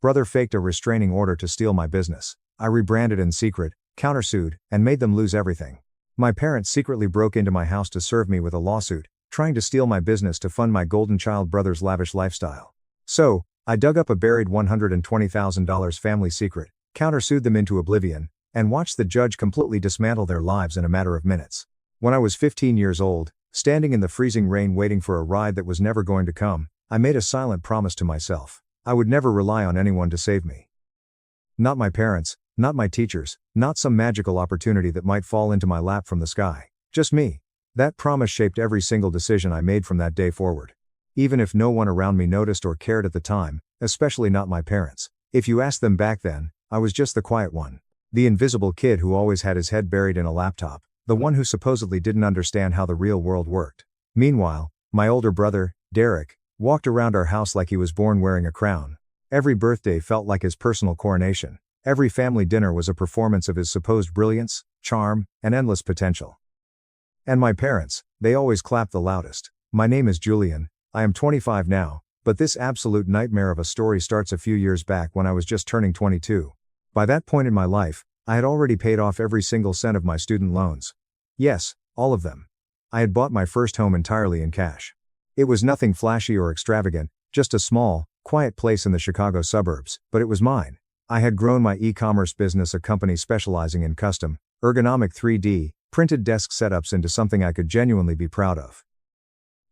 Brother faked a restraining order to steal my business. I rebranded in secret, countersued, and made them lose everything. My parents secretly broke into my house to serve me with a lawsuit, trying to steal my business to fund my golden child brother's lavish lifestyle. So, I dug up a buried $120,000 family secret, countersued them into oblivion, and watched the judge completely dismantle their lives in a matter of minutes. When I was 15 years old, standing in the freezing rain waiting for a ride that was never going to come, I made a silent promise to myself. I would never rely on anyone to save me. Not my parents, not my teachers, not some magical opportunity that might fall into my lap from the sky. Just me. That promise shaped every single decision I made from that day forward. Even if no one around me noticed or cared at the time, especially not my parents. If you asked them back then, I was just the quiet one. The invisible kid who always had his head buried in a laptop. The one who supposedly didn't understand how the real world worked. Meanwhile, my older brother, Derek, walked around our house like he was born wearing a crown. Every birthday felt like his personal coronation. Every family dinner was a performance of his supposed brilliance, charm, and endless potential. And my parents, they always clapped the loudest. My name is Julian, I am 25 now, but this absolute nightmare of a story starts a few years back when I was just turning 22. By that point in my life, I had already paid off every single cent of my student loans. Yes, all of them. I had bought my first home entirely in cash. It was nothing flashy or extravagant, just a small, quiet place in the Chicago suburbs, but it was mine. I had grown my e-commerce business, a company specializing in custom, ergonomic 3D, printed desk setups, into something I could genuinely be proud of.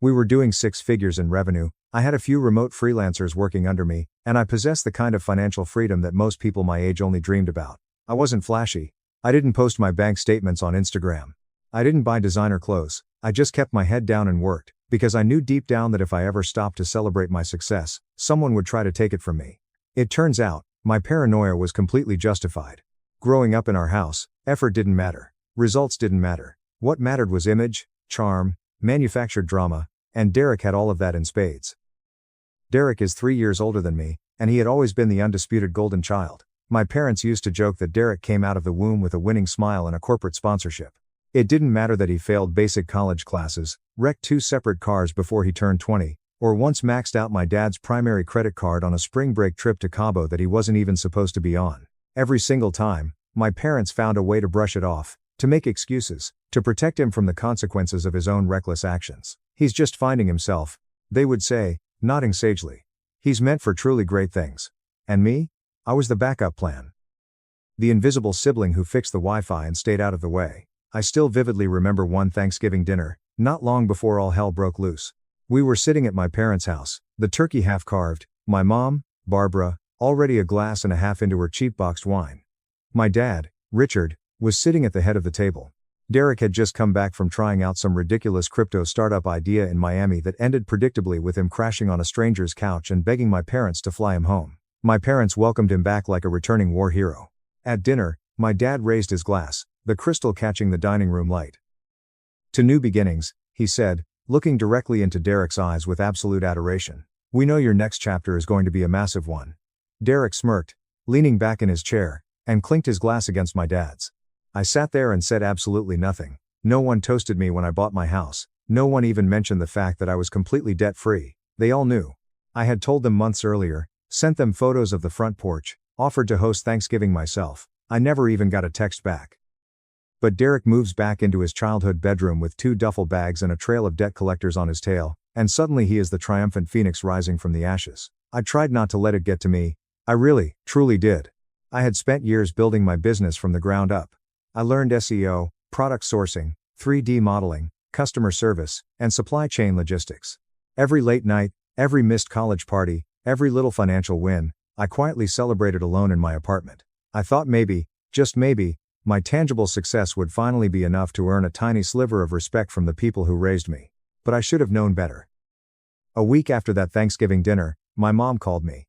We were doing 6 figures in revenue, I had a few remote freelancers working under me, and I possessed the kind of financial freedom that most people my age only dreamed about. I wasn't flashy. I didn't post my bank statements on Instagram. I didn't buy designer clothes. I just kept my head down and worked, because I knew deep down that if I ever stopped to celebrate my success, someone would try to take it from me. It turns out, my paranoia was completely justified. Growing up in our house, effort didn't matter. Results didn't matter. What mattered was image, charm, manufactured drama, and Derek had all of that in spades. Derek is 3 years older than me, and he had always been the undisputed golden child. My parents used to joke that Derek came out of the womb with a winning smile and a corporate sponsorship. It didn't matter that he failed basic college classes, wrecked 2 separate cars before he turned 20, or once maxed out my dad's primary credit card on a spring break trip to Cabo that he wasn't even supposed to be on. Every single time, my parents found a way to brush it off, to make excuses, to protect him from the consequences of his own reckless actions. He's just finding himself, they would say, nodding sagely. He's meant for truly great things. And me? I was the backup plan. The invisible sibling who fixed the Wi-Fi and stayed out of the way. I still vividly remember one Thanksgiving dinner, not long before all hell broke loose. We were sitting at my parents' house, the turkey half carved, my mom, Barbara, already a glass and a half into her cheap boxed wine. My dad, Richard, was sitting at the head of the table. Derek had just come back from trying out some ridiculous crypto startup idea in Miami that ended predictably with him crashing on a stranger's couch and begging my parents to fly him home. My parents welcomed him back like a returning war hero. At dinner, my dad raised his glass, the crystal catching the dining room light. "To new beginnings," he said, looking directly into Derek's eyes with absolute adoration. "We know your next chapter is going to be a massive one." Derek smirked, leaning back in his chair, and clinked his glass against my dad's. I sat there and said absolutely nothing. No one toasted me when I bought my house. No one even mentioned the fact that I was completely debt-free. They all knew. I had told them months earlier, sent them photos of the front porch, offered to host Thanksgiving myself. I never even got a text back. But Derek moves back into his childhood bedroom with 2 duffel bags and a trail of debt collectors on his tail, and suddenly he is the triumphant phoenix rising from the ashes. I tried not to let it get to me. I really, truly did. I had spent years building my business from the ground up. I learned SEO, product sourcing, 3D modeling, customer service, and supply chain logistics. Every late night, every missed college party, every little financial win, I quietly celebrated alone in my apartment. I thought maybe, just maybe, my tangible success would finally be enough to earn a tiny sliver of respect from the people who raised me. But I should have known better. A week after that Thanksgiving dinner, my mom called me.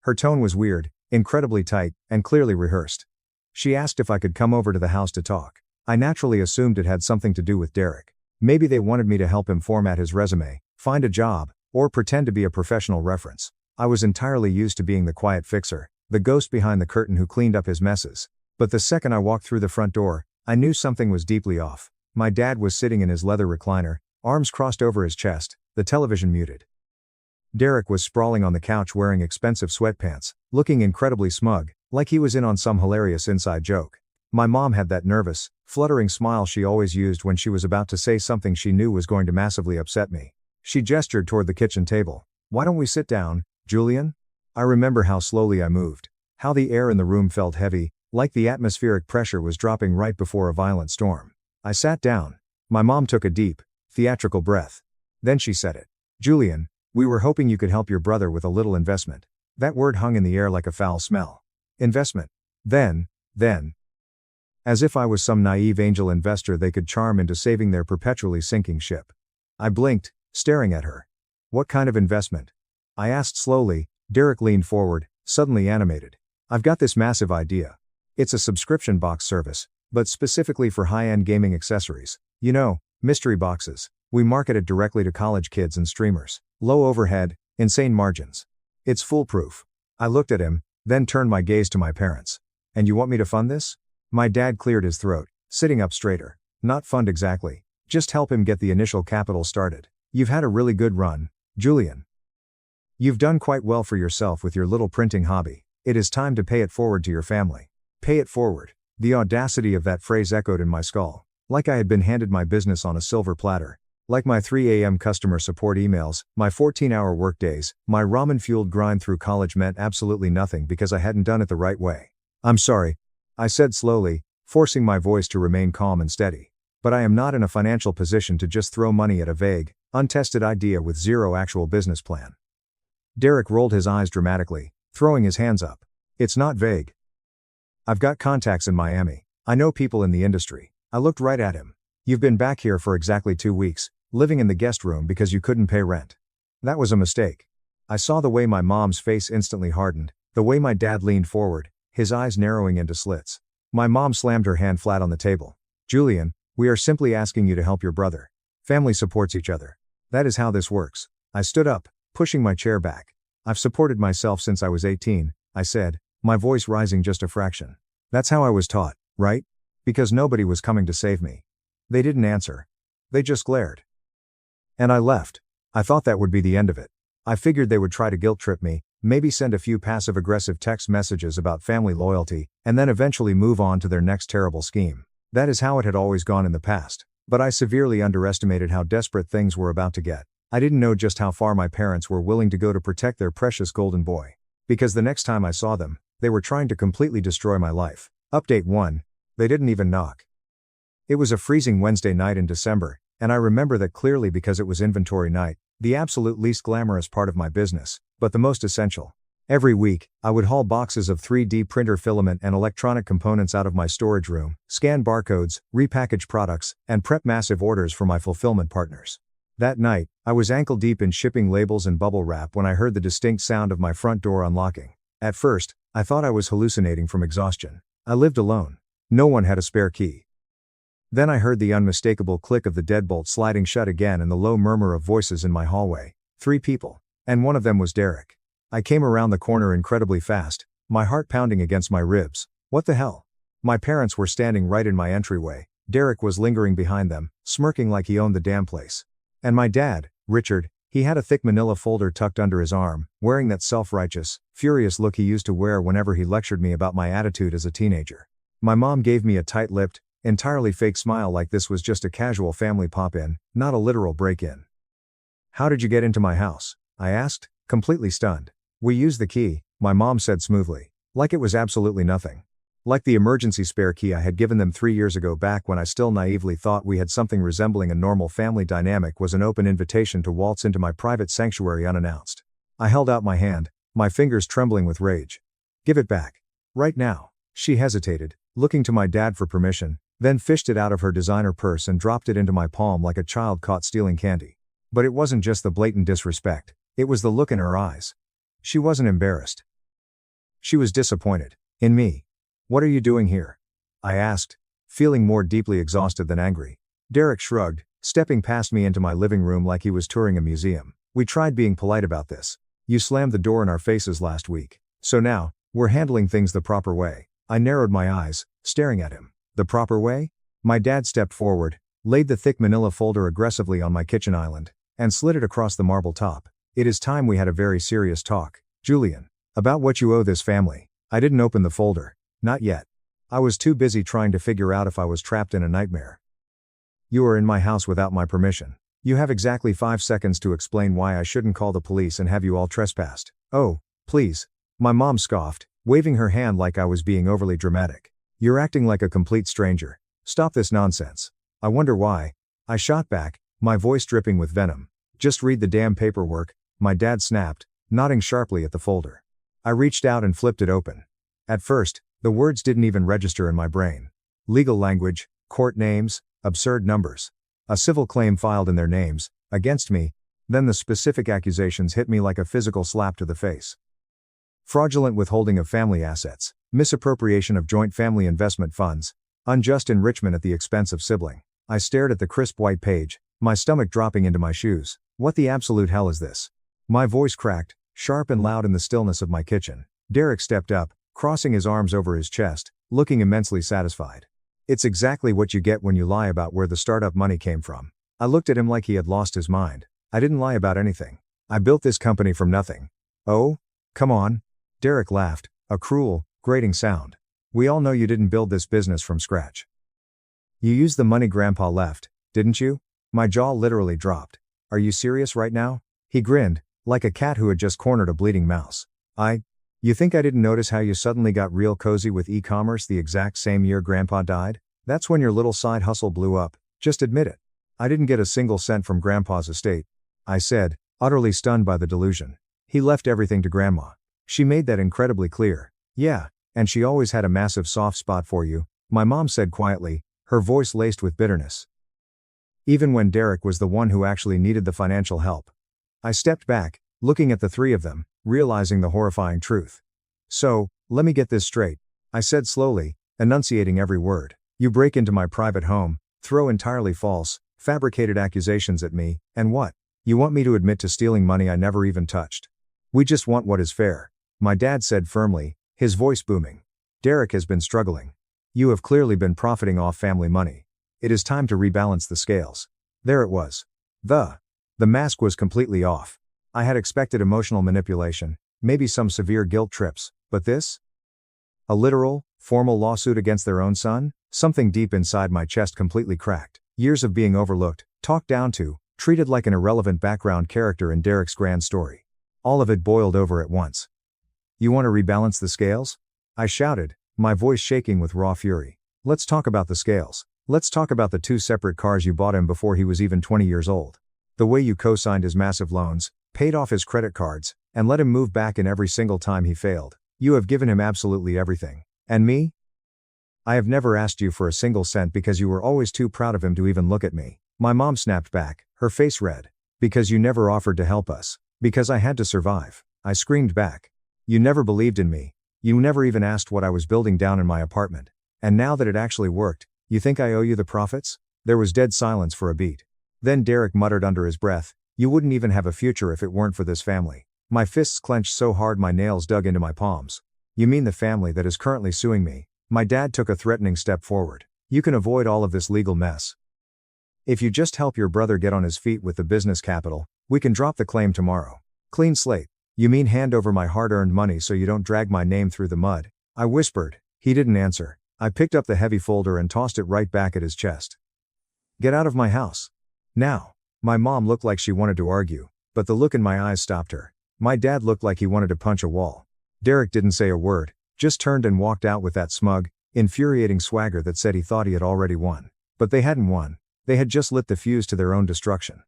Her tone was weird, incredibly tight, and clearly rehearsed. She asked if I could come over to the house to talk. I naturally assumed it had something to do with Derek. Maybe they wanted me to help him format his resume, find a job, or pretend to be a professional reference. I was entirely used to being the quiet fixer, the ghost behind the curtain who cleaned up his messes. But the second I walked through the front door, I knew something was deeply off. My dad was sitting in his leather recliner, arms crossed over his chest, the television muted. Derek was sprawling on the couch wearing expensive sweatpants, looking incredibly smug, like he was in on some hilarious inside joke. My mom had that nervous, fluttering smile she always used when she was about to say something she knew was going to massively upset me. She gestured toward the kitchen table. "Why don't we sit down, Julian?" I remember how slowly I moved. How the air in the room felt heavy, like the atmospheric pressure was dropping right before a violent storm. I sat down. My mom took a deep, theatrical breath. Then she said it. "Julian, we were hoping you could help your brother with a little investment." That word hung in the air like a foul smell. Investment. Then. As if I was some naive angel investor they could charm into saving their perpetually sinking ship. I blinked, staring at her. "What kind of investment?" I asked slowly. Derek leaned forward, suddenly animated. "I've got this massive idea. It's a subscription box service, but specifically for high-end gaming accessories. You know, mystery boxes. We market it directly to college kids and streamers. Low overhead, insane margins. It's foolproof." I looked at him, then turned my gaze to my parents. "And you want me to fund this?" My dad cleared his throat, sitting up straighter. "Not fund exactly. Just help him get the initial capital started. You've had a really good run, Julian. You've done quite well for yourself with your little printing hobby. It is time to pay it forward to your family." Pay it forward. The audacity of that phrase echoed in my skull. Like I had been handed my business on a silver platter. Like my 3 a.m. customer support emails, my 14-hour workdays, my ramen-fueled grind through college meant absolutely nothing because I hadn't done it the right way. "I'm sorry," I said slowly, forcing my voice to remain calm and steady. "But I am not in a financial position to just throw money at a vague, untested idea with zero actual business plan." Derek rolled his eyes dramatically, throwing his hands up. "It's not vague. I've got contacts in Miami. I know people in the industry." I looked right at him. "You've been back here for exactly 2 weeks, living in the guest room because you couldn't pay rent." That was a mistake. I saw the way my mom's face instantly hardened, the way my dad leaned forward, his eyes narrowing into slits. My mom slammed her hand flat on the table. "Julian, we are simply asking you to help your brother. Family supports each other. That is how this works." I stood up, pushing my chair back. "I've supported myself since I was 18, I said, my voice rising just a fraction. "That's how I was taught, right? Because nobody was coming to save me." They didn't answer. They just glared. And I left. I thought that would be the end of it. I figured they would try to guilt trip me, maybe send a few passive-aggressive text messages about family loyalty, and then eventually move on to their next terrible scheme. That is how it had always gone in the past. But I severely underestimated how desperate things were about to get. I didn't know just how far my parents were willing to go to protect their precious golden boy. Because the next time I saw them, they were trying to completely destroy my life. Update 1. They didn't even knock. It was a freezing Wednesday night in December, and I remember that clearly because it was inventory night, the absolute least glamorous part of my business, but the most essential. Every week, I would haul boxes of 3D printer filament and electronic components out of my storage room, scan barcodes, repackage products, and prep massive orders for my fulfillment partners. That night, I was ankle-deep in shipping labels and bubble wrap when I heard the distinct sound of my front door unlocking. At first, I thought I was hallucinating from exhaustion. I lived alone. No one had a spare key. Then I heard the unmistakable click of the deadbolt sliding shut again and the low murmur of voices in my hallway. 3 people. And one of them was Derek. I came around the corner incredibly fast, my heart pounding against my ribs. What the hell? My parents were standing right in my entryway. Derek was lingering behind them, smirking like he owned the damn place. And my dad, Richard, he had a thick manila folder tucked under his arm, wearing that self-righteous, furious look he used to wear whenever he lectured me about my attitude as a teenager. My mom gave me a tight-lipped, entirely fake smile like this was just a casual family pop-in, not a literal break-in. "How did you get into my house?" I asked, completely stunned. "We used the key," my mom said smoothly. Like it was absolutely nothing. Like the emergency spare key I had given them 3 years ago back when I still naively thought we had something resembling a normal family dynamic was an open invitation to waltz into my private sanctuary unannounced. I held out my hand, my fingers trembling with rage. "Give it back. Right now." She hesitated, looking to my dad for permission, then fished it out of her designer purse and dropped it into my palm like a child caught stealing candy. But it wasn't just the blatant disrespect, it was the look in her eyes. She wasn't embarrassed. She was disappointed. In me. "What are you doing here?" I asked, feeling more deeply exhausted than angry. Derek shrugged, stepping past me into my living room like he was touring a museum. "We tried being polite about this. You slammed the door in our faces last week. So now, we're handling things the proper way." I narrowed my eyes, staring at him. "The proper way?" My dad stepped forward, laid the thick manila folder aggressively on my kitchen island, and slid it across the marble top. It is time we had a very serious talk, Julian. About what you owe this family. I didn't open the folder. Not yet. I was too busy trying to figure out if I was trapped in a nightmare. You are in my house without my permission. You have exactly 5 seconds to explain why I shouldn't call the police and have you all trespassed. Oh, please. My mom scoffed, waving her hand like I was being overly dramatic. You're acting like a complete stranger. Stop this nonsense. I wonder why. I shot back, my voice dripping with venom. Just read the damn paperwork, my dad snapped, nodding sharply at the folder. I reached out and flipped it open. At first, the words didn't even register in my brain. Legal language, court names, absurd numbers. A civil claim filed in their names, against me, then the specific accusations hit me like a physical slap to the face. Fraudulent withholding of family assets, misappropriation of joint family investment funds, unjust enrichment at the expense of sibling. I stared at the crisp white page, my stomach dropping into my shoes. What the absolute hell is this? My voice cracked, sharp and loud in the stillness of my kitchen. Derek stepped up, crossing his arms over his chest, looking immensely satisfied. It's exactly what you get when you lie about where the startup money came from. I looked at him like he had lost his mind. I didn't lie about anything. I built this company from nothing. Oh? Come on. Derek laughed, a cruel, grating sound. We all know you didn't build this business from scratch. You used the money Grandpa left, didn't you? My jaw literally dropped. Are you serious right now? He grinned, like a cat who had just cornered a bleeding mouse. You think I didn't notice how you suddenly got real cozy with e-commerce the exact same year Grandpa died? That's when your little side hustle blew up, just admit it. I didn't get a single cent from Grandpa's estate, I said, utterly stunned by the delusion. He left everything to Grandma. She made that incredibly clear. Yeah, and she always had a massive soft spot for you, my mom said quietly, her voice laced with bitterness. Even when Derek was the one who actually needed the financial help. I stepped back, looking at the three of them, realizing the horrifying truth. So, let me get this straight, I said slowly, enunciating every word. You break into my private home, throw entirely false, fabricated accusations at me, and what? You want me to admit to stealing money I never even touched. We just want what is fair, my dad said firmly, his voice booming. Derek has been struggling. You have clearly been profiting off family money. It is time to rebalance the scales. There it was. The mask was completely off. I had expected emotional manipulation, maybe some severe guilt trips, but this? A literal, formal lawsuit against their own son? Something deep inside my chest completely cracked. Years of being overlooked, talked down to, treated like an irrelevant background character in Derek's grand story. All of it boiled over at once. You want to rebalance the scales? I shouted, my voice shaking with raw fury. Let's talk about the scales. Let's talk about the 2 separate cars you bought him before he was even 20 years old. The way you co-signed his massive loans, paid off his credit cards, and let him move back in every single time he failed. You have given him absolutely everything. And me? I have never asked you for a single cent because you were always too proud of him to even look at me. My mom snapped back, her face red. Because you never offered to help us. Because I had to survive. I screamed back. You never believed in me. You never even asked what I was building down in my apartment. And now that it actually worked, you think I owe you the profits? There was dead silence for a beat. Then Derek muttered under his breath, you wouldn't even have a future if it weren't for this family. My fists clenched so hard my nails dug into my palms. You mean the family that is currently suing me? My dad took a threatening step forward. You can avoid all of this legal mess. If you just help your brother get on his feet with the business capital, we can drop the claim tomorrow. Clean slate. You mean hand over my hard-earned money so you don't drag my name through the mud? I whispered. He didn't answer. I picked up the heavy folder and tossed it right back at his chest. Get out of my house. Now. My mom looked like she wanted to argue, but the look in my eyes stopped her. My dad looked like he wanted to punch a wall. Derek didn't say a word, just turned and walked out with that smug, infuriating swagger that said he thought he had already won. But they hadn't won. They had just lit the fuse to their own destruction.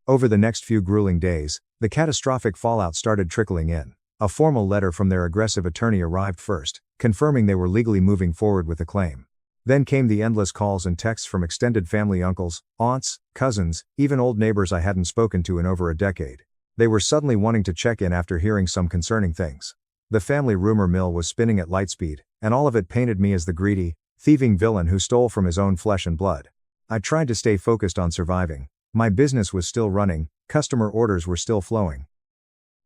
Over the next few grueling days, the catastrophic fallout started trickling in. A formal letter from their aggressive attorney arrived first, confirming they were legally moving forward with the claim. Then came the endless calls and texts from extended family uncles, aunts, cousins, even old neighbors I hadn't spoken to in over a decade. They were suddenly wanting to check in after hearing some concerning things. The family rumor mill was spinning at light speed, and all of it painted me as the greedy, thieving villain who stole from his own flesh and blood. I tried to stay focused on surviving. My business was still running, customer orders were still flowing.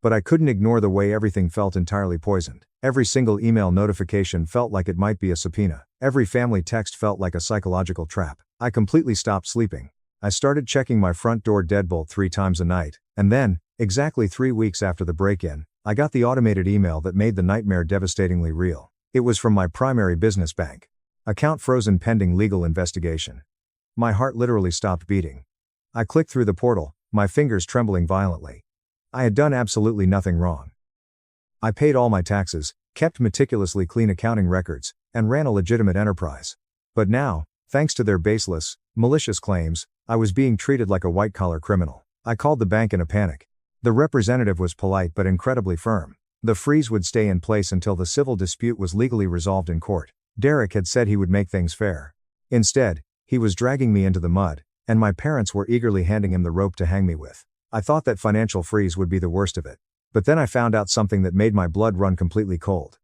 But I couldn't ignore the way everything felt entirely poisoned. Every single email notification felt like it might be a subpoena. Every family text felt like a psychological trap. I completely stopped sleeping. I started checking my front door deadbolt 3 times a night, and then, Exactly 3 weeks after the break-in, I got the automated email that made the nightmare devastatingly real. It was from my primary business bank. Account frozen pending legal investigation. My heart literally stopped beating. I clicked through the portal, my fingers trembling violently. I had done absolutely nothing wrong. I paid all my taxes, kept meticulously clean accounting records, and ran a legitimate enterprise. But now, thanks to their baseless, malicious claims, I was being treated like a white-collar criminal. I called the bank in a panic. The representative was polite but incredibly firm. The freeze would stay in place until the civil dispute was legally resolved in court. Derek had said he would make things fair. Instead, he was dragging me into the mud, and my parents were eagerly handing him the rope to hang me with. I thought that financial freeze would be the worst of it. But then I found out something that made my blood run completely cold.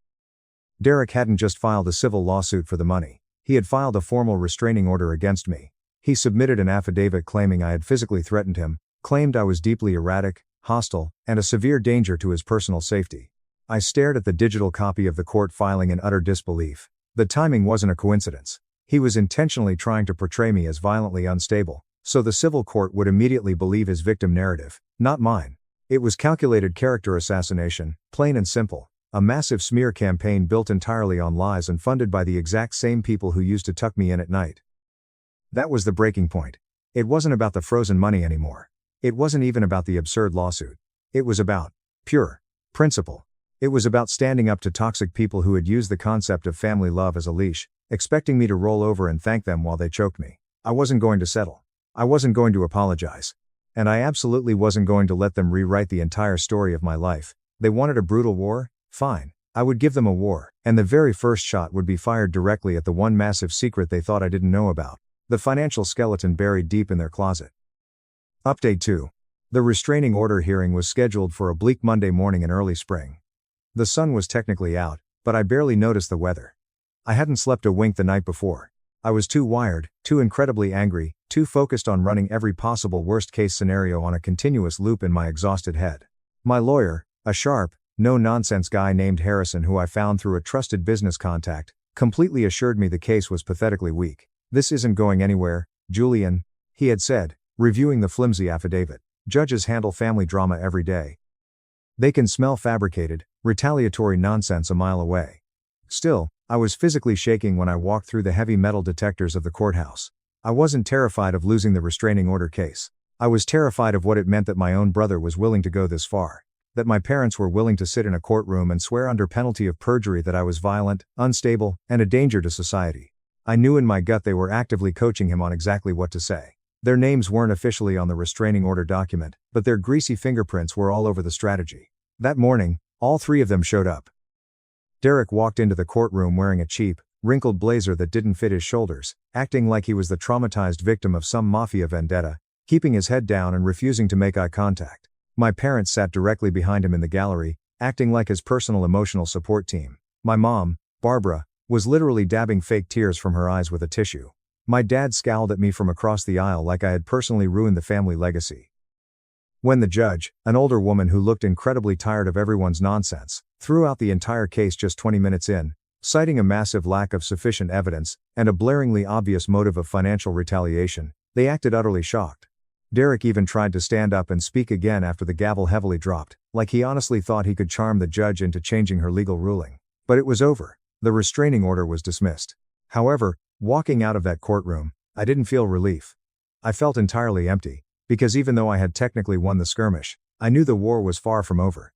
Derek hadn't just filed a civil lawsuit for the money. He had filed a formal restraining order against me. He submitted an affidavit claiming I had physically threatened him, claimed I was deeply erratic, hostile, and a severe danger to his personal safety. I stared at the digital copy of the court filing in utter disbelief. The timing wasn't a coincidence. He was intentionally trying to portray me as violently unstable, so the civil court would immediately believe his victim narrative, not mine. It was calculated character assassination, plain and simple, a massive smear campaign built entirely on lies and funded by the exact same people who used to tuck me in at night. That was the breaking point. It wasn't about the frozen money anymore. It wasn't even about the absurd lawsuit. It was about pure principle. It was about standing up to toxic people who had used the concept of family love as a leash, expecting me to roll over and thank them while they choked me. I wasn't going to settle. I wasn't going to apologize. And I absolutely wasn't going to let them rewrite the entire story of my life. They wanted a brutal war? Fine. I would give them a war, and the very first shot would be fired directly at the one massive secret they thought I didn't know about. The financial skeleton buried deep in their closet. Update 2. The restraining order hearing was scheduled for a bleak Monday morning in early spring. The sun was technically out, but I barely noticed the weather. I hadn't slept a wink the night before. I was too wired, too incredibly angry, too focused on running every possible worst-case scenario on a continuous loop in my exhausted head. My lawyer, a sharp, no-nonsense guy named Harrison who I found through a trusted business contact, completely assured me the case was pathetically weak. "This isn't going anywhere, Julian," he had said, reviewing the flimsy affidavit. "Judges handle family drama every day. They can smell fabricated, retaliatory nonsense a mile away." Still, I was physically shaking when I walked through the heavy metal detectors of the courthouse. I wasn't terrified of losing the restraining order case. I was terrified of what it meant that my own brother was willing to go this far. That my parents were willing to sit in a courtroom and swear under penalty of perjury that I was violent, unstable, and a danger to society. I knew in my gut they were actively coaching him on exactly what to say. Their names weren't officially on the restraining order document, but their greasy fingerprints were all over the strategy. That morning, all three of them showed up. Derek walked into the courtroom wearing a cheap, wrinkled blazer that didn't fit his shoulders, acting like he was the traumatized victim of some mafia vendetta, keeping his head down and refusing to make eye contact. My parents sat directly behind him in the gallery, acting like his personal emotional support team. My mom, Barbara, was literally dabbing fake tears from her eyes with a tissue. My dad scowled at me from across the aisle like I had personally ruined the family legacy. When the judge, an older woman who looked incredibly tired of everyone's nonsense, threw out the entire case just 20 minutes in, citing a massive lack of sufficient evidence and a blaringly obvious motive of financial retaliation, they acted utterly shocked. Derek even tried to stand up and speak again after the gavel heavily dropped, like he honestly thought he could charm the judge into changing her legal ruling. But it was over. The restraining order was dismissed. However, walking out of that courtroom, I didn't feel relief. I felt entirely empty, because even though I had technically won the skirmish, I knew the war was far from over.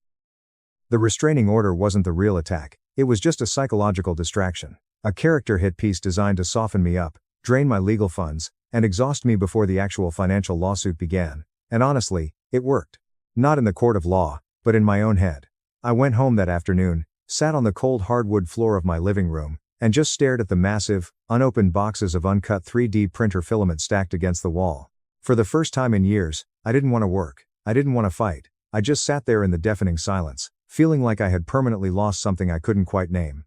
The restraining order wasn't the real attack, it was just a psychological distraction, a character hit piece designed to soften me up, drain my legal funds, and exhaust me before the actual financial lawsuit began. And honestly, it worked. Not in the court of law, but in my own head. I went home that afternoon, sat on the cold hardwood floor of my living room, and just stared at the massive, unopened boxes of uncut 3D printer filament stacked against the wall. For the first time in years, I didn't want to work. I didn't want to fight. I just sat there in the deafening silence, feeling like I had permanently lost something I couldn't quite name.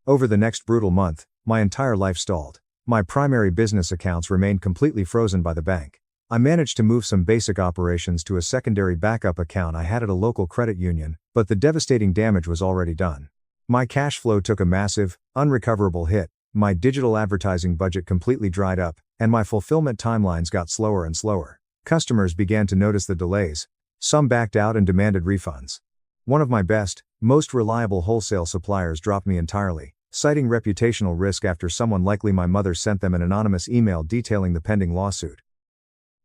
Over the next brutal month, my entire life stalled. My primary business accounts remained completely frozen by the bank. I managed to move some basic operations to a secondary backup account I had at a local credit union, but the devastating damage was already done. My cash flow took a massive, unrecoverable hit, my digital advertising budget completely dried up, and my fulfillment timelines got slower and slower. Customers began to notice the delays, Some backed out and demanded refunds. One of my best, most reliable wholesale suppliers dropped me entirely, citing reputational risk after someone, likely my mother, sent them an anonymous email detailing the pending lawsuit.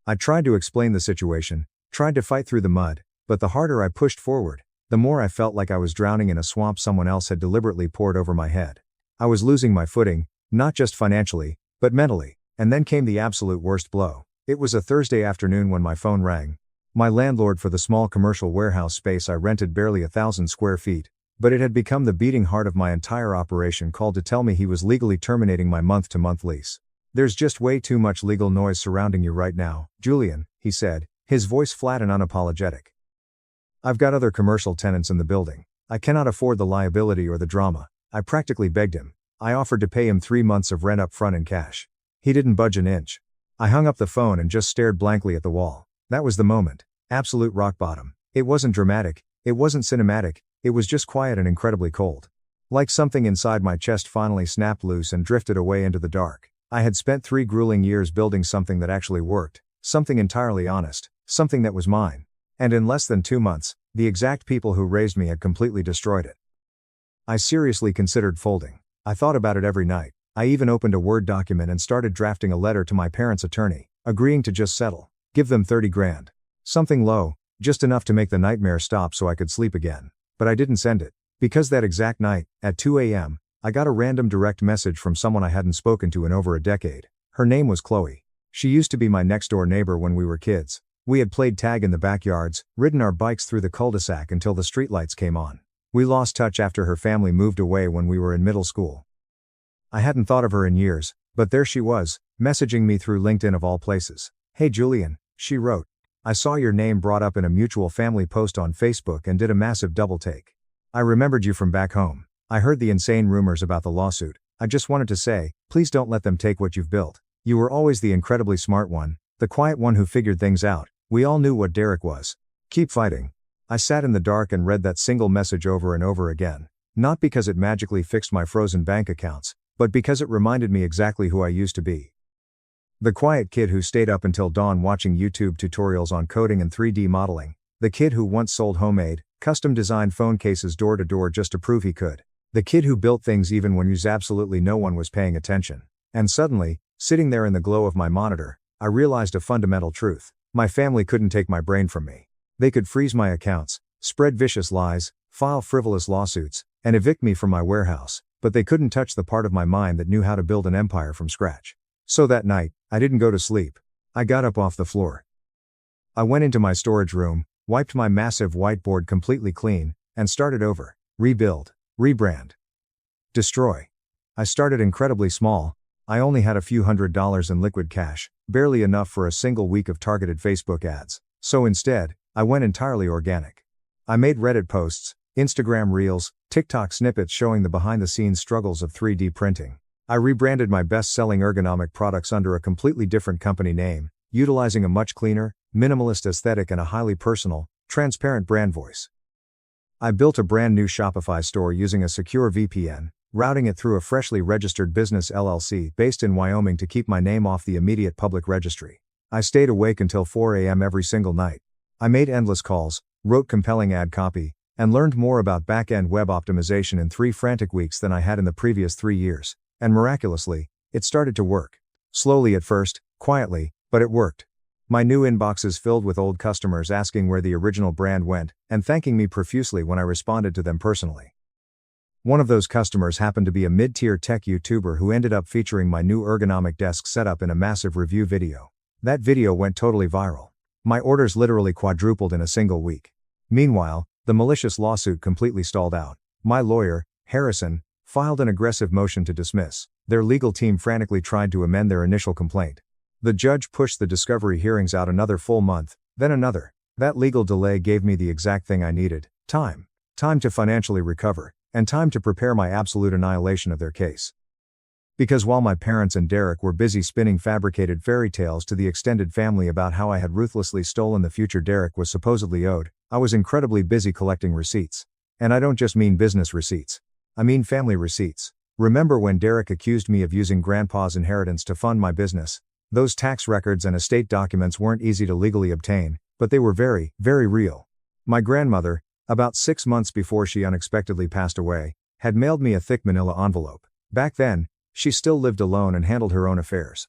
I tried to explain the situation, tried to fight through the mud, but the harder I pushed forward, the more I felt like I was drowning in a swamp someone else had deliberately poured over my head. I was losing my footing, not just financially, but mentally, and then came the absolute worst blow. It was a Thursday afternoon when my phone rang. My landlord for the small commercial warehouse space I rented, barely 1,000 square feet, but it had become the beating heart of my entire operation, called to tell me he was legally terminating my month-to-month lease. "There's just way too much legal noise surrounding you right now, Julian," he said, his voice flat and unapologetic. "I've got other commercial tenants in the building. I cannot afford the liability or the drama." I practically begged him. I offered to pay him 3 months of rent up front in cash. He didn't budge an inch. I hung up the phone and just stared blankly at the wall. That was the moment. Absolute rock bottom. It wasn't dramatic, it wasn't cinematic, it was just quiet and incredibly cold. Like something inside my chest finally snapped loose and drifted away into the dark. I had spent 3 grueling years building something that actually worked, something entirely honest, something that was mine. And in less than 2 months, the exact people who raised me had completely destroyed it. I seriously considered folding. I thought about it every night. I even opened a Word document and started drafting a letter to my parents' attorney, agreeing to just settle. Give them 30 grand. Something low, just enough to make the nightmare stop so I could sleep again. But I didn't send it. Because that exact night, at 2 a.m., I got a random direct message from someone I hadn't spoken to in over a decade. Her name was Chloe. She used to be my next-door neighbor when we were kids. We had played tag in the backyards, ridden our bikes through the cul-de-sac until the streetlights came on. We lost touch after her family moved away when we were in middle school. I hadn't thought of her in years, but there she was, messaging me through LinkedIn of all places. "Hey Julian," she wrote. "I saw your name brought up in a mutual family post on Facebook and did a massive double take. I remembered you from back home. I heard the insane rumors about the lawsuit. I just wanted to say, please don't let them take what you've built. You were always the incredibly smart one, the quiet one who figured things out. We all knew what Derek was. Keep fighting." I sat in the dark and read that single message over and over again, not because it magically fixed my frozen bank accounts, but because it reminded me exactly who I used to be. The quiet kid who stayed up until dawn watching YouTube tutorials on coding and 3D modeling. The kid who once sold homemade, custom-designed phone cases door to door just to prove he could. The kid who built things even when absolutely no one was paying attention. And suddenly, sitting there in the glow of my monitor, I realized a fundamental truth. My family couldn't take my brain from me. They could freeze my accounts, spread vicious lies, file frivolous lawsuits, and evict me from my warehouse, but they couldn't touch the part of my mind that knew how to build an empire from scratch. So that night, I didn't go to sleep. I got up off the floor. I went into my storage room, wiped my massive whiteboard completely clean, and started over. Rebuild, rebrand, destroy. I started incredibly small. I only had a few $100s in liquid cash, barely enough for a single week of targeted Facebook ads. So instead, I went entirely organic. I made Reddit posts, Instagram reels, TikTok snippets showing the behind-the-scenes struggles of 3D printing. I rebranded my best-selling ergonomic products under a completely different company name, utilizing a much cleaner, minimalist aesthetic and a highly personal, transparent brand voice. I built a brand new Shopify store using a secure VPN, routing it through a freshly registered business LLC based in Wyoming to keep my name off the immediate public registry. I stayed awake until 4 a.m. every single night. I made endless calls, wrote compelling ad copy, and learned more about back-end web optimization in 3 frantic weeks than I had in the previous 3 years. And miraculously, it started to work. Slowly at first, quietly, but it worked. My new inboxes filled with old customers asking where the original brand went, and thanking me profusely when I responded to them personally. One of those customers happened to be a mid-tier tech YouTuber who ended up featuring my new ergonomic desk setup in a massive review video. That video went totally viral. My orders literally quadrupled in a single week. Meanwhile, the malicious lawsuit completely stalled out. My lawyer, Harrison, filed an aggressive motion to dismiss. Their legal team frantically tried to amend their initial complaint. The judge pushed the discovery hearings out another full month, then another. That legal delay gave me the exact thing I needed: time. Time to financially recover, and time to prepare my absolute annihilation of their case. Because while my parents and Derek were busy spinning fabricated fairy tales to the extended family about how I had ruthlessly stolen the future Derek was supposedly owed, I was incredibly busy collecting receipts. And I don't just mean business receipts. I mean family receipts. Remember when Derek accused me of using Grandpa's inheritance to fund my business? Those tax records and estate documents weren't easy to legally obtain, But they were very, very real. My grandmother, about 6 months before she unexpectedly passed away, had mailed me a thick manila envelope. Back then, she still lived alone and handled her own affairs.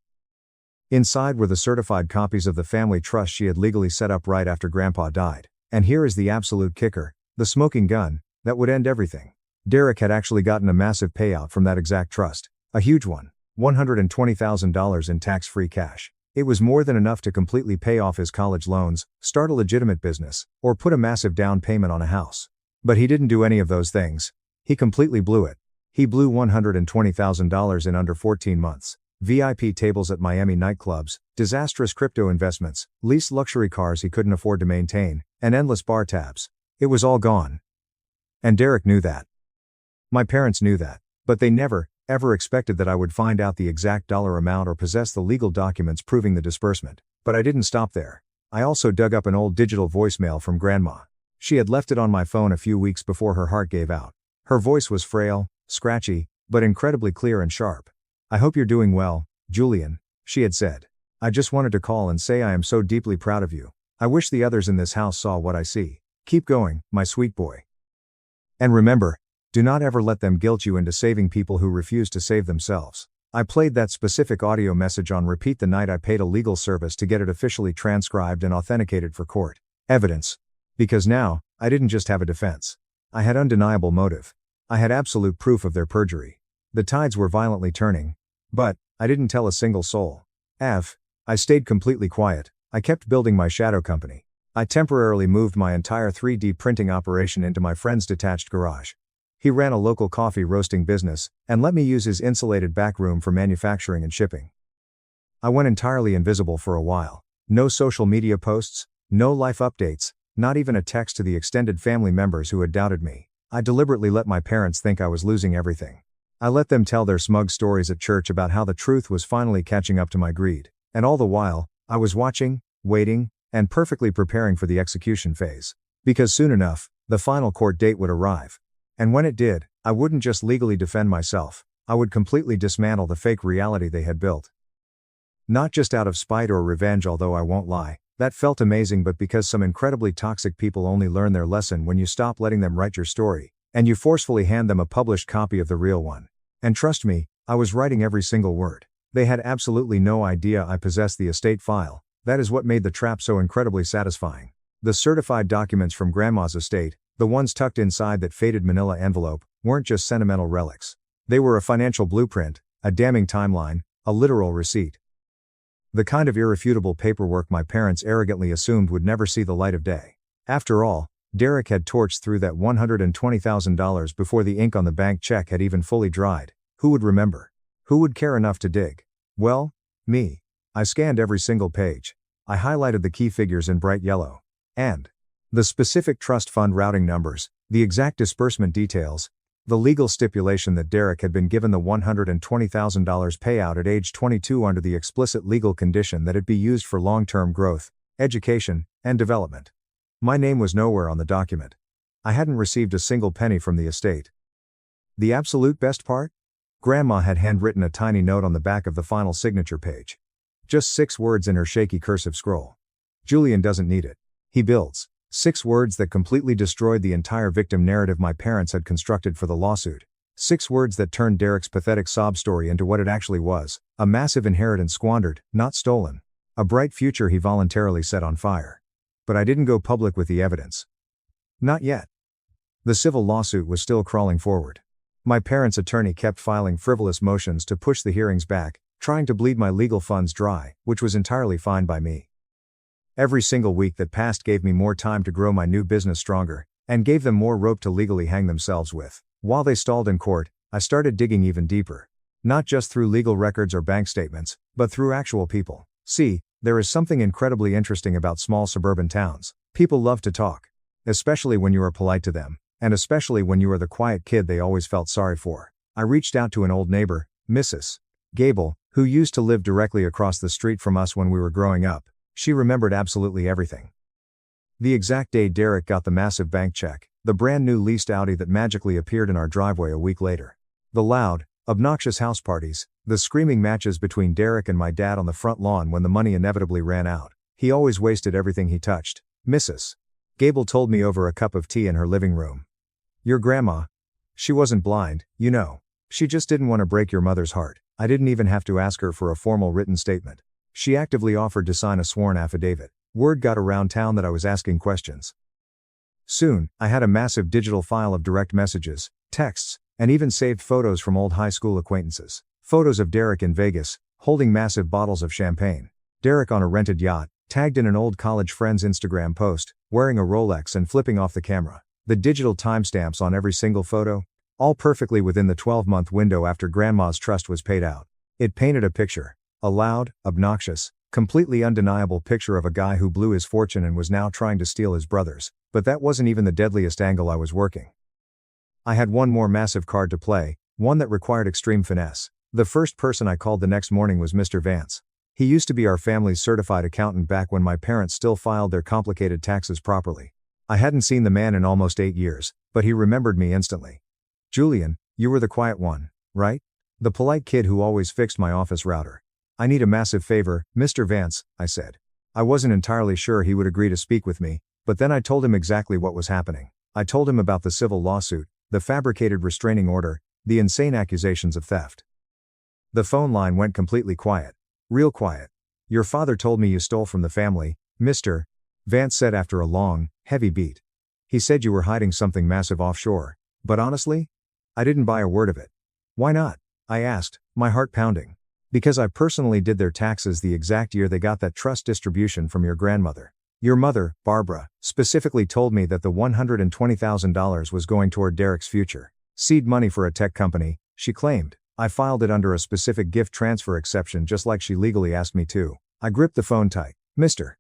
Inside were the certified copies of the family trust she had legally set up right after Grandpa died. And here is the absolute kicker, the smoking gun, that would end everything. Derek had actually gotten a massive payout from that exact trust. A huge one. $120,000 in tax-free cash. It was more than enough to completely pay off his college loans, start a legitimate business, or put a massive down payment on a house. But he didn't do any of those things. He completely blew it. He blew $120,000 in under 14 months. VIP tables at Miami nightclubs, disastrous crypto investments, leased luxury cars he couldn't afford to maintain, and endless bar tabs. It was all gone. And Derek knew that. My parents knew that, but they never, ever expected that I would find out the exact dollar amount or possess the legal documents proving the disbursement. But I didn't stop there. I also dug up an old digital voicemail from Grandma. She had left it on my phone a few weeks before her heart gave out. Her voice was frail, scratchy, but incredibly clear and sharp. "I hope you're doing well, Julian," she had said. "I just wanted to call and say I am so deeply proud of you. I wish the others in this house saw what I see. Keep going, my sweet boy. And remember, do not ever let them guilt you into saving people who refuse to save themselves." I played that specific audio message on repeat the night I paid a legal service to get it officially transcribed and authenticated for court evidence. Because now, I didn't just have a defense. I had undeniable motive. I had absolute proof of their perjury. The tides were violently turning. But, I didn't tell a single soul. I stayed completely quiet. I kept building my shadow company. I temporarily moved my entire 3D printing operation into my friend's detached garage. He ran a local coffee roasting business, and let me use his insulated back room for manufacturing and shipping. I went entirely invisible for a while. No social media posts, no life updates, not even a text to the extended family members who had doubted me. I deliberately let my parents think I was losing everything. I let them tell their smug stories at church about how the truth was finally catching up to my greed. And all the while, I was watching, waiting, and perfectly preparing for the execution phase. Because soon enough, the final court date would arrive. And when it did, I wouldn't just legally defend myself, I would completely dismantle the fake reality they had built. Not just out of spite or revenge, although I won't lie, that felt amazing, but because some incredibly toxic people only learn their lesson when you stop letting them write your story, and you forcefully hand them a published copy of the real one. And trust me, I was writing every single word. They had absolutely no idea I possessed the estate file. That is what made the trap so incredibly satisfying. The certified documents from Grandma's estate, the ones tucked inside that faded manila envelope, weren't just sentimental relics. They were a financial blueprint, a damning timeline, a literal receipt. The kind of irrefutable paperwork my parents arrogantly assumed would never see the light of day. After all, Derek had torched through that $120,000 before the ink on the bank check had even fully dried. Who would remember? Who would care enough to dig? Well, me. I scanned every single page. I highlighted the key figures in bright yellow. And the specific trust fund routing numbers, the exact disbursement details, the legal stipulation that Derek had been given the $120,000 payout at age 22 under the explicit legal condition that it be used for long-term growth, education, and development. My name was nowhere on the document. I hadn't received a single penny from the estate. The absolute best part? Grandma had handwritten a tiny note on the back of the final signature page. Just 6 words in her shaky cursive scroll. "Julian doesn't need it. He builds." 6 words that completely destroyed the entire victim narrative my parents had constructed for the lawsuit. 6 words that turned Derek's pathetic sob story into what it actually was, a massive inheritance squandered, not stolen. A bright future he voluntarily set on fire. But I didn't go public with the evidence. Not yet. The civil lawsuit was still crawling forward. My parents' attorney kept filing frivolous motions to push the hearings back, trying to bleed my legal funds dry, which was entirely fine by me. Every single week that passed gave me more time to grow my new business stronger, and gave them more rope to legally hang themselves with. While they stalled in court, I started digging even deeper. Not just through legal records or bank statements, but through actual people. See, there is something incredibly interesting about small suburban towns. People love to talk. Especially when you are polite to them, and especially when you are the quiet kid they always felt sorry for. I reached out to an old neighbor, Mrs. Gable, who used to live directly across the street from us when we were growing up. She remembered absolutely everything. The exact day Derek got the massive bank check, the brand new leased Audi that magically appeared in our driveway a week later. The loud, obnoxious house parties, the screaming matches between Derek and my dad on the front lawn when the money inevitably ran out. He always wasted everything he touched. Mrs. Gable told me over a cup of tea in her living room. Your grandma? She wasn't blind, you know. She just didn't want to break your mother's heart. I didn't even have to ask her for a formal written statement. She actively offered to sign a sworn affidavit. Word got around town that I was asking questions. Soon, I had a massive digital file of direct messages, texts, and even saved photos from old high school acquaintances. Photos of Derek in Vegas, holding massive bottles of champagne. Derek on a rented yacht, tagged in an old college friend's Instagram post, wearing a Rolex and flipping off the camera. The digital timestamps on every single photo, all perfectly within the 12-month window after Grandma's trust was paid out. It painted a picture. A loud, obnoxious, completely undeniable picture of a guy who blew his fortune and was now trying to steal his brother's. But that wasn't even the deadliest angle I was working. I had one more massive card to play, one that required extreme finesse. The first person I called the next morning was Mr. Vance. He used to be our family's certified accountant back when my parents still filed their complicated taxes properly. I hadn't seen the man in almost 8 years, but he remembered me instantly. Julian, you were the quiet one, right? The polite kid who always fixed my office router. I need a massive favor, Mr. Vance, I said. I wasn't entirely sure he would agree to speak with me, but then I told him exactly what was happening. I told him about the civil lawsuit, the fabricated restraining order, the insane accusations of theft. The phone line went completely quiet. Real quiet. Your father told me you stole from the family, Mr. Vance said after a long, heavy beat. He said you were hiding something massive offshore. But honestly? I didn't buy a word of it. Why not? I asked, my heart pounding. Because I personally did their taxes the exact year they got that trust distribution from your grandmother. Your mother, Barbara, specifically told me that the $120,000 was going toward Derek's future. Seed money for a tech company, she claimed. I filed it under a specific gift transfer exception just like she legally asked me to. I gripped the phone tight. Mr.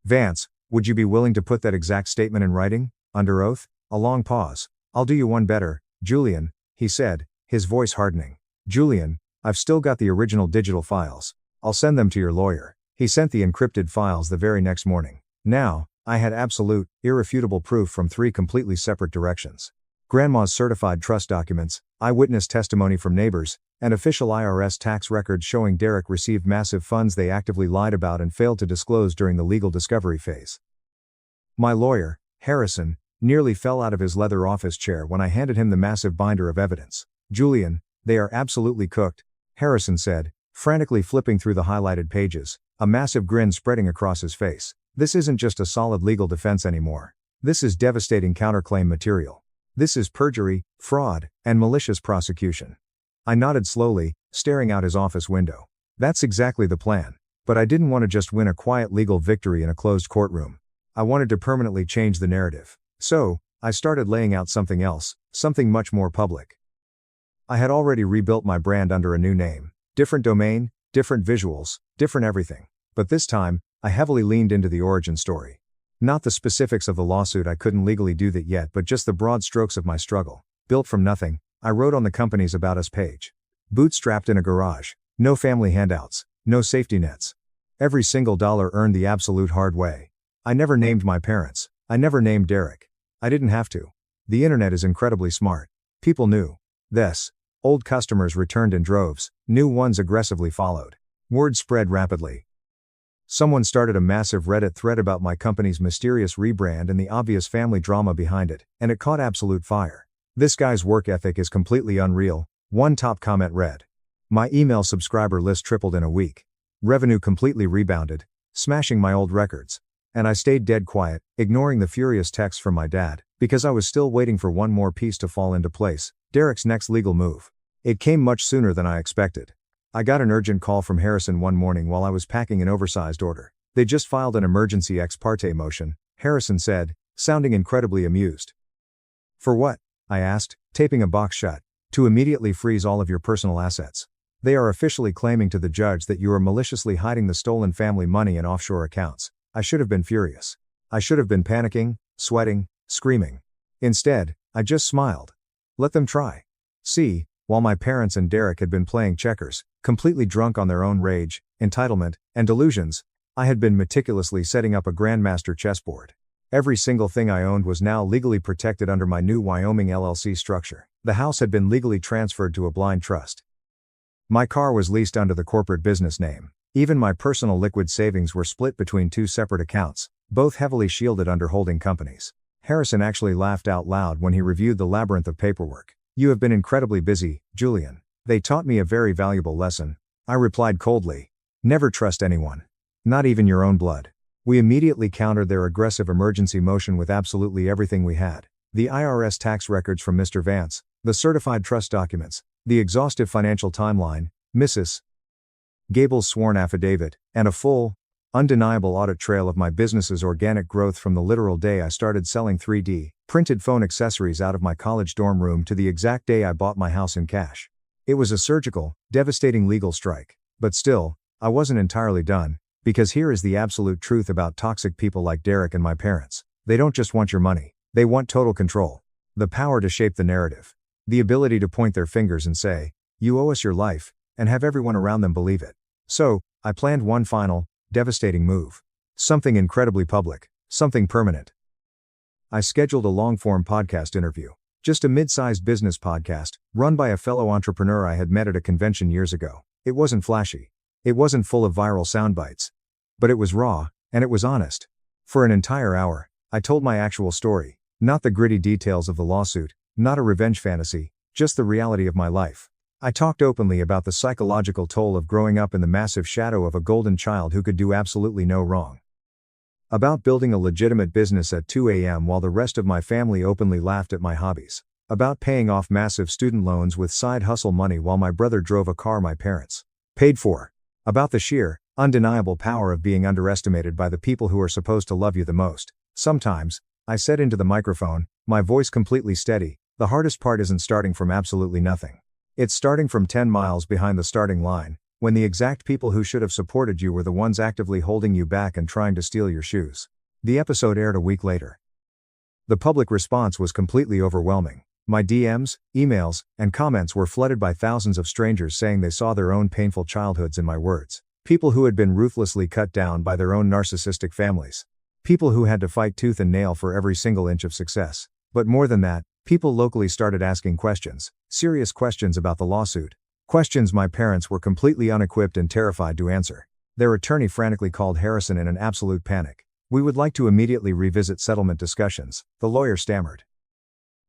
Vance, would you be willing to put that exact statement in writing, under oath? A long pause. I'll do you one better, Julian, he said, his voice hardening. Julian, I've still got the original digital files. I'll send them to your lawyer. He sent the encrypted files the very next morning. Now, I had absolute, irrefutable proof from 3 completely separate directions. Grandma's certified trust documents, eyewitness testimony from neighbors, and official IRS tax records showing Derek received massive funds they actively lied about and failed to disclose during the legal discovery phase. My lawyer, Harrison, nearly fell out of his leather office chair when I handed him the massive binder of evidence. Julian, they are absolutely cooked, Harrison said, frantically flipping through the highlighted pages, a massive grin spreading across his face. This isn't just a solid legal defense anymore. This is devastating counterclaim material. This is perjury, fraud, and malicious prosecution. I nodded slowly, staring out his office window. That's exactly the plan. But I didn't want to just win a quiet legal victory in a closed courtroom. I wanted to permanently change the narrative. So, I started laying out something else, something much more public. I had already rebuilt my brand under a new name. Different domain, different visuals, different everything. But this time, I heavily leaned into the origin story. Not the specifics of the lawsuit, I couldn't legally do that yet, but just the broad strokes of my struggle. Built from nothing, I wrote on the company's About Us page. Bootstrapped in a garage. No family handouts. No safety nets. Every single dollar earned the absolute hard way. I never named my parents. I never named Derek. I didn't have to. The internet is incredibly smart. People knew. This. Old customers returned in droves. New ones aggressively followed. Word spread rapidly. Someone started a massive Reddit thread about my company's mysterious rebrand and the obvious family drama behind it, and it caught absolute fire. This guy's work ethic is completely unreal, one top comment read. My email subscriber list tripled in a week. Revenue completely rebounded, smashing my old records. And I stayed dead quiet, ignoring the furious texts from my dad, because I was still waiting for one more piece to fall into place, Derek's next legal move. It came much sooner than I expected. I got an urgent call from Harrison one morning while I was packing an oversized order. They just filed an emergency ex parte motion, Harrison said, sounding incredibly amused. For what? I asked, taping a box shut. To immediately freeze all of your personal assets. They are officially claiming to the judge that you are maliciously hiding the stolen family money in offshore accounts. I should have been furious. I should have been panicking, sweating, screaming. Instead, I just smiled. Let them try. See, while my parents and Derek had been playing checkers, completely drunk on their own rage, entitlement, and delusions, I had been meticulously setting up a grandmaster chessboard. Every single thing I owned was now legally protected under my new Wyoming LLC structure. The house had been legally transferred to a blind trust. My car was leased under the corporate business name. Even my personal liquid savings were split between two separate accounts, both heavily shielded under holding companies. Harrison actually laughed out loud when he reviewed the labyrinth of paperwork. "You have been incredibly busy, Julian. They taught me a very valuable lesson," I replied coldly. "Never trust anyone. Not even your own blood." We immediately countered their aggressive emergency motion with absolutely everything we had. The IRS tax records from Mr. Vance, the certified trust documents, the exhaustive financial timeline, Mrs. Gable's sworn affidavit, and a full, undeniable audit trail of my business's organic growth from the literal day I started selling 3D printed phone accessories out of my college dorm room to the exact day I bought my house in cash. It was a surgical, devastating legal strike. But still, I wasn't entirely done, because here is the absolute truth about toxic people like Derek and my parents. They don't just want your money, they want total control. The power to shape the narrative. The ability to point their fingers and say, "You owe us your life," and have everyone around them believe it. So, I planned one final, devastating move. Something incredibly public, something permanent. I scheduled a long-form podcast interview. Just a mid-sized business podcast, run by a fellow entrepreneur I had met at a convention years ago. It wasn't flashy. It wasn't full of viral sound bites. But it was raw, and it was honest. For an entire hour, I told my actual story, not the gritty details of the lawsuit, not a revenge fantasy, just the reality of my life. I talked openly about the psychological toll of growing up in the massive shadow of a golden child who could do absolutely no wrong. About building a legitimate business at 2 a.m. while the rest of my family openly laughed at my hobbies. About paying off massive student loans with side hustle money while my brother drove a car my parents paid for. About the sheer, undeniable power of being underestimated by the people who are supposed to love you the most. Sometimes, I said into the microphone, my voice completely steady, the hardest part isn't starting from absolutely nothing. It's starting from 10 miles behind the starting line, when the exact people who should have supported you were the ones actively holding you back and trying to steal your shoes. The episode aired a week later. The public response was completely overwhelming. My DMs, emails, and comments were flooded by thousands of strangers saying they saw their own painful childhoods in my words. People who had been ruthlessly cut down by their own narcissistic families. People who had to fight tooth and nail for every single inch of success. But more than that, people locally started asking questions, serious questions about the lawsuit. Questions my parents were completely unequipped and terrified to answer. Their attorney frantically called Harrison in an absolute panic. "We would like to immediately revisit settlement discussions," the lawyer stammered.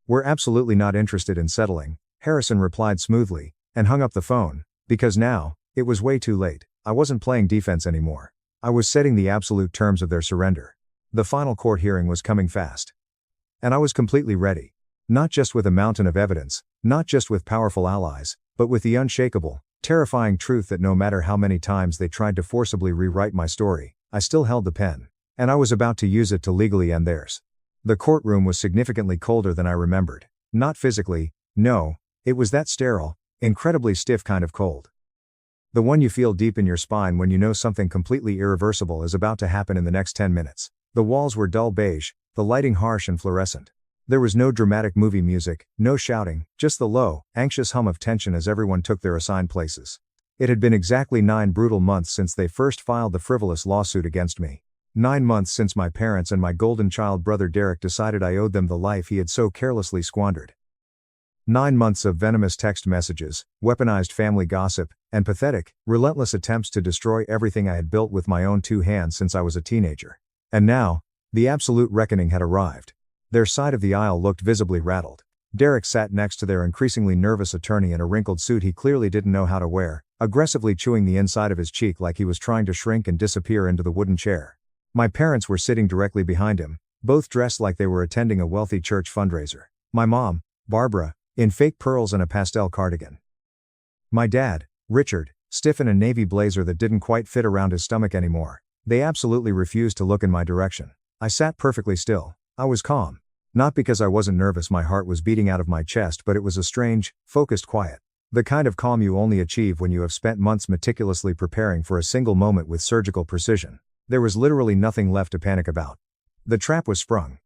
"We're absolutely not interested in settling," Harrison replied smoothly, and hung up the phone, because now, it was way too late. I wasn't playing defense anymore. I was setting the absolute terms of their surrender. The final court hearing was coming fast. And I was completely ready. Not just with a mountain of evidence, not just with powerful allies, but with the unshakable, terrifying truth that no matter how many times they tried to forcibly rewrite my story, I still held the pen. And I was about to use it to legally end theirs. The courtroom was significantly colder than I remembered. Not physically, no, it was that sterile, incredibly stiff kind of cold. The one you feel deep in your spine when you know something completely irreversible is about to happen in the next 10 minutes. The walls were dull beige, the lighting harsh and fluorescent. There was no dramatic movie music, no shouting, just the low, anxious hum of tension as everyone took their assigned places. It had been exactly 9 brutal months since they first filed the frivolous lawsuit against me. 9 months since my parents and my golden child brother Derek decided I owed them the life he had so carelessly squandered. 9 months of venomous text messages, weaponized family gossip, and pathetic, relentless attempts to destroy everything I had built with my own 2 hands since I was a teenager. And now, the absolute reckoning had arrived. Their side of the aisle looked visibly rattled. Derek sat next to their increasingly nervous attorney in a wrinkled suit he clearly didn't know how to wear, aggressively chewing the inside of his cheek like he was trying to shrink and disappear into the wooden chair. My parents were sitting directly behind him, both dressed like they were attending a wealthy church fundraiser. My mom, Barbara, in fake pearls and a pastel cardigan. My dad, Richard, stiff in a navy blazer that didn't quite fit around his stomach anymore. They absolutely refused to look in my direction. I sat perfectly still. I was calm. Not because I wasn't nervous, my heart was beating out of my chest, but it was a strange, focused quiet. The kind of calm you only achieve when you have spent months meticulously preparing for a single moment with surgical precision. There was literally nothing left to panic about. The trap was sprung.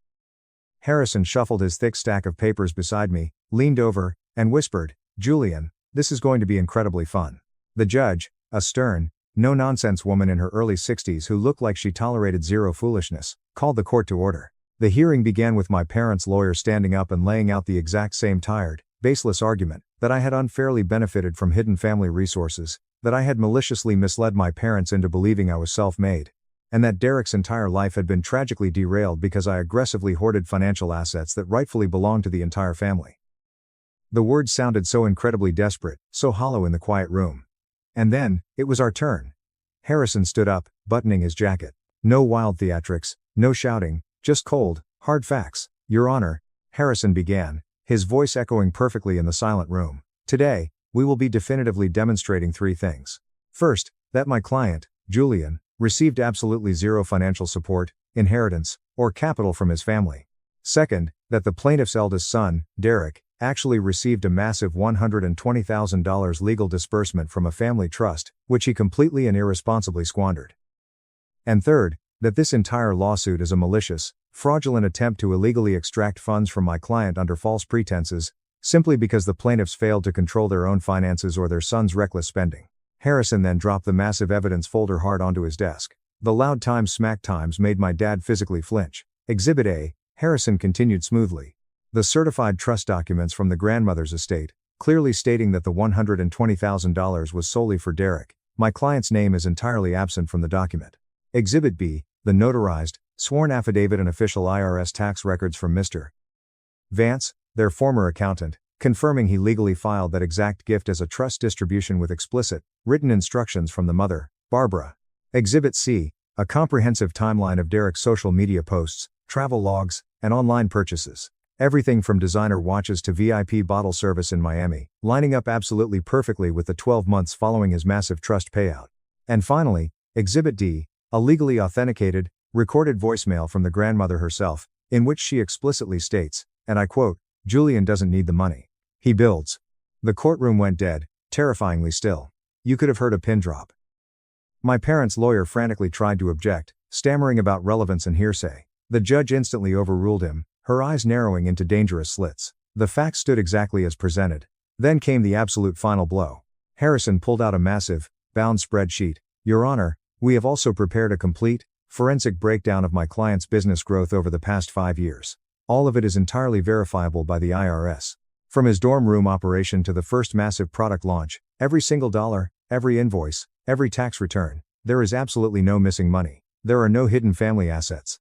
Harrison shuffled his thick stack of papers beside me, leaned over, and whispered, "Julian, this is going to be incredibly fun." The judge, a stern, no-nonsense woman in her early 60s who looked like she tolerated zero foolishness, called the court to order. The hearing began with my parents' lawyer standing up and laying out the exact same tired, baseless argument, that I had unfairly benefited from hidden family resources, that I had maliciously misled my parents into believing I was self-made, and that Derek's entire life had been tragically derailed because I aggressively hoarded financial assets that rightfully belonged to the entire family. The words sounded so incredibly desperate, so hollow in the quiet room. And then, it was our turn. Harrison stood up, buttoning his jacket. No wild theatrics, no shouting, just cold, hard facts. Your Honor, Harrison began, his voice echoing perfectly in the silent room. Today, we will be definitively demonstrating 3 things. First, that my client, Julian, received absolutely zero financial support, inheritance, or capital from his family. Second, that the plaintiff's eldest son, Derek, actually received a massive $120,000 legal disbursement from a family trust, which he completely and irresponsibly squandered. And third, that this entire lawsuit is a malicious, fraudulent attempt to illegally extract funds from my client under false pretenses, simply because the plaintiffs failed to control their own finances or their son's reckless spending. Harrison then dropped the massive evidence folder hard onto his desk. The loud smack times made my dad physically flinch. Exhibit A, Harrison continued smoothly. The certified trust documents from the grandmother's estate, clearly stating that the $120,000 was solely for Derek. My client's name is entirely absent from the document. Exhibit B, the notarized, sworn affidavit and official IRS tax records from Mr. Vance, their former accountant, confirming he legally filed that exact gift as a trust distribution with explicit, written instructions from the mother, Barbara. Exhibit C, a comprehensive timeline of Derek's social media posts, travel logs, and online purchases. Everything from designer watches to VIP bottle service in Miami, lining up absolutely perfectly with the 12 months following his massive trust payout. And finally, Exhibit D, a legally authenticated, recorded voicemail from the grandmother herself, in which she explicitly states, and I quote, "Julian doesn't need the money. He builds." The courtroom went dead, terrifyingly still. You could have heard a pin drop. My parents' lawyer frantically tried to object, stammering about relevance and hearsay. The judge instantly overruled him, her eyes narrowing into dangerous slits. The facts stood exactly as presented. Then came the absolute final blow. Harrison pulled out a massive, bound spreadsheet. Your Honor, we have also prepared a complete, forensic breakdown of my client's business growth over the past 5 years. All of it is entirely verifiable by the IRS. From his dorm room operation to the first massive product launch, every single dollar, every invoice, every tax return, there is absolutely no missing money. There are no hidden family assets.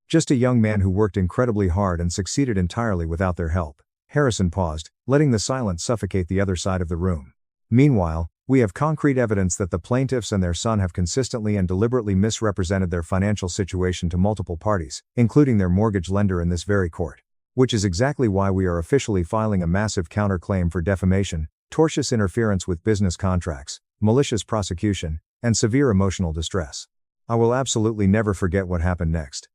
Just a young man who worked incredibly hard and succeeded entirely without their help. Harrison paused, letting the silence suffocate the other side of the room. Meanwhile, we have concrete evidence that the plaintiffs and their son have consistently and deliberately misrepresented their financial situation to multiple parties, including their mortgage lender in this very court. Which is exactly why we are officially filing a massive counterclaim for defamation, tortious interference with business contracts, malicious prosecution, and severe emotional distress. I will absolutely never forget what happened next.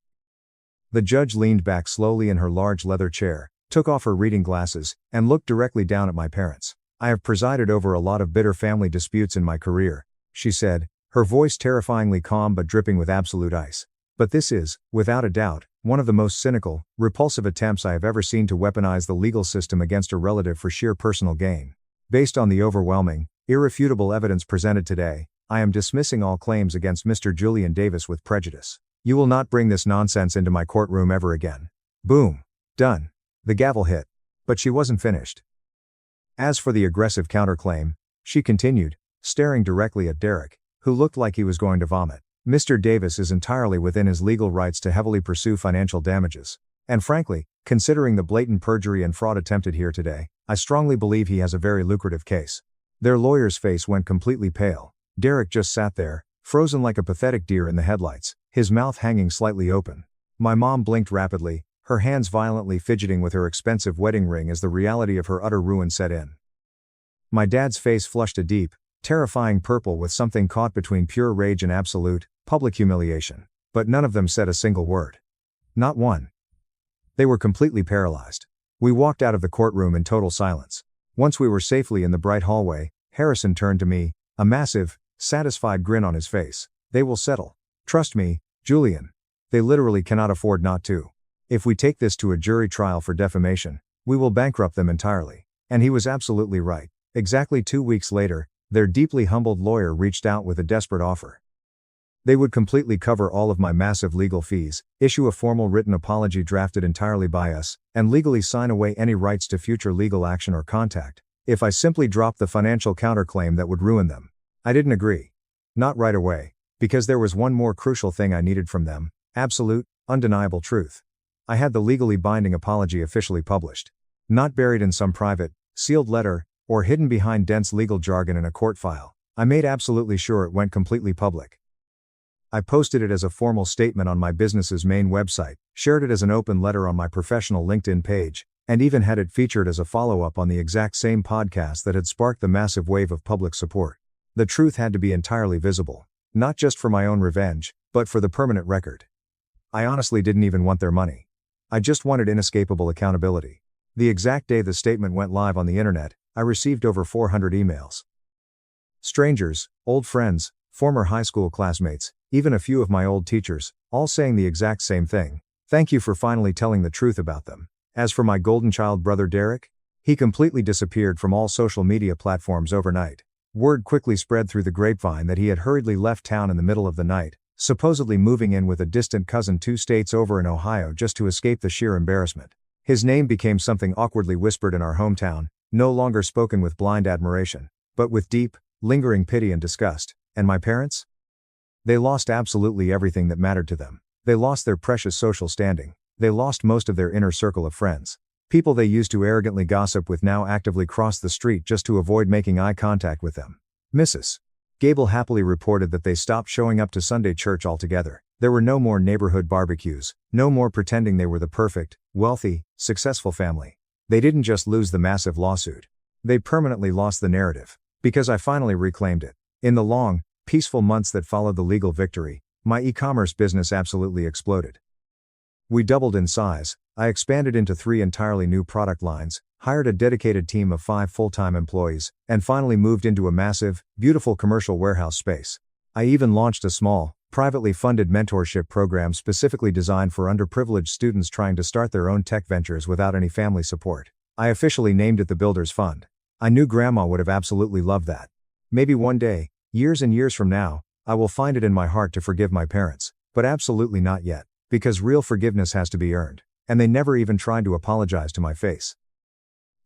The judge leaned back slowly in her large leather chair, took off her reading glasses, and looked directly down at my parents. I have presided over a lot of bitter family disputes in my career, she said, her voice terrifyingly calm but dripping with absolute ice. But this is, without a doubt, one of the most cynical, repulsive attempts I have ever seen to weaponize the legal system against a relative for sheer personal gain. Based on the overwhelming, irrefutable evidence presented today, I am dismissing all claims against Mr. Julian Davis with prejudice. You will not bring this nonsense into my courtroom ever again. Boom. Done. The gavel hit. But she wasn't finished. As for the aggressive counterclaim, she continued, staring directly at Derek, who looked like he was going to vomit. Mr. Davis is entirely within his legal rights to heavily pursue financial damages. And frankly, considering the blatant perjury and fraud attempted here today, I strongly believe he has a very lucrative case. Their lawyer's face went completely pale. Derek just sat there, frozen like a pathetic deer in the headlights, his mouth hanging slightly open. My mom blinked rapidly, her hands violently fidgeting with her expensive wedding ring as the reality of her utter ruin set in. My dad's face flushed a deep, terrifying purple with something caught between pure rage and absolute, public humiliation. But none of them said a single word. Not one. They were completely paralyzed. We walked out of the courtroom in total silence. Once we were safely in the bright hallway, Harrison turned to me, a massive, satisfied grin on his face. They will settle. Trust me, Julian. They literally cannot afford not to. If we take this to a jury trial for defamation, we will bankrupt them entirely. And he was absolutely right. Exactly 2 weeks later, their deeply humbled lawyer reached out with a desperate offer. They would completely cover all of my massive legal fees, issue a formal written apology drafted entirely by us, and legally sign away any rights to future legal action or contact, if I simply dropped the financial counterclaim that would ruin them. I didn't agree. Not right away, because there was one more crucial thing I needed from them: absolute, undeniable truth. I had the legally binding apology officially published. Not buried in some private, sealed letter, or hidden behind dense legal jargon in a court file. I made absolutely sure it went completely public. I posted it as a formal statement on my business's main website, shared it as an open letter on my professional LinkedIn page, and even had it featured as a follow-up on the exact same podcast that had sparked the massive wave of public support. The truth had to be entirely visible, not just for my own revenge, but for the permanent record. I honestly didn't even want their money. I just wanted inescapable accountability. The exact day the statement went live on the internet, I received over 400 emails. Strangers, old friends, former high school classmates, even a few of my old teachers, all saying the exact same thing: thank you for finally telling the truth about them. As for my golden child brother Derek, he completely disappeared from all social media platforms overnight. Word quickly spread through the grapevine that he had hurriedly left town in the middle of the night, supposedly moving in with a distant cousin 2 states over in Ohio just to escape the sheer embarrassment. His name became something awkwardly whispered in our hometown, no longer spoken with blind admiration, but with deep, lingering pity and disgust. And my parents? They lost absolutely everything that mattered to them. They lost their precious social standing. They lost most of their inner circle of friends. People they used to arrogantly gossip with now actively crossed the street just to avoid making eye contact with them. Mrs. Gable happily reported that they stopped showing up to Sunday church altogether. There were no more neighborhood barbecues, no more pretending they were the perfect, wealthy, successful family. They didn't just lose the massive lawsuit. They permanently lost the narrative. Because I finally reclaimed it. In the long, peaceful months that followed the legal victory, my e-commerce business absolutely exploded. We doubled in size, I expanded into 3 entirely new product lines, hired a dedicated team of 5 full-time employees, and finally moved into a massive, beautiful commercial warehouse space. I even launched a small, privately funded mentorship program specifically designed for underprivileged students trying to start their own tech ventures without any family support. I officially named it the Builders Fund. I knew Grandma would have absolutely loved that. Maybe one day, years and years from now, I will find it in my heart to forgive my parents, but absolutely not yet, because real forgiveness has to be earned, and they never even tried to apologize to my face.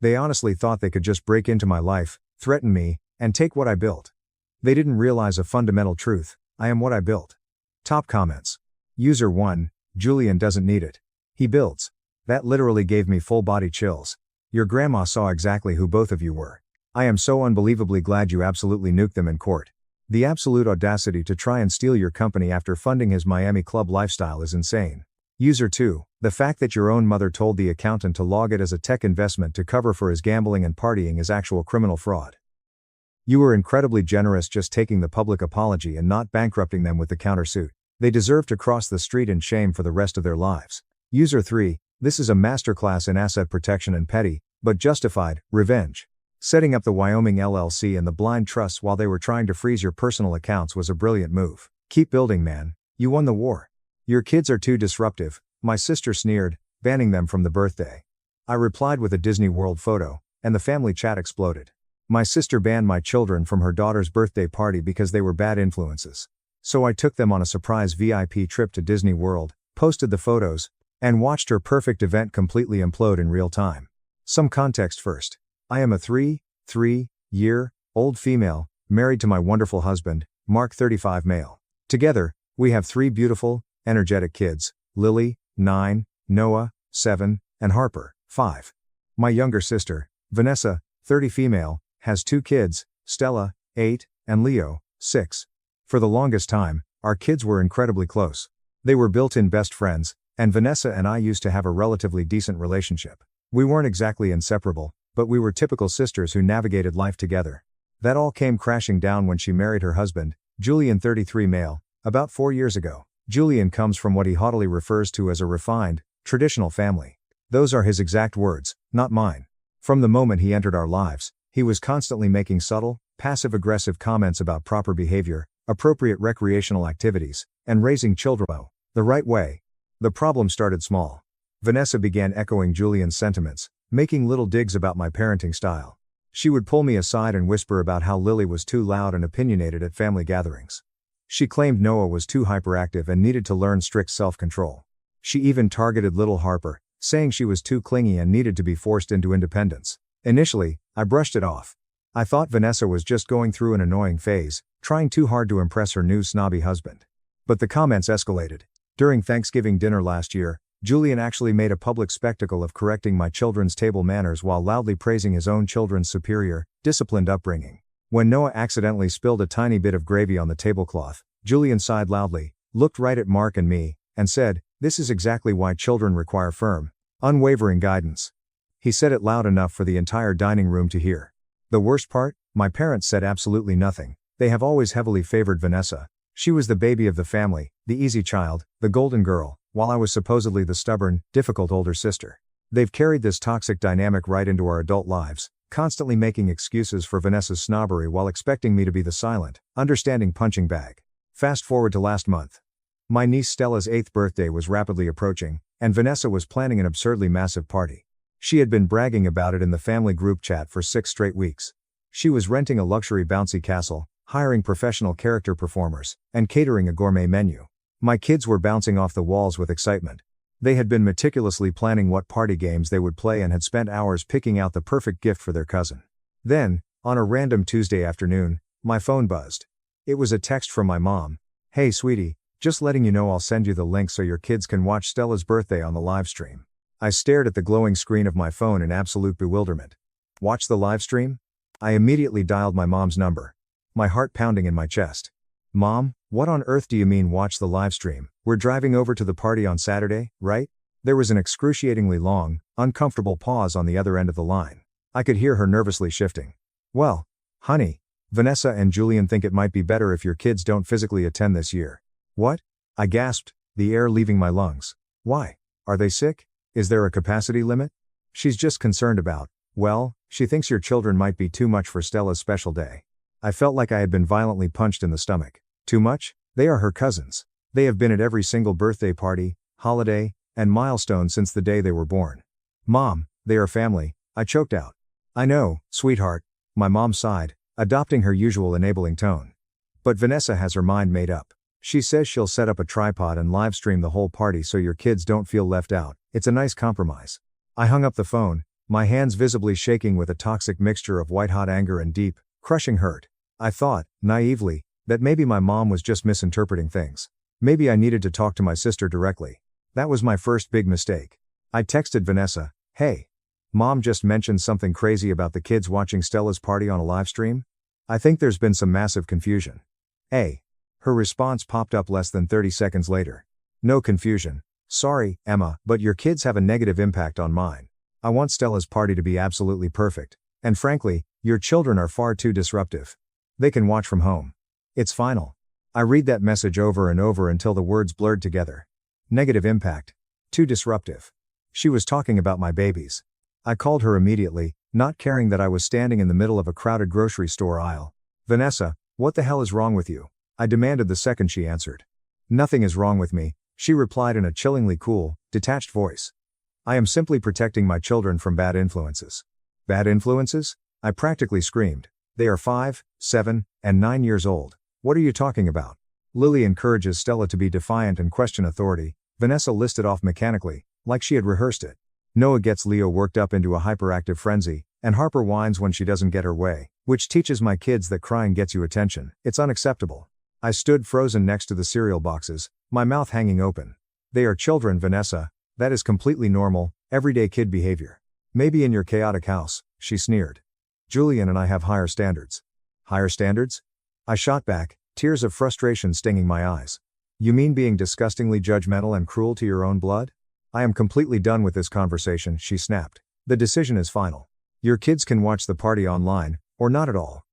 They honestly thought they could just break into my life, threaten me, and take what I built. They didn't realize a fundamental truth: I am what I built. Top comments. User 1, Julian doesn't need it. He builds. That literally gave me full body chills. Your grandma saw exactly who both of you were. I am so unbelievably glad you absolutely nuked them in court. The absolute audacity to try and steal your company after funding his Miami club lifestyle is insane. User 2, the fact that your own mother told the accountant to log it as a tech investment to cover for his gambling and partying is actual criminal fraud. You were incredibly generous just taking the public apology and not bankrupting them with the countersuit. They deserve to cross the street in shame for the rest of their lives. User 3, this is a masterclass in asset protection and petty, but justified, revenge. Setting up the Wyoming LLC and the blind trusts while they were trying to freeze your personal accounts was a brilliant move. Keep building, man. You won the war. Your kids are too disruptive, my sister sneered, banning them from the birthday. I replied with a Disney World photo, and the family chat exploded. My sister banned my children from her daughter's birthday party because they were bad influences. So I took them on a surprise VIP trip to Disney World, posted the photos, and watched her perfect event completely implode in real time. Some context first. I am a 3-year-old female, married to my wonderful husband, Mark 35 male. Together, we have 3 beautiful, energetic kids: Lily, 9, Noah, 7, and Harper, 5. My younger sister, Vanessa, 30 female, has 2 kids, Stella, 8, and Leo, 6. For the longest time, our kids were incredibly close. They were built-in best friends, and Vanessa and I used to have a relatively decent relationship. We weren't exactly inseparable, but we were typical sisters who navigated life together. That all came crashing down when she married her husband, Julian 33 male, about 4 years ago. Julian comes from what he haughtily refers to as a refined, traditional family. Those are his exact words, not mine. From the moment he entered our lives, he was constantly making subtle, passive-aggressive comments about proper behavior, appropriate recreational activities, and raising children the right way. The problem started small. Vanessa began echoing Julian's sentiments, making little digs about my parenting style. She would pull me aside and whisper about how Lily was too loud and opinionated at family gatherings. She claimed Noah was too hyperactive and needed to learn strict self-control. She even targeted little Harper, saying she was too clingy and needed to be forced into independence. Initially, I brushed it off. I thought Vanessa was just going through an annoying phase, trying too hard to impress her new snobby husband. But the comments escalated. During Thanksgiving dinner last year, Julian actually made a public spectacle of correcting my children's table manners while loudly praising his own children's superior, disciplined upbringing. When Noah accidentally spilled a tiny bit of gravy on the tablecloth, Julian sighed loudly, looked right at Mark and me, and said, "This is exactly why children require firm, unwavering guidance." He said it loud enough for the entire dining room to hear. The worst part, my parents said absolutely nothing. They have always heavily favored Vanessa. She was the baby of the family, the easy child, the golden girl, while I was supposedly the stubborn, difficult older sister. They've carried this toxic dynamic right into our adult lives, constantly making excuses for Vanessa's snobbery while expecting me to be the silent, understanding punching bag. Fast forward to last month. My niece Stella's 8th birthday was rapidly approaching, and Vanessa was planning an absurdly massive party. She had been bragging about it in the family group chat for 6 straight weeks. She was renting a luxury bouncy castle, hiring professional character performers, and catering a gourmet menu. My kids were bouncing off the walls with excitement. They had been meticulously planning what party games they would play and had spent hours picking out the perfect gift for their cousin. Then, on a random Tuesday afternoon, my phone buzzed. It was a text from my mom. "Hey sweetie, just letting you know I'll send you the link so your kids can watch Stella's birthday on the live stream." I stared at the glowing screen of my phone in absolute bewilderment. Watch the live stream? I immediately dialed my mom's number. My heart pounding in my chest. "Mom, what on earth do you mean watch the live stream? We're driving over to the party on Saturday, right?" There was an excruciatingly long, uncomfortable pause on the other end of the line. I could hear her nervously shifting. "Well, honey, Vanessa and Julian think it might be better if your kids don't physically attend this year." "What?" I gasped, the air leaving my lungs. "Why? Are they sick? Is there a capacity limit?" "She's just concerned about, well, she thinks your children might be too much for Stella's special day." I felt like I had been violently punched in the stomach. Too much? They are her cousins. They have been at every single birthday party, holiday, and milestone since the day they were born. "Mom, they are family," I choked out. "I know, sweetheart," my mom sighed, adopting her usual enabling tone. "But Vanessa has her mind made up. She says she'll set up a tripod and live stream the whole party so your kids don't feel left out. It's a nice compromise." I hung up the phone, my hands visibly shaking with a toxic mixture of white-hot anger and deep, crushing hurt. I thought, naively, that maybe my mom was just misinterpreting things. Maybe I needed to talk to my sister directly. That was my first big mistake. I texted Vanessa, "Hey, Mom just mentioned something crazy about the kids watching Stella's party on a live stream. I think there's been some massive confusion." Her response popped up less than 30 seconds later. "No confusion. Sorry, Emma, but your kids have a negative impact on mine. I want Stella's party to be absolutely perfect, and frankly, your children are far too disruptive. They can watch from home. It's final." I read that message over and over until the words blurred together. Negative impact. Too disruptive. She was talking about my babies. I called her immediately, not caring that I was standing in the middle of a crowded grocery store aisle. "Vanessa, what the hell is wrong with you?" I demanded the second she answered. "Nothing is wrong with me," she replied in a chillingly cool, detached voice. "I am simply protecting my children from bad influences." "Bad influences?" I practically screamed. "They are 5, 7, and 9 years old. What are you talking about?" "Lily encourages Stella to be defiant and question authority," Vanessa listed off mechanically, like she had rehearsed it. "Noah gets Leo worked up into a hyperactive frenzy, and Harper whines when she doesn't get her way, which teaches my kids that crying gets you attention. It's unacceptable." I stood frozen next to the cereal boxes, my mouth hanging open. "They are children, Vanessa. That is completely normal, everyday kid behavior. Maybe in your chaotic house," she sneered. "Julian and I have higher standards." "Higher standards?" I shot back, tears of frustration stinging my eyes. "You mean being disgustingly judgmental and cruel to your own blood?" "I am completely done with this conversation," she snapped. "The decision is final. Your kids can watch the party online, or not at all."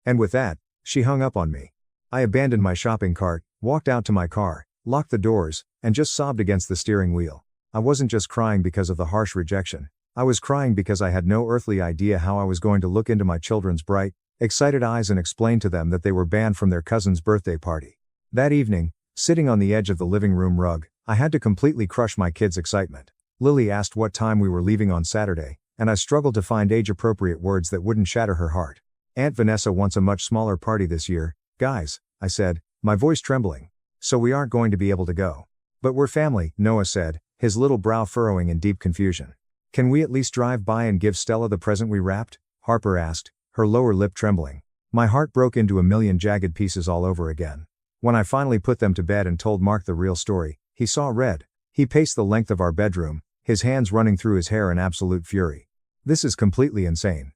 And with that, she hung up on me. I abandoned my shopping cart, walked out to my car, locked the doors, and just sobbed against the steering wheel. I wasn't just crying because of the harsh rejection. I was crying because I had no earthly idea how I was going to look into my children's bright, excited eyes and explain to them that they were banned from their cousin's birthday party. That evening, sitting on the edge of the living room rug, I had to completely crush my kids' excitement. Lily asked what time we were leaving on Saturday, and I struggled to find age-appropriate words that wouldn't shatter her heart. "Aunt Vanessa wants a much smaller party this year, guys," I said, my voice trembling. So we aren't going to be able to go. But we're family, Noah said, his little brow furrowing in deep confusion. Can we at least drive by and give Stella the present we wrapped? Harper asked, her lower lip trembling. My heart broke into a million jagged pieces all over again. When I finally put them to bed and told Mark the real story, he saw red. He paced the length of our bedroom, his hands running through his hair in absolute fury. This is completely insane.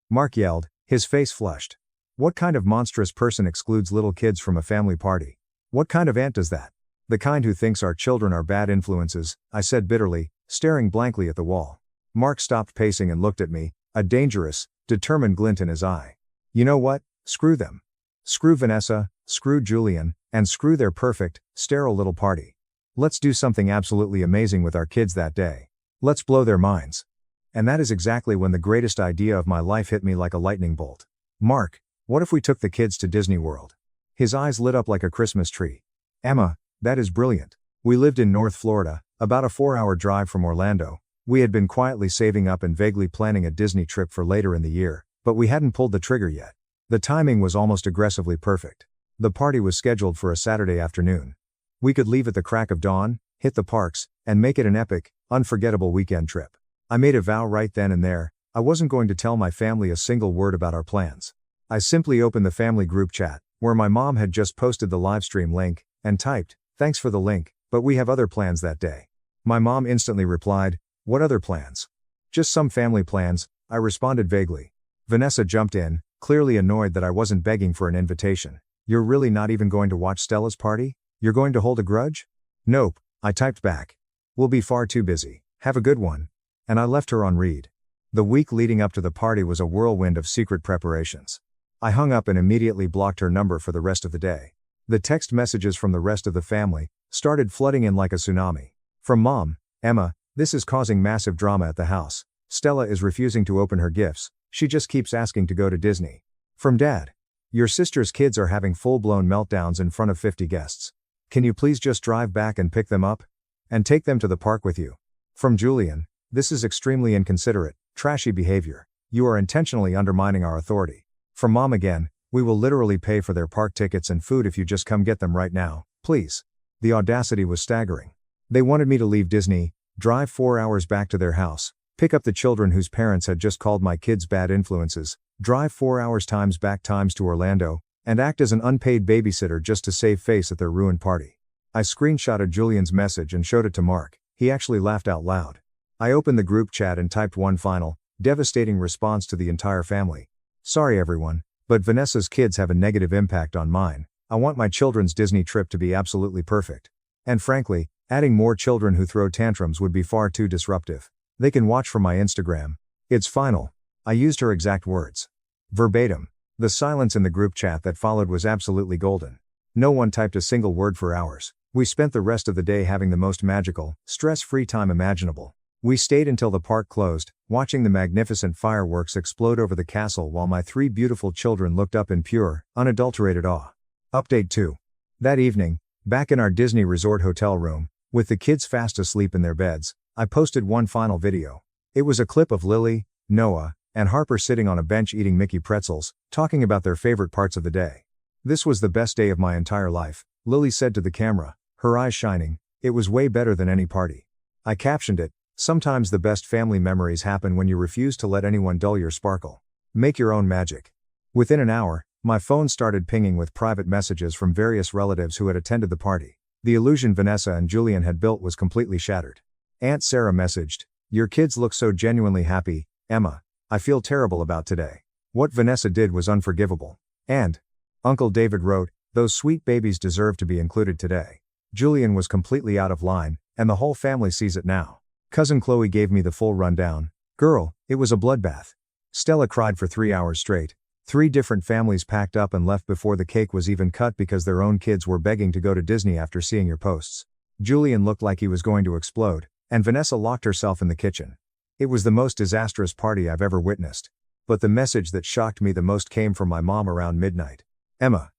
Mark yelled, his face flushed. What kind of monstrous person excludes little kids from a family party? What kind of aunt does that? The kind who thinks our children are bad influences, I said bitterly, staring blankly at the wall. Mark stopped pacing and looked at me, a dangerous, determined glint in his eye. You know what? Screw them. Screw Vanessa, screw Julian, and screw their perfect, sterile little party. Let's do something absolutely amazing with our kids that day. Let's blow their minds. And that is exactly when the greatest idea of my life hit me like a lightning bolt. Mark, what if we took the kids to Disney World? His eyes lit up like a Christmas tree. Emma, that is brilliant. We lived in North Florida, about a 4-hour drive from Orlando. We had been quietly saving up and vaguely planning a Disney trip for later in the year, but we hadn't pulled the trigger yet. The timing was almost aggressively perfect. The party was scheduled for a Saturday afternoon. We could leave at the crack of dawn, hit the parks, and make it an epic, unforgettable weekend trip. I made a vow right then and there, I wasn't going to tell my family a single word about our plans. I simply opened the family group chat, where my mom had just posted the livestream link, and typed, "Thanks for the link, but we have other plans that day." My mom instantly replied, "What other plans?" "Just some family plans," I responded vaguely. Vanessa jumped in, clearly annoyed that I wasn't begging for an invitation. "You're really not even going to watch Stella's party? You're going to hold a grudge?" "Nope," I typed back. "We'll be far too busy. Have a good one." And I left her on read. The week leading up to the party was a whirlwind of secret preparations. I hung up and immediately blocked her number for the rest of the day. The text messages from the rest of the family started flooding in like a tsunami. From Mom, "Emma, this is causing massive drama at the house. Stella is refusing to open her gifts, she just keeps asking to go to Disney." From Dad, "Your sister's kids are having full-blown meltdowns in front of 50 guests. Can you please just drive back and pick them up? And take them to the park with you?" From Julian, "This is extremely inconsiderate, trashy behavior. You are intentionally undermining our authority." From Mom again, "We will literally pay for their park tickets and food if you just come get them right now, please." The audacity was staggering. They wanted me to leave Disney, drive 4 hours back to their house, pick up the children whose parents had just called my kids bad influences, drive 4 hours times back times to Orlando, and act as an unpaid babysitter just to save face at their ruined party. I screenshotted Julian's message and showed it to Mark. He actually laughed out loud. I opened the group chat and typed one final, devastating response to the entire family. "Sorry everyone, but Vanessa's kids have a negative impact on mine. I want my children's Disney trip to be absolutely perfect. And frankly, adding more children who throw tantrums would be far too disruptive. They can watch from my Instagram. It's final." I used her exact words. Verbatim. The silence in the group chat that followed was absolutely golden. No one typed a single word for hours. We spent the rest of the day having the most magical, stress-free time imaginable. We stayed until the park closed, watching the magnificent fireworks explode over the castle while my 3 beautiful children looked up in pure, unadulterated awe. Update 2. That evening, back in our Disney Resort hotel room, with the kids fast asleep in their beds, I posted one final video. It was a clip of Lily, Noah, and Harper sitting on a bench eating Mickey pretzels, talking about their favorite parts of the day. "This was the best day of my entire life," Lily said to the camera, her eyes shining. "It was way better than any party." I captioned it, "Sometimes the best family memories happen when you refuse to let anyone dull your sparkle. Make your own magic." Within an hour, my phone started pinging with private messages from various relatives who had attended the party. The illusion Vanessa and Julian had built was completely shattered. Aunt Sarah messaged, "Your kids look so genuinely happy, Emma. I feel terrible about today. What Vanessa did was unforgivable." And Uncle David wrote, "Those sweet babies deserve to be included today." Julian was completely out of line, and the whole family sees it now. Cousin Chloe gave me the full rundown. "Girl, it was a bloodbath. Stella cried for 3 hours straight. 3 different families packed up and left before the cake was even cut because their own kids were begging to go to Disney after seeing your posts. Julian looked like he was going to explode, and Vanessa locked herself in the kitchen. It was the most disastrous party I've ever witnessed. But the message that shocked me the most came from my mom around midnight. "Emma,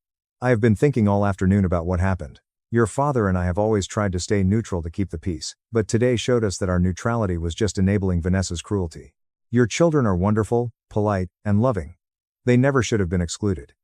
I have been thinking all afternoon about what happened. Your father and I have always tried to stay neutral to keep the peace, but today showed us that our neutrality was just enabling Vanessa's cruelty. Your children are wonderful, polite, and loving. They never should have been excluded.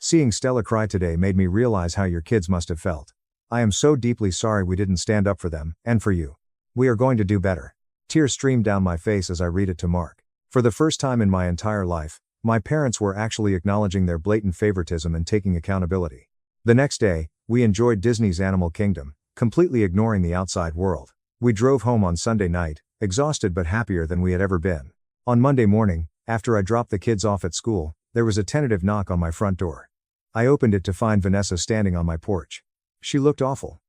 Seeing Stella cry today made me realize how your kids must have felt. I am so deeply sorry we didn't stand up for them, and for you. We are going to do better. Tears streamed down my face as I read it to Mark. For the first time in my entire life, my parents were actually acknowledging their blatant favoritism and taking accountability. The next day, we enjoyed Disney's Animal Kingdom, completely ignoring the outside world. We drove home on Sunday night, exhausted but happier than we had ever been. On Monday morning, after I dropped the kids off at school, there was a tentative knock on my front door. I opened it to find Vanessa standing on my porch. She looked awful.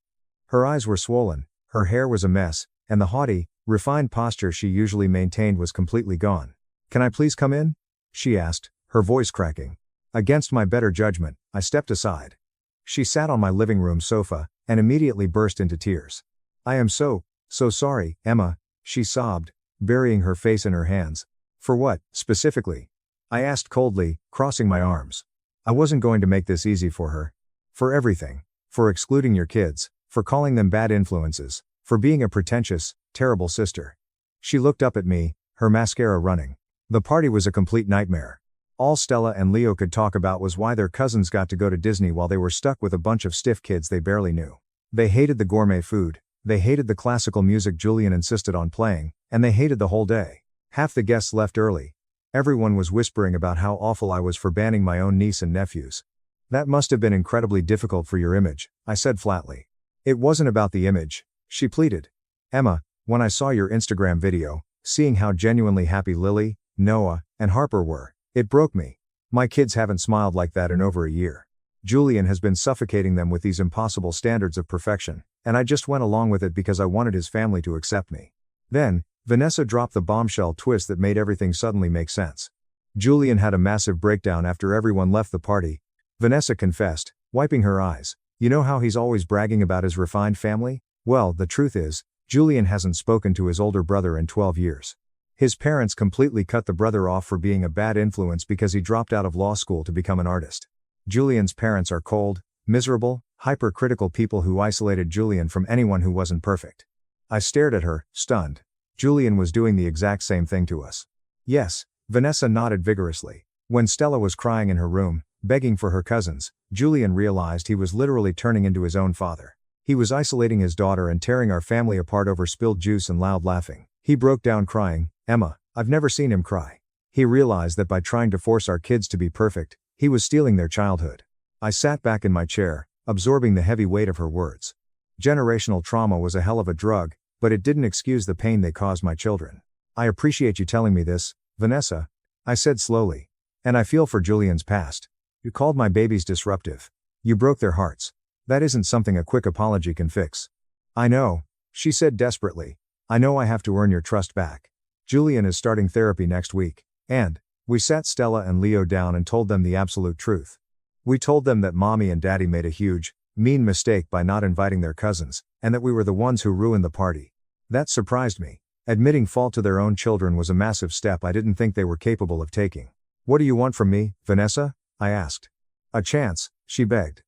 Her eyes were swollen, her hair was a mess, and the haughty, refined posture she usually maintained was completely gone. "Can I please come in?" she asked, her voice cracking. Against my better judgment, I stepped aside. She sat on my living room sofa, and immediately burst into tears. "I am so sorry, Emma," she sobbed, burying her face in her hands. "For what, specifically?" I asked coldly, crossing my arms. I wasn't going to make this easy for her. "For everything. For excluding your kids, for calling them bad influences, for being a pretentious, terrible sister." She looked up at me, her mascara running. The party was a complete nightmare. All Stella and Leo could talk about was why their cousins got to go to Disney while they were stuck with a bunch of stiff kids they barely knew. They hated the gourmet food, they hated the classical music Julian insisted on playing, and they hated the whole day. Half the guests left early. Everyone was whispering about how awful I was for banning my own niece and nephews. "That must have been incredibly difficult for your image," I said flatly. "It wasn't about the image," she pleaded. "Emma, when I saw your Instagram video, seeing how genuinely happy Lily, Noah, and Harper were, it broke me. My kids haven't smiled like that in over a year. Julian has been suffocating them with these impossible standards of perfection, and I just went along with it because I wanted his family to accept me." Then, Vanessa dropped the bombshell twist that made everything suddenly make sense. "Julian had a massive breakdown after everyone left the party," Vanessa confessed, wiping her eyes. "You know how he's always bragging about his refined family? Well, the truth is, Julian hasn't spoken to his older brother in 12 years. His parents completely cut the brother off for being a bad influence because he dropped out of law school to become an artist. Julian's parents are cold, miserable, hypercritical people who isolated Julian from anyone who wasn't perfect." I stared at her, stunned. "Julian was doing the exact same thing to us." "Yes," Vanessa nodded vigorously. "When Stella was crying in her room, begging for her cousins, Julian realized he was literally turning into his own father. He was isolating his daughter and tearing our family apart over spilled juice and loud laughing. He broke down crying." Emma, I've never seen him cry. "He realized that by trying to force our kids to be perfect, he was stealing their childhood." I sat back in my chair, absorbing the heavy weight of her words. Generational trauma was a hell of a drug, but it didn't excuse the pain they caused my children. "I appreciate you telling me this, Vanessa," I said slowly. "And I feel for Julian's past. You called my babies disruptive. You broke their hearts. That isn't something a quick apology can fix." "I know," she said desperately. "I know I have to earn your trust back. Julian is starting therapy next week, and..." We sat Stella and Leo down and told them the absolute truth. We told them that Mommy and Daddy made a huge, mean mistake by not inviting their cousins, and that we were the ones who ruined the party. That surprised me. Admitting fault to their own children was a massive step I didn't think they were capable of taking. "What do you want from me, Vanessa?" I asked. "A chance," she begged.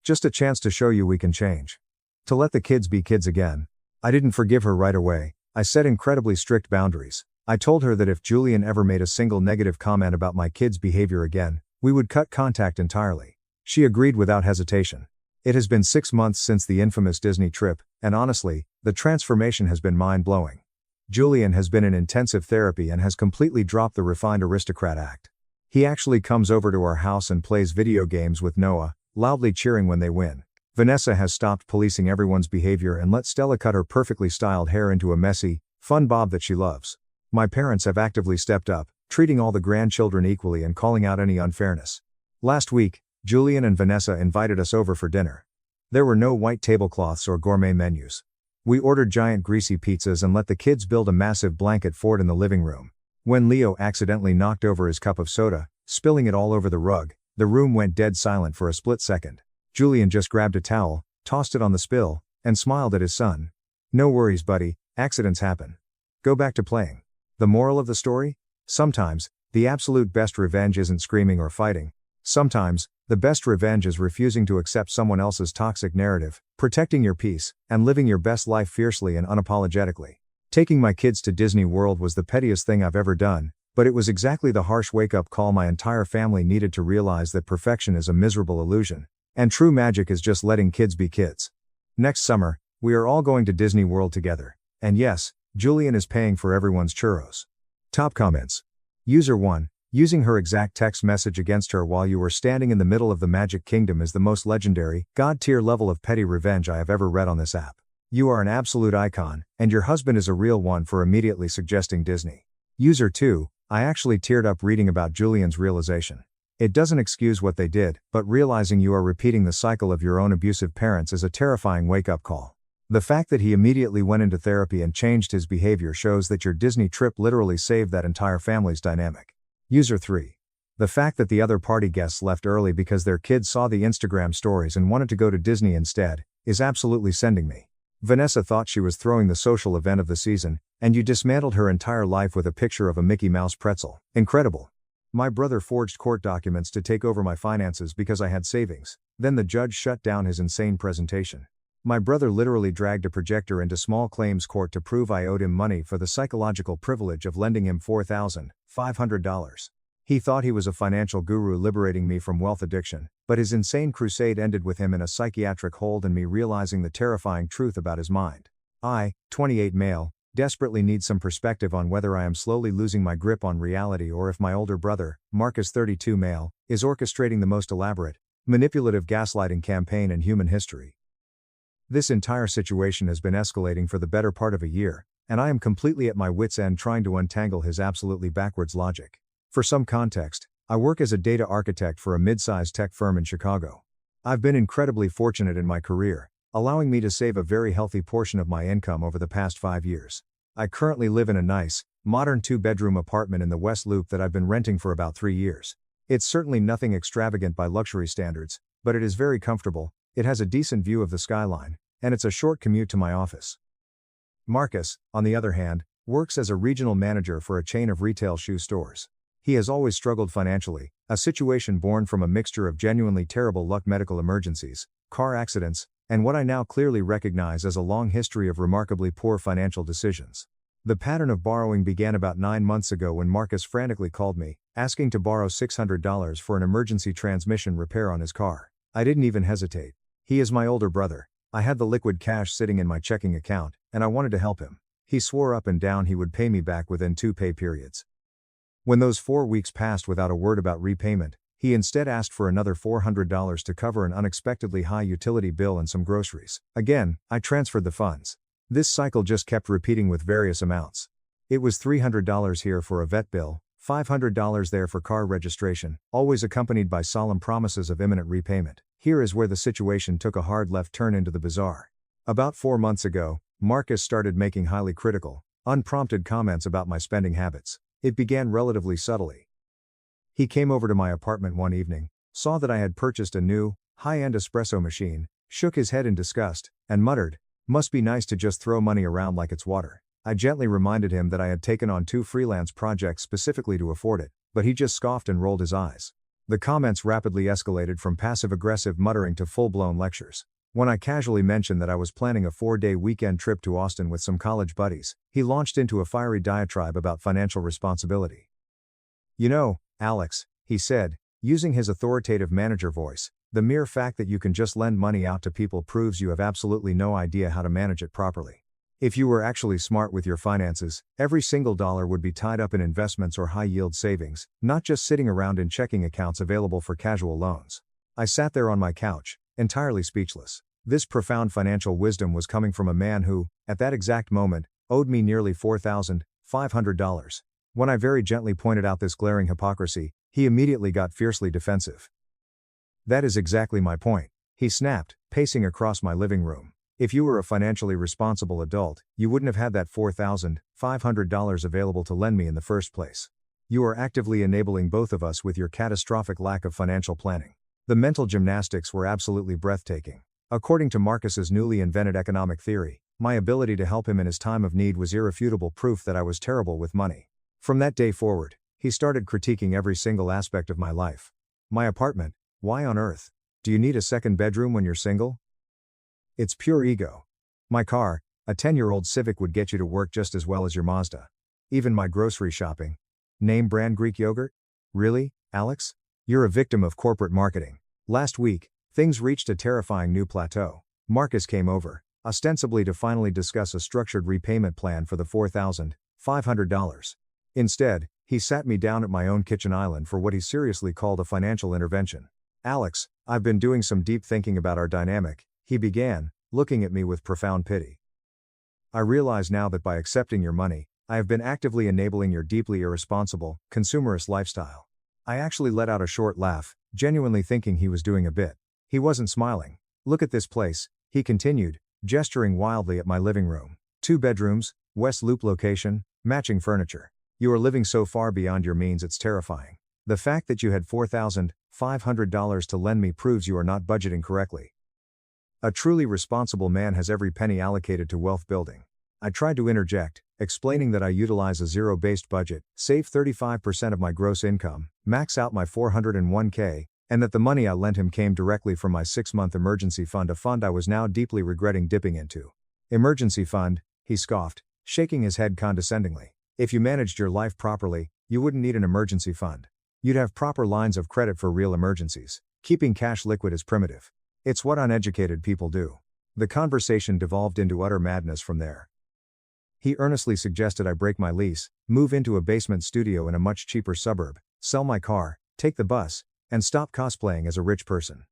"Just a chance to show you we can change. To let the kids be kids again." I didn't forgive her right away. I set incredibly strict boundaries. I told her that if Julian ever made a single negative comment about my kids' behavior again, we would cut contact entirely. She agreed without hesitation. It has been 6 months since the infamous Disney trip, and honestly, the transformation has been mind-blowing. Julian has been in intensive therapy and has completely dropped the refined aristocrat act. He actually comes over to our house and plays video games with Noah, loudly cheering when they win. Vanessa has stopped policing everyone's behavior and let Stella cut her perfectly styled hair into a messy, fun bob that she loves. My parents have actively stepped up, treating all the grandchildren equally and calling out any unfairness. Last week, Julian and Vanessa invited us over for dinner. There were no white tablecloths or gourmet menus. We ordered giant greasy pizzas and let the kids build a massive blanket fort in the living room. When Leo accidentally knocked over his cup of soda, spilling it all over the rug, the room went dead silent for a split second. Julian just grabbed a towel, tossed it on the spill, and smiled at his son. "No worries, buddy, accidents happen. Go back to playing." The moral of the story? Sometimes, the absolute best revenge isn't screaming or fighting. Sometimes, the best revenge is refusing to accept someone else's toxic narrative, protecting your peace, and living your best life fiercely and unapologetically. Taking my kids to Disney World was the pettiest thing I've ever done, But it was exactly the harsh wake-up call my entire family needed to realize that perfection is a miserable illusion, and true magic is just letting kids be kids. Next summer, we are all going to Disney World together. And yes, Julian is paying for everyone's churros. Top comments. User 1. Using her exact text message against her while you were standing in the middle of the Magic Kingdom is the most legendary, god-tier level of petty revenge I have ever read on this app. You are an absolute icon, and your husband is a real one for immediately suggesting Disney. User 2. I actually teared up reading about Julian's realization. It doesn't excuse what they did, but realizing you are repeating the cycle of your own abusive parents is a terrifying wake-up call. The fact that he immediately went into therapy and changed his behavior shows that your Disney trip literally saved that entire family's dynamic. User 3. The fact that the other party guests left early because their kids saw the Instagram stories and wanted to go to Disney instead, is absolutely sending me. Vanessa thought she was throwing the social event of the season, and you dismantled her entire life with a picture of a Mickey Mouse pretzel. Incredible. My brother forged court documents to take over my finances because I had savings. Then the judge shut down his insane presentation. My brother literally dragged a projector into small claims court to prove I owed him money for the psychological privilege of lending him $4,500. He thought he was a financial guru liberating me from wealth addiction, but his insane crusade ended with him in a psychiatric hold and me realizing the terrifying truth about his mind. I, 28 male, desperately need some perspective on whether I am slowly losing my grip on reality or if my older brother, Marcus 32 male, is orchestrating the most elaborate, manipulative gaslighting campaign in human history. This entire situation has been escalating for the better part of a year, and I am completely at my wit's end trying to untangle his absolutely backwards logic. For some context, I work as a data architect for a mid-sized tech firm in Chicago. I've been incredibly fortunate in my career, allowing me to save a very healthy portion of my income over the past 5 years. I currently live in a nice, modern 2-bedroom apartment in the West Loop that I've been renting for about 3 years. It's certainly nothing extravagant by luxury standards, but it is very comfortable. It has a decent view of the skyline, and it's a short commute to my office. Marcus, on the other hand, works as a regional manager for a chain of retail shoe stores. He has always struggled financially, a situation born from a mixture of genuinely terrible luck, medical emergencies, car accidents, and what I now clearly recognize as a long history of remarkably poor financial decisions. The pattern of borrowing began about 9 months ago when Marcus frantically called me, asking to borrow $600 for an emergency transmission repair on his car. I didn't even hesitate. He is my older brother. I had the liquid cash sitting in my checking account, and I wanted to help him. He swore up and down he would pay me back within 2 pay periods. When those 4 weeks passed without a word about repayment, he instead asked for another $400 to cover an unexpectedly high utility bill and some groceries. Again, I transferred the funds. This cycle just kept repeating with various amounts. It was $300 here for a vet bill, $500 there for car registration, always accompanied by solemn promises of imminent repayment. Here is where the situation took a hard left turn into the bizarre. About 4 months ago, Marcus started making highly critical, unprompted comments about my spending habits. It began relatively subtly. He came over to my apartment one evening, saw that I had purchased a new, high-end espresso machine, shook his head in disgust, and muttered, "Must be nice to just throw money around like it's water." I gently reminded him that I had taken on 2 freelance projects specifically to afford it, but he just scoffed and rolled his eyes. The comments rapidly escalated from passive-aggressive muttering to full-blown lectures. When I casually mentioned that I was planning a 4-day weekend trip to Austin with some college buddies, he launched into a fiery diatribe about financial responsibility. "You know, Alex," he said, using his authoritative manager voice, "the mere fact that you can just lend money out to people proves you have absolutely no idea how to manage it properly. If you were actually smart with your finances, every single dollar would be tied up in investments or high-yield savings, not just sitting around in checking accounts available for casual loans." I sat there on my couch, entirely speechless. This profound financial wisdom was coming from a man who, at that exact moment, owed me nearly $4,500. When I very gently pointed out this glaring hypocrisy, he immediately got fiercely defensive. "That is exactly my point," he snapped, pacing across my living room. "If you were a financially responsible adult, you wouldn't have had that $4,500 available to lend me in the first place. You are actively enabling both of us with your catastrophic lack of financial planning." The mental gymnastics were absolutely breathtaking. According to Marcus's newly invented economic theory, my ability to help him in his time of need was irrefutable proof that I was terrible with money. From that day forward, he started critiquing every single aspect of my life. My apartment, why on earth? Do you need a second bedroom when you're single? It's pure ego. My car, a 10-year-old Civic would get you to work just as well as your Mazda. Even my grocery shopping. Name brand Greek yogurt? Really, Alex? You're a victim of corporate marketing. Last week, things reached a terrifying new plateau. Marcus came over, ostensibly to finally discuss a structured repayment plan for the $4,500. Instead, he sat me down at my own kitchen island for what he seriously called a financial intervention. Alex, I've been doing some deep thinking about our dynamic, he began, looking at me with profound pity. I realize now that by accepting your money, I have been actively enabling your deeply irresponsible, consumerist lifestyle. I actually let out a short laugh, genuinely thinking he was doing a bit. He wasn't smiling. Look at this place, he continued, gesturing wildly at my living room. 2 bedrooms, West Loop location, matching furniture. You are living so far beyond your means it's terrifying. The fact that you had $4,500 to lend me proves you are not budgeting correctly. A truly responsible man has every penny allocated to wealth building. I tried to interject, explaining that I utilize a zero-based budget, save 35% of my gross income, max out my 401k, and that the money I lent him came directly from my 6-month emergency fund, a fund I was now deeply regretting dipping into. Emergency fund, he scoffed, shaking his head condescendingly. If you managed your life properly, you wouldn't need an emergency fund. You'd have proper lines of credit for real emergencies. Keeping cash liquid is primitive. It's what uneducated people do. The conversation devolved into utter madness from there. He earnestly suggested I break my lease, move into a basement studio in a much cheaper suburb, sell my car, take the bus, and stop cosplaying as a rich person.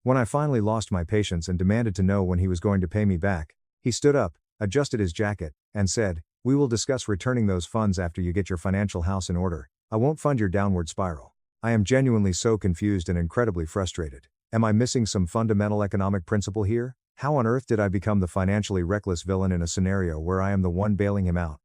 When I finally lost my patience and demanded to know when he was going to pay me back, he stood up, adjusted his jacket, and said, "We will discuss returning those funds after you get your financial house in order. I won't fund your downward spiral." I am genuinely so confused and incredibly frustrated. Am I missing some fundamental economic principle here? How on earth did I become the financially reckless villain in a scenario where I am the one bailing him out?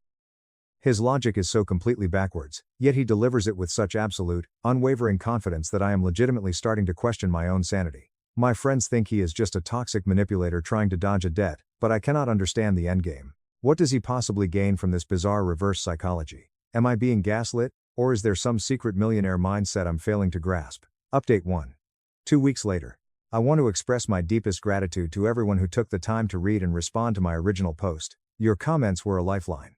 His logic is so completely backwards, yet he delivers it with such absolute, unwavering confidence that I am legitimately starting to question my own sanity. My friends think he is just a toxic manipulator trying to dodge a debt, but I cannot understand the endgame. What does he possibly gain from this bizarre reverse psychology? Am I being gaslit, or is there some secret millionaire mindset I'm failing to grasp? Update 1. 2 weeks later. I want to express my deepest gratitude to everyone who took the time to read and respond to my original post. Your comments were a lifeline.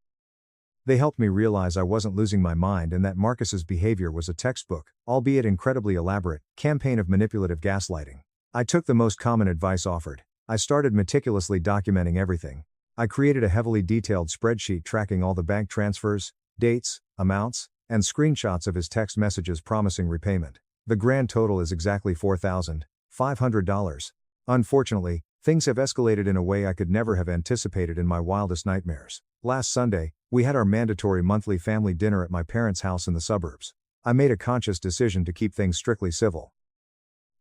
They helped me realize I wasn't losing my mind and that Marcus's behavior was a textbook, albeit incredibly elaborate, campaign of manipulative gaslighting. I took the most common advice offered. I started meticulously documenting everything. I created a heavily detailed spreadsheet tracking all the bank transfers, dates, amounts, and screenshots of his text messages promising repayment. The grand total is exactly $4,500. Unfortunately, things have escalated in a way I could never have anticipated in my wildest nightmares. Last Sunday, we had our mandatory monthly family dinner at my parents' house in the suburbs. I made a conscious decision to keep things strictly civil.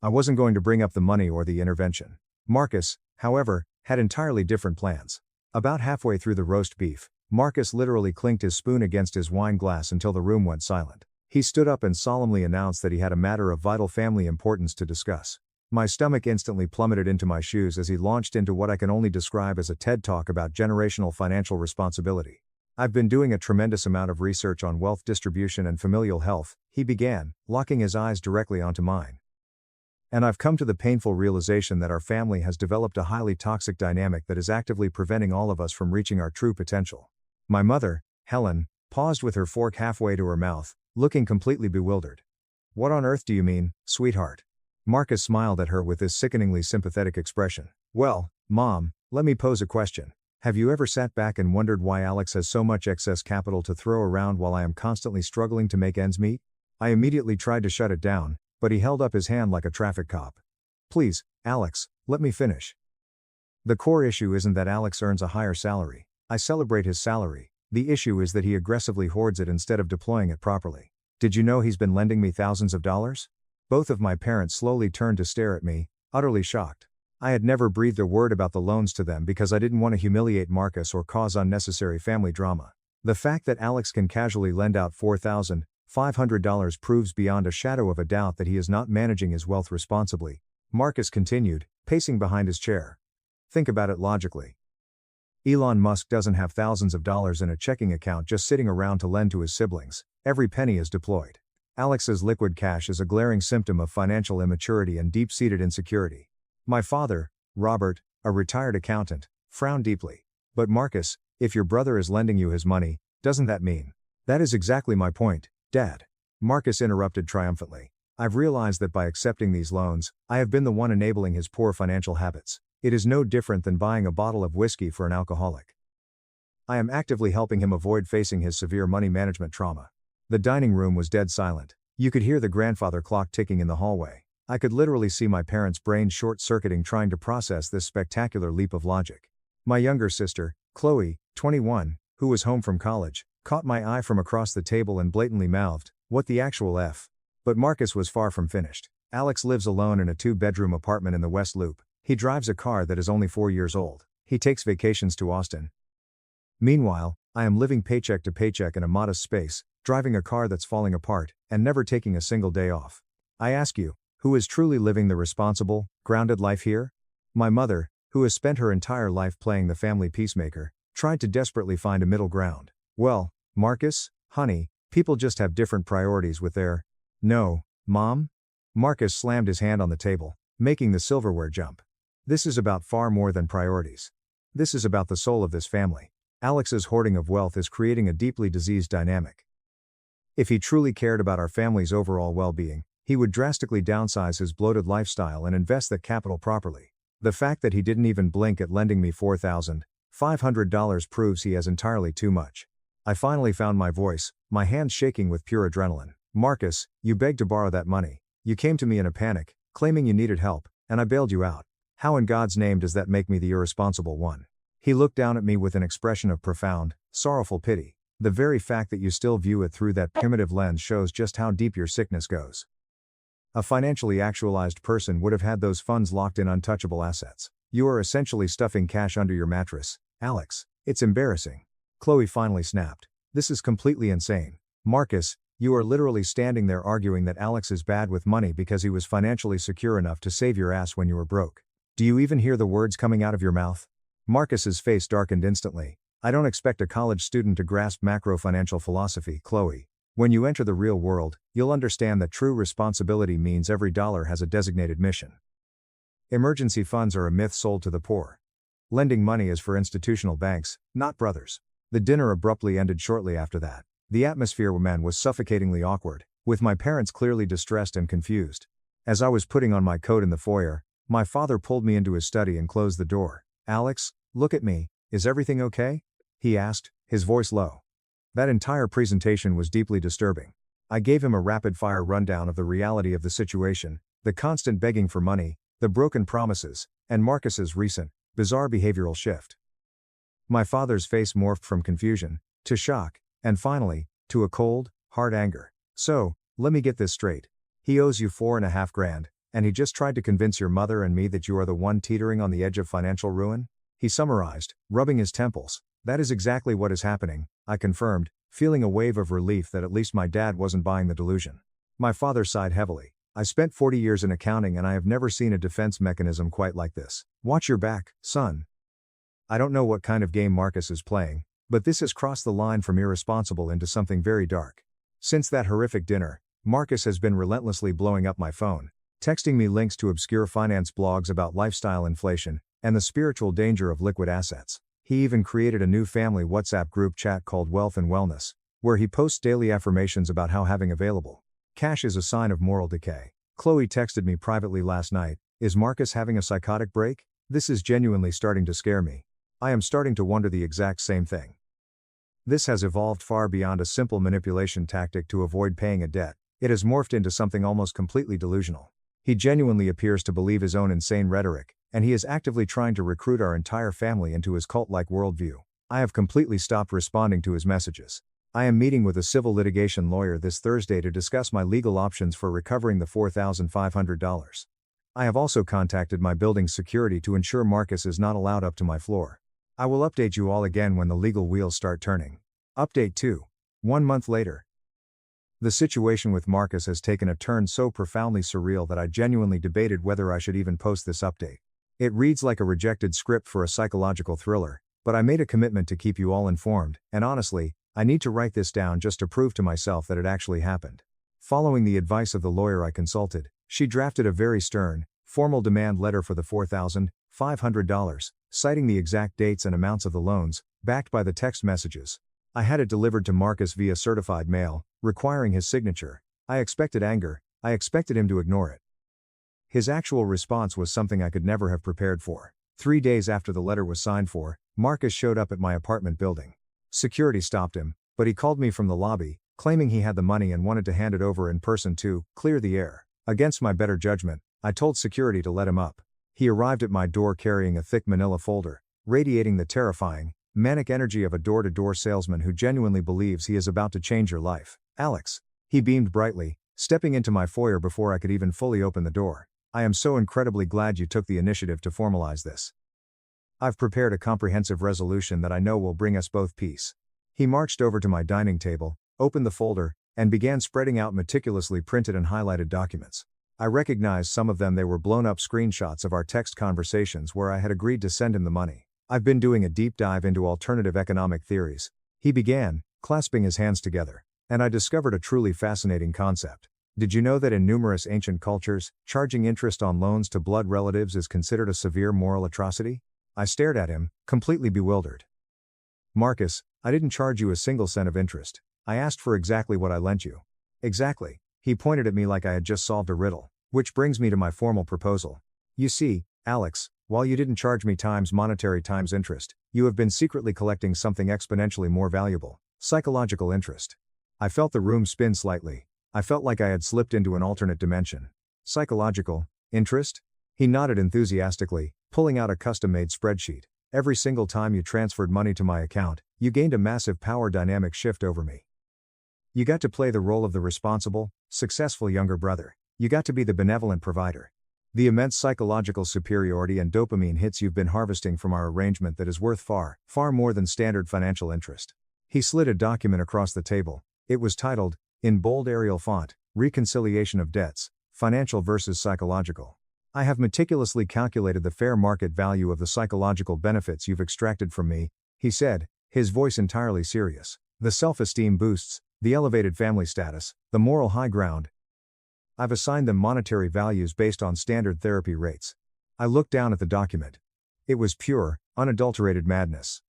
I wasn't going to bring up the money or the intervention. Marcus, however, had entirely different plans. About halfway through the roast beef, Marcus literally clinked his spoon against his wine glass until the room went silent. He stood up and solemnly announced that he had a matter of vital family importance to discuss. My stomach instantly plummeted into my shoes as he launched into what I can only describe as a TED Talk about generational financial responsibility. I've been doing a tremendous amount of research on wealth distribution and familial health, he began, locking his eyes directly onto mine. And I've come to the painful realization that our family has developed a highly toxic dynamic that is actively preventing all of us from reaching our true potential. My mother, Helen, paused with her fork halfway to her mouth, looking completely bewildered. "What on earth do you mean, sweetheart?" Marcus smiled at her with this sickeningly sympathetic expression. "Well, Mom, let me pose a question. Have you ever sat back and wondered why Alex has so much excess capital to throw around while I am constantly struggling to make ends meet?" I immediately tried to shut it down, but he held up his hand like a traffic cop. "Please, Alex, let me finish. The core issue isn't that Alex earns a higher salary. I celebrate his salary. The issue is that he aggressively hoards it instead of deploying it properly. Did you know he's been lending me thousands of dollars?" Both of my parents slowly turned to stare at me, utterly shocked. I had never breathed a word about the loans to them because I didn't want to humiliate Marcus or cause unnecessary family drama. The fact that Alex can casually lend out $4,500 proves beyond a shadow of a doubt that he is not managing his wealth responsibly, Marcus continued, pacing behind his chair. Think about it logically. Elon Musk doesn't have thousands of dollars in a checking account just sitting around to lend to his siblings. Every penny is deployed. Alex's liquid cash is a glaring symptom of financial immaturity and deep-seated insecurity. My father, Robert, a retired accountant, frowned deeply. "But Marcus, if your brother is lending you his money, doesn't that mean?" "That is exactly my point. Dad. Marcus interrupted triumphantly. I've realized that by accepting these loans, I have been the one enabling his poor financial habits. It is no different than buying a bottle of whiskey for an alcoholic. I am actively helping him avoid facing his severe money management trauma. The dining room was dead silent. You could hear the grandfather clock ticking in the hallway. I could literally see my parents' brains short-circuiting trying to process this spectacular leap of logic. My younger sister, Chloe, 21, who was home from college, caught my eye from across the table and blatantly mouthed, "What the actual F?" But Marcus was far from finished. Alex lives alone in a 2-bedroom apartment in the West Loop. He drives a car that is only 4 years old. He takes vacations to Austin. Meanwhile, I am living paycheck to paycheck in a modest space, driving a car that's falling apart, and never taking a single day off. I ask you, who is truly living the responsible, grounded life here? My mother, who has spent her entire life playing the family peacemaker, tried to desperately find a middle ground. Well, Marcus, honey, people just have different priorities with their... No, Mom? Marcus slammed his hand on the table, making the silverware jump. This is about far more than priorities. This is about the soul of this family. Alex's hoarding of wealth is creating a deeply diseased dynamic. If he truly cared about our family's overall well-being, he would drastically downsize his bloated lifestyle and invest that capital properly. The fact that he didn't even blink at lending me $4,500 proves he has entirely too much. I finally found my voice, my hands shaking with pure adrenaline. Marcus, you begged to borrow that money. You came to me in a panic, claiming you needed help, and I bailed you out. How in God's name does that make me the irresponsible one? He looked down at me with an expression of profound, sorrowful pity. The very fact that you still view it through that primitive lens shows just how deep your sickness goes. A financially actualized person would have had those funds locked in untouchable assets. You are essentially stuffing cash under your mattress, Alex. It's embarrassing. Chloe finally snapped. This is completely insane. Marcus, you are literally standing there arguing that Alex is bad with money because he was financially secure enough to save your ass when you were broke. Do you even hear the words coming out of your mouth? Marcus's face darkened instantly. I don't expect a college student to grasp macro financial philosophy, Chloe. When you enter the real world, you'll understand that true responsibility means every dollar has a designated mission. Emergency funds are a myth sold to the poor. Lending money is for institutional banks, not brothers. The dinner abruptly ended shortly after that. The atmosphere was suffocatingly awkward, with my parents clearly distressed and confused. As I was putting on my coat in the foyer, my father pulled me into his study and closed the door. Alex, look at me, is everything okay? He asked, his voice low. That entire presentation was deeply disturbing. I gave him a rapid-fire rundown of the reality of the situation, the constant begging for money, the broken promises, and Marcus's recent, bizarre behavioral shift. My father's face morphed from confusion, to shock, and finally, to a cold, hard anger. So, let me get this straight. He owes you $4,500, and he just tried to convince your mother and me that you are the one teetering on the edge of financial ruin? He summarized, rubbing his temples. That is exactly what is happening, I confirmed, feeling a wave of relief that at least my dad wasn't buying the delusion. My father sighed heavily. I spent 40 years in accounting and I have never seen a defense mechanism quite like this. Watch your back, son. I don't know what kind of game Marcus is playing, but this has crossed the line from irresponsible into something very dark. Since that horrific dinner, Marcus has been relentlessly blowing up my phone, texting me links to obscure finance blogs about lifestyle inflation and the spiritual danger of liquid assets. He even created a new family WhatsApp group chat called Wealth and Wellness, where he posts daily affirmations about how having available cash is a sign of moral decay. Chloe texted me privately last night, is Marcus having a psychotic break? This is genuinely starting to scare me. I am starting to wonder the exact same thing. This has evolved far beyond a simple manipulation tactic to avoid paying a debt. It has morphed into something almost completely delusional. He genuinely appears to believe his own insane rhetoric, and he is actively trying to recruit our entire family into his cult-like worldview. I have completely stopped responding to his messages. I am meeting with a civil litigation lawyer this Thursday to discuss my legal options for recovering the $4,500. I have also contacted my building's security to ensure Marcus is not allowed up to my floor. I will update you all again when the legal wheels start turning. Update 2. 1 month later. The situation with Marcus has taken a turn so profoundly surreal that I genuinely debated whether I should even post this update. It reads like a rejected script for a psychological thriller, but I made a commitment to keep you all informed, and honestly, I need to write this down just to prove to myself that it actually happened. Following the advice of the lawyer I consulted, she drafted a very stern, formal demand letter for the $4,500, citing the exact dates and amounts of the loans, backed by the text messages. I had it delivered to Marcus via certified mail, requiring his signature. I expected anger, I expected him to ignore it. His actual response was something I could never have prepared for. 3 days after the letter was signed for, Marcus showed up at my apartment building. Security stopped him, but he called me from the lobby, claiming he had the money and wanted to hand it over in person to clear the air. Against my better judgment, I told security to let him up. He arrived at my door carrying a thick manila folder, radiating the terrifying, manic energy of a door-to-door salesman who genuinely believes he is about to change your life. Alex. He beamed brightly, stepping into my foyer before I could even fully open the door. I am so incredibly glad you took the initiative to formalize this. I've prepared a comprehensive resolution that I know will bring us both peace. He marched over to my dining table, opened the folder, and began spreading out meticulously printed and highlighted documents. I recognized some of them. They were blown-up screenshots of our text conversations where I had agreed to send him the money. I've been doing a deep dive into alternative economic theories, he began, clasping his hands together, and I discovered a truly fascinating concept. Did you know that in numerous ancient cultures, charging interest on loans to blood relatives is considered a severe moral atrocity? I stared at him, completely bewildered. Marcus, I didn't charge you a single cent of interest. I asked for exactly what I lent you. Exactly. He pointed at me like I had just solved a riddle. Which brings me to my formal proposal. You see, Alex, while you didn't charge me times monetary times interest, you have been secretly collecting something exponentially more valuable: psychological interest. I felt the room spin slightly. I felt like I had slipped into an alternate dimension. Psychological interest? He nodded enthusiastically, pulling out a custom-made spreadsheet. Every single time you transferred money to my account, you gained a massive power dynamic shift over me. You got to play the role of the responsible, successful younger brother. You got to be the benevolent provider. The immense psychological superiority and dopamine hits you've been harvesting from our arrangement that is worth far, far more than standard financial interest. He slid a document across the table. It was titled, in bold Arial font, Reconciliation of Debts, Financial versus Psychological. I have meticulously calculated the fair market value of the psychological benefits you've extracted from me, he said, his voice entirely serious. The self-esteem boosts, the elevated family status, the moral high ground. I've assigned them monetary values based on standard therapy rates. I looked down at the document. It was pure, unadulterated madness.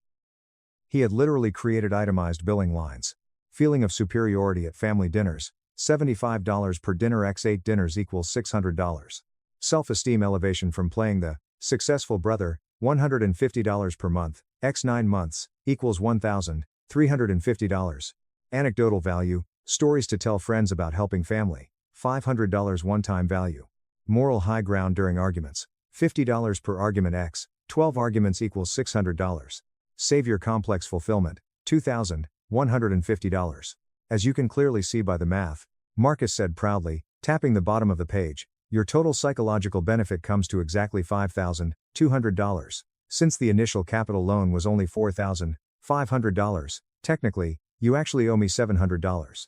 He had literally created itemized billing lines. Feeling of superiority at family dinners, $75 per dinner x 8 dinners equals $600. Self-esteem elevation from playing the successful brother, $150 per month, x 9 months, equals $1,350. Anecdotal value, stories to tell friends about helping family, $500 one-time value. Moral high ground during arguments, $50 per argument x, 12 arguments equals $600. Savior complex fulfillment, $2,150. As you can clearly see by the math, Marcus said proudly, tapping the bottom of the page, your total psychological benefit comes to exactly $5,200. Since the initial capital loan was only $4,500, technically, you actually owe me $700.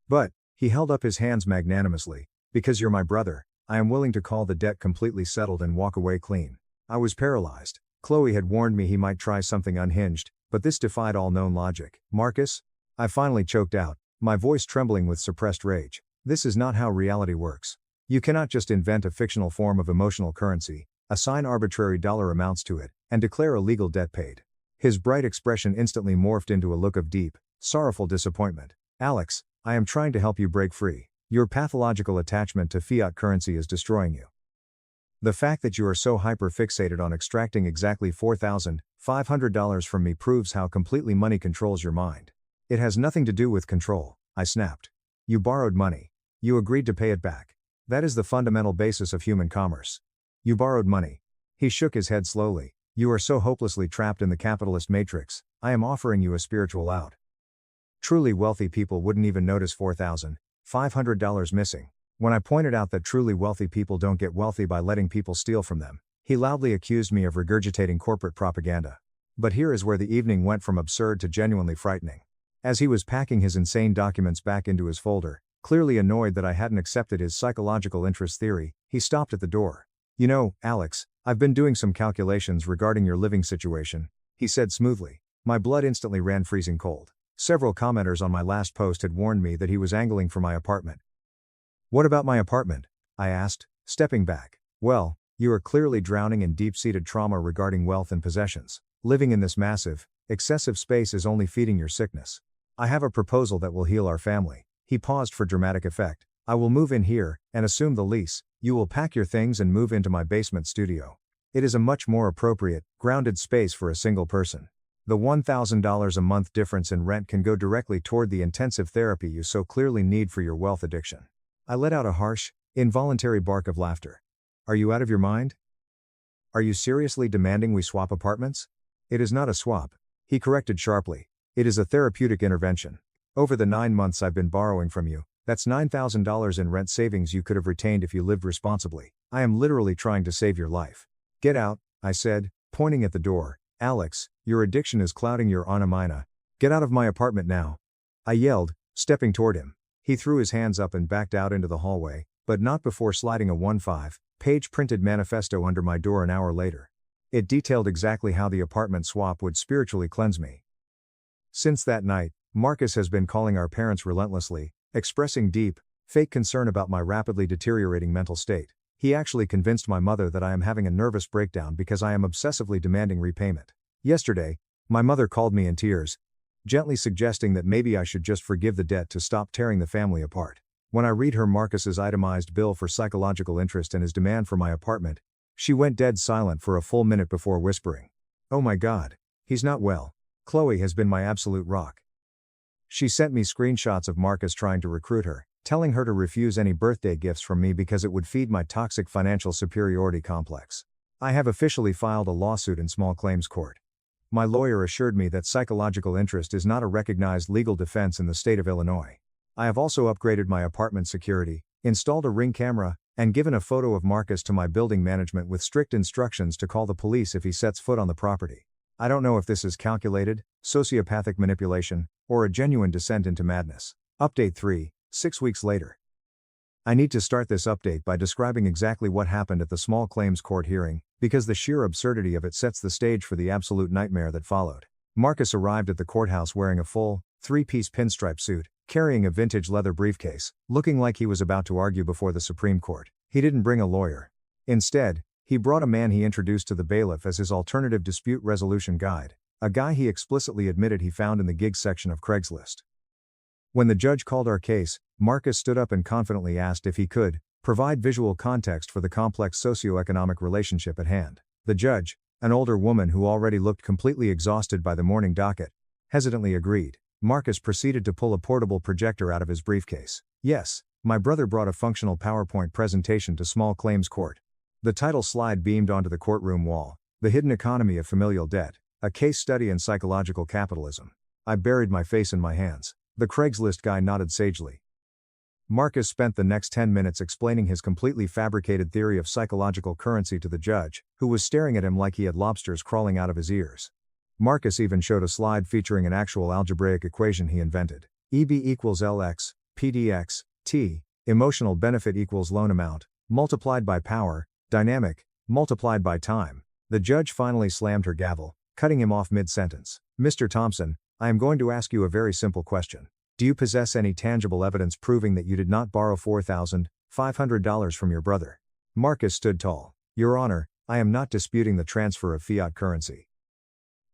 But, he held up his hands magnanimously, because you're my brother, I am willing to call the debt completely settled and walk away clean. I was paralyzed. Chloe had warned me he might try something unhinged, but this defied all known logic. Marcus? I finally choked out, my voice trembling with suppressed rage. This is not how reality works. You cannot just invent a fictional form of emotional currency, assign arbitrary dollar amounts to it, and declare a legal debt paid. His bright expression instantly morphed into a look of deep, sorrowful disappointment. Alex, I am trying to help you break free. Your pathological attachment to fiat currency is destroying you. The fact that you are so hyper-fixated on extracting exactly $4,500 from me proves how completely money controls your mind. It has nothing to do with control, I snapped. You borrowed money. You agreed to pay it back. That is the fundamental basis of human commerce. You borrowed money. He shook his head slowly. You are so hopelessly trapped in the capitalist matrix, I am offering you a spiritual out. Truly wealthy people wouldn't even notice $4,500 missing. When I pointed out that truly wealthy people don't get wealthy by letting people steal from them, he loudly accused me of regurgitating corporate propaganda. But here is where the evening went from absurd to genuinely frightening. As he was packing his insane documents back into his folder, clearly annoyed that I hadn't accepted his psychological interest theory, he stopped at the door. You know, Alex, I've been doing some calculations regarding your living situation, he said smoothly. My blood instantly ran freezing cold. Several commenters on my last post had warned me that he was angling for my apartment. What about my apartment? I asked, stepping back. Well, you are clearly drowning in deep-seated trauma regarding wealth and possessions. Living in this massive, Excessive space is only feeding your sickness. I have a proposal that will heal our family. He paused for dramatic effect. I will move in here, and assume the lease. You will pack your things and move into my basement studio. It is a much more appropriate, grounded space for a single person. The $1,000 a month difference in rent can go directly toward the intensive therapy you so clearly need for your wealth addiction. I let out a harsh, involuntary bark of laughter. Are you out of your mind? Are you seriously demanding we swap apartments? It is not a swap, he corrected sharply. It is a therapeutic intervention. Over the 9 months I've been borrowing from you, that's $9,000 in rent savings you could have retained if you lived responsibly. I am literally trying to save your life. Get out, I said, pointing at the door. Alex, your addiction is clouding your anamina. Get out of my apartment now. I yelled, stepping toward him. He threw his hands up and backed out into the hallway, but not before sliding a 15-page printed manifesto under my door an hour later. It detailed exactly how the apartment swap would spiritually cleanse me. Since that night, Marcus has been calling our parents relentlessly, expressing deep, fake concern about my rapidly deteriorating mental state. He actually convinced my mother that I am having a nervous breakdown because I am obsessively demanding repayment. Yesterday, my mother called me in tears, gently suggesting that maybe I should just forgive the debt to stop tearing the family apart. When I read her Marcus's itemized bill for psychological interest and his demand for my apartment, she went dead silent for a full minute before whispering, "Oh my God, he's not well. Chloe has been my absolute rock." She sent me screenshots of Marcus trying to recruit her, telling her to refuse any birthday gifts from me because it would feed my toxic financial superiority complex. I have officially filed a lawsuit in small claims court. My lawyer assured me that psychological interest is not a recognized legal defense in the state of Illinois. I have also upgraded my apartment security, installed a Ring camera, and given a photo of Marcus to my building management with strict instructions to call the police if he sets foot on the property. I don't know if this is calculated, sociopathic manipulation, or a genuine descent into madness. Update 3, 6 weeks later. I need to start this update by describing exactly what happened at the small claims court hearing, because the sheer absurdity of it sets the stage for the absolute nightmare that followed. Marcus arrived at the courthouse wearing a full, 3-piece pinstripe suit, carrying a vintage leather briefcase, looking like he was about to argue before the Supreme Court. He didn't bring a lawyer. Instead, he brought a man he introduced to the bailiff as his alternative dispute resolution guide, a guy he explicitly admitted he found in the gigs section of Craigslist. When the judge called our case, Marcus stood up and confidently asked if he could provide visual context for the complex socioeconomic relationship at hand. The judge, an older woman who already looked completely exhausted by the morning docket, hesitantly agreed. Marcus proceeded to pull a portable projector out of his briefcase. Yes, my brother brought a functional PowerPoint presentation to small claims court. The title slide beamed onto the courtroom wall, "The Hidden Economy of Familial Debt, a Case Study in Psychological Capitalism." I buried my face in my hands. The Craigslist guy nodded sagely. Marcus spent the next 10 minutes explaining his completely fabricated theory of psychological currency to the judge, who was staring at him like he had lobsters crawling out of his ears. Marcus even showed a slide featuring an actual algebraic equation he invented. EB equals LX, PDX, T, emotional benefit equals loan amount, multiplied by power, dynamic, multiplied by time. The judge finally slammed her gavel, cutting him off mid-sentence. "Mr. Thompson, I am going to ask you a very simple question. Do you possess any tangible evidence proving that you did not borrow $4,500 from your brother?" Marcus stood tall. "Your Honor, I am not disputing the transfer of fiat currency.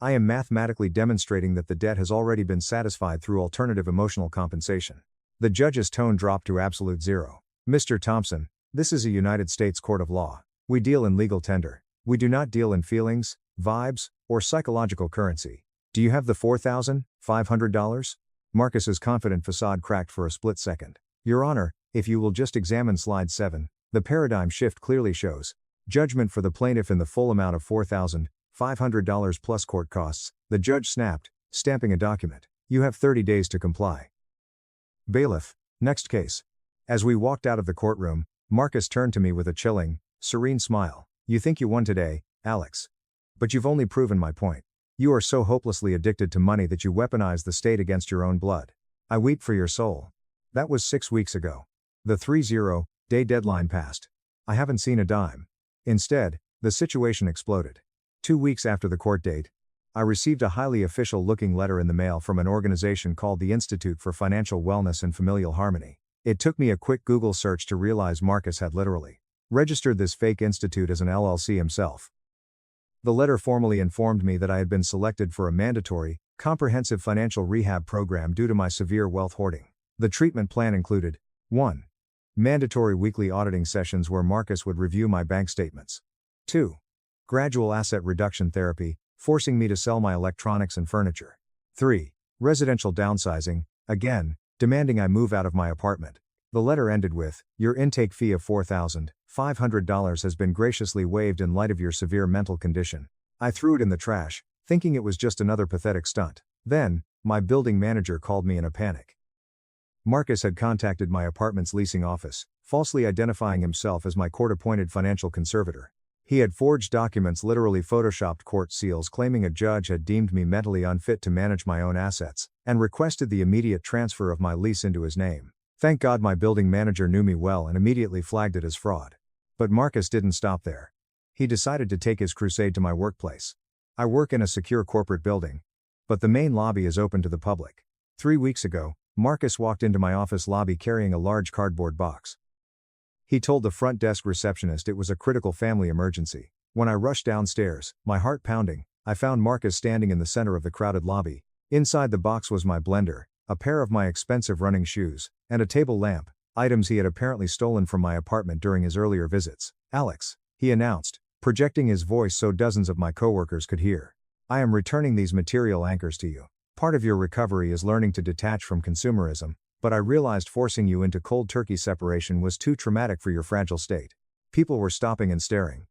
I am mathematically demonstrating that the debt has already been satisfied through alternative emotional compensation." The judge's tone dropped to absolute zero. "Mr. Thompson, this is a United States court of law. We deal in legal tender. We do not deal in feelings, vibes, or psychological currency. Do you have the $4,500? Marcus's confident facade cracked for a split second. "Your Honor, if you will just examine slide 7, the paradigm shift clearly shows judgment for the plaintiff in the full amount of $4,500 plus court costs," the judge snapped, stamping a document. "You have 30 days to comply." Bailiff, next case. As we walked out of the courtroom, Marcus turned to me with a chilling, serene smile. "You think you won today, Alex. But you've only proven my point. You are so hopelessly addicted to money that you weaponize the state against your own blood. I weep for your soul." That was 6 weeks ago. The 30-day deadline passed. I haven't seen a dime. Instead, the situation exploded. 2 weeks after the court date, I received a highly official-looking letter in the mail from an organization called the Institute for Financial Wellness and Familial Harmony. It took me a quick Google search to realize Marcus had literally registered this fake institute as an LLC himself. The letter formally informed me that I had been selected for a mandatory, comprehensive financial rehab program due to my severe wealth hoarding. The treatment plan included 1. Mandatory weekly auditing sessions where Marcus would review my bank statements. 2. Gradual asset reduction therapy, forcing me to sell my electronics and furniture. 3. Residential downsizing, again, demanding I move out of my apartment. The letter ended with, "Your intake fee of $4,500 has been graciously waived in light of your severe mental condition." I threw it in the trash, thinking it was just another pathetic stunt. Then, my building manager called me in a panic. Marcus had contacted my apartment's leasing office, falsely identifying himself as my court-appointed financial conservator. He had forged documents, literally photoshopped court seals claiming a judge had deemed me mentally unfit to manage my own assets, and requested the immediate transfer of my lease into his name. Thank God my building manager knew me well and immediately flagged it as fraud. But Marcus didn't stop there. He decided to take his crusade to my workplace. I work in a secure corporate building, but the main lobby is open to the public. 3 weeks ago, Marcus walked into my office lobby carrying a large cardboard box. He told the front desk receptionist it was a critical family emergency. When I rushed downstairs, my heart pounding, I found Marcus standing in the center of the crowded lobby. Inside the box was my blender, a pair of my expensive running shoes, and a table lamp, items he had apparently stolen from my apartment during his earlier visits. "Alex," he announced, projecting his voice so dozens of my coworkers could hear. "I am returning these material anchors to you. Part of your recovery is learning to detach from consumerism, but I realized forcing you into cold turkey separation was too traumatic for your fragile state." People were stopping and staring.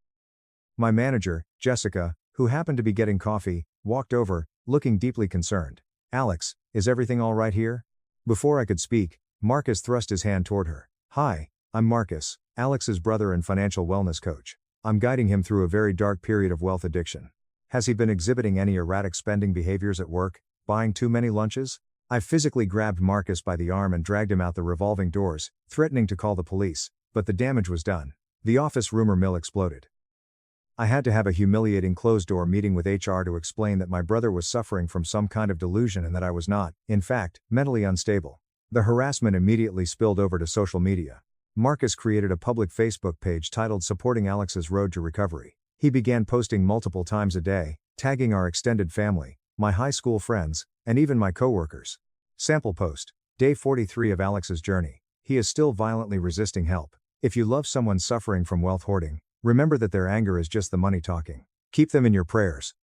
My manager, Jessica, who happened to be getting coffee, walked over, looking deeply concerned. "Alex, is everything all right here?" Before I could speak, Marcus thrust his hand toward her. "Hi, I'm Marcus, Alex's brother and financial wellness coach. I'm guiding him through a very dark period of wealth addiction. Has he been exhibiting any erratic spending behaviors at work, buying too many lunches?" I physically grabbed Marcus by the arm and dragged him out the revolving doors, threatening to call the police, but the damage was done. The office rumor mill exploded. I had to have a humiliating closed-door meeting with HR to explain that my brother was suffering from some kind of delusion and that I was not, in fact, mentally unstable. The harassment immediately spilled over to social media. Marcus created a public Facebook page titled "Supporting Alex's Road to Recovery." He began posting multiple times a day, tagging our extended family, my high school friends, and even my coworkers. Sample post. Day 43 of Alex's journey. He is still violently resisting help. If you love someone suffering from wealth hoarding, remember that their anger is just the money talking. Keep them in your prayers.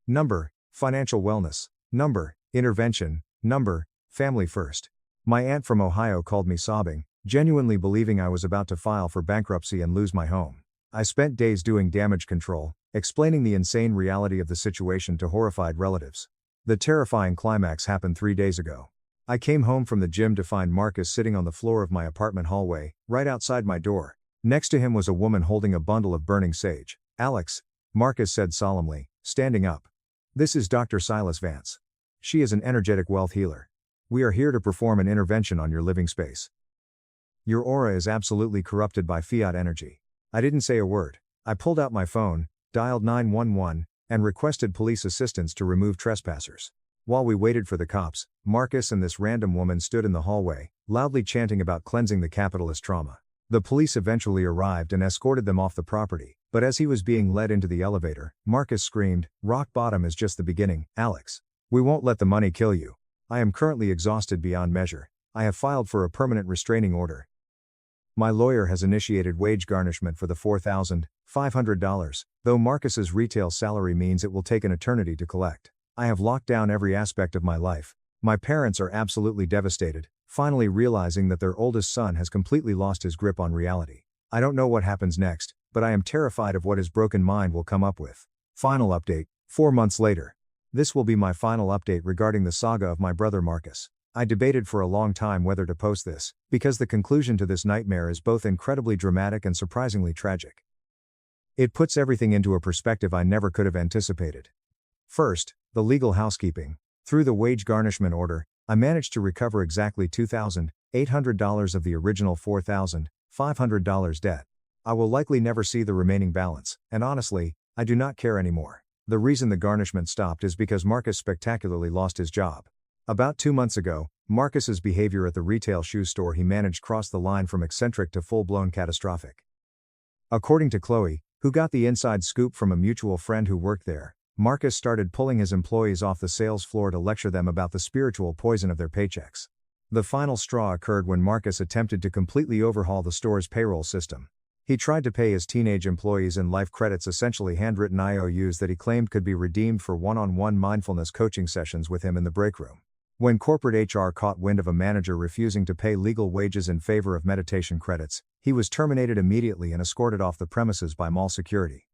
Number, financial wellness. Number, intervention. Number, family first. My aunt from Ohio called me sobbing, genuinely believing I was about to file for bankruptcy and lose my home. I spent days doing damage control, explaining the insane reality of the situation to horrified relatives. The terrifying climax happened 3 days ago. I came home from the gym to find Marcus sitting on the floor of my apartment hallway, right outside my door. Next to him was a woman holding a bundle of burning sage. "Alex," Marcus said solemnly, standing up. "This is Dr. Silas Vance. She is an energetic wealth healer. We are here to perform an intervention on your living space. Your aura is absolutely corrupted by fiat energy." I didn't say a word. I pulled out my phone, dialed 911, and requested police assistance to remove trespassers. While we waited for the cops, Marcus and this random woman stood in the hallway, loudly chanting about cleansing the capitalist trauma. The police eventually arrived and escorted them off the property, but as he was being led into the elevator, Marcus screamed, "Rock bottom is just the beginning, Alex. We won't let the money kill you. I am currently exhausted beyond measure. I have filed for a permanent restraining order. My lawyer has initiated wage garnishment for the $4,500, though Marcus's retail salary means it will take an eternity to collect. I have locked down every aspect of my life. My parents are absolutely devastated, finally realizing that their oldest son has completely lost his grip on reality. I don't know what happens next, but I am terrified of what his broken mind will come up with." Final update, 4 months later. This will be my final update regarding the saga of my brother Marcus. I debated for a long time whether to post this, because the conclusion to this nightmare is both incredibly dramatic and surprisingly tragic. It puts everything into a perspective I never could have anticipated. First, the legal housekeeping. Through the wage garnishment order, I managed to recover exactly $2,800 of the original $4,500 debt. I will likely never see the remaining balance, and honestly, I do not care anymore. The reason the garnishment stopped is because Marcus spectacularly lost his job. About 2 months ago, Marcus's behavior at the retail shoe store he managed crossed the line from eccentric to full-blown catastrophic. According to Chloe, Who got the inside scoop from a mutual friend who worked there? Marcus started pulling his employees off the sales floor to lecture them about the spiritual poison of their paychecks. The final straw occurred when Marcus attempted to completely overhaul the store's payroll system. He tried to pay his teenage employees in life credits, essentially handwritten IOUs that he claimed could be redeemed for one-on-one mindfulness coaching sessions with him in the break room. When corporate HR caught wind of a manager refusing to pay legal wages in favor of meditation credits, he was terminated immediately and escorted off the premises by mall security.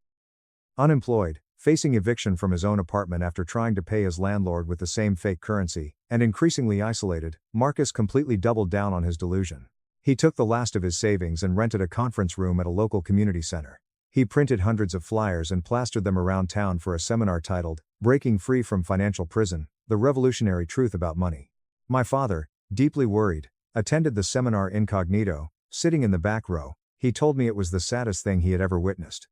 Unemployed, facing eviction from his own apartment after trying to pay his landlord with the same fake currency, and increasingly isolated, Marcus completely doubled down on his delusion. He took the last of his savings and rented a conference room at a local community center. He printed hundreds of flyers and plastered them around town for a seminar titled, "Breaking Free from Financial Prison, The Revolutionary Truth About Money." My father, deeply worried, attended the seminar incognito, sitting in the back row. He told me it was the saddest thing he had ever witnessed.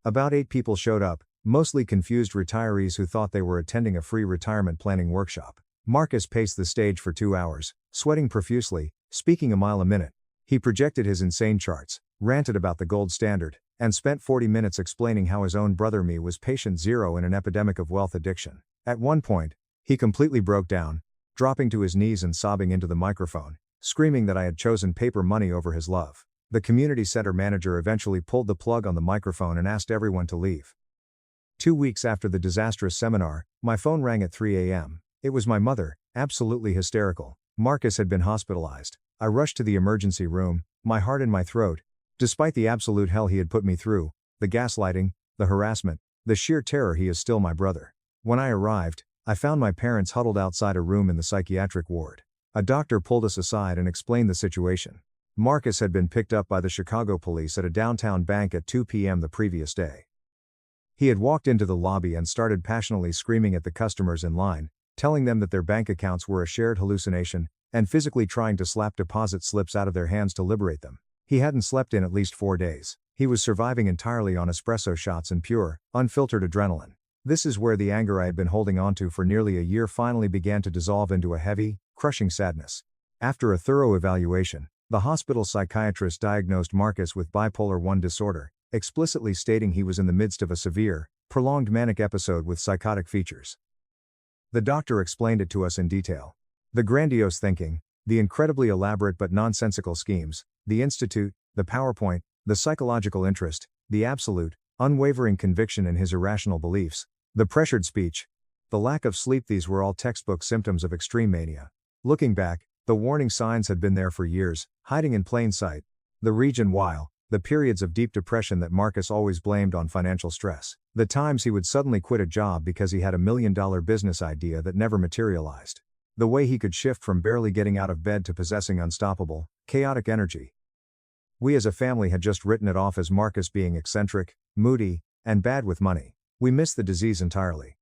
About 8 people showed up, mostly confused retirees who thought they were attending a free retirement planning workshop. Marcus paced the stage for 2 hours, sweating profusely, speaking a mile a minute. He projected his insane charts, ranted about the gold standard, and spent 40 minutes explaining how his own brother me was patient zero in an epidemic of wealth addiction. At one point, he completely broke down, dropping to his knees and sobbing into the microphone, screaming that I had chosen paper money over his love. The community center manager eventually pulled the plug on the microphone and asked everyone to leave. 2 weeks after the disastrous seminar, my phone rang at 3 a.m. It was my mother, absolutely hysterical. Marcus had been hospitalized. I rushed to the emergency room, my heart in my throat. Despite the absolute hell he had put me through, the gaslighting, the harassment, the sheer terror, he is still my brother. When I arrived, I found my parents huddled outside a room in the psychiatric ward. A doctor pulled us aside and explained the situation. Marcus had been picked up by the Chicago police at a downtown bank at 2 p.m. the previous day. He had walked into the lobby and started passionately screaming at the customers in line, telling them that their bank accounts were a shared hallucination, and physically trying to slap deposit slips out of their hands to liberate them. He hadn't slept in at least 4 days. He was surviving entirely on espresso shots and pure, unfiltered adrenaline. This is where the anger I had been holding onto for nearly a year finally began to dissolve into a heavy, crushing sadness. After a thorough evaluation, the hospital psychiatrist diagnosed Marcus with bipolar I disorder, explicitly stating he was in the midst of a severe, prolonged manic episode with psychotic features. The doctor explained it to us in detail. The grandiose thinking, the incredibly elaborate but nonsensical schemes, the institute, the PowerPoint, the psychological interest, the absolute, unwavering conviction in his irrational beliefs, the pressured speech, the lack of sleep, these were all textbook symptoms of extreme mania. Looking back, the warning signs had been there for years, hiding in plain sight. The region while, the periods of deep depression that Marcus always blamed on financial stress, the times he would suddenly quit a job because he had a $1 million business idea that never materialized, the way he could shift from barely getting out of bed to possessing unstoppable, chaotic energy. We as a family had just written it off as Marcus being eccentric, moody, and bad with money. We missed the disease entirely.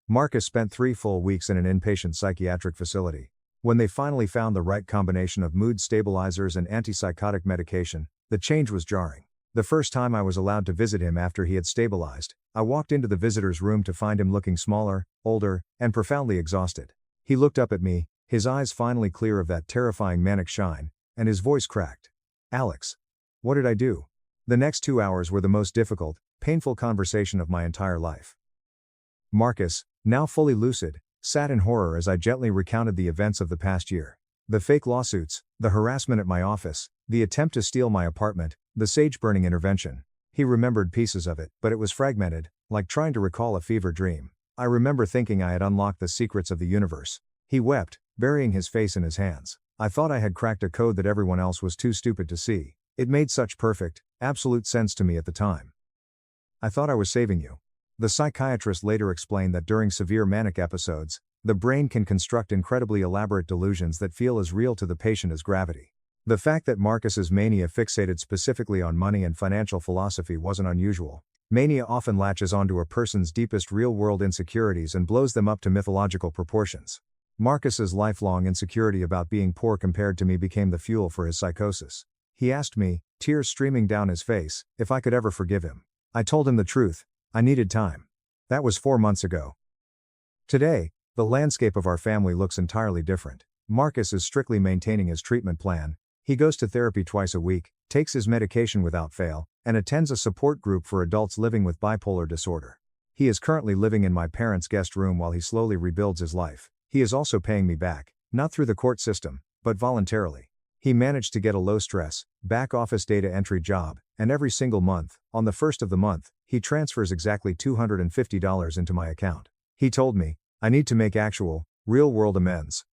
Marcus spent 3 full weeks in an inpatient psychiatric facility. When they finally found the right combination of mood stabilizers and antipsychotic medication, the change was jarring. The first time I was allowed to visit him after he had stabilized, I walked into the visitor's room to find him looking smaller, older, and profoundly exhausted. He looked up at me, his eyes finally clear of that terrifying manic shine, and his voice cracked. "Alex. What did I do?" The next 2 hours were the most difficult, painful conversation of my entire life. Marcus, now fully lucid, sat in horror as I gently recounted the events of the past year. The fake lawsuits, the harassment at my office, the attempt to steal my apartment, the sage-burning intervention. He remembered pieces of it, but it was fragmented, like trying to recall a fever dream. I remember thinking I had unlocked the secrets of the universe. He wept, burying his face in his hands. I thought I had cracked a code that everyone else was too stupid to see. It made such perfect, absolute sense to me at the time. "I thought I was saving you." The psychiatrist later explained that during severe manic episodes, the brain can construct incredibly elaborate delusions that feel as real to the patient as gravity. The fact that Marcus's mania fixated specifically on money and financial philosophy wasn't unusual. Mania often latches onto a person's deepest real-world insecurities and blows them up to mythological proportions. Marcus's lifelong insecurity about being poor compared to me became the fuel for his psychosis. He asked me, tears streaming down his face, if I could ever forgive him. I told him the truth. I needed time. That was 4 months ago. Today, the landscape of our family looks entirely different. Marcus is strictly maintaining his treatment plan. He goes to therapy twice a week, takes his medication without fail, and attends a support group for adults living with bipolar disorder. He is currently living in my parents' guest room while he slowly rebuilds his life. He is also paying me back, not through the court system, but voluntarily. He managed to get a low-stress, back-office data entry job, and every single month, on the first of the month, he transfers exactly $250 into my account. He told me, I need to make actual, real-world amends.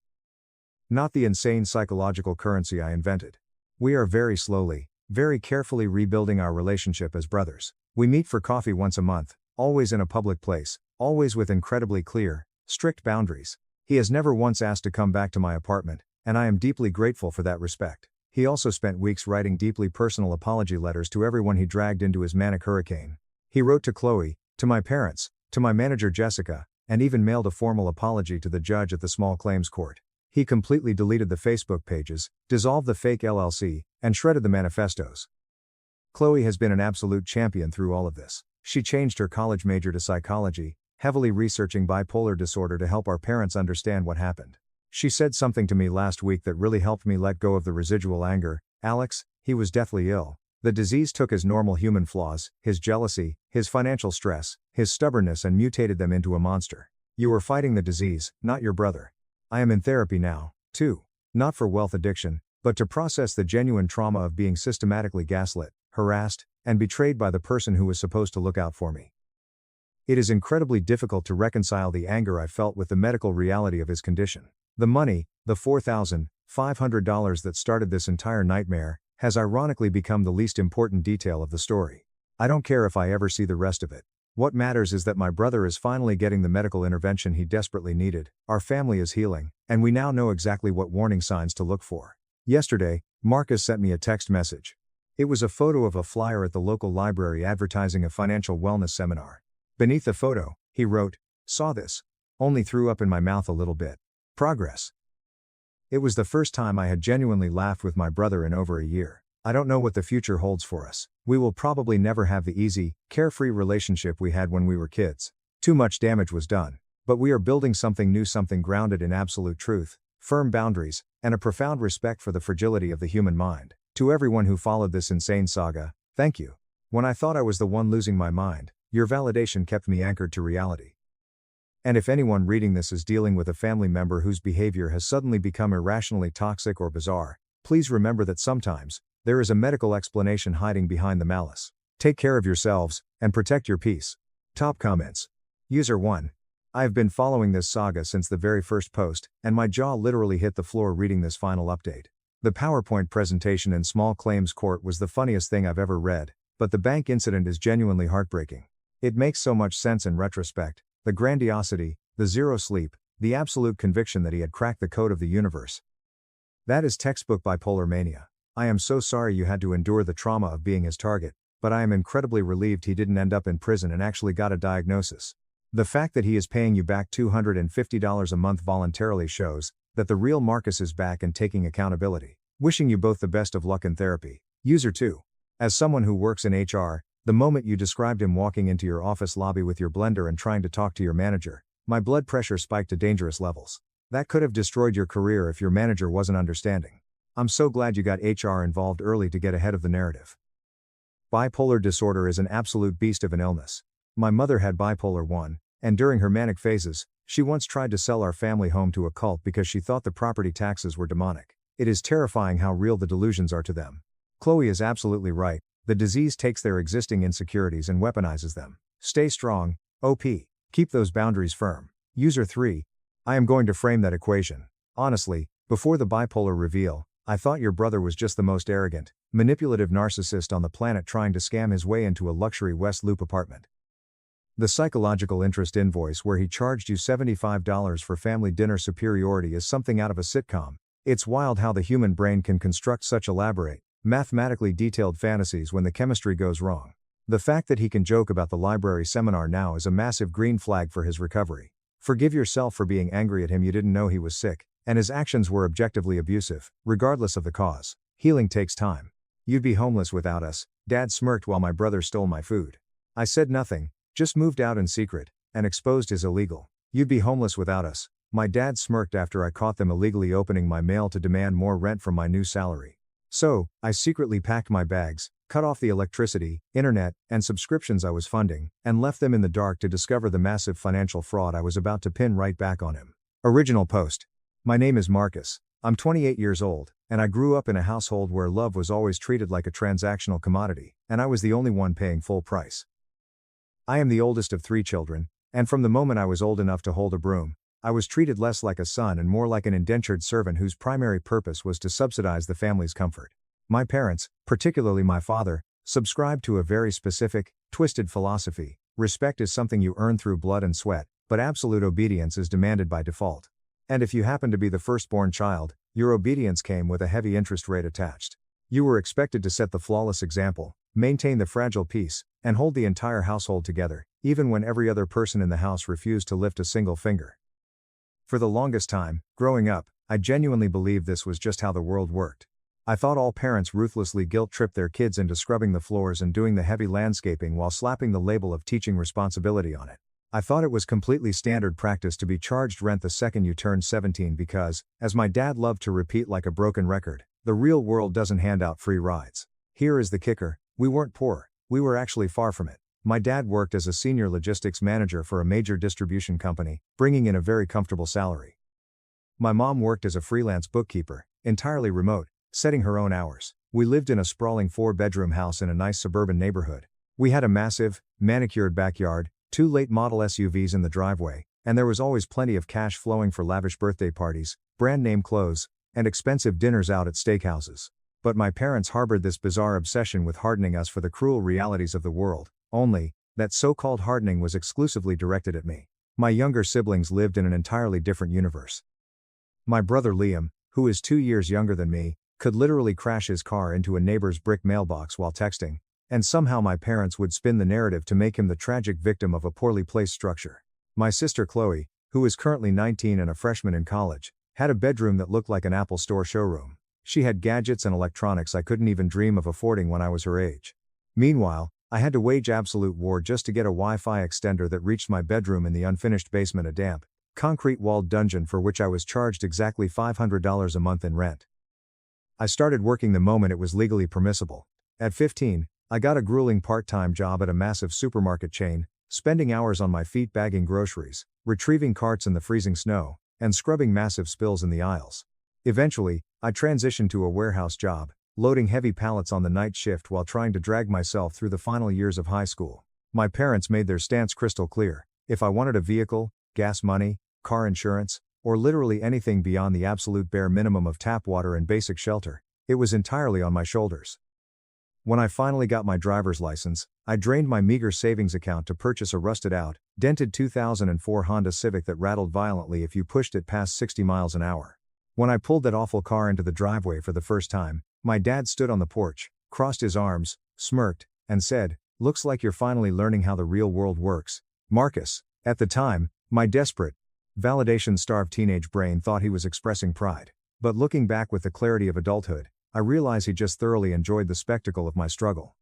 Not the insane psychological currency I invented. We are very slowly, very carefully rebuilding our relationship as brothers. We meet for coffee once a month, always in a public place, always with incredibly clear, strict boundaries. He has never once asked to come back to my apartment, and I am deeply grateful for that respect. He also spent weeks writing deeply personal apology letters to everyone he dragged into his manic hurricane. He wrote to Chloe, to my parents, to my manager Jessica, and even mailed a formal apology to the judge at the small claims court. He completely deleted the Facebook pages, dissolved the fake LLC, and shredded the manifestos. Chloe has been an absolute champion through all of this. She changed her college major to psychology, heavily researching bipolar disorder to help our parents understand what happened. She said something to me last week that really helped me let go of the residual anger. Alex, he was deathly ill. The disease took his normal human flaws, his jealousy, his financial stress, his stubbornness, and mutated them into a monster. You were fighting the disease, not your brother. I am in therapy now, too. Not for wealth addiction, but to process the genuine trauma of being systematically gaslit, harassed, and betrayed by the person who was supposed to look out for me. It is incredibly difficult to reconcile the anger I felt with the medical reality of his condition. The money, the $4,500 that started this entire nightmare, has ironically become the least important detail of the story. I don't care if I ever see the rest of it. What matters is that my brother is finally getting the medical intervention he desperately needed, our family is healing, and we now know exactly what warning signs to look for. Yesterday, Marcus sent me a text message. It was a photo of a flyer at the local library advertising a financial wellness seminar. Beneath the photo, he wrote, "Saw this. Only threw up in my mouth a little bit. Progress." It was the first time I had genuinely laughed with my brother in over a year. I don't know what the future holds for us. We will probably never have the easy, carefree relationship we had when we were kids. Too much damage was done. But we are building something new, something grounded in absolute truth, firm boundaries, and a profound respect for the fragility of the human mind. To everyone who followed this insane saga, thank you. When I thought I was the one losing my mind, your validation kept me anchored to reality. And if anyone reading this is dealing with a family member whose behavior has suddenly become irrationally toxic or bizarre, please remember that sometimes, there is a medical explanation hiding behind the malice. Take care of yourselves, and protect your peace. Top comments. User 1. I have been following this saga since the very first post, and my jaw literally hit the floor reading this final update. The PowerPoint presentation in small claims court was the funniest thing I've ever read, but the bank incident is genuinely heartbreaking. It makes so much sense in retrospect, the grandiosity, the zero sleep, the absolute conviction that he had cracked the code of the universe. That is textbook bipolar mania. I am so sorry you had to endure the trauma of being his target, but I am incredibly relieved he didn't end up in prison and actually got a diagnosis. The fact that he is paying you back $250 a month voluntarily shows that the real Marcus is back and taking accountability. Wishing you both the best of luck in therapy. User 2. As someone who works in HR, the moment you described him walking into your office lobby with your blender and trying to talk to your manager, my blood pressure spiked to dangerous levels. That could have destroyed your career if your manager wasn't understanding. I'm so glad you got HR involved early to get ahead of the narrative. Bipolar disorder is an absolute beast of an illness. My mother had bipolar 1, and during her manic phases, she once tried to sell our family home to a cult because she thought the property taxes were demonic. It is terrifying how real the delusions are to them. Chloe is absolutely right, the disease takes their existing insecurities and weaponizes them. Stay strong, OP. Keep those boundaries firm. User 3. I am going to frame that equation. Honestly, before the bipolar reveal, I thought your brother was just the most arrogant, manipulative narcissist on the planet trying to scam his way into a luxury West Loop apartment. The psychological interest invoice where he charged you $75 for family dinner superiority is something out of a sitcom. It's wild how the human brain can construct such elaborate, mathematically detailed fantasies when the chemistry goes wrong. The fact that he can joke about the library seminar now is a massive green flag for his recovery. Forgive yourself for being angry at him. You didn't know he was sick, and his actions were objectively abusive, regardless of the cause. Healing takes time. You'd be homeless without us. Dad smirked while my brother stole my food. I said nothing, just moved out in secret, and exposed his illegal. You'd be homeless without us. My dad smirked after I caught them illegally opening my mail to demand more rent from my new salary. So, I secretly packed my bags, cut off the electricity, internet, and subscriptions I was funding, and left them in the dark to discover the massive financial fraud I was about to pin right back on him. Original post. My name is Marcus. I'm 28 years old, and I grew up in a household where love was always treated like a transactional commodity, and I was the only one paying full price. I am the oldest of 3 children, and from the moment I was old enough to hold a broom, I was treated less like a son and more like an indentured servant whose primary purpose was to subsidize the family's comfort. My parents, particularly my father, subscribed to a very specific, twisted philosophy: respect is something you earn through blood and sweat, but absolute obedience is demanded by default. And if you happen to be the firstborn child, your obedience came with a heavy interest rate attached. You were expected to set the flawless example, maintain the fragile peace, and hold the entire household together, even when every other person in the house refused to lift a single finger. For the longest time, growing up, I genuinely believed this was just how the world worked. I thought all parents ruthlessly guilt-tripped their kids into scrubbing the floors and doing the heavy landscaping while slapping the label of teaching responsibility on it. I thought it was completely standard practice to be charged rent the second you turned 17 because, as my dad loved to repeat like a broken record, the real world doesn't hand out free rides. Here is the kicker: we weren't poor, we were actually far from it. My dad worked as a senior logistics manager for a major distribution company, bringing in a very comfortable salary. My mom worked as a freelance bookkeeper, entirely remote, setting her own hours. We lived in a sprawling 4-bedroom house in a nice suburban neighborhood. We had a massive, manicured backyard, 2 late model SUVs in the driveway, and there was always plenty of cash flowing for lavish birthday parties, brand-name clothes, and expensive dinners out at steakhouses. But my parents harbored this bizarre obsession with hardening us for the cruel realities of the world. Only, that so-called hardening was exclusively directed at me. My younger siblings lived in an entirely different universe. My brother Liam, who is 2 years younger than me, could literally crash his car into a neighbor's brick mailbox while texting, and somehow my parents would spin the narrative to make him the tragic victim of a poorly placed structure. My sister Chloe, who is currently 19 and a freshman in college, had a bedroom that looked like an Apple Store showroom. She had gadgets and electronics I couldn't even dream of affording when I was her age. Meanwhile, I had to wage absolute war just to get a Wi-Fi extender that reached my bedroom in the unfinished basement, a damp, concrete-walled dungeon for which I was charged exactly $500 a month in rent. I started working the moment it was legally permissible. At 15, I got a grueling part-time job at a massive supermarket chain, spending hours on my feet bagging groceries, retrieving carts in the freezing snow, and scrubbing massive spills in the aisles. Eventually, I transitioned to a warehouse job, loading heavy pallets on the night shift while trying to drag myself through the final years of high school. My parents made their stance crystal clear: if I wanted a vehicle, gas money, car insurance, or literally anything beyond the absolute bare minimum of tap water and basic shelter, it was entirely on my shoulders. When I finally got my driver's license, I drained my meager savings account to purchase a rusted-out, dented 2004 Honda Civic that rattled violently if you pushed it past 60 miles an hour. When I pulled that awful car into the driveway for the first time, my dad stood on the porch, crossed his arms, smirked, and said, "Looks like you're finally learning how the real world works, Marcus." At the time, my desperate, validation-starved teenage brain thought he was expressing pride. But looking back with the clarity of adulthood, I realize he just thoroughly enjoyed the spectacle of my struggle.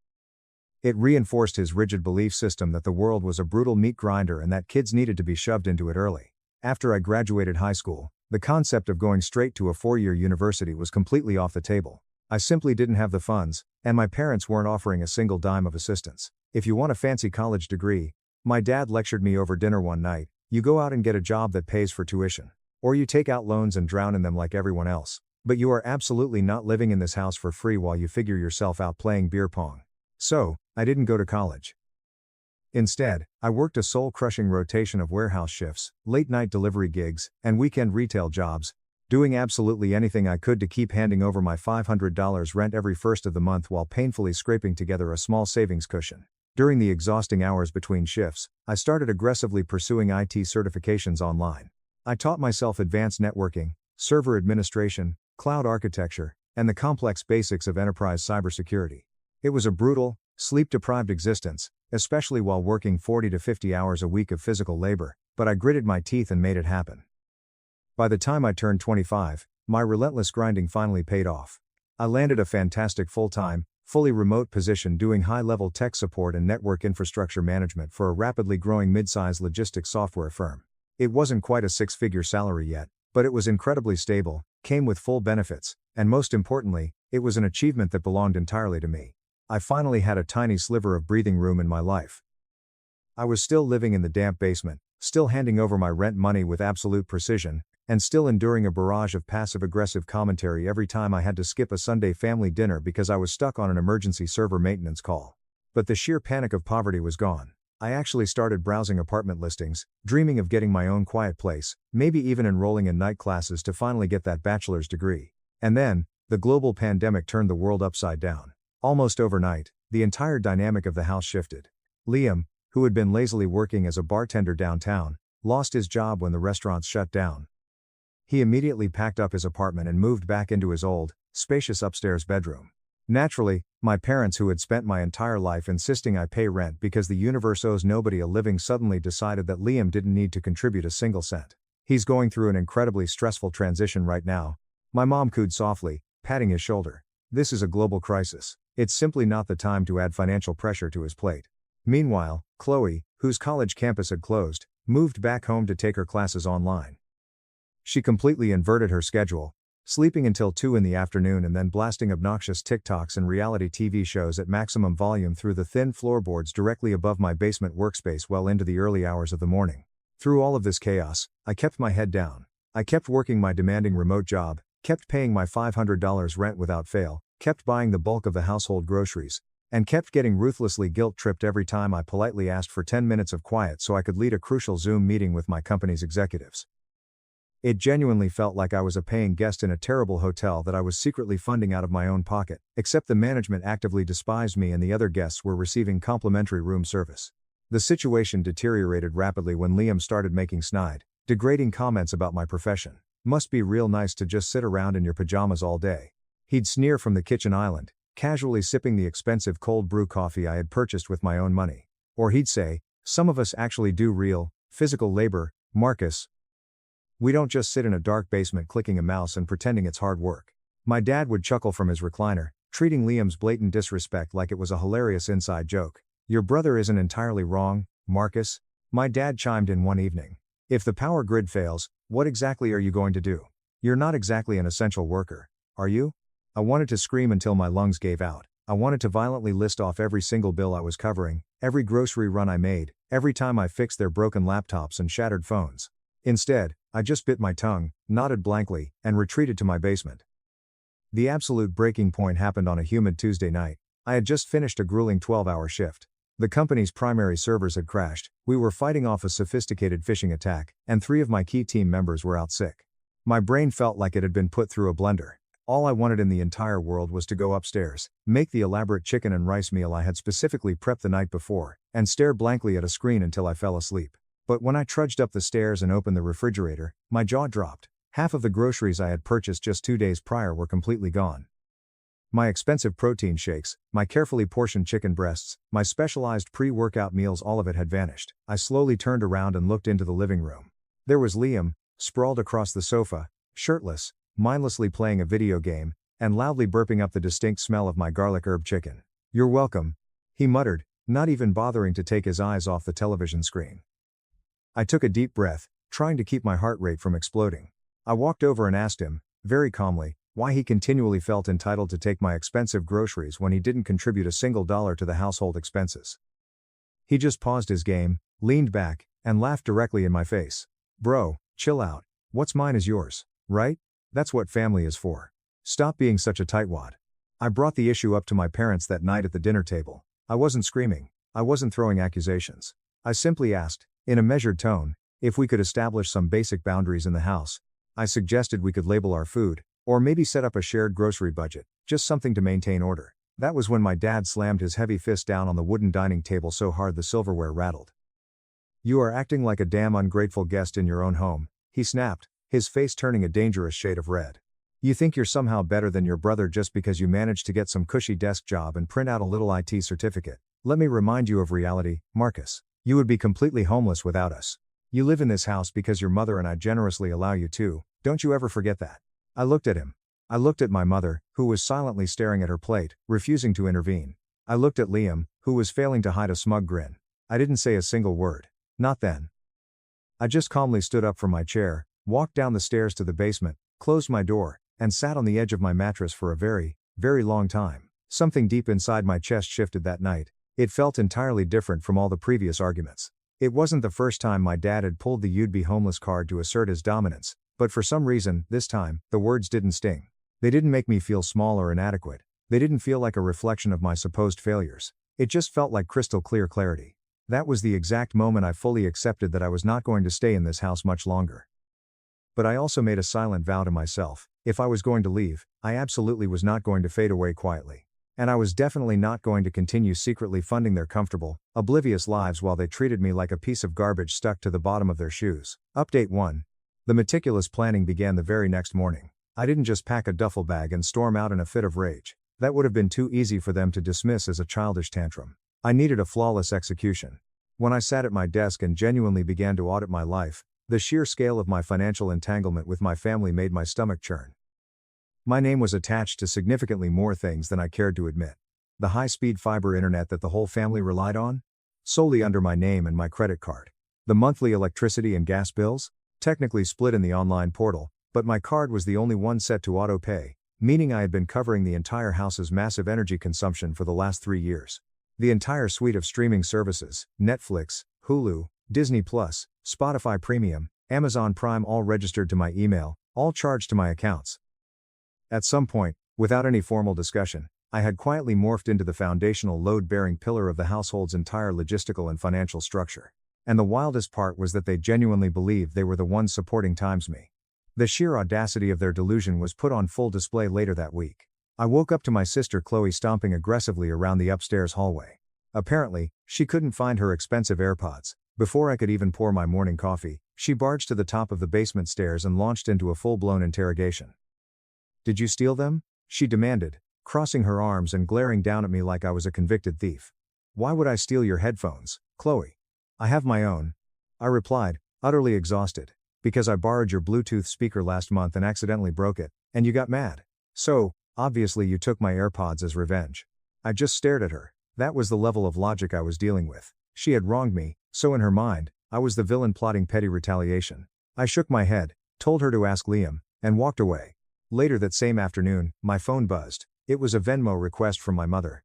It reinforced his rigid belief system that the world was a brutal meat grinder and that kids needed to be shoved into it early. After I graduated high school, the concept of going straight to a 4-year university was completely off the table. I simply didn't have the funds, and my parents weren't offering a single dime of assistance. If you want a fancy college degree, my dad lectured me over dinner one night, you go out and get a job that pays for tuition. Or you take out loans and drown in them like everyone else. But you are absolutely not living in this house for free while you figure yourself out playing beer pong. So, I didn't go to college. Instead, I worked a soul-crushing rotation of warehouse shifts, late-night delivery gigs, and weekend retail jobs, doing absolutely anything I could to keep handing over my $500 rent every first of the month while painfully scraping together a small savings cushion. During the exhausting hours between shifts, I started aggressively pursuing IT certifications online. I taught myself advanced networking, server administration, cloud architecture, and the complex basics of enterprise cybersecurity. It was a brutal, sleep-deprived existence, especially while working 40 to 50 hours a week of physical labor, but I gritted my teeth and made it happen. By the time I turned 25, my relentless grinding finally paid off. I landed a fantastic full-time, fully remote position doing high-level tech support and network infrastructure management for a rapidly growing mid-size logistics software firm. It wasn't quite a 6-figure salary yet, but it was incredibly stable, came with full benefits, and most importantly, it was an achievement that belonged entirely to me. I finally had a tiny sliver of breathing room in my life. I was still living in the damp basement, still handing over my rent money with absolute precision, and still enduring a barrage of passive-aggressive commentary every time I had to skip a Sunday family dinner because I was stuck on an emergency server maintenance call. But the sheer panic of poverty was gone. I actually started browsing apartment listings, dreaming of getting my own quiet place, maybe even enrolling in night classes to finally get that bachelor's degree. And then, the global pandemic turned the world upside down. Almost overnight, the entire dynamic of the house shifted. Liam, who had been lazily working as a bartender downtown, lost his job when the restaurants shut down. He immediately packed up his apartment and moved back into his old, spacious upstairs bedroom. Naturally, my parents, who had spent my entire life insisting I pay rent because the universe owes nobody a living, suddenly decided that Liam didn't need to contribute a single cent. He's going through an incredibly stressful transition right now. My mom cooed softly, patting his shoulder. This is a global crisis. It's simply not the time to add financial pressure to his plate. Meanwhile, Chloe, whose college campus had closed, moved back home to take her classes online. She completely inverted her schedule, sleeping until 2 in the afternoon and then blasting obnoxious TikToks and reality TV shows at maximum volume through the thin floorboards directly above my basement workspace well into the early hours of the morning. Through all of this chaos, I kept my head down. I kept working my demanding remote job, kept paying my $500 rent without fail, kept buying the bulk of the household groceries, and kept getting ruthlessly guilt-tripped every time I politely asked for 10 minutes of quiet so I could lead a crucial Zoom meeting with my company's executives. It genuinely felt like I was a paying guest in a terrible hotel that I was secretly funding out of my own pocket, except the management actively despised me and the other guests were receiving complimentary room service. The situation deteriorated rapidly when Liam started making snide, degrading comments about my profession. Must be real nice to just sit around in your pajamas all day. He'd sneer from the kitchen island, casually sipping the expensive cold brew coffee I had purchased with my own money. Or he'd say, "Some of us actually do real, physical labor, Marcus. We don't just sit in a dark basement clicking a mouse and pretending it's hard work." My dad would chuckle from his recliner, treating Liam's blatant disrespect like it was a hilarious inside joke. "Your brother isn't entirely wrong, Marcus," my dad chimed in one evening. "If the power grid fails, what exactly are you going to do? You're not exactly an essential worker, are you?" I wanted to scream until my lungs gave out. I wanted to violently list off every single bill I was covering, every grocery run I made, every time I fixed their broken laptops and shattered phones. Instead, I just bit my tongue, nodded blankly, and retreated to my basement. The absolute breaking point happened on a humid Tuesday night. I had just finished a grueling 12-hour shift. The company's primary servers had crashed, we were fighting off a sophisticated phishing attack, and 3 of my key team members were out sick. My brain felt like it had been put through a blender. All I wanted in the entire world was to go upstairs, make the elaborate chicken and rice meal I had specifically prepped the night before, and stare blankly at a screen until I fell asleep. But when I trudged up the stairs and opened the refrigerator, my jaw dropped. Half of the groceries I had purchased just 2 days prior were completely gone. My expensive protein shakes, my carefully portioned chicken breasts, my specialized pre-workout meals, all of it had vanished. I slowly turned around and looked into the living room. There was Liam, sprawled across the sofa, shirtless, mindlessly playing a video game, and loudly burping up the distinct smell of my garlic herb chicken. "You're welcome," he muttered, not even bothering to take his eyes off the television screen. I took a deep breath, trying to keep my heart rate from exploding. I walked over and asked him, very calmly, why he continually felt entitled to take my expensive groceries when he didn't contribute a single dollar to the household expenses. He just paused his game, leaned back, and laughed directly in my face. "Bro, chill out. What's mine is yours, right? That's what family is for. Stop being such a tightwad." I brought the issue up to my parents that night at the dinner table. I wasn't screaming. I wasn't throwing accusations. I simply asked, in a measured tone, if we could establish some basic boundaries in the house. I suggested we could label our food, or maybe set up a shared grocery budget, just something to maintain order. That was when my dad slammed his heavy fist down on the wooden dining table so hard the silverware rattled. "You are acting like a damn ungrateful guest in your own home," he snapped, his face turning a dangerous shade of red. "You think you're somehow better than your brother just because you managed to get some cushy desk job and print out a little IT certificate. Let me remind you of reality, Marcus. You would be completely homeless without us. You live in this house because your mother and I generously allow you to, don't you ever forget that." I looked at him. I looked at my mother, who was silently staring at her plate, refusing to intervene. I looked at Liam, who was failing to hide a smug grin. I didn't say a single word. Not then. I just calmly stood up from my chair, walked down the stairs to the basement, closed my door, and sat on the edge of my mattress for a very, very long time. Something deep inside my chest shifted that night. It felt entirely different from all the previous arguments. It wasn't the first time my dad had pulled the "you'd be homeless" card to assert his dominance, but for some reason, this time, the words didn't sting. They didn't make me feel small or inadequate. They didn't feel like a reflection of my supposed failures. It just felt like crystal clear clarity. That was the exact moment I fully accepted that I was not going to stay in this house much longer. But I also made a silent vow to myself: if I was going to leave, I absolutely was not going to fade away quietly. And I was definitely not going to continue secretly funding their comfortable, oblivious lives while they treated me like a piece of garbage stuck to the bottom of their shoes. Update 1. The meticulous planning began the very next morning. I didn't just pack a duffel bag and storm out in a fit of rage. That would have been too easy for them to dismiss as a childish tantrum. I needed a flawless execution. When I sat at my desk and genuinely began to audit my life, the sheer scale of my financial entanglement with my family made my stomach churn. My name was attached to significantly more things than I cared to admit. The high-speed fiber internet that the whole family relied on? Solely under my name and my credit card. The monthly electricity and gas bills? Technically split in the online portal, but my card was the only one set to auto-pay, meaning I had been covering the entire house's massive energy consumption for the last 3 years. The entire suite of streaming services, Netflix, Hulu, Disney+, Spotify Premium, Amazon Prime, all registered to my email, all charged to my accounts. At some point, without any formal discussion, I had quietly morphed into the foundational load-bearing pillar of the household's entire logistical and financial structure. And the wildest part was that they genuinely believed they were the ones supporting me. The sheer audacity of their delusion was put on full display later that week. I woke up to my sister Chloe stomping aggressively around the upstairs hallway. Apparently, she couldn't find her expensive AirPods. Before I could even pour my morning coffee, she barged to the top of the basement stairs and launched into a full-blown interrogation. "Did you steal them?" she demanded, crossing her arms and glaring down at me like I was a convicted thief. "Why would I steal your headphones, Chloe? I have my own," I replied, utterly exhausted. "Because I borrowed your Bluetooth speaker last month and accidentally broke it, and you got mad. So, obviously you took my AirPods as revenge." I just stared at her. That was the level of logic I was dealing with. She had wronged me, so in her mind, I was the villain plotting petty retaliation. I shook my head, told her to ask Liam, and walked away. Later that same afternoon, my phone buzzed. It was a Venmo request from my mother.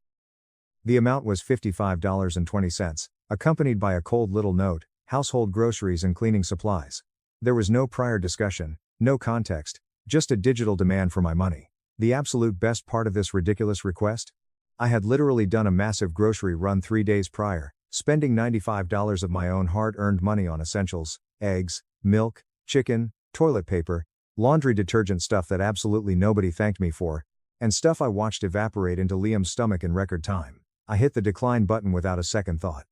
The amount was $55.20, accompanied by a cold little note: household groceries and cleaning supplies. There was no prior discussion, no context, just a digital demand for my money. The absolute best part of this ridiculous request? I had literally done a massive grocery run 3 days prior, spending $95 of my own hard-earned money on essentials: eggs, milk, chicken, toilet paper, laundry detergent, stuff that absolutely nobody thanked me for, and stuff I watched evaporate into Liam's stomach in record time. I hit the decline button without a second thought.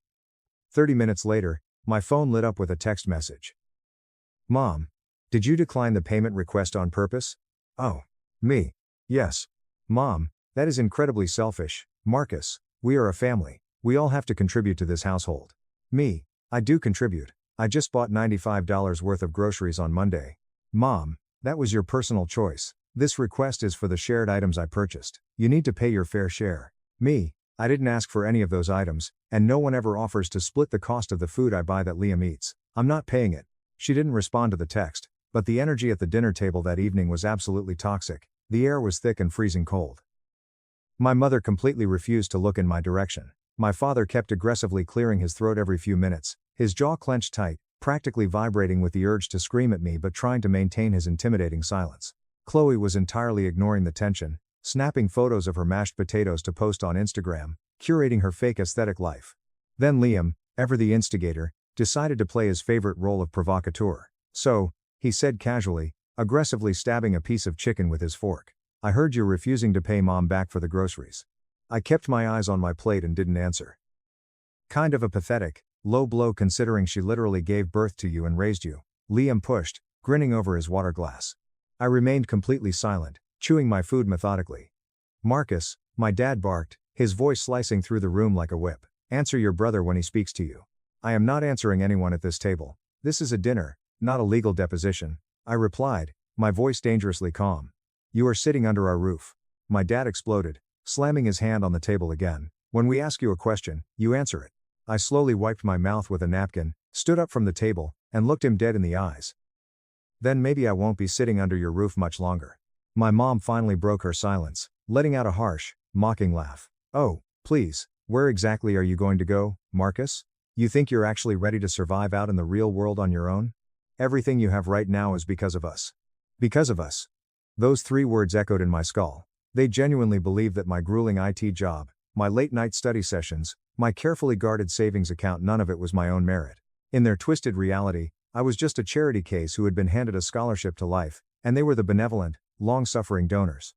30 minutes later, my phone lit up with a text message. "Mom, did you decline the payment request on purpose?" "Oh. Me. Yes. Mom, that is incredibly selfish, Marcus. We are a family. We all have to contribute to this household." "Me. I do contribute. I just bought $95 worth of groceries on Monday." "Mom, that was your personal choice. This request is for the shared items I purchased. You need to pay your fair share." "Me. I didn't ask for any of those items, and no one ever offers to split the cost of the food I buy that Liam eats. I'm not paying it." She didn't respond to the text, but the energy at the dinner table that evening was absolutely toxic. The air was thick and freezing cold. My mother completely refused to look in my direction. My father kept aggressively clearing his throat every few minutes, his jaw clenched tight, practically vibrating with the urge to scream at me but trying to maintain his intimidating silence. Chloe was entirely ignoring the tension, snapping photos of her mashed potatoes to post on Instagram, curating her fake aesthetic life. Then Liam, ever the instigator, decided to play his favorite role of provocateur. "So," he said casually, aggressively stabbing a piece of chicken with his fork, "I heard you're refusing to pay Mom back for the groceries." I kept my eyes on my plate and didn't answer. "Kind of a pathetic, low blow considering she literally gave birth to you and raised you," Liam pushed, grinning over his water glass. I remained completely silent, chewing my food methodically. "Marcus," my dad barked, his voice slicing through the room like a whip, "answer your brother when he speaks to you." "I am not answering anyone at this table. This is a dinner, not a legal deposition," I replied, my voice dangerously calm. "You are sitting under our roof." My dad exploded, slamming his hand on the table again. "When we ask you a question, you answer it." I slowly wiped my mouth with a napkin, stood up from the table, and looked him dead in the eyes. "Then maybe I won't be sitting under your roof much longer." My mom finally broke her silence, letting out a harsh, Mocking laugh. Oh, please, where exactly are you going to go, Marcus? You think you're actually ready to survive out in the real world on your own? Everything you have right now is because of us. Because of us. Those 3 words echoed in my skull. They genuinely believed that my grueling IT job, my late-night study sessions, my carefully guarded savings account, none of it was my own merit. In their twisted reality, I was just a charity case who had been handed a scholarship to life, and they were the benevolent, long-suffering donors.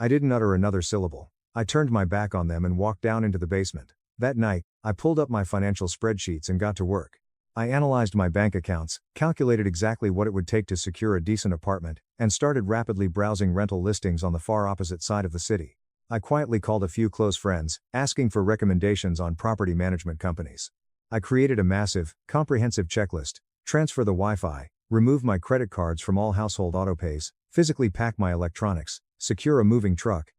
I didn't utter another syllable. I turned my back on them and walked down into the basement. That night, I pulled up my financial spreadsheets and got to work. I analyzed my bank accounts, calculated exactly what it would take to secure a decent apartment, and started rapidly browsing rental listings on the far opposite side of the city. I quietly called a few close friends, asking for recommendations on property management companies. I created a massive, comprehensive checklist: transfer the Wi-Fi, remove my credit cards from all household autopays, physically pack my electronics, secure a moving truck.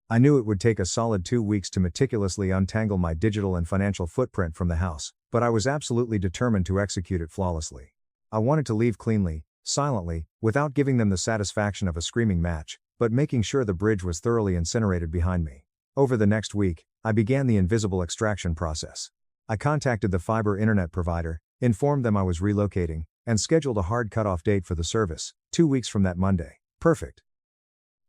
I knew it would take a solid 2 weeks to meticulously untangle my digital and financial footprint from the house, but I was absolutely determined to execute it flawlessly. I wanted to leave cleanly, silently, without giving them the satisfaction of a screaming match, but making sure the bridge was thoroughly incinerated behind me. Over the next week, I began the invisible extraction process. I contacted the fiber internet provider, informed them I was relocating, and scheduled a hard cutoff date for the service, 2 weeks from that Monday. Perfect.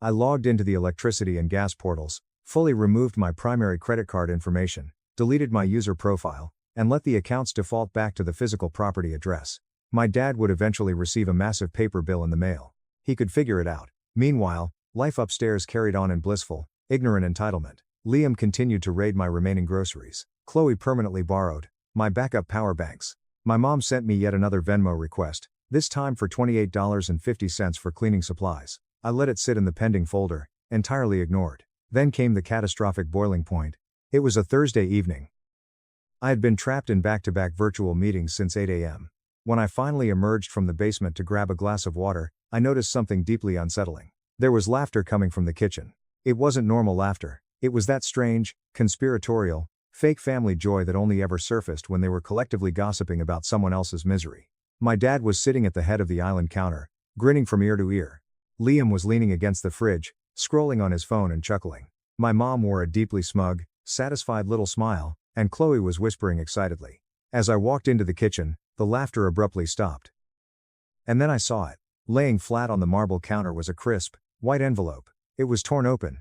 I logged into the electricity and gas portals, fully removed my primary credit card information, deleted my user profile, and let the accounts default back to the physical property address. My dad would eventually receive a massive paper bill in the mail. He could figure it out. Meanwhile, life upstairs carried on in blissful, ignorant entitlement. Liam continued to raid my remaining groceries. Chloe permanently borrowed my backup power banks. My mom sent me yet another Venmo request, this time for $28.50 for cleaning supplies. I let it sit in the pending folder, entirely ignored. Then came the catastrophic boiling point. It was a Thursday evening. I had been trapped in back-to-back virtual meetings since 8 a.m. When I finally emerged from the basement to grab a glass of water, I noticed something deeply unsettling. There was laughter coming from the kitchen. It wasn't normal laughter. It was that strange, conspiratorial, fake family joy that only ever surfaced when they were collectively gossiping about someone else's misery. My dad was sitting at the head of the island counter, grinning from ear to ear. Liam was leaning against the fridge, scrolling on his phone and chuckling. My mom wore a deeply smug, satisfied little smile, and Chloe was whispering excitedly. As I walked into the kitchen, the laughter abruptly stopped. And then I saw it. Laying flat on the marble counter was a crisp, white envelope. It was torn open.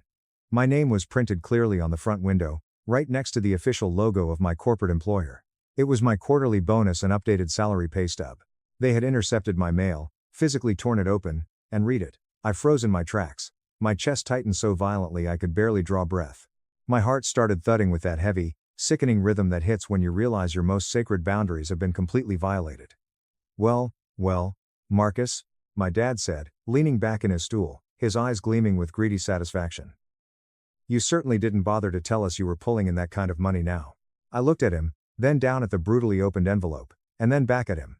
My name was printed clearly on the front window, right next to the official logo of my corporate employer. It was my quarterly bonus and updated salary pay stub. They had intercepted my mail, physically torn it open, and read it. I froze in my tracks. My chest tightened so violently I could barely draw breath. My heart started thudding with that heavy, sickening rhythm that hits when you realize your most sacred boundaries have been completely violated. Well, Marcus, my dad said, leaning back in his stool, his eyes gleaming with greedy satisfaction. You certainly didn't bother to tell us you were pulling in that kind of money now. I looked at him, then down at the brutally opened envelope, and then back at him.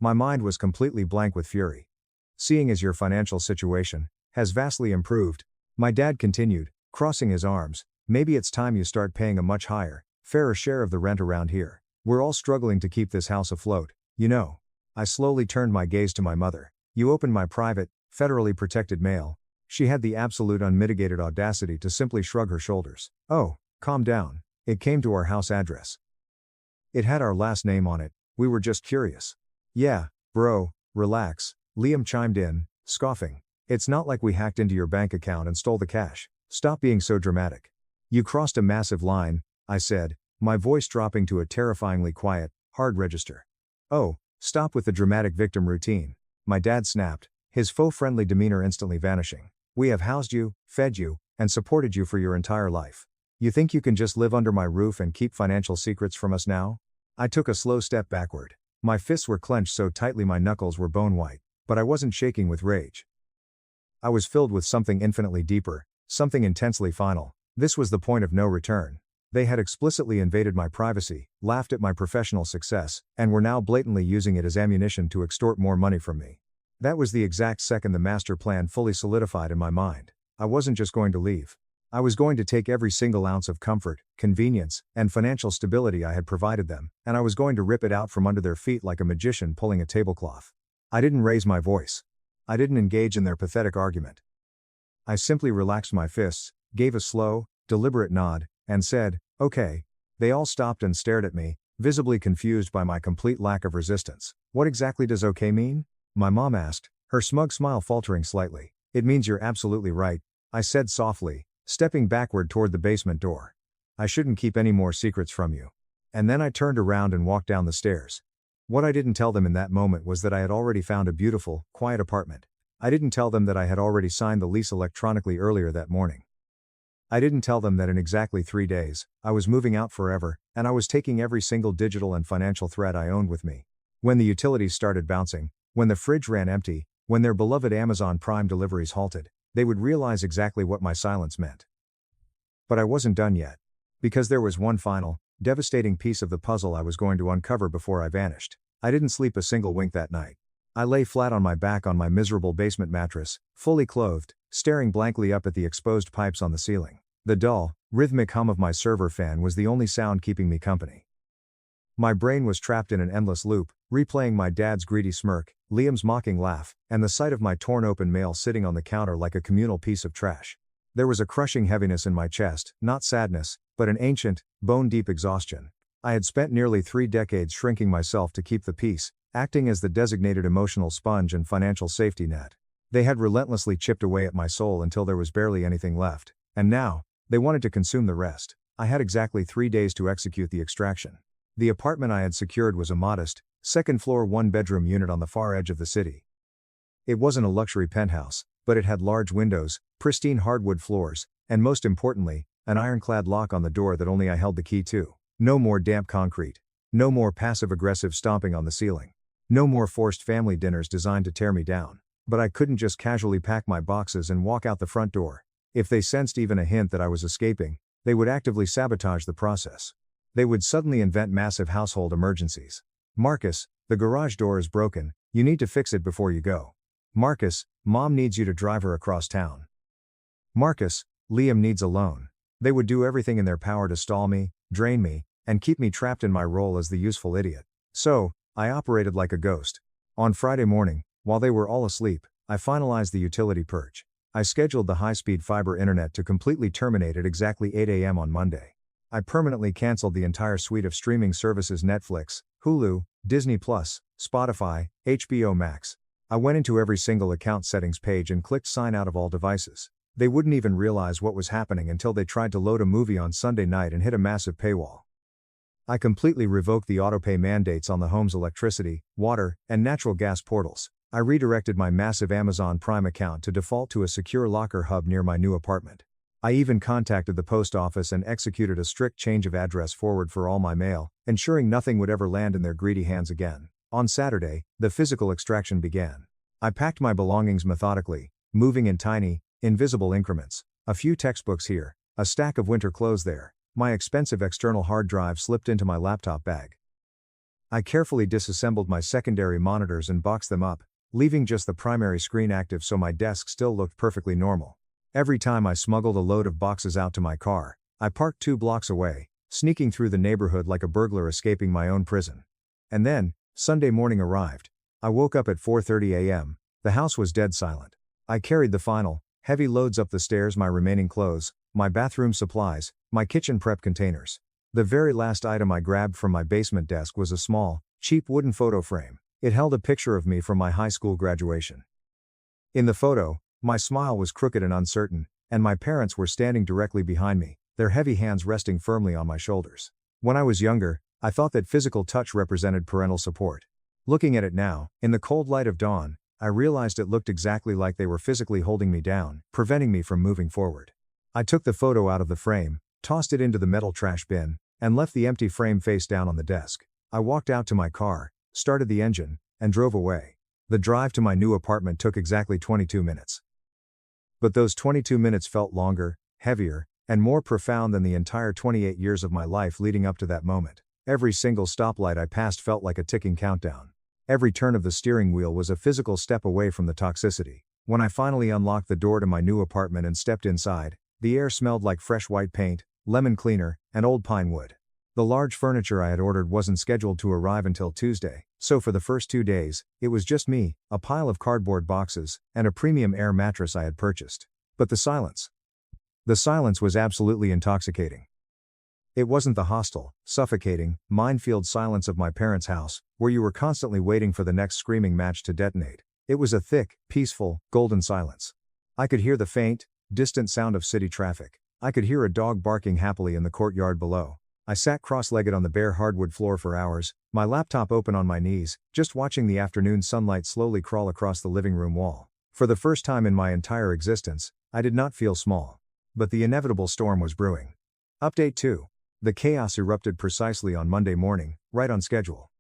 My mind was completely blank with fury. Seeing as your financial situation has vastly improved, my dad continued, crossing his arms, maybe it's time you start paying a much higher, fairer share of the rent around here. We're all struggling to keep this house afloat, you know. I slowly turned my gaze to my mother. You opened my private, federally protected mail. She had the absolute unmitigated audacity to simply shrug her shoulders. Oh, calm down. It came to our house address. It had our last name on it. We were just curious. Yeah, bro, relax. Liam chimed in, scoffing. It's not like we hacked into your bank account and stole the cash. Stop being so dramatic. You crossed a massive line, I said, my voice dropping to a terrifyingly quiet, hard register. Oh, stop with the dramatic victim routine. My dad snapped, his faux-friendly demeanor instantly vanishing. We have housed you, fed you, and supported you for your entire life. You think you can just live under my roof and keep financial secrets from us now? I took a slow step backward. My fists were clenched so tightly my knuckles were bone white. But I wasn't shaking with rage. I was filled with something infinitely deeper, something intensely final. This was the point of no return. They had explicitly invaded my privacy, laughed at my professional success, and were now blatantly using it as ammunition to extort more money from me. That was the exact second the master plan fully solidified in my mind. I wasn't just going to leave. I was going to take every single ounce of comfort, convenience, and financial stability I had provided them, and I was going to rip it out from under their feet like a magician pulling a tablecloth. I didn't raise my voice. I didn't engage in their pathetic argument. I simply relaxed my fists, gave a slow, deliberate nod, and said, "Okay." They all stopped and stared at me, visibly confused by my complete lack of resistance. "What exactly does okay mean?" my mom asked, her smug smile faltering slightly. "It means you're absolutely right," I said softly, stepping backward toward the basement door. "I shouldn't keep any more secrets from you." And then I turned around and walked down the stairs. What I didn't tell them in that moment was that I had already found a beautiful, quiet apartment. I didn't tell them that I had already signed the lease electronically earlier that morning. I didn't tell them that in exactly 3 days, I was moving out forever, and I was taking every single digital and financial thread I owned with me. When the utilities started bouncing, when the fridge ran empty, when their beloved Amazon Prime deliveries halted, they would realize exactly what my silence meant. But I wasn't done yet. Because there was one final, devastating piece of the puzzle I was going to uncover before I vanished. I didn't sleep a single wink that night. I lay flat on my back on my miserable basement mattress, fully clothed, staring blankly up at the exposed pipes on the ceiling. The dull, rhythmic hum of my server fan was the only sound keeping me company. My brain was trapped in an endless loop, replaying my dad's greedy smirk, Liam's mocking laugh, and the sight of my torn open mail sitting on the counter like a communal piece of trash. There was a crushing heaviness in my chest, not sadness, but an ancient, bone-deep exhaustion. I had spent nearly 3 decades shrinking myself to keep the peace, acting as the designated emotional sponge and financial safety net. They had relentlessly chipped away at my soul until there was barely anything left, and now, they wanted to consume the rest. I had exactly 3 days to execute the extraction. The apartment I had secured was a modest, second-floor one-bedroom unit on the far edge of the city. It wasn't a luxury penthouse, but it had large windows, pristine hardwood floors, and most importantly, an ironclad lock on the door that only I held the key to. No more damp concrete. No more passive-aggressive stomping on the ceiling. No more forced family dinners designed to tear me down. But I couldn't just casually pack my boxes and walk out the front door. If they sensed even a hint that I was escaping, they would actively sabotage the process. They would suddenly invent massive household emergencies. "Marcus, the garage door is broken, you need to fix it before you go." "Marcus, Mom needs you to drive her across town." "Marcus, Liam needs a loan." They would do everything in their power to stall me, drain me, and keep me trapped in my role as the useful idiot. So, I operated like a ghost. On Friday morning, while they were all asleep, I finalized the utility purge. I scheduled the high-speed fiber internet to completely terminate at exactly 8 a.m. on Monday. I permanently canceled the entire suite of streaming services: Netflix, Hulu, Disney+, Spotify, HBO Max. I went into every single account settings page and clicked sign out of all devices. They wouldn't even realize what was happening until they tried to load a movie on Sunday night and hit a massive paywall. I completely revoked the autopay mandates on the home's electricity, water, and natural gas portals. I redirected my massive Amazon Prime account to default to a secure locker hub near my new apartment. I even contacted the post office and executed a strict change of address forward for all my mail, ensuring nothing would ever land in their greedy hands again. On Saturday, the physical extraction began. I packed my belongings methodically, moving in tiny, invisible increments. A few textbooks here, a stack of winter clothes there. My expensive external hard drive slipped into my laptop bag. I carefully disassembled my secondary monitors and boxed them up, leaving just the primary screen active so my desk still looked perfectly normal. Every time I smuggled a load of boxes out to my car, I parked 2 blocks away, sneaking through the neighborhood like a burglar escaping my own prison. And then, Sunday morning arrived. I woke up at 4:30 a.m., the house was dead silent. I carried the final, heavy loads up the stairs: my remaining clothes, my bathroom supplies, my kitchen prep containers. The very last item I grabbed from my basement desk was a small, cheap wooden photo frame. It held a picture of me from my high school graduation. In the photo, my smile was crooked and uncertain, and my parents were standing directly behind me, their heavy hands resting firmly on my shoulders. When I was younger, I thought that physical touch represented parental support. Looking at it now, in the cold light of dawn, I realized it looked exactly like they were physically holding me down, preventing me from moving forward. I took the photo out of the frame, tossed it into the metal trash bin, and left the empty frame face down on the desk. I walked out to my car, started the engine, and drove away. The drive to my new apartment took exactly 22 minutes. But those 22 minutes felt longer, heavier, and more profound than the entire 28 years of my life leading up to that moment. Every single stoplight I passed felt like a ticking countdown. Every turn of the steering wheel was a physical step away from the toxicity. When I finally unlocked the door to my new apartment and stepped inside, the air smelled like fresh white paint, lemon cleaner, and old pine wood. The large furniture I had ordered wasn't scheduled to arrive until Tuesday, so for the first 2 days, it was just me, a pile of cardboard boxes, and a premium air mattress I had purchased. But the silence. The silence was absolutely intoxicating. It wasn't the hostile, suffocating, minefield silence of my parents' house, where you were constantly waiting for the next screaming match to detonate. It was a thick, peaceful, golden silence. I could hear the faint, distant sound of city traffic. I could hear a dog barking happily in the courtyard below. I sat cross-legged on the bare hardwood floor for hours, my laptop open on my knees, just watching the afternoon sunlight slowly crawl across the living room wall. For the first time in my entire existence, I did not feel small. But the inevitable storm was brewing. Update 2. The chaos erupted precisely on Monday morning, right on schedule.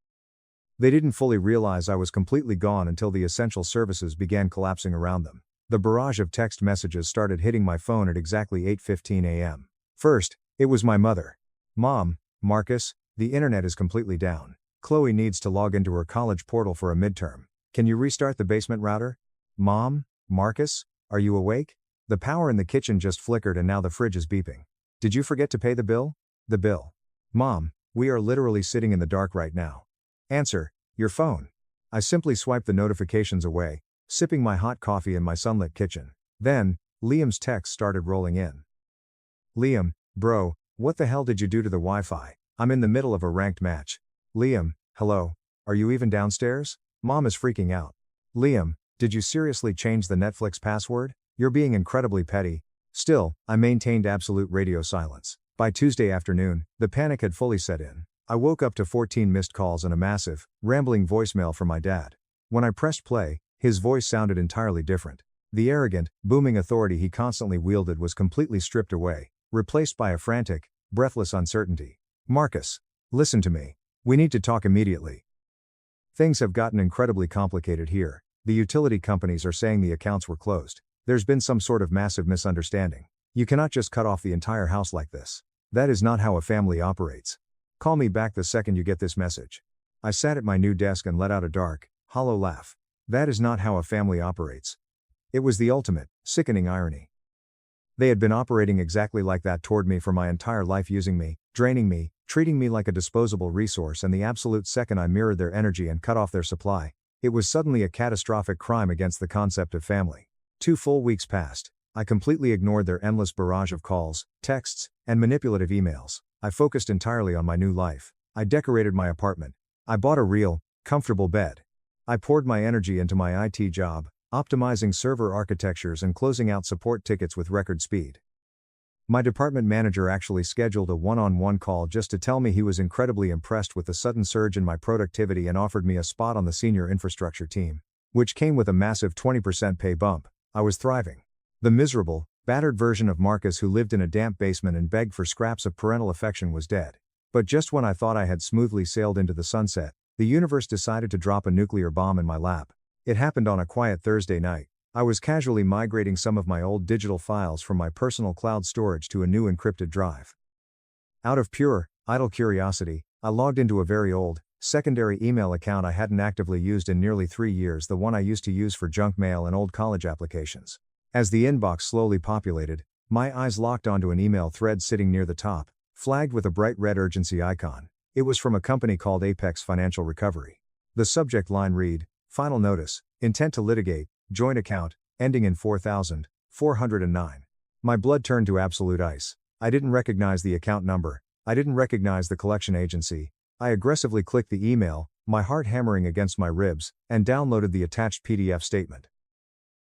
They didn't fully realize I was completely gone until the essential services began collapsing around them. The barrage of text messages started hitting my phone at exactly 8:15 a.m. First, it was my mother. Mom, Marcus, the internet is completely down. Chloe needs to log into her college portal for a midterm. Can you restart the basement router? Mom, Marcus, are you awake? The power in the kitchen just flickered and now the fridge is beeping. Did you forget to pay the bill? The bill. Mom, we are literally sitting in the dark right now. Answer, your phone. I simply swiped the notifications away, sipping my hot coffee in my sunlit kitchen. Then, Liam's text started rolling in. Liam, bro, what the hell did you do to the Wi-Fi? I'm in the middle of a ranked match. Liam, hello, are you even downstairs? Mom is freaking out. Liam, did you seriously change the Netflix password? You're being incredibly petty. Still, I maintained absolute radio silence. By Tuesday afternoon, the panic had fully set in. I woke up to 14 missed calls and a massive, rambling voicemail from my dad. When I pressed play, his voice sounded entirely different. The arrogant, booming authority he constantly wielded was completely stripped away, replaced by a frantic, breathless uncertainty. Marcus, listen to me. We need to talk immediately. Things have gotten incredibly complicated here. The utility companies are saying the accounts were closed. There's been some sort of massive misunderstanding. You cannot just cut off the entire house like this. That is not how a family operates. Call me back the second you get this message. I sat at my new desk and let out a dark, hollow laugh. That is not how a family operates. It was the ultimate, sickening irony. They had been operating exactly like that toward me for my entire life, using me, draining me, treating me like a disposable resource, and the absolute second I mirrored their energy and cut off their supply, it was suddenly a catastrophic crime against the concept of family. 2 full weeks passed. I completely ignored their endless barrage of calls, texts, and manipulative emails. I focused entirely on my new life. I decorated my apartment. I bought a real, comfortable bed. I poured my energy into my IT job, optimizing server architectures and closing out support tickets with record speed. My department manager actually scheduled a one-on-one call just to tell me he was incredibly impressed with the sudden surge in my productivity and offered me a spot on the senior infrastructure team, which came with a massive 20% pay bump. I was thriving. The miserable, battered version of Marcus who lived in a damp basement and begged for scraps of parental affection was dead. But just when I thought I had smoothly sailed into the sunset, the universe decided to drop a nuclear bomb in my lap. It happened on a quiet Thursday night. I was casually migrating some of my old digital files from my personal cloud storage to a new encrypted drive. Out of pure, idle curiosity, I logged into a very old, secondary email account I hadn't actively used in nearly 3 years, the one I used to use for junk mail and old college applications. As the inbox slowly populated, my eyes locked onto an email thread sitting near the top, flagged with a bright red urgency icon. It was from a company called Apex Financial Recovery. The subject line read, Final Notice, Intent to Litigate, Joint Account, ending in 4,409. My blood turned to absolute ice. I didn't recognize the account number. I didn't recognize the collection agency. I aggressively clicked the email, my heart hammering against my ribs, and downloaded the attached PDF statement.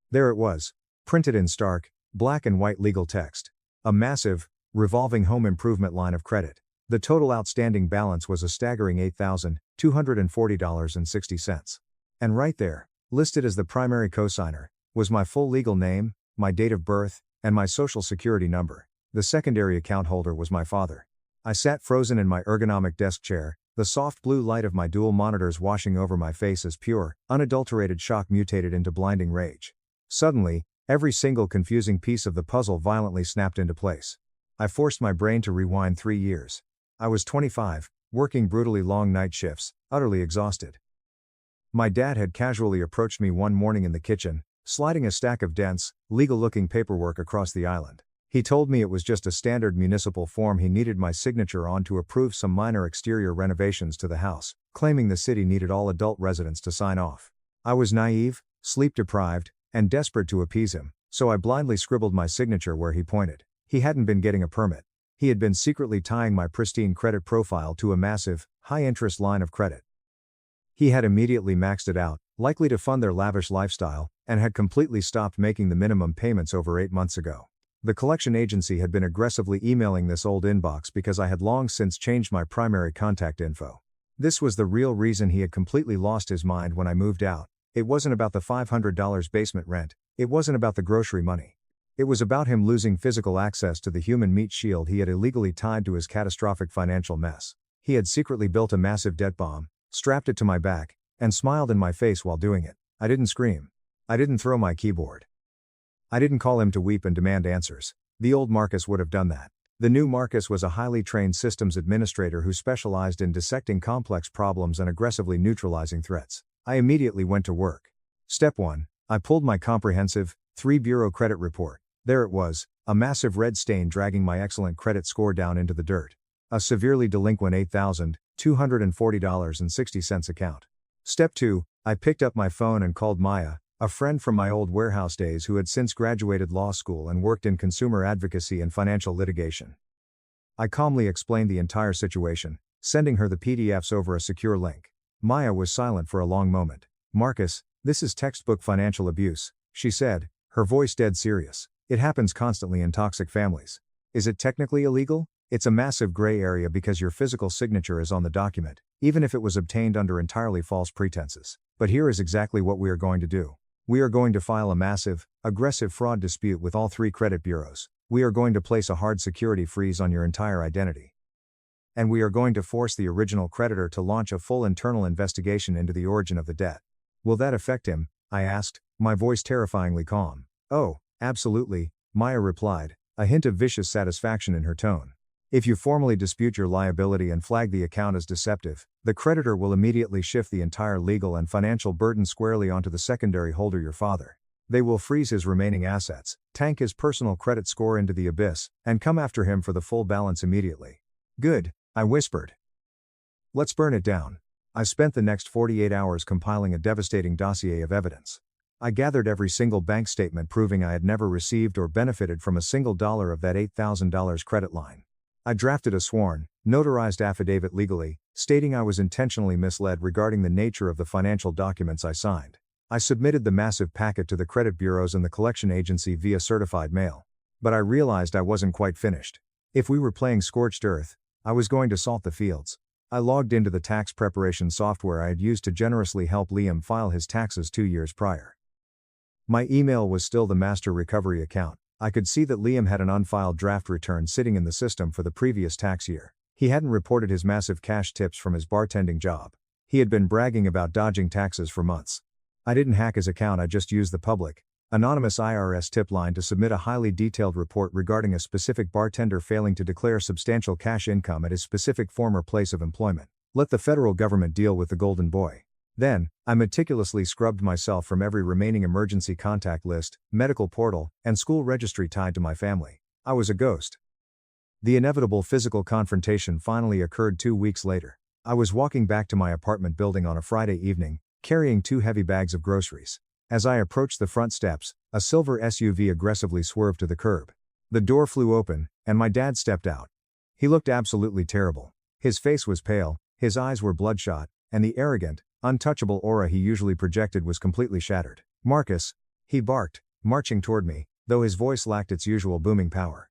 There it was, printed in stark, black and white legal text. A massive, revolving home improvement line of credit. The total outstanding balance was a staggering $8,240.60. And right there, listed as the primary cosigner, was my full legal name, my date of birth, and my social security number. The secondary account holder was my father. I sat frozen in my ergonomic desk chair, the soft blue light of my dual monitors washing over my face as pure, unadulterated shock mutated into blinding rage. Suddenly, every single confusing piece of the puzzle violently snapped into place. I forced my brain to rewind 3 years. I was 25, working brutally long night shifts, utterly exhausted. My dad had casually approached me one morning in the kitchen, sliding a stack of dense, legal-looking paperwork across the island. He told me it was just a standard municipal form he needed my signature on to approve some minor exterior renovations to the house, claiming the city needed all adult residents to sign off. I was naive, sleep-deprived, and desperate to appease him, so I blindly scribbled my signature where he pointed. He hadn't been getting a permit. He had been secretly tying my pristine credit profile to a massive, high-interest line of credit. He had immediately maxed it out, likely to fund their lavish lifestyle, and had completely stopped making the minimum payments over 8 months ago. The collection agency had been aggressively emailing this old inbox because I had long since changed my primary contact info. This was the real reason he had completely lost his mind when I moved out. It wasn't about the $500 basement rent, it wasn't about the grocery money. It was about him losing physical access to the human meat shield he had illegally tied to his catastrophic financial mess. He had secretly built a massive debt bomb, strapped it to my back, and smiled in my face while doing it. I didn't scream. I didn't throw my keyboard. I didn't call him to weep and demand answers. The old Marcus would have done that. The new Marcus was a highly trained systems administrator who specialized in dissecting complex problems and aggressively neutralizing threats. I immediately went to work. Step 1. I pulled my comprehensive, 3-bureau credit report. There it was, a massive red stain dragging my excellent credit score down into the dirt. A severely delinquent $8,240.60 account. Step 2. I picked up my phone and called Maya, a friend from my old warehouse days who had since graduated law school and worked in consumer advocacy and financial litigation. I calmly explained the entire situation, sending her the PDFs over a secure link. Maya was silent for a long moment. "Marcus, this is textbook financial abuse," she said, her voice dead serious. "It happens constantly in toxic families. Is it technically illegal? It's a massive gray area because your physical signature is on the document, even if it was obtained under entirely false pretenses. But here is exactly what we are going to do. We are going to file a massive, aggressive fraud dispute with all 3 credit bureaus. We are going to place a hard security freeze on your entire identity. And we are going to force the original creditor to launch a full internal investigation into the origin of the debt." "Will that affect him?" I asked, my voice terrifyingly calm. "Oh, absolutely," Maya replied, a hint of vicious satisfaction in her tone. "If you formally dispute your liability and flag the account as deceptive, the creditor will immediately shift the entire legal and financial burden squarely onto the secondary holder, your father. They will freeze his remaining assets, tank his personal credit score into the abyss, and come after him for the full balance immediately." "Good," I whispered. "Let's burn it down." I spent the next 48 hours compiling a devastating dossier of evidence. I gathered every single bank statement proving I had never received or benefited from a single dollar of that $8,000 credit line. I drafted a sworn, notarized affidavit legally, stating I was intentionally misled regarding the nature of the financial documents I signed. I submitted the massive packet to the credit bureaus and the collection agency via certified mail. But I realized I wasn't quite finished. If we were playing scorched earth, I was going to salt the fields. I logged into the tax preparation software I had used to generously help Liam file his taxes 2 years prior. My email was still the master recovery account. I could see that Liam had an unfiled draft return sitting in the system for the previous tax year. He hadn't reported his massive cash tips from his bartending job. He had been bragging about dodging taxes for months. I didn't hack his account, I just used the public, anonymous IRS tip line to submit a highly detailed report regarding a specific bartender failing to declare substantial cash income at his specific former place of employment. Let the federal government deal with the golden boy. Then, I meticulously scrubbed myself from every remaining emergency contact list, medical portal, and school registry tied to my family. I was a ghost. The inevitable physical confrontation finally occurred 2 weeks later. I was walking back to my apartment building on a Friday evening, carrying 2 heavy bags of groceries. As I approached the front steps, a silver SUV aggressively swerved to the curb. The door flew open, and my dad stepped out. He looked absolutely terrible. His face was pale, his eyes were bloodshot, and the arrogant, untouchable aura he usually projected was completely shattered. "Marcus," he barked, marching toward me, though his voice lacked its usual booming power.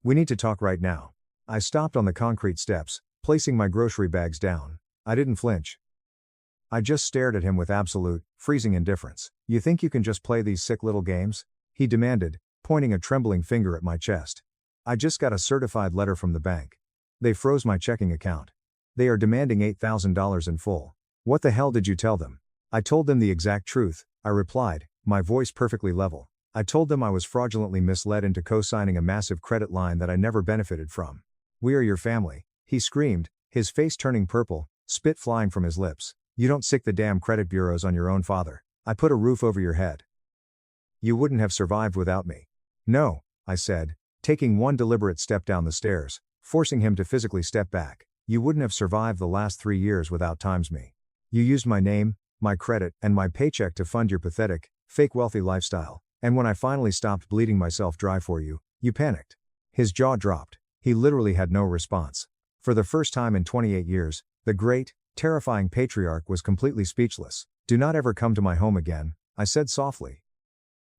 "We need to talk right now." I stopped on the concrete steps, placing my grocery bags down. I didn't flinch. I just stared at him with absolute, freezing indifference. "You think you can just play these sick little games?" he demanded, pointing a trembling finger at my chest. "I just got a certified letter from the bank. They froze my checking account. They are demanding $8,000 in full. What the hell did you tell them?" "I told them the exact truth," I replied, my voice perfectly level. "I told them I was fraudulently misled into co-signing a massive credit line that I never benefited from." "We are your family," he screamed, his face turning purple, spit flying from his lips. "You don't sick the damn credit bureaus on your own father. I put a roof over your head. You wouldn't have survived without me." "No," I said, taking one deliberate step down the stairs, forcing him to physically step back. "You wouldn't have survived the last 3 years without times me. You used my name, my credit, and my paycheck to fund your pathetic, fake wealthy lifestyle, and when I finally stopped bleeding myself dry for you, you panicked. His jaw dropped. He literally had no response. For the first time in 28 years, the great, terrifying patriarch was completely speechless. "Do not ever come to my home again," I said softly.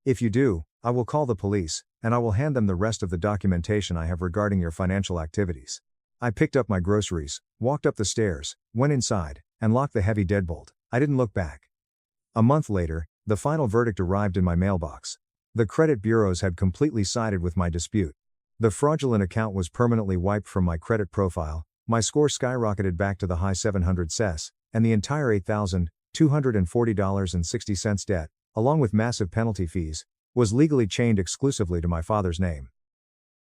"If you do, I will call the police, and I will hand them the rest of the documentation I have regarding your financial activities." I picked up my groceries, walked up the stairs, went inside, and locked the heavy deadbolt. I didn't look back. A month later, the final verdict arrived in my mailbox. The credit bureaus had completely sided with my dispute. The fraudulent account was permanently wiped from my credit profile, my score skyrocketed back to the high 700 CES, and the entire $8,240.60 debt, along with massive penalty fees, was legally chained exclusively to my father's name.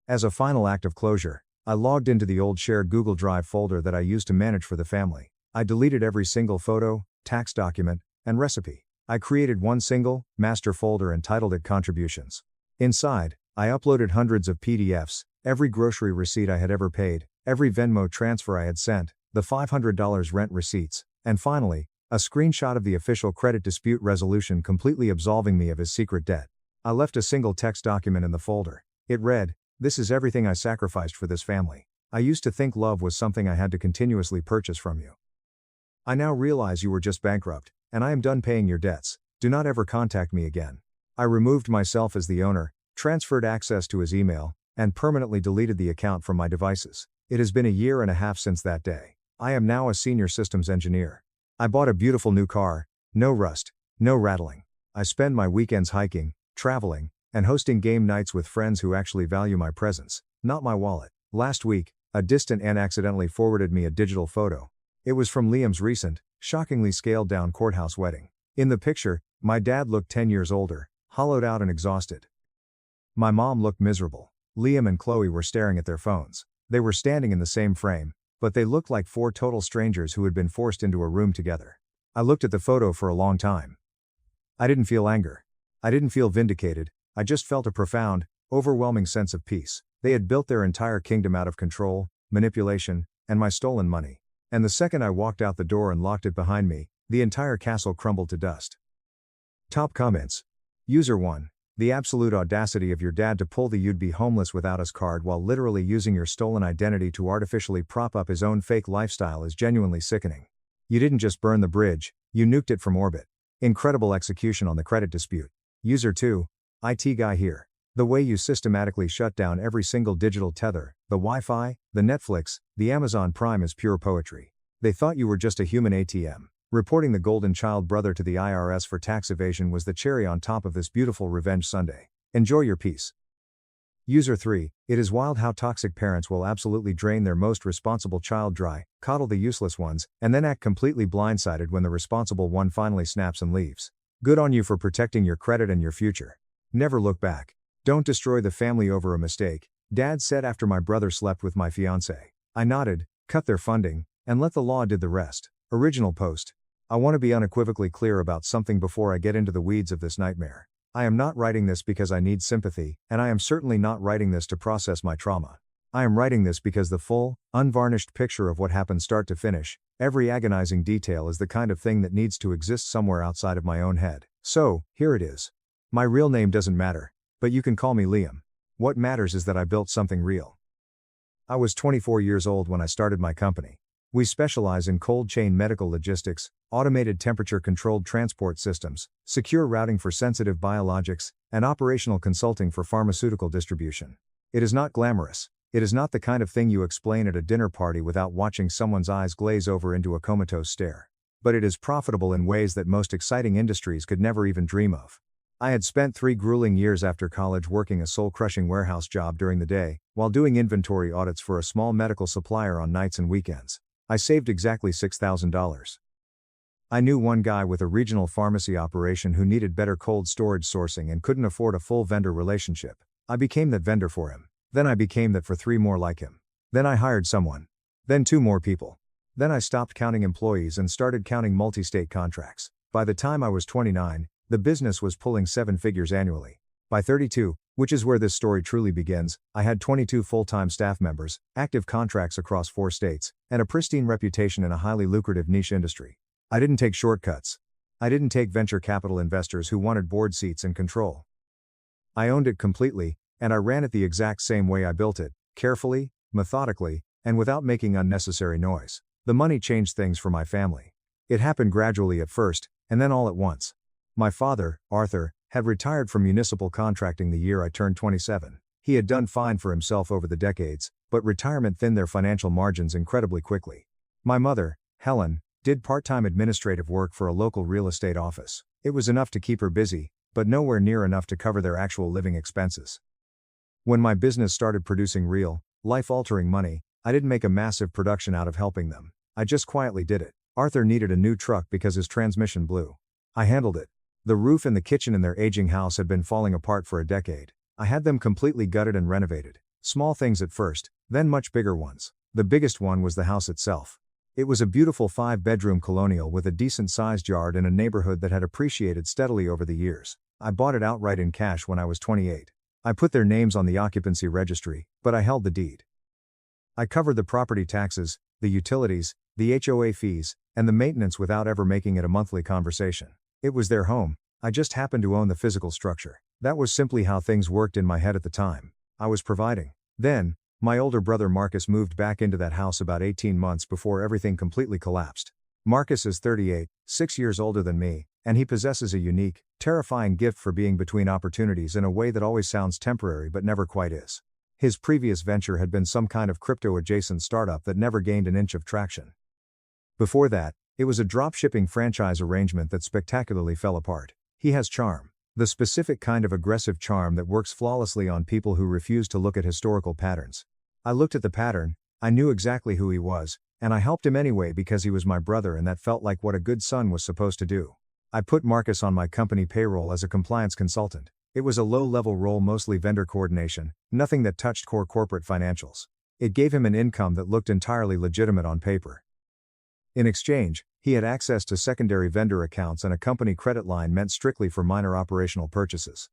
As a final act of closure, I logged into the old shared Google Drive folder that I used to manage for the family. I deleted every single photo, tax document, and recipe. I created one single, master folder and titled it Contributions. Inside, I uploaded hundreds of PDFs, every grocery receipt I had ever paid, every Venmo transfer I had sent, the $500 rent receipts, and finally, a screenshot of the official credit dispute resolution completely absolving me of his secret debt. I left a single text document in the folder. It read, "This is everything I sacrificed for this family. I used to think love was something I had to continuously purchase from you. I now realize you were just bankrupt, and I am done paying your debts. Do not ever contact me again." I removed myself as the owner, transferred access to his email, and permanently deleted the account from my devices. It has been a year and a half since that day. I am now a senior systems engineer. I bought a beautiful new car, no rust, no rattling. I spend my weekends hiking, traveling, and hosting game nights with friends who actually value my presence, not my wallet. Last week, a distant aunt accidentally forwarded me a digital photo. It was from Liam's recent, shockingly scaled down courthouse wedding. In the picture, my dad looked 10 years older, hollowed out and exhausted. My mom looked miserable. Liam and Chloe were staring at their phones. They were standing in the same frame, but they looked like four total strangers who had been forced into a room together. I looked at the photo for a long time. I didn't feel anger. I didn't feel vindicated. I just felt a profound, overwhelming sense of peace. They had built their entire kingdom out of control, manipulation, and my stolen money. And the second I walked out the door and locked it behind me, the entire castle crumbled to dust. Top comments. User 1. The absolute audacity of your dad to pull the "you'd be homeless without us" card while literally using your stolen identity to artificially prop up his own fake lifestyle is genuinely sickening. You didn't just burn the bridge, you nuked it from orbit. Incredible execution on the credit dispute. User 2. IT guy here. The way you systematically shut down every single digital tether, the Wi-Fi, the Netflix, the Amazon Prime is pure poetry. They thought you were just a human ATM. Reporting the golden child brother to the IRS for tax evasion was the cherry on top of this beautiful revenge Sunday. Enjoy your peace. User 3. It is wild how toxic parents will absolutely drain their most responsible child dry, coddle the useless ones, and then act completely blindsided when the responsible one finally snaps and leaves. Good on you for protecting your credit and your future. Never look back. Don't destroy the family over a mistake, Dad said after my brother slept with my fiancée. I nodded, cut their funding, and let the law do the rest. Original post. I want to be unequivocally clear about something before I get into the weeds of this nightmare. I am not writing this because I need sympathy, and I am certainly not writing this to process my trauma. I am writing this because the full, unvarnished picture of what happened start to finish, every agonizing detail is the kind of thing that needs to exist somewhere outside of my own head. So, here it is. My real name doesn't matter, but you can call me Liam. What matters is that I built something real. I was 24 years old when I started my company. We specialize in cold chain medical logistics, automated temperature-controlled transport systems, secure routing for sensitive biologics, and operational consulting for pharmaceutical distribution. It is not glamorous. It is not the kind of thing you explain at a dinner party without watching someone's eyes glaze over into a comatose stare. But it is profitable in ways that most exciting industries could never even dream of. I had spent 3 grueling years after college working a soul-crushing warehouse job during the day, while doing inventory audits for a small medical supplier on nights and weekends. I saved exactly $6,000. I knew one guy with a regional pharmacy operation who needed better cold storage sourcing and couldn't afford a full vendor relationship. I became that vendor for him. Then I became that for 3 more like him. Then I hired someone. Then 2 more people. Then I stopped counting employees and started counting multi-state contracts. By the time I was 29, the business was pulling 7 figures annually. By 32, which is where this story truly begins, I had 22 full-time staff members, active contracts across 4 states, and a pristine reputation in a highly lucrative niche industry. I didn't take shortcuts. I didn't take venture capital investors who wanted board seats and control. I owned it completely, And I ran it the exact same way I built it, carefully, methodically, and without making unnecessary noise. The money changed things for my family. It happened gradually at first, and then all at once. My father, Arthur, had retired from municipal contracting the year I turned 27. He had done fine for himself over the decades, but retirement thinned their financial margins incredibly quickly. My mother, Helen, did part-time administrative work for a local real estate office. It was enough to keep her busy, but nowhere near enough to cover their actual living expenses. When my business started producing real, life-altering money, I didn't make a massive production out of helping them. I just quietly did it. Arthur needed a new truck because his transmission blew. I handled it. The roof and the kitchen in their aging house had been falling apart for a decade. I had them completely gutted and renovated. Small things at first, then much bigger ones. The biggest one was the house itself. It was a beautiful 5-bedroom colonial with a decent-sized yard in a neighborhood that had appreciated steadily over the years. I bought it outright in cash when I was 28. I put their names on the occupancy registry, but I held the deed. I covered the property taxes, the utilities, the HOA fees, and the maintenance without ever making it a monthly conversation. It was their home, I just happened to own the physical structure. That was simply how things worked in my head at the time. I was providing. Then, my older brother Marcus moved back into that house about 18 months before everything completely collapsed. Marcus is 38, 6 years older than me, and he possesses a unique, terrifying gift for being between opportunities in a way that always sounds temporary but never quite is. His previous venture had been some kind of crypto-adjacent startup that never gained an inch of traction. Before that, it was a drop-shipping franchise arrangement that spectacularly fell apart. He has charm. The specific kind of aggressive charm that works flawlessly on people who refuse to look at historical patterns. I looked at the pattern, I knew exactly who he was, and I helped him anyway because he was my brother and that felt like what a good son was supposed to do. I put Marcus on my company payroll as a compliance consultant. It was a low-level role, mostly vendor coordination, nothing that touched core corporate financials. It gave him an income that looked entirely legitimate on paper. In exchange, he had access to secondary vendor accounts and a company credit line meant strictly for minor operational purchases.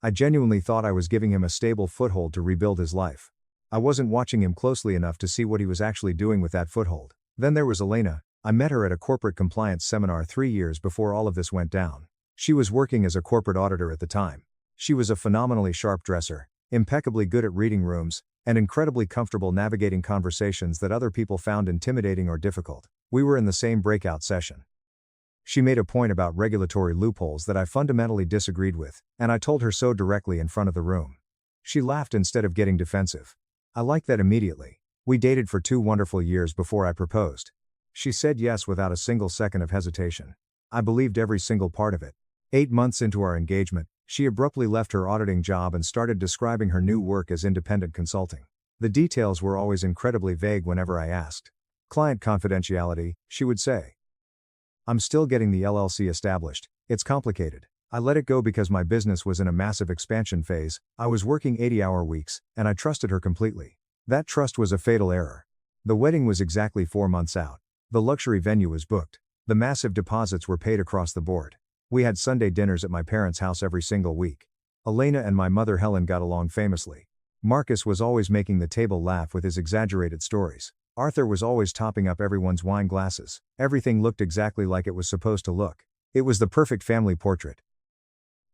I genuinely thought I was giving him a stable foothold to rebuild his life. I wasn't watching him closely enough to see what he was actually doing with that foothold. Then there was Elena. I met her at a corporate compliance seminar 3 years before all of this went down. She was working as a corporate auditor at the time. She was a phenomenally sharp dresser, impeccably good at reading rooms, and incredibly comfortable navigating conversations that other people found intimidating or difficult. We were in the same breakout session. She made a point about regulatory loopholes that I fundamentally disagreed with, and I told her so directly in front of the room. She laughed instead of getting defensive. I liked that immediately. We dated for 2 wonderful years before I proposed. She said yes without a single second of hesitation. I believed every single part of it. 8 months into our engagement, she abruptly left her auditing job and started describing her new work as independent consulting. The details were always incredibly vague whenever I asked. Client confidentiality, she would say. I'm still getting the LLC established, it's complicated. I let it go because my business was in a massive expansion phase, I was working 80-hour weeks, and I trusted her completely. That trust was a fatal error. The wedding was exactly 4 months out. The luxury venue was booked. The massive deposits were paid across the board. We had Sunday dinners at my parents' house every single week. Elena and my mother Helen got along famously. Marcus was always making the table laugh with his exaggerated stories. Arthur was always topping up everyone's wine glasses. Everything looked exactly like it was supposed to look. It was the perfect family portrait.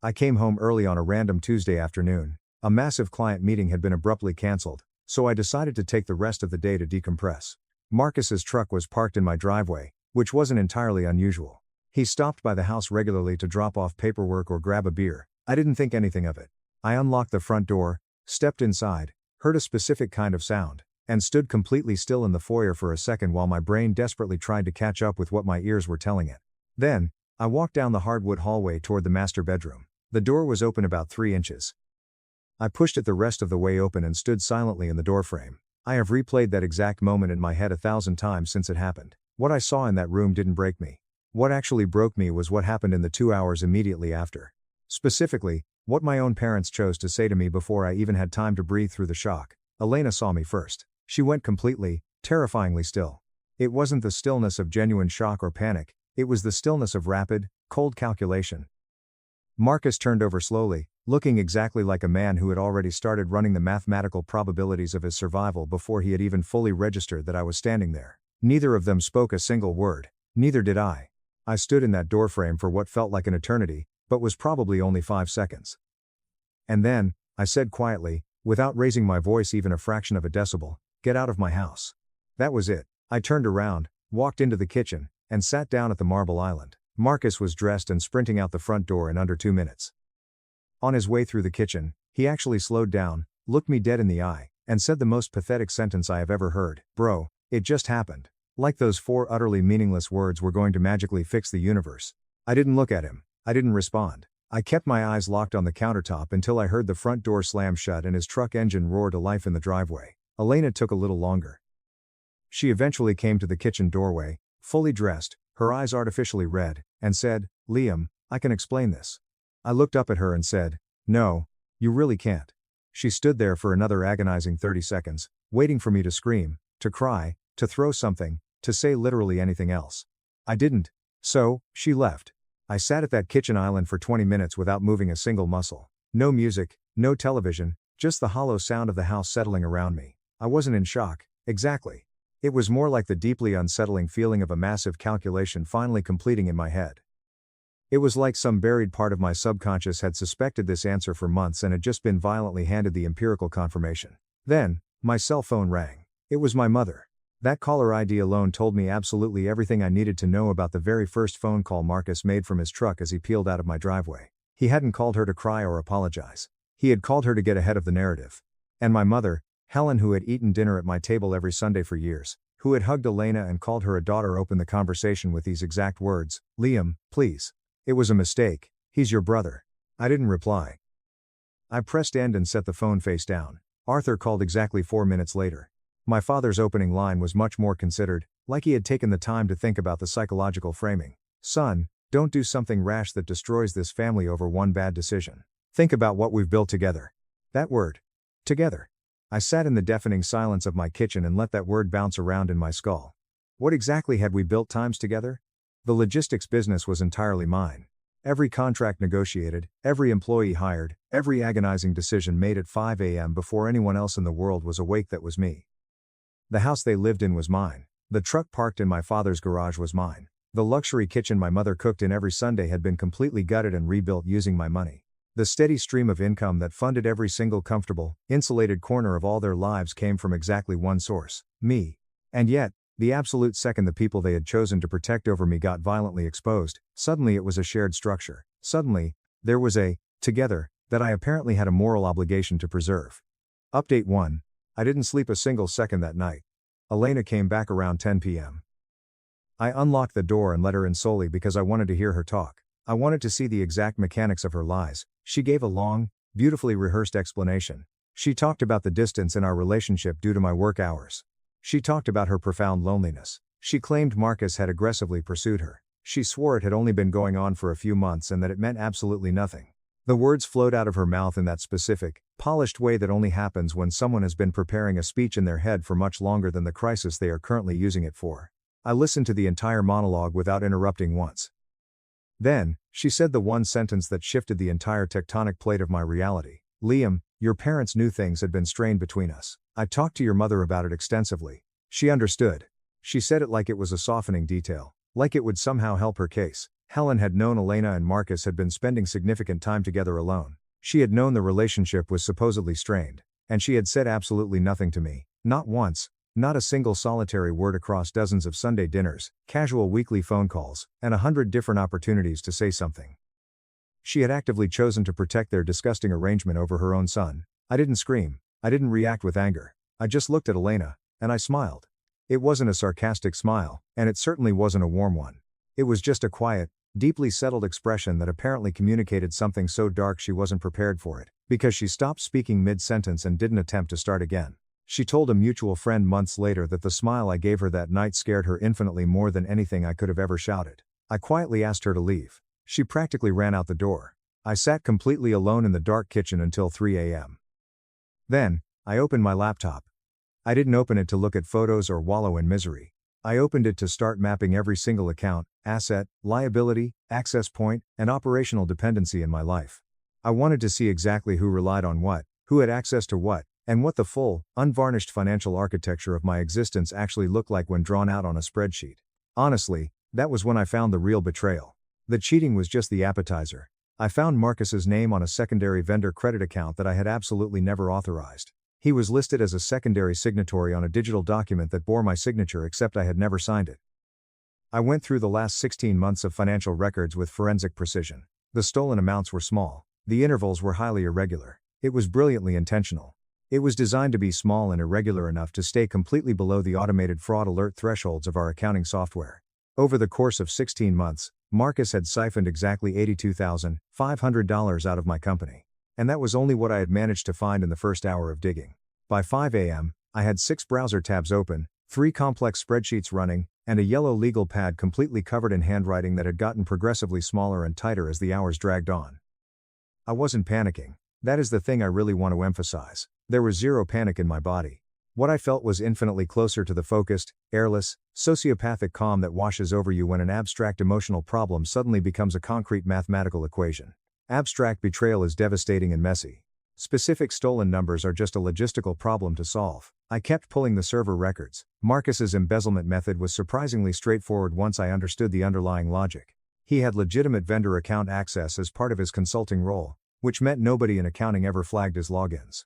I came home early on a random Tuesday afternoon. A massive client meeting had been abruptly cancelled, so I decided to take the rest of the day to decompress. Marcus's truck was parked in my driveway, which wasn't entirely unusual. He stopped by the house regularly to drop off paperwork or grab a beer. I didn't think anything of it. I unlocked the front door, stepped inside, heard a specific kind of sound, and stood completely still in the foyer for a second while my brain desperately tried to catch up with what my ears were telling it. Then, I walked down the hardwood hallway toward the master bedroom. The door was open about 3 inches. I pushed it the rest of the way open and stood silently in the doorframe. I have replayed that exact moment in my head 1,000 times since it happened. What I saw in that room didn't break me. What actually broke me was what happened in the 2 hours immediately after. Specifically, what my own parents chose to say to me before I even had time to breathe through the shock. Elena saw me first. She went completely, terrifyingly still. It wasn't the stillness of genuine shock or panic, it was the stillness of rapid, cold calculation. Marcus turned over slowly, looking exactly like a man who had already started running the mathematical probabilities of his survival before he had even fully registered that I was standing there. Neither of them spoke a single word, neither did I. I stood in that doorframe for what felt like an eternity, but was probably only 5 seconds. And then, I said quietly, without raising my voice even a fraction of a decibel, "Get out of my house." That was it. I turned around, walked into the kitchen, and sat down at the marble island. Marcus was dressed and sprinting out the front door in under 2 minutes. On his way through the kitchen, he actually slowed down, looked me dead in the eye, and said the most pathetic sentence I have ever heard. "Bro, it just happened." Like those 4 utterly meaningless words were going to magically fix the universe. I didn't look at him. I didn't respond. I kept my eyes locked on the countertop until I heard the front door slam shut and his truck engine roar to life in the driveway. Elena took a little longer. She eventually came to the kitchen doorway, fully dressed, her eyes artificially red, and said, "Liam, I can explain this." I looked up at her and said, "No, you really can't." She stood there for another agonizing 30 seconds, waiting for me to scream, to cry, to throw something, to say literally anything else. I didn't. So, she left. I sat at that kitchen island for 20 minutes without moving a single muscle. No music, no television, just the hollow sound of the house settling around me. I wasn't in shock, exactly. It was more like the deeply unsettling feeling of a massive calculation finally completing in my head. It was like some buried part of my subconscious had suspected this answer for months and had just been violently handed the empirical confirmation. Then, my cell phone rang. It was my mother. That caller ID alone told me absolutely everything I needed to know about the very first phone call Marcus made from his truck as he peeled out of my driveway. He hadn't called her to cry or apologize. He had called her to get ahead of the narrative. And my mother, Helen, who had eaten dinner at my table every Sunday for years, who had hugged Elena and called her a daughter, opened the conversation with these exact words, "Liam, please. It was a mistake, he's your brother." I didn't reply. I pressed end and set the phone face down. Arthur called exactly 4 minutes later. My father's opening line was much more considered, like he had taken the time to think about the psychological framing. "Son, don't do something rash that destroys this family over one bad decision. Think about what we've built together." That word. Together. I sat in the deafening silence of my kitchen and let that word bounce around in my skull. What exactly had we built times together? The logistics business was entirely mine. Every contract negotiated, every employee hired, every agonizing decision made at 5 a.m. before anyone else in the world was awake, that was me. The house they lived in was mine. The truck parked in my father's garage was mine. The luxury kitchen my mother cooked in every Sunday had been completely gutted and rebuilt using my money. The steady stream of income that funded every single comfortable, insulated corner of all their lives came from exactly one source: me. And yet, the absolute second the people they had chosen to protect over me got violently exposed, suddenly it was a shared structure. Suddenly, there was a together that I apparently had a moral obligation to preserve. Update 1. I didn't sleep a single second that night. Elena came back around 10 p.m. I unlocked the door and let her in solely because I wanted to hear her talk. I wanted to see the exact mechanics of her lies. She gave a long, beautifully rehearsed explanation. She talked about the distance in our relationship due to my work hours. She talked about her profound loneliness. She claimed Marcus had aggressively pursued her. She swore it had only been going on for a few months and that it meant absolutely nothing. The words flowed out of her mouth in that specific, polished way that only happens when someone has been preparing a speech in their head for much longer than the crisis they are currently using it for. I listened to the entire monologue without interrupting once. Then, she said the one sentence that shifted the entire tectonic plate of my reality. "Liam, your parents knew things had been strained between us. I talked to your mother about it extensively. She understood." She said it like it was a softening detail, like it would somehow help her case. Helen had known Elena and Marcus had been spending significant time together alone. She had known the relationship was supposedly strained, and she had said absolutely nothing to me, not once, not a single solitary word across dozens of Sunday dinners, casual weekly phone calls, and 100 different opportunities to say something. She had actively chosen to protect their disgusting arrangement over her own son. I didn't scream. I didn't react with anger. I just looked at Elena, and I smiled. It wasn't a sarcastic smile, and it certainly wasn't a warm one. It was just a quiet, deeply settled expression that apparently communicated something so dark she wasn't prepared for it, because she stopped speaking mid-sentence and didn't attempt to start again. She told a mutual friend months later that the smile I gave her that night scared her infinitely more than anything I could have ever shouted. I quietly asked her to leave. She practically ran out the door. I sat completely alone in the dark kitchen until 3 a.m. Then, I opened my laptop. I didn't open it to look at photos or wallow in misery. I opened it to start mapping every single account, asset, liability, access point, and operational dependency in my life. I wanted to see exactly who relied on what, who had access to what, and what the full, unvarnished financial architecture of my existence actually looked like when drawn out on a spreadsheet. Honestly, that was when I found the real betrayal. The cheating was just the appetizer. I found Marcus's name on a secondary vendor credit account that I had absolutely never authorized. He was listed as a secondary signatory on a digital document that bore my signature, except I had never signed it. I went through the last 16 months of financial records with forensic precision. The stolen amounts were small. The intervals were highly irregular. It was brilliantly intentional. It was designed to be small and irregular enough to stay completely below the automated fraud alert thresholds of our accounting software. Over the course of 16 months, Marcus had siphoned exactly $82,500 out of my company. And that was only what I had managed to find in the first hour of digging. By 5 a.m., I had 6 browser tabs open, 3 complex spreadsheets running, and a yellow legal pad completely covered in handwriting that had gotten progressively smaller and tighter as the hours dragged on. I wasn't panicking. That is the thing I really want to emphasize. There was zero panic in my body. What I felt was infinitely closer to the focused, airless, sociopathic calm that washes over you when an abstract emotional problem suddenly becomes a concrete mathematical equation. Abstract betrayal is devastating and messy. Specific stolen numbers are just a logistical problem to solve. I kept pulling the server records. Marcus's embezzlement method was surprisingly straightforward once I understood the underlying logic. He had legitimate vendor account access as part of his consulting role, which meant nobody in accounting ever flagged his logins.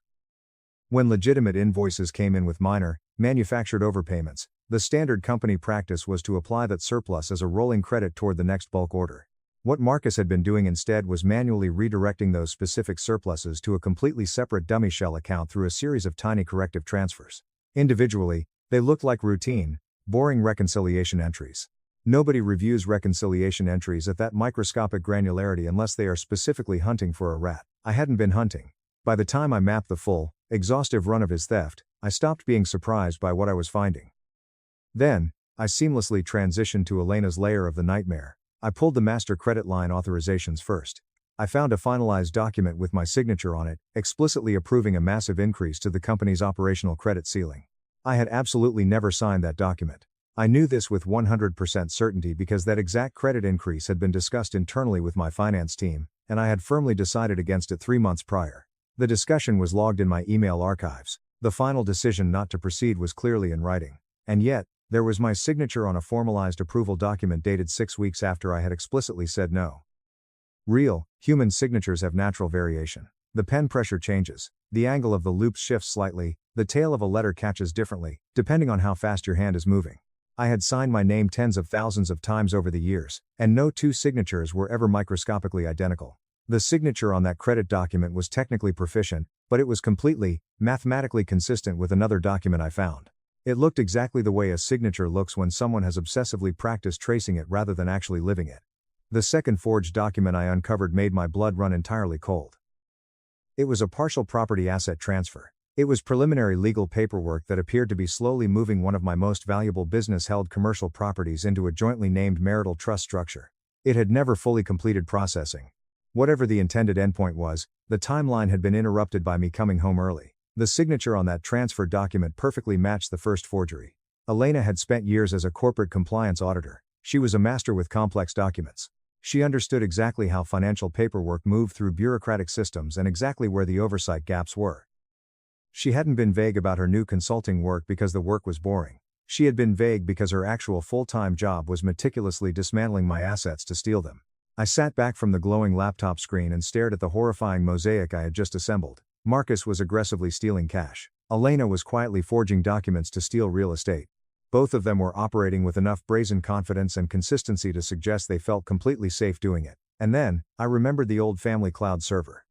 When legitimate invoices came in with minor, manufactured overpayments, the standard company practice was to apply that surplus as a rolling credit toward the next bulk order. What Marcus had been doing instead was manually redirecting those specific surpluses to a completely separate dummy shell account through a series of tiny corrective transfers. Individually, they looked like routine, boring reconciliation entries. Nobody reviews reconciliation entries at that microscopic granularity unless they are specifically hunting for a rat. I hadn't been hunting. By the time I mapped the full, exhaustive run of his theft, I stopped being surprised by what I was finding. Then, I seamlessly transitioned to Elena's layer of the nightmare. I pulled the master credit line authorizations first. I found a finalized document with my signature on it, explicitly approving a massive increase to the company's operational credit ceiling. I had absolutely never signed that document. I knew this with 100% certainty because that exact credit increase had been discussed internally with my finance team, and I had firmly decided against it 3 months prior. The discussion was logged in my email archives. The final decision not to proceed was clearly in writing. And yet, there was my signature on a formalized approval document dated 6 weeks after I had explicitly said no. Real, human signatures have natural variation. The pen pressure changes, the angle of the loops shifts slightly, the tail of a letter catches differently, depending on how fast your hand is moving. I had signed my name tens of thousands of times over the years, and no two signatures were ever microscopically identical. The signature on that credit document was technically proficient, but it was completely, mathematically consistent with another document I found. It looked exactly the way a signature looks when someone has obsessively practiced tracing it rather than actually living it. The second forged document I uncovered made my blood run entirely cold. It was a partial property asset transfer. It was preliminary legal paperwork that appeared to be slowly moving one of my most valuable business-held commercial properties into a jointly named marital trust structure. It had never fully completed processing. Whatever the intended endpoint was, the timeline had been interrupted by me coming home early. The signature on that transfer document perfectly matched the first forgery. Elena had spent years as a corporate compliance auditor. She was a master with complex documents. She understood exactly how financial paperwork moved through bureaucratic systems and exactly where the oversight gaps were. She hadn't been vague about her new consulting work because the work was boring. She had been vague because her actual full-time job was meticulously dismantling my assets to steal them. I sat back from the glowing laptop screen and stared at the horrifying mosaic I had just assembled. Marcus was aggressively stealing cash. Elena was quietly forging documents to steal real estate. Both of them were operating with enough brazen confidence and consistency to suggest they felt completely safe doing it. And then, I remembered the old family cloud server.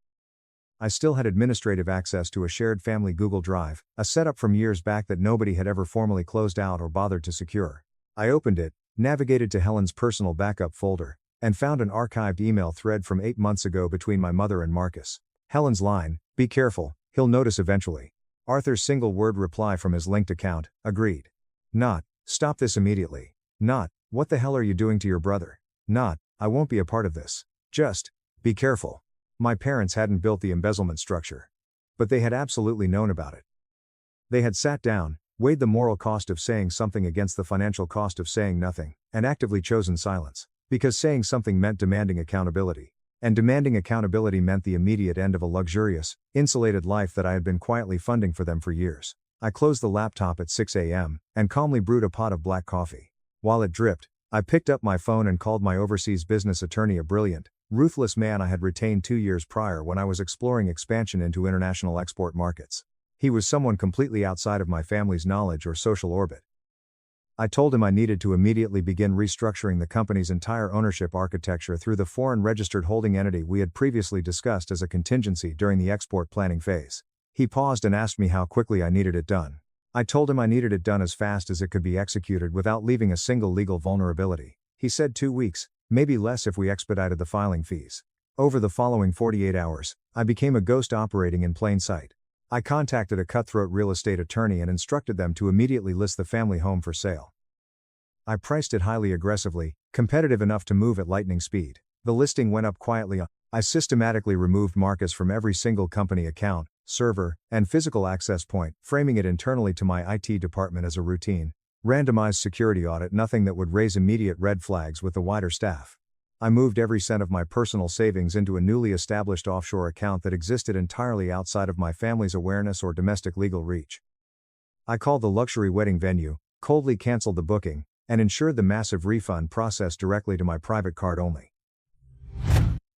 I still had administrative access to a shared family Google Drive, a setup from years back that nobody had ever formally closed out or bothered to secure. I opened it, navigated to Helen's personal backup folder, and found an archived email thread from 8 months ago between my mother and Marcus. Helen's line, "Be careful, he'll notice eventually." Arthur's single-word reply from his linked account, "Agreed." Not, "Stop this immediately." Not, "What the hell are you doing to your brother?" Not, "I won't be a part of this." Just, "Be careful." My parents hadn't built the embezzlement structure. But they had absolutely known about it. They had sat down, weighed the moral cost of saying something against the financial cost of saying nothing, and actively chosen silence. Because saying something meant demanding accountability. And demanding accountability meant the immediate end of a luxurious, insulated life that I had been quietly funding for them for years. I closed the laptop at 6 a.m., and calmly brewed a pot of black coffee. While it dripped, I picked up my phone and called my overseas business attorney, a brilliant, ruthless man I had retained 2 years prior when I was exploring expansion into international export markets. He was someone completely outside of my family's knowledge or social orbit. I told him I needed to immediately begin restructuring the company's entire ownership architecture through the foreign registered holding entity we had previously discussed as a contingency during the export planning phase. He paused and asked me how quickly I needed it done. I told him I needed it done as fast as it could be executed without leaving a single legal vulnerability. He said 2 weeks, maybe less if we expedited the filing fees. Over the following 48 hours, I became a ghost operating in plain sight. I contacted a cutthroat real estate attorney and instructed them to immediately list the family home for sale. I priced it highly aggressively, competitive enough to move at lightning speed. The listing went up quietly. I systematically removed Marcus from every single company account, server, and physical access point, framing it internally to my IT department as a routine, randomized security audit, nothing that would raise immediate red flags with the wider staff. I moved every cent of my personal savings into a newly established offshore account that existed entirely outside of my family's awareness or domestic legal reach. I called the luxury wedding venue, coldly canceled the booking, and ensured the massive refund processed directly to my private card only.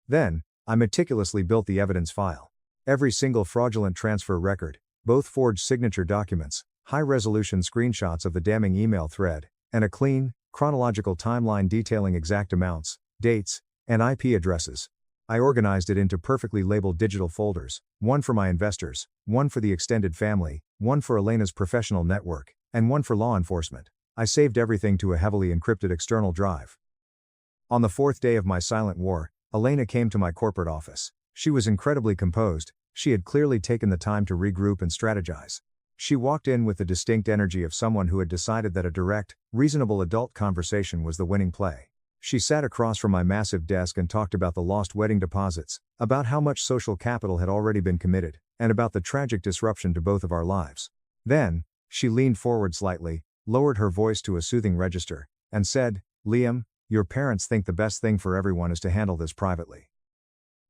Then, I meticulously built the evidence file. Every single fraudulent transfer record, both forged signature documents, high-resolution screenshots of the damning email thread, and a clean, chronological timeline detailing exact amounts, dates, and IP addresses. I organized it into perfectly labeled digital folders, one for my investors, one for the extended family, one for Elena's professional network, and one for law enforcement. I saved everything to a heavily encrypted external drive. On the 4th day of my silent war, Elena came to my corporate office. She was incredibly composed. She had clearly taken the time to regroup and strategize. She walked in with the distinct energy of someone who had decided that a direct, reasonable adult conversation was the winning play. She sat across from my massive desk and talked about the lost wedding deposits, about how much social capital had already been committed, and about the tragic disruption to both of our lives. Then, she leaned forward slightly, lowered her voice to a soothing register, and said, "Liam, your parents think the best thing for everyone is to handle this privately.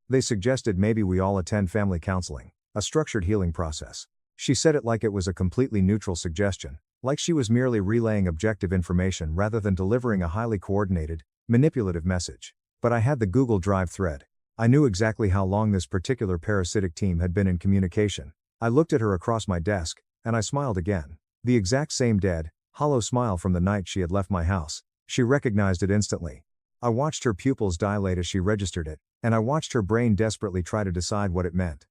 They suggested maybe we all attend family counseling, a structured healing process." She said it like it was a completely neutral suggestion, like she was merely relaying objective information rather than delivering a highly coordinated, manipulative message. But I had the Google Drive thread. I knew exactly how long this particular parasitic team had been in communication. I looked at her across my desk, and I smiled again. The exact same dead, hollow smile from the night she had left my house. She recognized it instantly. I watched her pupils dilate as she registered it, and I watched her brain desperately try to decide what it meant.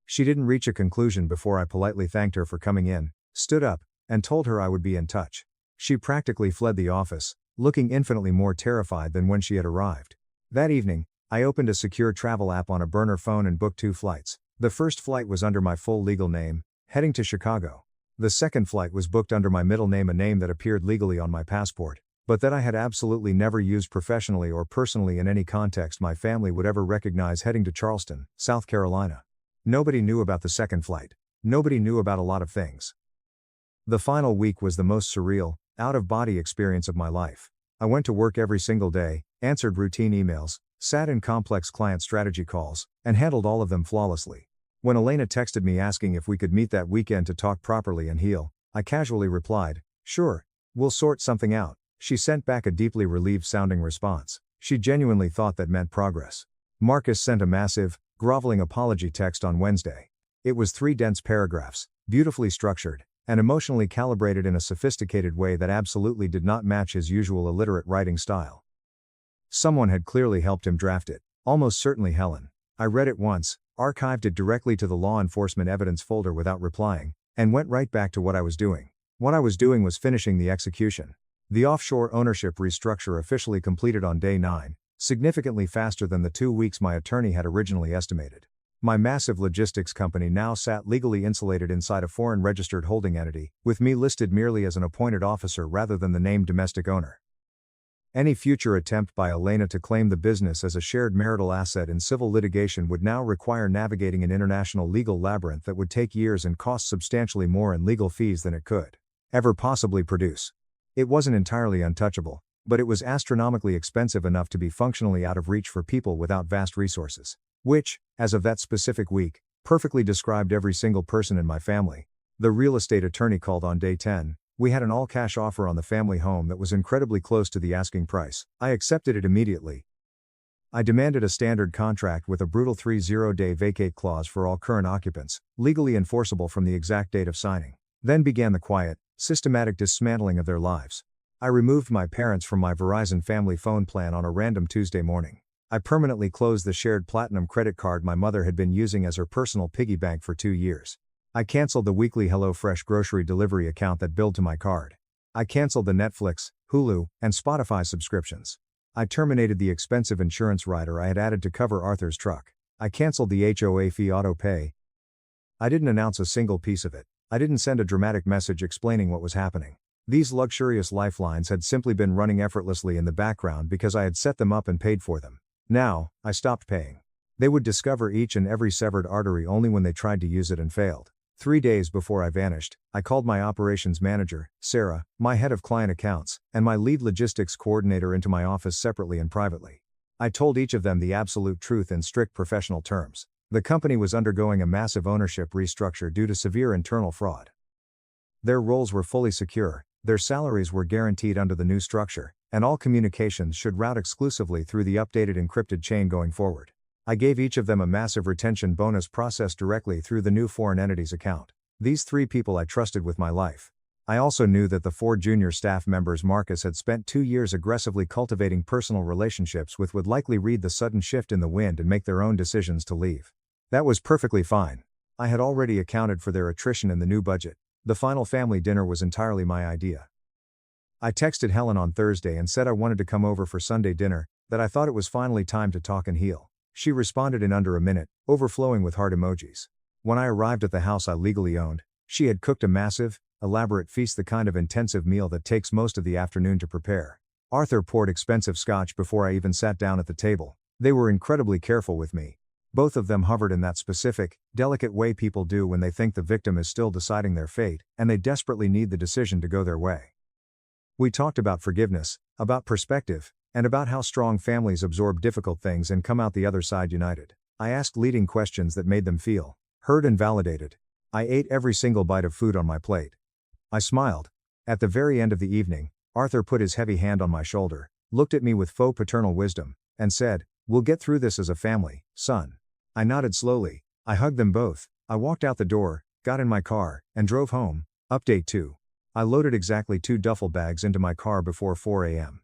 She didn't reach a conclusion before I politely thanked her for coming in, stood up, and told her I would be in touch. She practically fled the office, looking infinitely more terrified than when she had arrived. That evening, I opened a secure travel app on a burner phone and booked 2 flights. The first flight was under my full legal name, heading to Chicago. The second flight was booked under my middle name, a name that appeared legally on my passport, but that I had absolutely never used professionally or personally in any context my family would ever recognize, heading to Charleston, South Carolina. Nobody knew about the second flight. Nobody knew about a lot of things. The final week was the most surreal, out-of-body experience of my life. I went to work every single day, answered routine emails, sat in complex client strategy calls, and handled all of them flawlessly. When Elena texted me asking if we could meet that weekend to talk properly and heal, I casually replied, "Sure, we'll sort something out." She sent back a deeply relieved-sounding response. She genuinely thought that meant progress. Marcus sent a massive, groveling apology text on Wednesday. It was 3 dense paragraphs, beautifully structured, and emotionally calibrated in a sophisticated way that absolutely did not match his usual illiterate writing style. Someone had clearly helped him draft it, almost certainly Helen. I read it once, archived it directly to the law enforcement evidence folder without replying, and went right back to what I was doing. What I was doing was finishing the execution. The offshore ownership restructure officially completed on day 9, significantly faster than the 2 weeks my attorney had originally estimated. My massive logistics company now sat legally insulated inside a foreign registered holding entity, with me listed merely as an appointed officer rather than the named domestic owner. Any future attempt by Elena to claim the business as a shared marital asset in civil litigation would now require navigating an international legal labyrinth that would take years and cost substantially more in legal fees than it could ever possibly produce. It wasn't entirely untouchable, but it was astronomically expensive enough to be functionally out of reach for people without vast resources. Which, as of that specific week, perfectly described every single person in my family. The real estate attorney called on day 10. We had an all-cash offer on the family home that was incredibly close to the asking price. I accepted it immediately. I demanded a standard contract with a brutal 30-day vacate clause for all current occupants, legally enforceable from the exact date of signing. Then began the quiet, systematic dismantling of their lives. I removed my parents from my Verizon family phone plan on a random Tuesday morning. I permanently closed the shared platinum credit card my mother had been using as her personal piggy bank for 2 years. I canceled the weekly HelloFresh grocery delivery account that billed to my card. I canceled the Netflix, Hulu, and Spotify subscriptions. I terminated the expensive insurance rider I had added to cover Arthur's truck. I canceled the HOA fee auto pay. I didn't announce a single piece of it. I didn't send a dramatic message explaining what was happening. These luxurious lifelines had simply been running effortlessly in the background because I had set them up and paid for them. Now, I stopped paying. They would discover each and every severed artery only when they tried to use it and failed. 3 days before I vanished, I called my operations manager, Sarah, my head of client accounts, and my lead logistics coordinator into my office separately and privately. I told each of them the absolute truth in strict professional terms. The company was undergoing a massive ownership restructure due to severe internal fraud. Their roles were fully secure, their salaries were guaranteed under the new structure, and all communications should route exclusively through the updated encrypted chain going forward. I gave each of them a massive retention bonus processed directly through the new foreign entities account. These 3 people I trusted with my life. I also knew that the 4 junior staff members Marcus had spent 2 years aggressively cultivating personal relationships with would likely read the sudden shift in the wind and make their own decisions to leave. That was perfectly fine. I had already accounted for their attrition in the new budget. The final family dinner was entirely my idea. I texted Helen on Thursday and said I wanted to come over for Sunday dinner, that I thought it was finally time to talk and heal. She responded in under a minute, overflowing with heart emojis. When I arrived at the house I legally owned, she had cooked a massive, elaborate feast, the kind of intensive meal that takes most of the afternoon to prepare. Arthur poured expensive scotch before I even sat down at the table. They were incredibly careful with me. Both of them hovered in that specific, delicate way people do when they think the victim is still deciding their fate, and they desperately need the decision to go their way. We talked about forgiveness, about perspective, and about how strong families absorb difficult things and come out the other side united. I asked leading questions that made them feel heard and validated. I ate every single bite of food on my plate. I smiled. At the very end of the evening, Arthur put his heavy hand on my shoulder, looked at me with faux paternal wisdom, and said, "We'll get through this as a family, son." I nodded slowly. I hugged them both. I walked out the door, got in my car, and drove home. Update 2. I loaded exactly 2 duffel bags into my car before 4 a.m.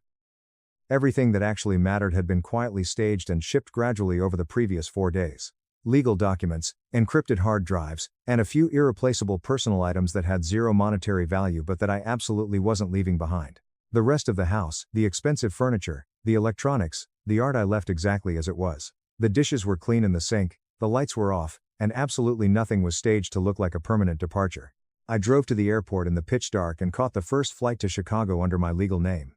Everything that actually mattered had been quietly staged and shipped gradually over the previous 4 days. Legal documents, encrypted hard drives, and a few irreplaceable personal items that had zero monetary value but that I absolutely wasn't leaving behind. The rest of the house, the expensive furniture, the electronics, the art, I left exactly as it was. The dishes were clean in the sink, the lights were off, and absolutely nothing was staged to look like a permanent departure. I drove to the airport in the pitch dark and caught the first flight to Chicago under my legal name.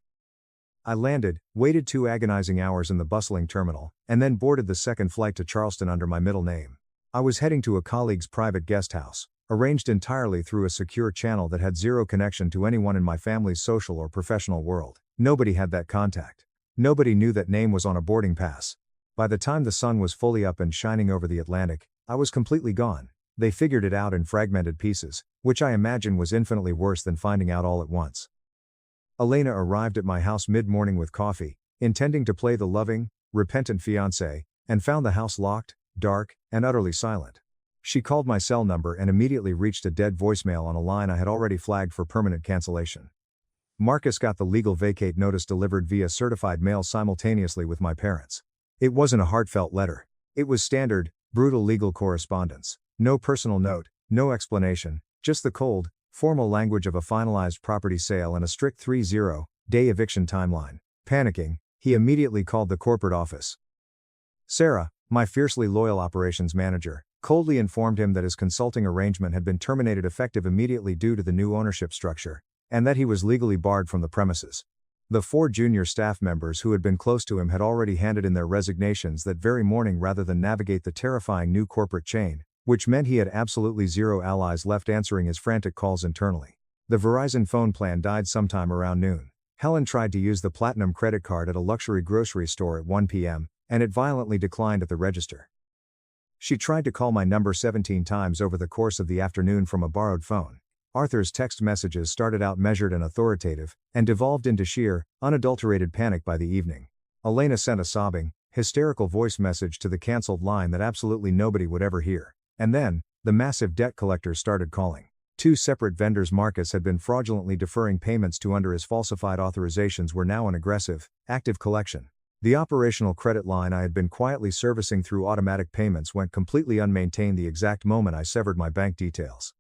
I landed, waited 2 agonizing hours in the bustling terminal, and then boarded the second flight to Charleston under my middle name. I was heading to a colleague's private guest house, arranged entirely through a secure channel that had zero connection to anyone in my family's social or professional world. Nobody had that contact. Nobody knew that name was on a boarding pass. By the time the sun was fully up and shining over the Atlantic, I was completely gone. They figured it out in fragmented pieces, which I imagine was infinitely worse than finding out all at once. Elena arrived at my house mid-morning with coffee, intending to play the loving, repentant fiancé, and found the house locked, dark, and utterly silent. She called my cell number and immediately reached a dead voicemail on a line I had already flagged for permanent cancellation. Marcus got the legal vacate notice delivered via certified mail simultaneously with my parents. It wasn't a heartfelt letter. It was standard, brutal legal correspondence. No personal note, no explanation, just the cold, formal language of a finalized property sale and a strict 30-day eviction timeline. Panicking, he immediately called the corporate office. Sarah, my fiercely loyal operations manager, coldly informed him that his consulting arrangement had been terminated effective immediately due to the new ownership structure, and that he was legally barred from the premises. The 4 junior staff members who had been close to him had already handed in their resignations that very morning rather than navigate the terrifying new corporate chain, which meant he had absolutely zero allies left answering his frantic calls internally. The Verizon phone plan died sometime around noon. Helen tried to use the platinum credit card at a luxury grocery store at 1 p.m., and it violently declined at the register. She tried to call my number 17 times over the course of the afternoon from a borrowed phone. Arthur's text messages started out measured and authoritative, and devolved into sheer, unadulterated panic by the evening. Elena sent a sobbing, hysterical voice message to the cancelled line that absolutely nobody would ever hear. And then, the massive debt collectors started calling. 2 separate vendors Marcus had been fraudulently deferring payments to under his falsified authorizations were now an aggressive, active collection. The operational credit line I had been quietly servicing through automatic payments went completely unmaintained the exact moment I severed my bank details.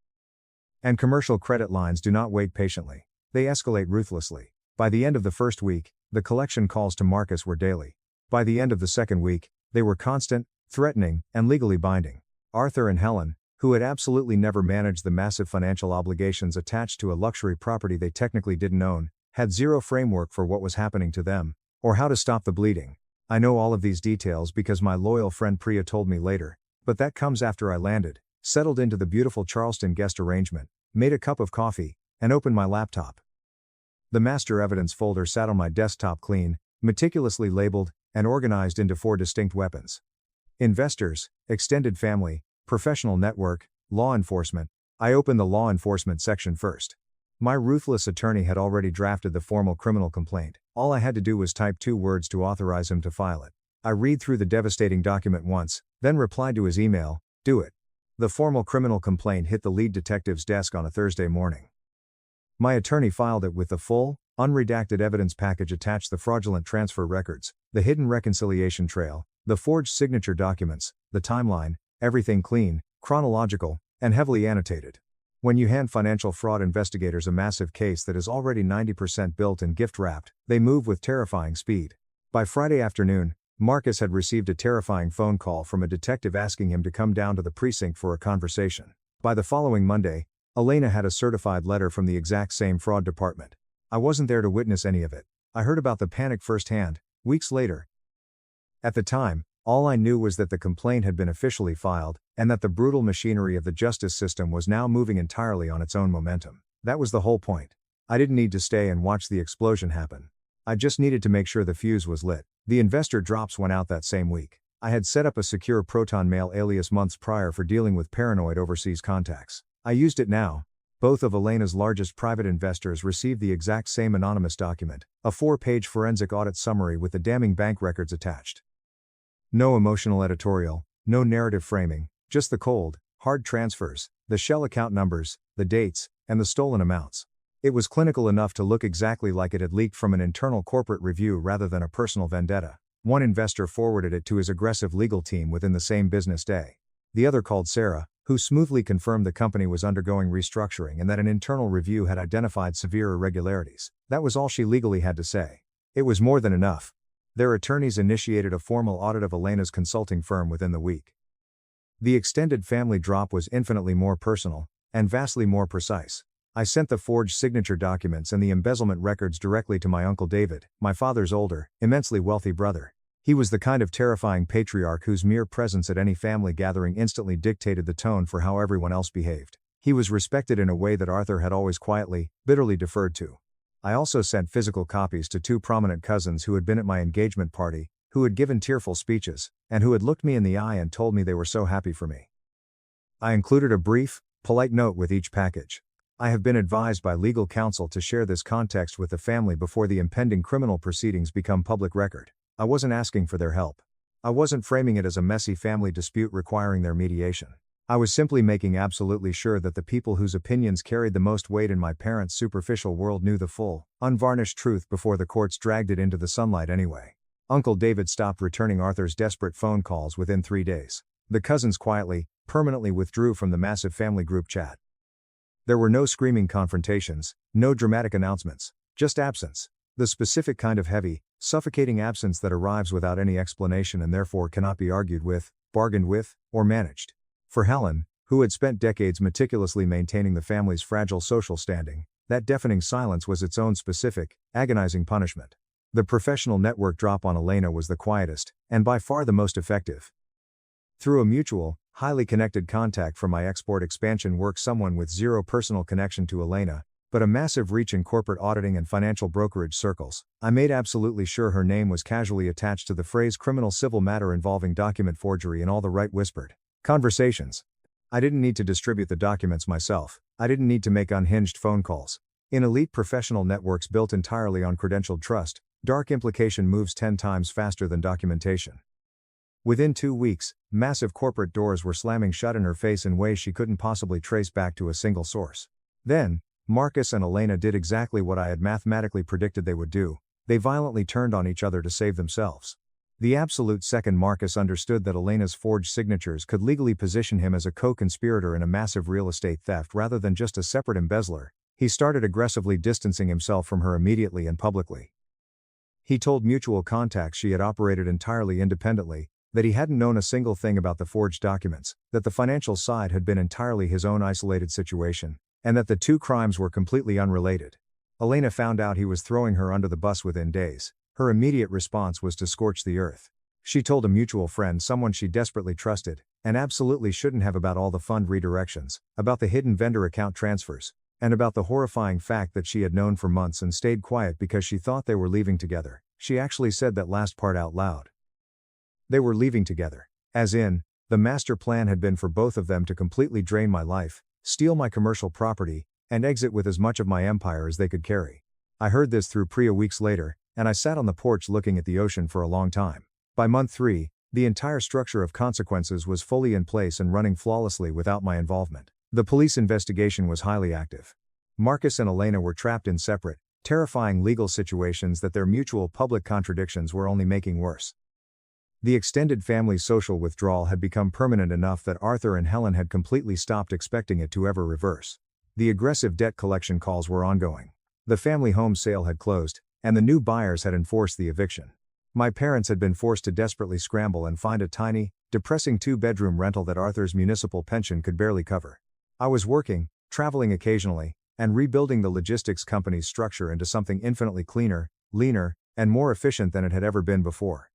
And commercial credit lines do not wait patiently. They escalate ruthlessly. By the end of the first week, the collection calls to Marcus were daily. By the end of the second week, they were constant, threatening, and legally binding. Arthur and Helen, who had absolutely never managed the massive financial obligations attached to a luxury property they technically didn't own, had zero framework for what was happening to them, or how to stop the bleeding. I know all of these details because my loyal friend Priya told me later, but that comes after I landed, settled into the beautiful Charleston guest arrangement, made a cup of coffee, and opened my laptop. The master evidence folder sat on my desktop clean, meticulously labeled, and organized into 4 distinct weapons. Investors, extended family, professional network, law enforcement. I opened the law enforcement section first. My ruthless attorney had already drafted the formal criminal complaint. All I had to do was type 2 words to authorize him to file it. I read through the devastating document once, then replied to his email, "Do it." The formal criminal complaint hit the lead detective's desk on a Thursday morning. My attorney filed it with the full, unredacted evidence package attached: the fraudulent transfer records, the hidden reconciliation trail, the forged signature documents, the timeline, everything clean, chronological, and heavily annotated. When you hand financial fraud investigators a massive case that is already 90% built and gift-wrapped, they move with terrifying speed. By Friday afternoon, Marcus had received a terrifying phone call from a detective asking him to come down to the precinct for a conversation. By the following Monday, Elena had a certified letter from the exact same fraud department. I wasn't there to witness any of it. I heard about the panic firsthand, weeks later. At the time, all I knew was that the complaint had been officially filed, and that the brutal machinery of the justice system was now moving entirely on its own momentum. That was the whole point. I didn't need to stay and watch the explosion happen. I just needed to make sure the fuse was lit. The investor drops went out that same week. I had set up a secure Proton Mail alias months prior for dealing with paranoid overseas contacts. I used it now. Both of Elena's largest private investors received the exact same anonymous document, a 4-page forensic audit summary with the damning bank records attached. No emotional editorial, no narrative framing, just the cold, hard transfers, the shell account numbers, the dates, and the stolen amounts. It was clinical enough to look exactly like it had leaked from an internal corporate review rather than a personal vendetta. One investor forwarded it to his aggressive legal team within the same business day. The other called Sarah, who smoothly confirmed the company was undergoing restructuring and that an internal review had identified severe irregularities. That was all she legally had to say. It was more than enough. Their attorneys initiated a formal audit of Elena's consulting firm within the week. The extended family drop was infinitely more personal, and vastly more precise. I sent the forged signature documents and the embezzlement records directly to my Uncle David, my father's older, immensely wealthy brother. He was the kind of terrifying patriarch whose mere presence at any family gathering instantly dictated the tone for how everyone else behaved. He was respected in a way that Arthur had always quietly, bitterly deferred to. I also sent physical copies to 2 prominent cousins who had been at my engagement party, who had given tearful speeches, and who had looked me in the eye and told me they were so happy for me. I included a brief, polite note with each package. I have been advised by legal counsel to share this context with the family before the impending criminal proceedings become public record. I wasn't asking for their help. I wasn't framing it as a messy family dispute requiring their mediation. I was simply making absolutely sure that the people whose opinions carried the most weight in my parents' superficial world knew the full, unvarnished truth before the courts dragged it into the sunlight anyway. Uncle David stopped returning Arthur's desperate phone calls within 3 days. The cousins quietly, permanently withdrew from the massive family group chat. There were no screaming confrontations, no dramatic announcements, just absence. The specific kind of heavy, suffocating absence that arrives without any explanation and therefore cannot be argued with, bargained with, or managed. For Helen, who had spent decades meticulously maintaining the family's fragile social standing, that deafening silence was its own specific, agonizing punishment. The professional network drop on Elena was the quietest, and by far the most effective. Through a mutual, highly connected contact from my export expansion work, someone with zero personal connection to Elena, but a massive reach in corporate auditing and financial brokerage circles, I made absolutely sure her name was casually attached to the phrase criminal civil matter involving document forgery in all the right whispered conversations. I didn't need to distribute the documents myself. I didn't need to make unhinged phone calls. In elite professional networks built entirely on credentialed trust, Dark implication moves 10 times faster than documentation. Within 2 weeks, massive corporate doors were slamming shut in her face in ways she couldn't possibly trace back to a single source. Then, Marcus and Elena did exactly what I had mathematically predicted they would do. They violently turned on each other to save themselves. The absolute second Marcus understood that Elena's forged signatures could legally position him as a co-conspirator in a massive real estate theft rather than just a separate embezzler, he started aggressively distancing himself from her immediately and publicly. He told mutual contacts she had operated entirely independently, that he hadn't known a single thing about the forged documents, that the financial side had been entirely his own isolated situation, and that the two crimes were completely unrelated. Elena found out he was throwing her under the bus within days. Her immediate response was to scorch the earth. She told a mutual friend, someone she desperately trusted, and absolutely shouldn't have, about all the fund redirections, about the hidden vendor account transfers, and about the horrifying fact that she had known for months and stayed quiet because she thought they were leaving together. She actually said that last part out loud. They were leaving together. As in, the master plan had been for both of them to completely drain my life, steal my commercial property, and exit with as much of my empire as they could carry. I heard this through Priya weeks later, and I sat on the porch looking at the ocean for a long time. By month 3, the entire structure of consequences was fully in place and running flawlessly without my involvement. The police investigation was highly active. Marcus and Elena were trapped in separate, terrifying legal situations that their mutual public contradictions were only making worse. The extended family's social withdrawal had become permanent enough that Arthur and Helen had completely stopped expecting it to ever reverse. The aggressive debt collection calls were ongoing. The family home sale had closed, and the new buyers had enforced the eviction. My parents had been forced to desperately scramble and find a tiny, depressing 2-bedroom rental that Arthur's municipal pension could barely cover. I was working, traveling occasionally, and rebuilding the logistics company's structure into something infinitely cleaner, leaner, and more efficient than it had ever been before.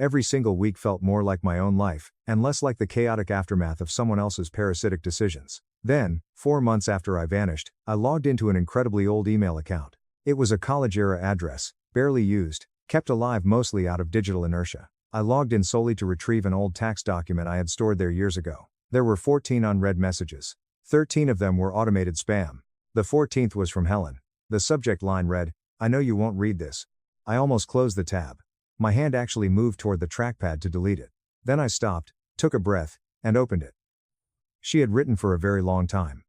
Every single week felt more like my own life, and less like the chaotic aftermath of someone else's parasitic decisions. Then, 4 months after I vanished, I logged into an incredibly old email account. It was a college-era address, barely used, kept alive mostly out of digital inertia. I logged in solely to retrieve an old tax document I had stored there years ago. There were 14 unread messages. 13 of them were automated spam. The 14th was from Helen. The subject line read, "I know you won't read this." I almost closed the tab. My hand actually moved toward the trackpad to delete it. Then I stopped, took a breath, and opened it. She had written for a very long time.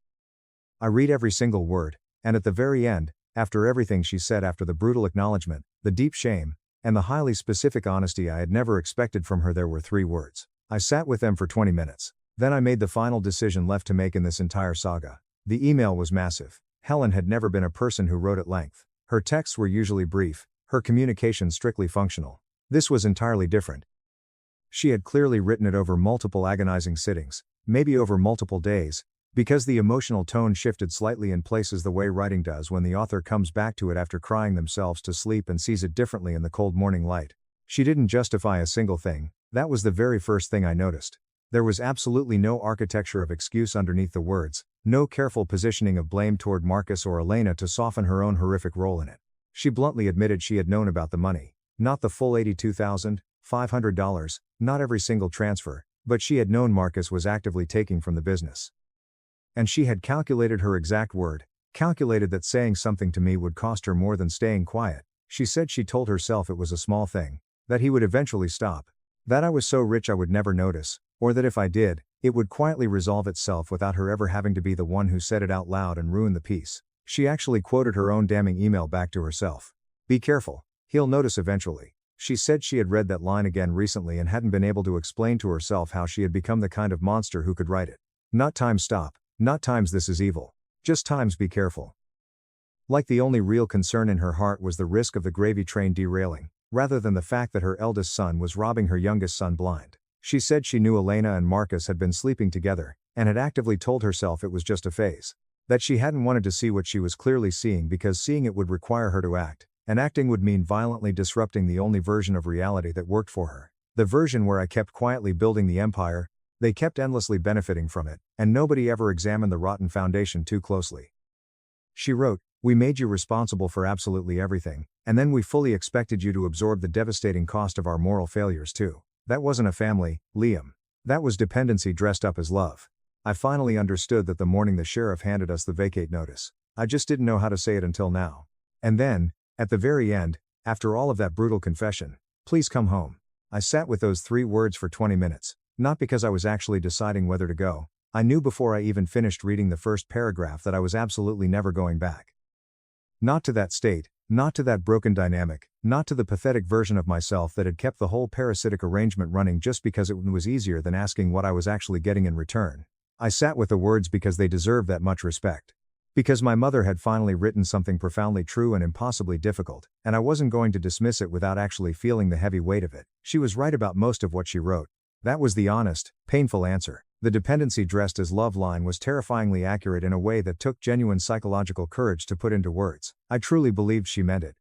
I read every single word, and at the very end, after everything she said, after the brutal acknowledgement, the deep shame, and the highly specific honesty I had never expected from her, there were 3 words. I sat with them for 20 minutes. Then I made the final decision left to make in this entire saga. The email was massive. Helen had never been a person who wrote at length. Her texts were usually brief, her communication strictly functional. This was entirely different. She had clearly written it over multiple agonizing sittings, maybe over multiple days, because the emotional tone shifted slightly in places the way writing does when the author comes back to it after crying themselves to sleep and sees it differently in the cold morning light. She didn't justify a single thing. That was the very first thing I noticed. There was absolutely no architecture of excuse underneath the words, no careful positioning of blame toward Marcus or Elena to soften her own horrific role in it. She bluntly admitted she had known about the money. Not the full $82,500, not every single transfer, but she had known Marcus was actively taking from the business. And she had calculated, her exact word, calculated that saying something to me would cost her more than staying quiet. She said she told herself it was a small thing, that he would eventually stop, that I was so rich I would never notice, or that if I did, it would quietly resolve itself without her ever having to be the one who said it out loud and ruin the peace. She actually quoted her own damning email back to herself. "Be careful, he'll notice eventually." She said she had read that line again recently and hadn't been able to explain to herself how she had become the kind of monster who could write it. Not times stop, not times this is evil, just times be careful. Like the only real concern in her heart was the risk of the gravy train derailing, rather than the fact that her eldest son was robbing her youngest son blind. She said she knew Elena and Marcus had been sleeping together, and had actively told herself it was just a phase. That she hadn't wanted to see what she was clearly seeing because seeing it would require her to act, and acting would mean violently disrupting the only version of reality that worked for her. The version where I kept quietly building the empire, they kept endlessly benefiting from it, and nobody ever examined the rotten foundation too closely. She wrote, "We made you responsible for absolutely everything, and then we fully expected you to absorb the devastating cost of our moral failures too. That wasn't a family, Liam. That was dependency dressed up as love." I finally understood that the morning the sheriff handed us the vacate notice. I just didn't know how to say it until now. And then, at the very end, After all of that brutal confession, please come home. I sat with those 3 words for 20 minutes, not because I was actually deciding whether to go. I knew before I even finished reading the first paragraph that I was absolutely never going back. Not to that state, not to that broken dynamic, not to the pathetic version of myself that had kept the whole parasitic arrangement running just because it was easier than asking what I was actually getting in return. I sat with the words because they deserved that much respect. Because my mother had finally written something profoundly true and impossibly difficult, and I wasn't going to dismiss it without actually feeling the heavy weight of it. She was right about most of what she wrote. That was the honest, painful answer. The dependency dressed as love line was terrifyingly accurate in a way that took genuine psychological courage to put into words. I truly believed she meant it.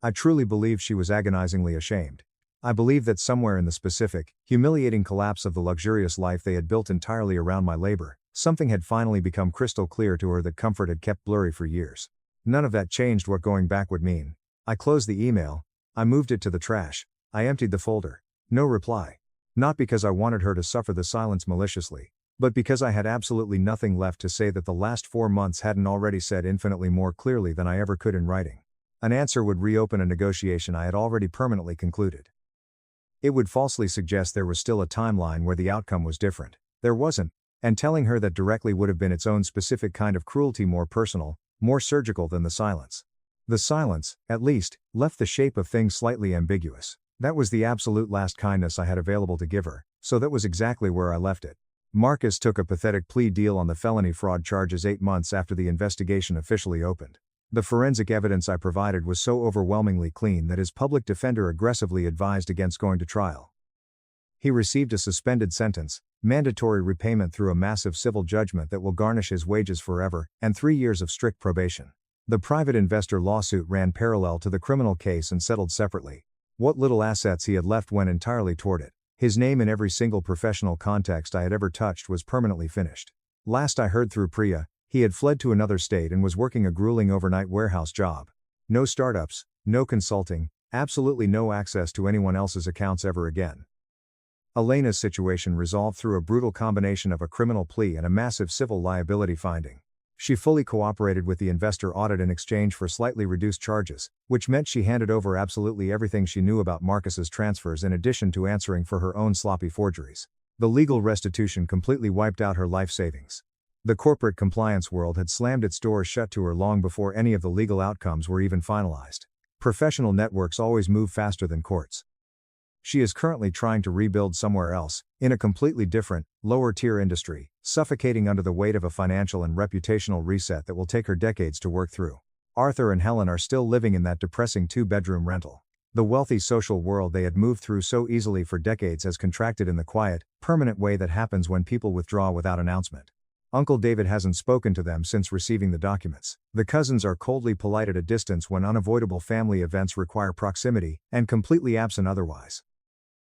I truly believed she was agonizingly ashamed. I believed that somewhere in the specific, humiliating collapse of the luxurious life they had built entirely around my labor, something had finally become crystal clear to her that comfort had kept blurry for years. None of that changed what going back would mean. I closed the email. I moved it to the trash. I emptied the folder. No reply. Not because I wanted her to suffer the silence maliciously, but because I had absolutely nothing left to say that the last 4 months hadn't already said infinitely more clearly than I ever could in writing. An answer would reopen a negotiation I had already permanently concluded. It would falsely suggest there was still a timeline where the outcome was different. There wasn't, and telling her that directly would have been its own specific kind of cruelty, more personal, more surgical than the silence. The silence, at least, left the shape of things slightly ambiguous. That was the absolute last kindness I had available to give her, so that was exactly where I left it. Marcus took a pathetic plea deal on the felony fraud charges 8 months after the investigation officially opened. The forensic evidence I provided was so overwhelmingly clean that his public defender aggressively advised against going to trial. He received a suspended sentence, mandatory repayment through a massive civil judgment that will garnish his wages forever, and 3 years of strict probation. The private investor lawsuit ran parallel to the criminal case and settled separately. What little assets he had left went entirely toward it. His name in every single professional context I had ever touched was permanently finished. Last I heard through Priya, he had fled to another state and was working a grueling overnight warehouse job. No startups, no consulting, absolutely no access to anyone else's accounts ever again. Elena's situation resolved through a brutal combination of a criminal plea and a massive civil liability finding. She fully cooperated with the investor audit in exchange for slightly reduced charges, which meant she handed over absolutely everything she knew about Marcus's transfers in addition to answering for her own sloppy forgeries. The legal restitution completely wiped out her life savings. The corporate compliance world had slammed its doors shut to her long before any of the legal outcomes were even finalized. Professional networks always move faster than courts. She is currently trying to rebuild somewhere else, in a completely different, lower-tier industry, suffocating under the weight of a financial and reputational reset that will take her decades to work through. Arthur and Helen are still living in that depressing 2-bedroom rental. The wealthy social world they had moved through so easily for decades has contracted in the quiet, permanent way that happens when people withdraw without announcement. Uncle David hasn't spoken to them since receiving the documents. The cousins are coldly polite at a distance when unavoidable family events require proximity, and completely absent otherwise.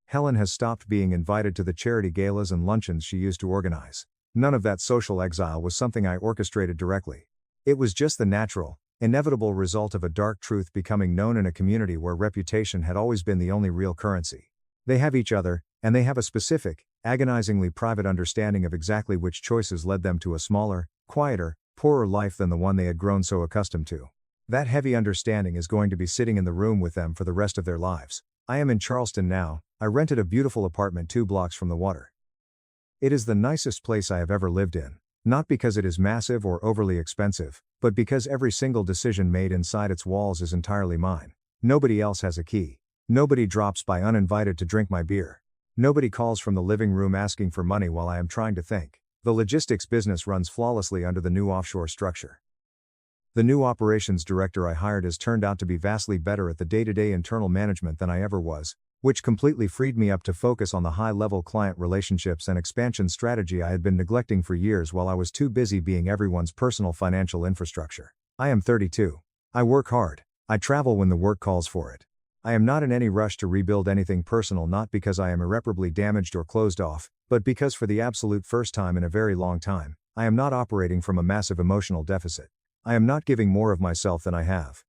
Helen has stopped being invited to the charity galas and luncheons she used to organize. None of that social exile was something I orchestrated directly. It was just the natural, inevitable result of a dark truth becoming known in a community where reputation had always been the only real currency. They have each other, and they have a specific, agonizingly private understanding of exactly which choices led them to a smaller, quieter, poorer life than the one they had grown so accustomed to. That heavy understanding is going to be sitting in the room with them for the rest of their lives. I am in Charleston now. I rented a beautiful apartment 2 blocks from the water. It is the nicest place I have ever lived in, not because it is massive or overly expensive, but because every single decision made inside its walls is entirely mine. Nobody else has a key. Nobody drops by uninvited to drink my beer. Nobody calls from the living room asking for money while I am trying to think. The logistics business runs flawlessly under the new offshore structure. The new operations director I hired has turned out to be vastly better at the day-to-day internal management than I ever was, which completely freed me up to focus on the high-level client relationships and expansion strategy I had been neglecting for years while I was too busy being everyone's personal financial infrastructure. I am 32. I work hard. I travel when the work calls for it. I am not in any rush to rebuild anything personal, not because I am irreparably damaged or closed off, but because for the absolute first time in a very long time, I am not operating from a massive emotional deficit. I am not giving more of myself than I have.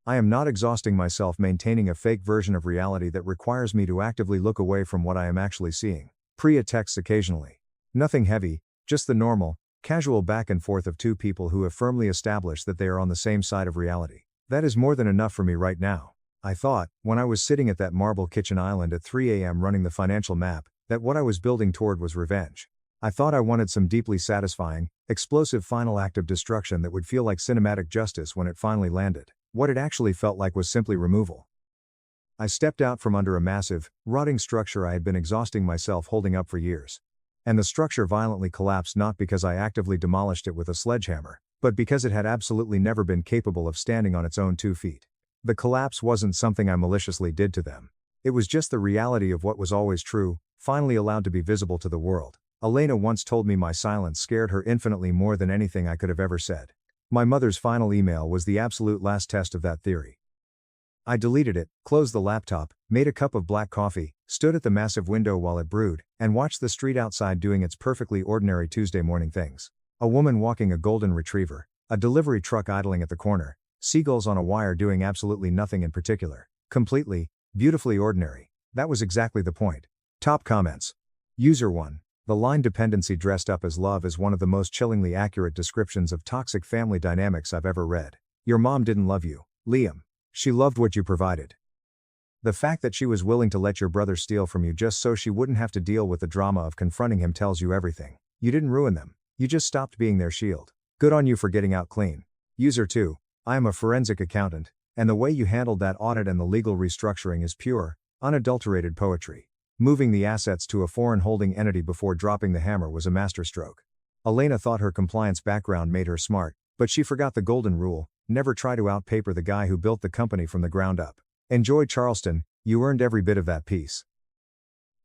I am not exhausting myself maintaining a fake version of reality that requires me to actively look away from what I am actually seeing. Priya texts occasionally. Nothing heavy, just the normal, casual back and forth of two people who have firmly established that they are on the same side of reality. That is more than enough for me right now. I thought, when I was sitting at that marble kitchen island at 3 a.m. running the financial map, that what I was building toward was revenge. I thought I wanted some deeply satisfying, explosive final act of destruction that would feel like cinematic justice when it finally landed. What it actually felt like was simply removal. I stepped out from under a massive, rotting structure I had been exhausting myself holding up for years. And the structure violently collapsed not because I actively demolished it with a sledgehammer, but because it had absolutely never been capable of standing on its own 2 feet. The collapse wasn't something I maliciously did to them. It was just the reality of what was always true, finally allowed to be visible to the world. Elena once told me my silence scared her infinitely more than anything I could have ever said. My mother's final email was the absolute last test of that theory. I deleted it, closed the laptop, made a cup of black coffee, stood at the massive window while it brewed, and watched the street outside doing its perfectly ordinary Tuesday morning things. A woman walking a golden retriever, a delivery truck idling at the corner, seagulls on a wire doing absolutely nothing in particular. Completely, beautifully ordinary. That was exactly the point. Top comments. User 1. The line dependency dressed up as love is one of the most chillingly accurate descriptions of toxic family dynamics I've ever read. Your mom didn't love you, Liam. She loved what you provided. The fact that she was willing to let your brother steal from you just so she wouldn't have to deal with the drama of confronting him tells you everything. You didn't ruin them. You just stopped being their shield. Good on you for getting out clean. User 2. I am a forensic accountant, and the way you handled that audit and the legal restructuring is pure, unadulterated poetry. Moving the assets to a foreign holding entity before dropping the hammer was a masterstroke. Elena thought her compliance background made her smart, but she forgot the golden rule: never try to outpaper the guy who built the company from the ground up. Enjoy Charleston, you earned every bit of that piece.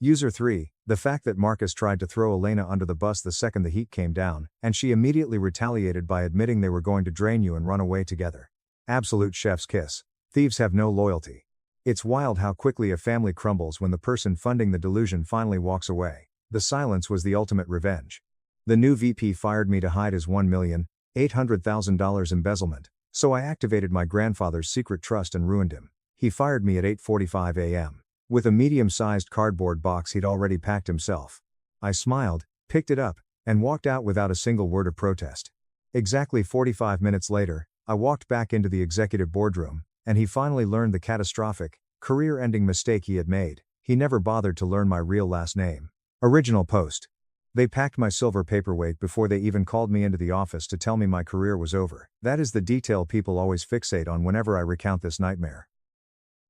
User 3, the fact that Marcus tried to throw Elena under the bus the second the heat came down, and she immediately retaliated by admitting they were going to drain you and run away together. Absolute chef's kiss. Thieves have no loyalty. It's wild how quickly a family crumbles when the person funding the delusion finally walks away. The silence was the ultimate revenge. The new VP fired me to hide his $1,800,000 embezzlement, so I activated my grandfather's secret trust and ruined him. He fired me at 8:45 a.m. with a medium-sized cardboard box he'd already packed himself. I smiled, picked it up, and walked out without a single word of protest. Exactly 45 minutes later, I walked back into the executive boardroom, and he finally learned the catastrophic, career-ending mistake he had made. He never bothered to learn my real last name. Original post. They packed my silver paperweight before they even called me into the office to tell me my career was over. That is the detail people always fixate on whenever I recount this nightmare.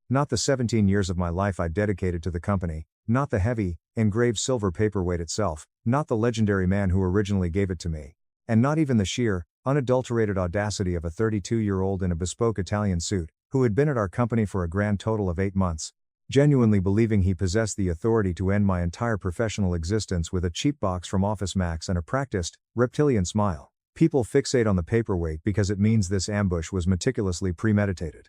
Not the 17 years of my life I dedicated to the company, not the heavy, engraved silver paperweight itself, not the legendary man who originally gave it to me, and not even the sheer, unadulterated audacity of a 32-year-old in a bespoke Italian suit, who had been at our company for a grand total of 8 months, genuinely believing he possessed the authority to end my entire professional existence with a cheap box from Office Max and a practiced, reptilian smile. People fixate on the paperweight because it means this ambush was meticulously premeditated.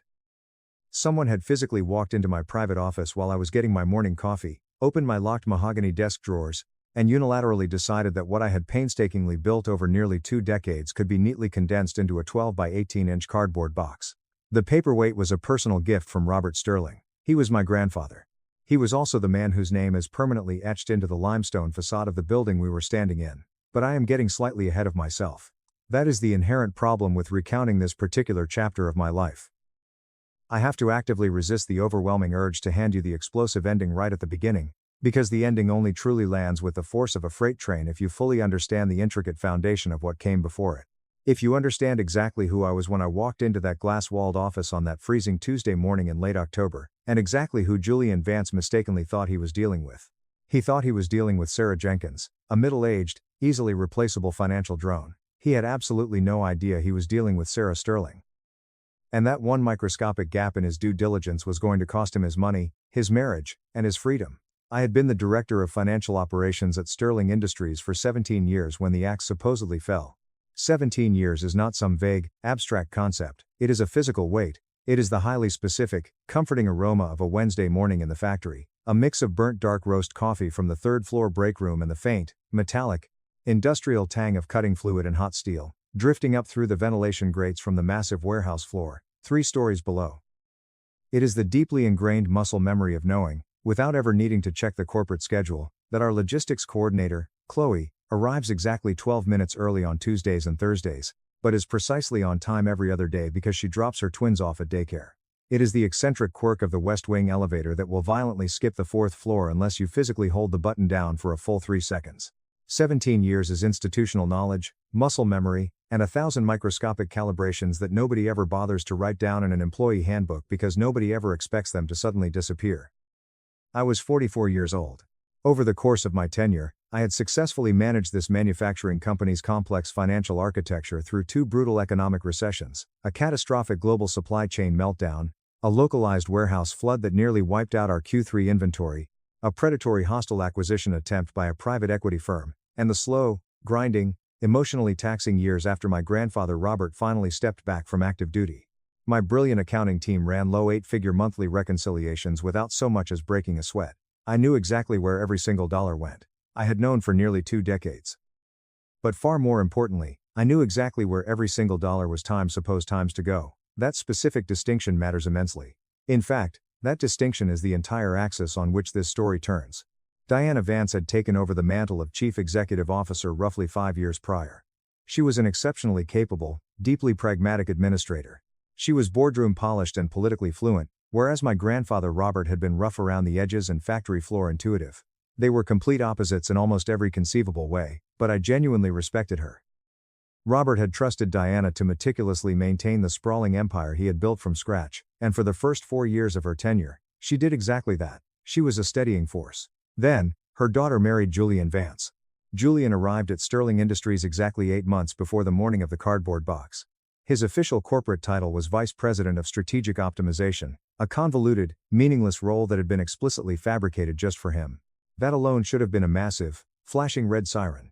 Someone had physically walked into my private office while I was getting my morning coffee, opened my locked mahogany desk drawers, and unilaterally decided that what I had painstakingly built over nearly 2 decades could be neatly condensed into a 12 by 18-inch cardboard box. The paperweight was a personal gift from Robert Sterling. He was my grandfather. He was also the man whose name is permanently etched into the limestone facade of the building we were standing in. But I am getting slightly ahead of myself. That is the inherent problem with recounting this particular chapter of my life. I have to actively resist the overwhelming urge to hand you the explosive ending right at the beginning, because the ending only truly lands with the force of a freight train if you fully understand the intricate foundation of what came before it. If you understand exactly who I was when I walked into that glass-walled office on that freezing Tuesday morning in late October, and exactly who Julian Vance mistakenly thought he was dealing with. He thought he was dealing with Sarah Jenkins, a middle-aged, easily replaceable financial drone. He had absolutely no idea he was dealing with Sarah Sterling. And that one microscopic gap in his due diligence was going to cost him his money, his marriage, and his freedom. I had been the director of financial operations at Sterling Industries for 17 years when the axe supposedly fell. 17 years is not some vague, abstract concept. It is a physical weight. It is the highly specific, comforting aroma of a Wednesday morning in the factory, a mix of burnt dark roast coffee from the third-floor break room and the faint, metallic, industrial tang of cutting fluid and hot steel, drifting up through the ventilation grates from the massive warehouse floor, 3 stories below. It is the deeply ingrained muscle memory of knowing, without ever needing to check the corporate schedule, that our logistics coordinator, Chloe, arrives exactly 12 minutes early on Tuesdays and Thursdays, but is precisely on time every other day because she drops her twins off at daycare. It is the eccentric quirk of the West Wing elevator that will violently skip the fourth floor unless you physically hold the button down for a full 3 seconds. 17 years is institutional knowledge, muscle memory, and 1,000 microscopic calibrations that nobody ever bothers to write down in an employee handbook because nobody ever expects them to suddenly disappear. I was 44 years old. Over the course of my tenure, I had successfully managed this manufacturing company's complex financial architecture through 2 brutal economic recessions, a catastrophic global supply chain meltdown, a localized warehouse flood that nearly wiped out our Q3 inventory, a predatory hostile acquisition attempt by a private equity firm, and the slow, grinding, emotionally taxing years after my grandfather Robert finally stepped back from active duty. My brilliant accounting team ran low 8-figure monthly reconciliations without so much as breaking a sweat. I knew exactly where every single dollar went. I had known for nearly 2 decades. But far more importantly, I knew exactly where every single dollar was supposed to go. That specific distinction matters immensely. In fact, that distinction is the entire axis on which this story turns. Diana Vance had taken over the mantle of Chief Executive Officer roughly 5 years prior. She was an exceptionally capable, deeply pragmatic administrator. She was boardroom polished and politically fluent, whereas my grandfather Robert had been rough around the edges and factory floor intuitive. They were complete opposites in almost every conceivable way, but I genuinely respected her. Robert had trusted Diana to meticulously maintain the sprawling empire he had built from scratch, and for the first 4 years of her tenure, she did exactly that. She was a steadying force. Then, her daughter married Julian Vance. Julian arrived at Sterling Industries exactly 8 months before the morning of the cardboard box. His official corporate title was Vice President of Strategic Optimization, a convoluted, meaningless role that had been explicitly fabricated just for him. That alone should have been a massive, flashing red siren.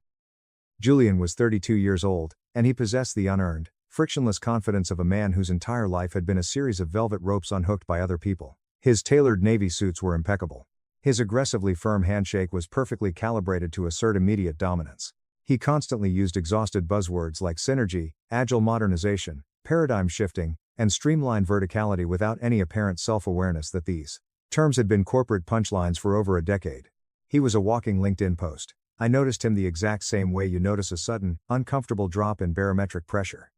Julian was 32 years old, and he possessed the unearned, frictionless confidence of a man whose entire life had been a series of velvet ropes unhooked by other people. His tailored navy suits were impeccable. His aggressively firm handshake was perfectly calibrated to assert immediate dominance. He constantly used exhausted buzzwords like synergy, agile modernization, paradigm shifting, and streamlined verticality without any apparent self-awareness that these terms had been corporate punchlines for over a decade. He was a walking LinkedIn post. I noticed him the exact same way you notice a sudden, uncomfortable drop in barometric pressure.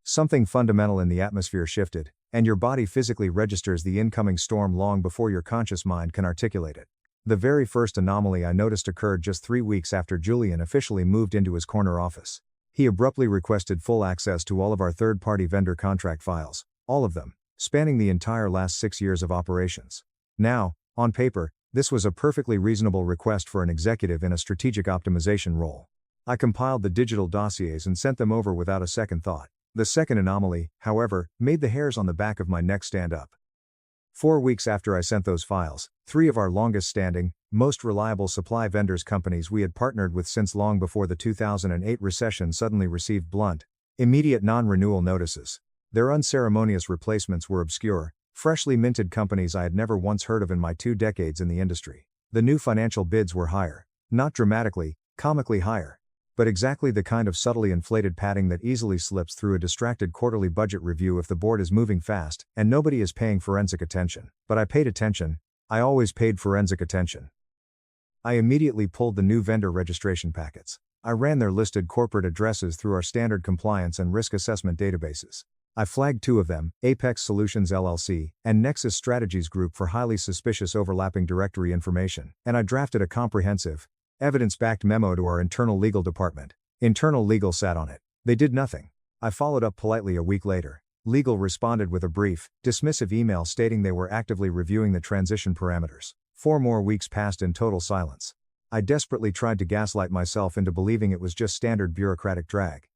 Something fundamental in the atmosphere shifted, and your body physically registers the incoming storm long before your conscious mind can articulate it. The very first anomaly I noticed occurred just 3 weeks after Julian officially moved into his corner office. He abruptly requested full access to all of our third-party vendor contract files, all of them, spanning the entire last 6 years of operations. Now, on paper, this was a perfectly reasonable request for an executive in a strategic optimization role. I compiled the digital dossiers and sent them over without a second thought. The second anomaly, however, made the hairs on the back of my neck stand up. 4 weeks after I sent those files, 3 of our longest-standing, most reliable supply vendors companies we had partnered with since long before the 2008 recession suddenly received blunt, immediate non-renewal notices. Their unceremonious replacements were obscure, freshly minted companies I had never once heard of in my 2 decades in the industry. The new financial bids were higher, not dramatically, comically higher, but exactly the kind of subtly inflated padding that easily slips through a distracted quarterly budget review if the board is moving fast and nobody is paying forensic attention. But I paid attention. I always paid forensic attention. I immediately pulled the new vendor registration packets. I ran their listed corporate addresses through our standard compliance and risk assessment databases. I flagged 2 of them, Apex Solutions LLC and Nexus Strategies Group, for highly suspicious overlapping directory information, and I drafted a comprehensive, evidence-backed memo to our internal legal department. Internal legal sat on it. They did nothing. I followed up politely a week later. Legal responded with a brief, dismissive email stating they were actively reviewing the transition parameters. 4 more weeks passed in total silence. I desperately tried to gaslight myself into believing it was just standard bureaucratic drag.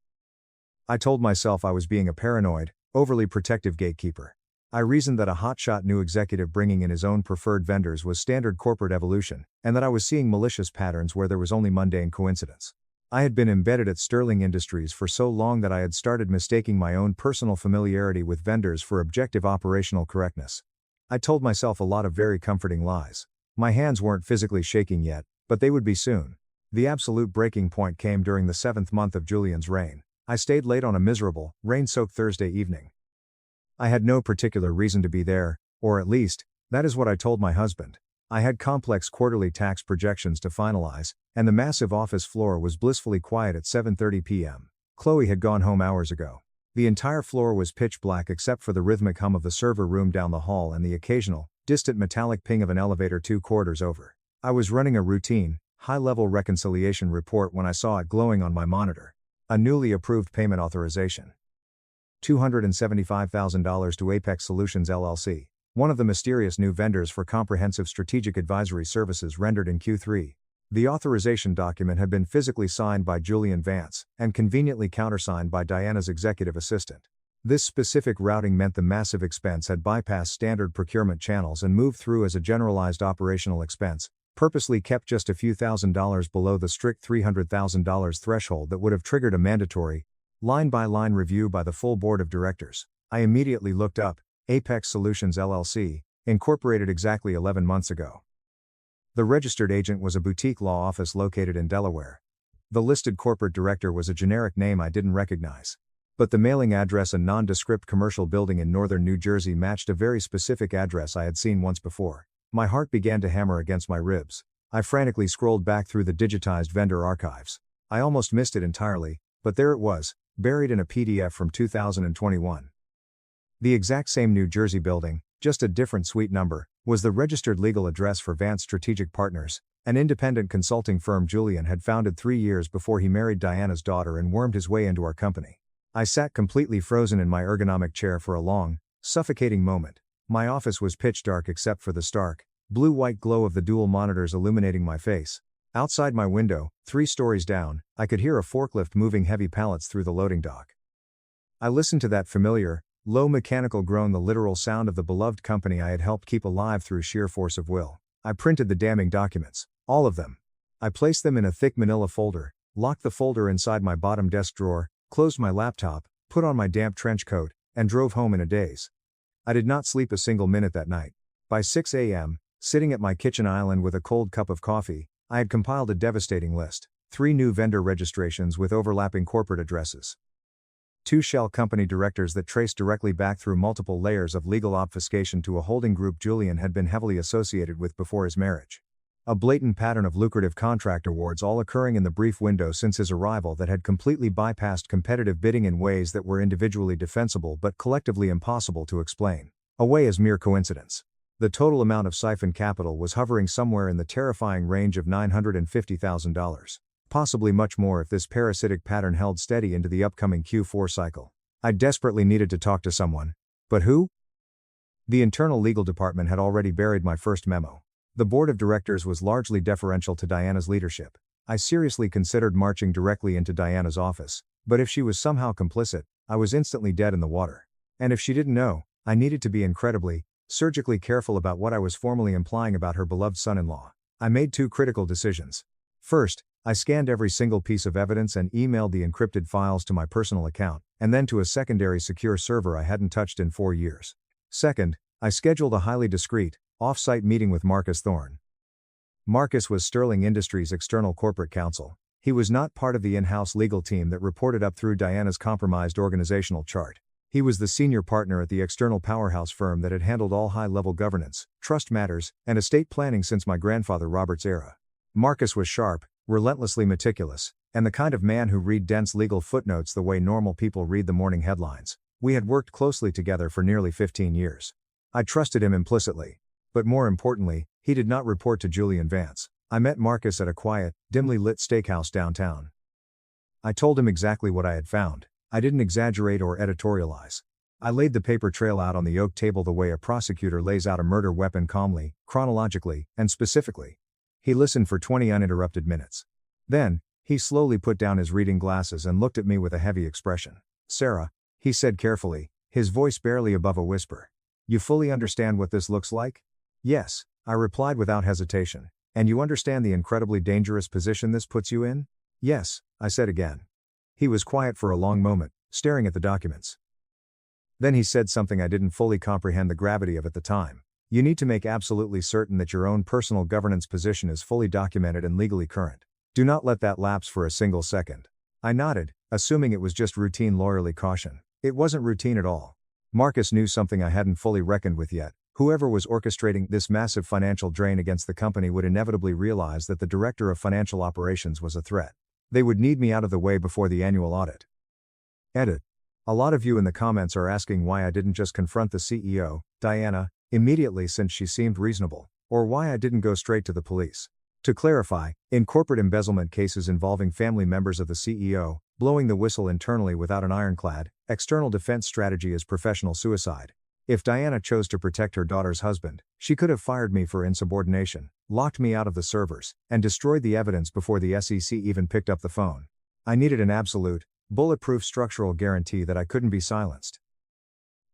I told myself I was being a paranoid, overly protective gatekeeper. I reasoned that a hotshot new executive bringing in his own preferred vendors was standard corporate evolution, and that I was seeing malicious patterns where there was only mundane coincidence. I had been embedded at Sterling Industries for so long that I had started mistaking my own personal familiarity with vendors for objective operational correctness. I told myself a lot of very comforting lies. My hands weren't physically shaking yet, but they would be soon. The absolute breaking point came during the 7th month of Julian's reign. I stayed late on a miserable, rain-soaked Thursday evening. I had no particular reason to be there, or at least, that is what I told my husband. I had complex quarterly tax projections to finalize, and the massive office floor was blissfully quiet at 7:30 p.m. Chloe had gone home hours ago. The entire floor was pitch black except for the rhythmic hum of the server room down the hall and the occasional, distant metallic ping of an elevator 2 corridors over. I was running a routine, high-level reconciliation report when I saw it glowing on my monitor. A newly approved payment authorization. $275,000 to Apex Solutions LLC, one of the mysterious new vendors for comprehensive strategic advisory services rendered in Q3. The authorization document had been physically signed by Julian Vance, and conveniently countersigned by Diana's executive assistant. This specific routing meant the massive expense had bypassed standard procurement channels and moved through as a generalized operational expense, purposely kept just a few $1,000s below the strict $300,000 threshold that would have triggered a mandatory, line-by-line review by the full board of directors. I immediately looked up, Apex Solutions LLC, incorporated exactly 11 months ago. The registered agent was a boutique law office located in Delaware. The listed corporate director was a generic name I didn't recognize. But the mailing address, a nondescript commercial building in northern New Jersey, matched a very specific address I had seen once before. My heart began to hammer against my ribs. I frantically scrolled back through the digitized vendor archives. I almost missed it entirely, but there it was, buried in a PDF from 2021. The exact same New Jersey building, just a different suite number, was the registered legal address for Vance Strategic Partners, an independent consulting firm Julian had founded 3 years before he married Diana's daughter and wormed his way into our company. I sat completely frozen in my ergonomic chair for a long, suffocating moment. My office was pitch dark except for the stark, blue-white glow of the dual monitors illuminating my face. Outside my window, 3 stories down, I could hear a forklift moving heavy pallets through the loading dock. I listened to that familiar, low mechanical groan, the literal sound of the beloved company I had helped keep alive through sheer force of will. I printed the damning documents, all of them. I placed them in a thick manila folder, locked the folder inside my bottom desk drawer, closed my laptop, put on my damp trench coat, and drove home in a daze. I did not sleep a single minute that night. By 6 a.m., sitting at my kitchen island with a cold cup of coffee, I had compiled a devastating list: 3 new vendor registrations with overlapping corporate addresses, 2 shell company directors that traced directly back through multiple layers of legal obfuscation to a holding group Julian had been heavily associated with before his marriage. A blatant pattern of lucrative contract awards all occurring in the brief window since his arrival that had completely bypassed competitive bidding in ways that were individually defensible but collectively impossible to explain away as mere coincidence. The total amount of siphoned capital was hovering somewhere in the terrifying range of $950,000. Possibly much more if this parasitic pattern held steady into the upcoming Q4 cycle. I desperately needed to talk to someone. But who? The internal legal department had already buried my first memo. The board of directors was largely deferential to Diana's leadership. I seriously considered marching directly into Diana's office, but if she was somehow complicit, I was instantly dead in the water. And if she didn't know, I needed to be incredibly, surgically careful about what I was formally implying about her beloved son-in-law. I made 2 critical decisions. First, I scanned every single piece of evidence and emailed the encrypted files to my personal account, and then to a secondary secure server I hadn't touched in 4 years. Second, I scheduled a highly discreet, off-site meeting with Marcus Thorne. Marcus was Sterling Industries' external corporate counsel. He was not part of the in-house legal team that reported up through Diana's compromised organizational chart. He was the senior partner at the external powerhouse firm that had handled all high-level governance, trust matters, and estate planning since my grandfather Robert's era. Marcus was sharp, relentlessly meticulous, and the kind of man who read dense legal footnotes the way normal people read the morning headlines. We had worked closely together for nearly 15 years. I trusted him implicitly. But more importantly, he did not report to Julian Vance. I met Marcus at a quiet, dimly lit steakhouse downtown. I told him exactly what I had found. I didn't exaggerate or editorialize. I laid the paper trail out on the oak table the way a prosecutor lays out a murder weapon, calmly, chronologically, and specifically. He listened for 20 uninterrupted minutes. Then, he slowly put down his reading glasses and looked at me with a heavy expression. "Sarah," he said carefully, his voice barely above a whisper. "You fully understand what this looks like?" "Yes," I replied without hesitation. "And you understand the incredibly dangerous position this puts you in?" "Yes," I said again. He was quiet for a long moment, staring at the documents. Then he said something I didn't fully comprehend the gravity of at the time. "You need to make absolutely certain that your own personal governance position is fully documented and legally current. Do not let that lapse for a single second." I nodded, assuming it was just routine lawyerly caution. It wasn't routine at all. Marcus knew something I hadn't fully reckoned with yet. Whoever was orchestrating this massive financial drain against the company would inevitably realize that the director of financial operations was a threat. They would need me out of the way before the annual audit. Edit. A lot of you in the comments are asking why I didn't just confront the CEO, Diana, immediately since she seemed reasonable, or why I didn't go straight to the police. To clarify, in corporate embezzlement cases involving family members of the CEO, blowing the whistle internally without an ironclad, external defense strategy is professional suicide. If Diana chose to protect her daughter's husband, she could have fired me for insubordination, locked me out of the servers, and destroyed the evidence before the SEC even picked up the phone. I needed an absolute, bulletproof structural guarantee that I couldn't be silenced.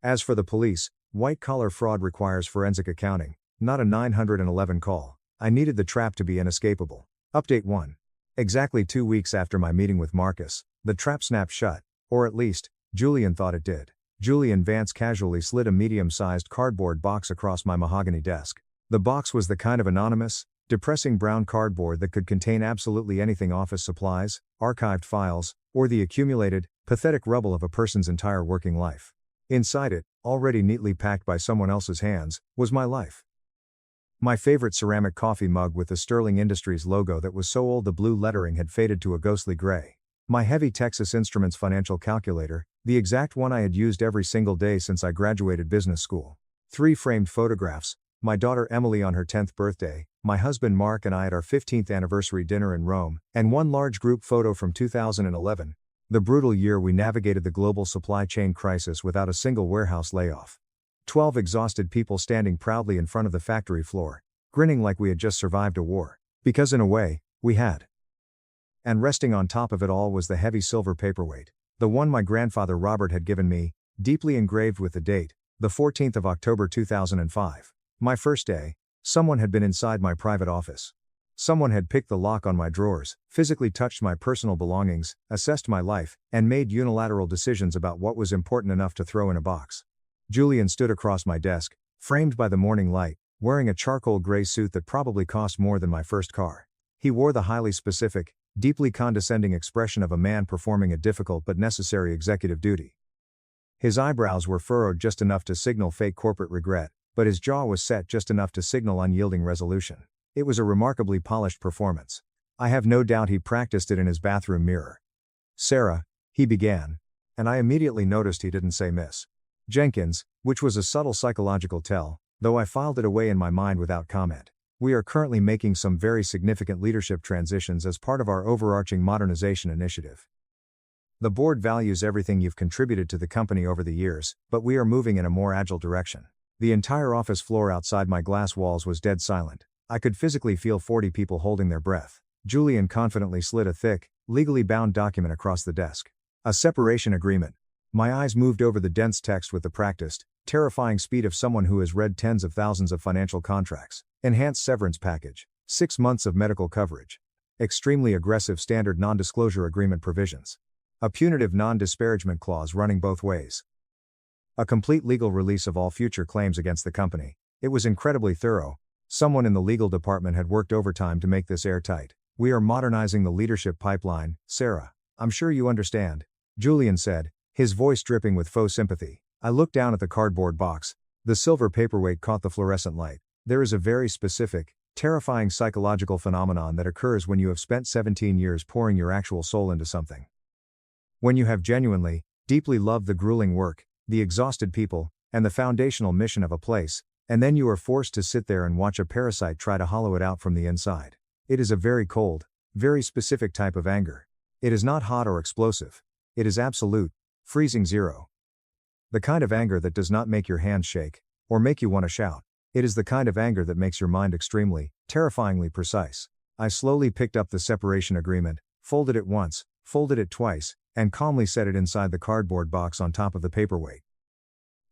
As for the police, white-collar fraud requires forensic accounting, not a 911 call. I needed the trap to be inescapable. Update 1. Exactly 2 weeks after my meeting with Marcus, the trap snapped shut, or at least, Julian thought it did. Julian Vance casually slid a medium-sized cardboard box across my mahogany desk. The box was the kind of anonymous, depressing brown cardboard that could contain absolutely anything: office supplies, archived files, or the accumulated, pathetic rubble of a person's entire working life. Inside it, already neatly packed by someone else's hands, was my life. My favorite ceramic coffee mug with the Sterling Industries logo that was so old the blue lettering had faded to a ghostly gray. My heavy Texas Instruments financial calculator, the exact one I had used every single day since I graduated business school. 3 framed photographs: my daughter Emily on her 10th birthday, my husband Mark and I at our 15th anniversary dinner in Rome, and one large group photo from 2011, the brutal year we navigated the global supply chain crisis without a single warehouse layoff. 12 exhausted people standing proudly in front of the factory floor, grinning like we had just survived a war. Because in a way, we had. And resting on top of it all was the heavy silver paperweight, the one my grandfather Robert had given me, deeply engraved with the date, the 14th of October 2005. My first day. Someone had been inside my private office. Someone had picked the lock on my drawers, physically touched my personal belongings, assessed my life, and made unilateral decisions about what was important enough to throw in a box. Julian stood across my desk, framed by the morning light, wearing a charcoal gray suit that probably cost more than my first car. He wore the highly specific, deeply condescending expression of a man performing a difficult but necessary executive duty. His eyebrows were furrowed just enough to signal fake corporate regret, but his jaw was set just enough to signal unyielding resolution. It was a remarkably polished performance. I have no doubt he practiced it in his bathroom mirror. "Sarah," he began. And I immediately noticed he didn't say Miss Jenkins, which was a subtle psychological tell, though I filed it away in my mind without comment. "We are currently making some very significant leadership transitions as part of our overarching modernization initiative. The board values everything you've contributed to the company over the years, but we are moving in a more agile direction." The entire office floor outside my glass walls was dead silent. I could physically feel 40 people holding their breath. Julian confidently slid a thick, legally bound document across the desk. A separation agreement. My eyes moved over the dense text with the practiced, terrifying speed of someone who has read tens of thousands of financial contracts. Enhanced severance package. 6 months of medical coverage. Extremely aggressive standard non-disclosure agreement provisions. A punitive non-disparagement clause running both ways. A complete legal release of all future claims against the company. It was incredibly thorough. Someone in the legal department had worked overtime to make this airtight. "We are modernizing the leadership pipeline, Sarah. I'm sure you understand," Julian said, his voice dripping with faux sympathy. I looked down at the cardboard box. The silver paperweight caught the fluorescent light. There is a very specific, terrifying psychological phenomenon that occurs when you have spent 17 years pouring your actual soul into something. When you have genuinely, deeply loved the grueling work, the exhausted people, and the foundational mission of a place, and then you are forced to sit there and watch a parasite try to hollow it out from the inside. It is a very cold, very specific type of anger. It is not hot or explosive. It is absolute, freezing zero. The kind of anger that does not make your hands shake, or make you want to shout. It is the kind of anger that makes your mind extremely, terrifyingly precise. I slowly picked up the separation agreement, folded it once, folded it twice, and calmly set it inside the cardboard box on top of the paperweight.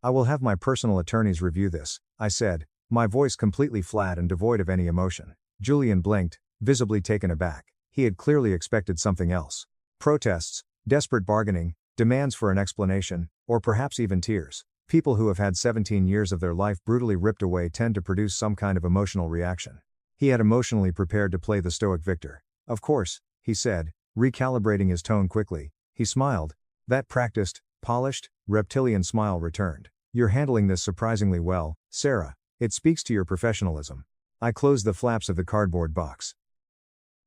"I will have my personal attorneys review this," I said, my voice completely flat and devoid of any emotion. Julian blinked, visibly taken aback. He had clearly expected something else. Protests, desperate bargaining, demands for an explanation, or perhaps even tears. People who have had 17 years of their life brutally ripped away tend to produce some kind of emotional reaction. He had emotionally prepared to play the stoic victor. "Of course," he said, recalibrating his tone quickly. He smiled. That practiced, polished, reptilian smile returned. "You're handling this surprisingly well, Sarah. It speaks to your professionalism." I closed the flaps of the cardboard box.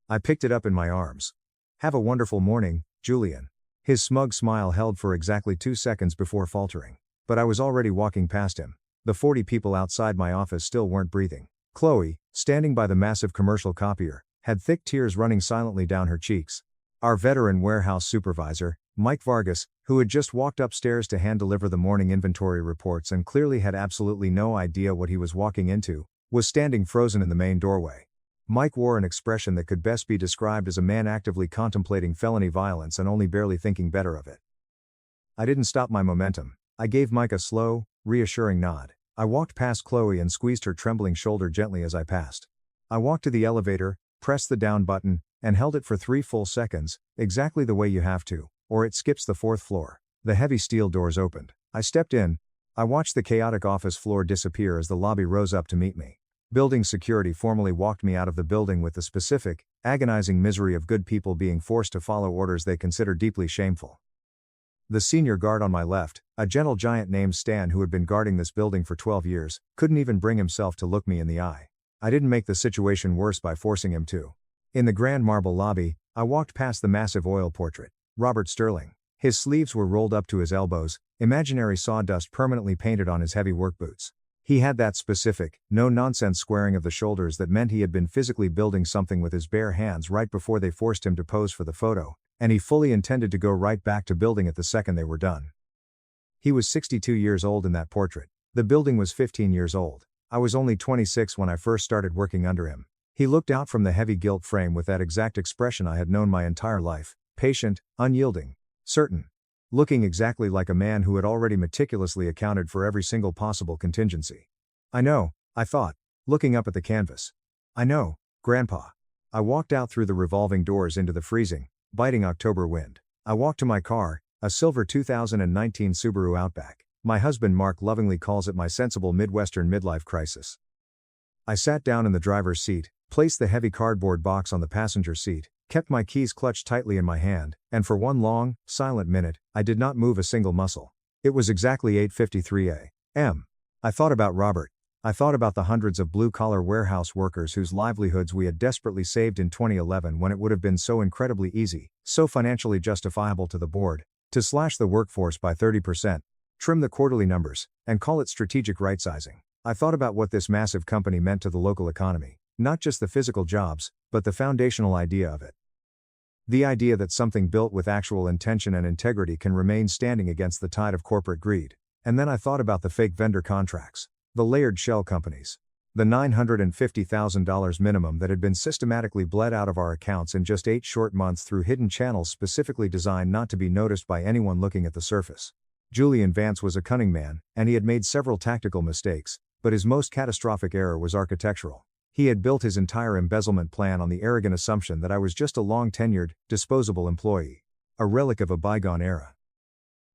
I picked it up in my arms. "Have a wonderful morning, Julian." His smug smile held for exactly 2 seconds before faltering. But I was already walking past him. The 40 people outside my office still weren't breathing. Chloe, standing by the massive commercial copier, had thick tears running silently down her cheeks. Our veteran warehouse supervisor, Mike Vargas, who had just walked upstairs to hand-deliver the morning inventory reports and clearly had absolutely no idea what he was walking into, was standing frozen in the main doorway. Mike wore an expression that could best be described as a man actively contemplating felony violence and only barely thinking better of it. I didn't stop my momentum. I gave Mike a slow, reassuring nod. I walked past Chloe and squeezed her trembling shoulder gently as I passed. I walked to the elevator, pressed the down button, and held it for 3 full seconds, exactly the way you have to, or it skips the 4th floor. The heavy steel doors opened. I stepped in. I watched the chaotic office floor disappear as the lobby rose up to meet me. Building security formally walked me out of the building with the specific, agonizing misery of good people being forced to follow orders they consider deeply shameful. The senior guard on my left, a gentle giant named Stan who had been guarding this building for 12 years, couldn't even bring himself to look me in the eye. I didn't make the situation worse by forcing him to. In the grand marble lobby, I walked past the massive oil portrait, Robert Sterling. His sleeves were rolled up to his elbows, imaginary sawdust permanently painted on his heavy work boots. He had that specific, no-nonsense squaring of the shoulders that meant he had been physically building something with his bare hands right before they forced him to pose for the photo, and he fully intended to go right back to building it the second they were done. He was 62 years old in that portrait. The building was 15 years old. I was only 26 when I first started working under him. He looked out from the heavy gilt frame with that exact expression I had known my entire life, patient, unyielding, certain. Looking exactly like a man who had already meticulously accounted for every single possible contingency. I know, I thought, looking up at the canvas. I know, Grandpa. I walked out through the revolving doors into the freezing, biting October wind. I walked to my car, a silver 2019 Subaru Outback. My husband Mark lovingly calls it my sensible Midwestern midlife crisis. I sat down in the driver's seat, placed the heavy cardboard box on the passenger seat, kept my keys clutched tightly in my hand, and for one long, silent minute, I did not move a single muscle. It was exactly 8:53 a.m. I thought about Robert. I thought about the hundreds of blue-collar warehouse workers whose livelihoods we had desperately saved in 2011 when it would have been so incredibly easy, so financially justifiable to the board, to slash the workforce by 30%, trim the quarterly numbers, and call it strategic right-sizing. I thought about what this massive company meant to the local economy, not just the physical jobs, but the foundational idea of it. The idea that something built with actual intention and integrity can remain standing against the tide of corporate greed. And then I thought about the fake vendor contracts, the layered shell companies, the $950,000 minimum that had been systematically bled out of our accounts in just 8 short months through hidden channels specifically designed not to be noticed by anyone looking at the surface. Julian Vance was a cunning man, and he had made several tactical mistakes, but his most catastrophic error was architectural. He had built his entire embezzlement plan on the arrogant assumption that I was just a long-tenured, disposable employee, a relic of a bygone era.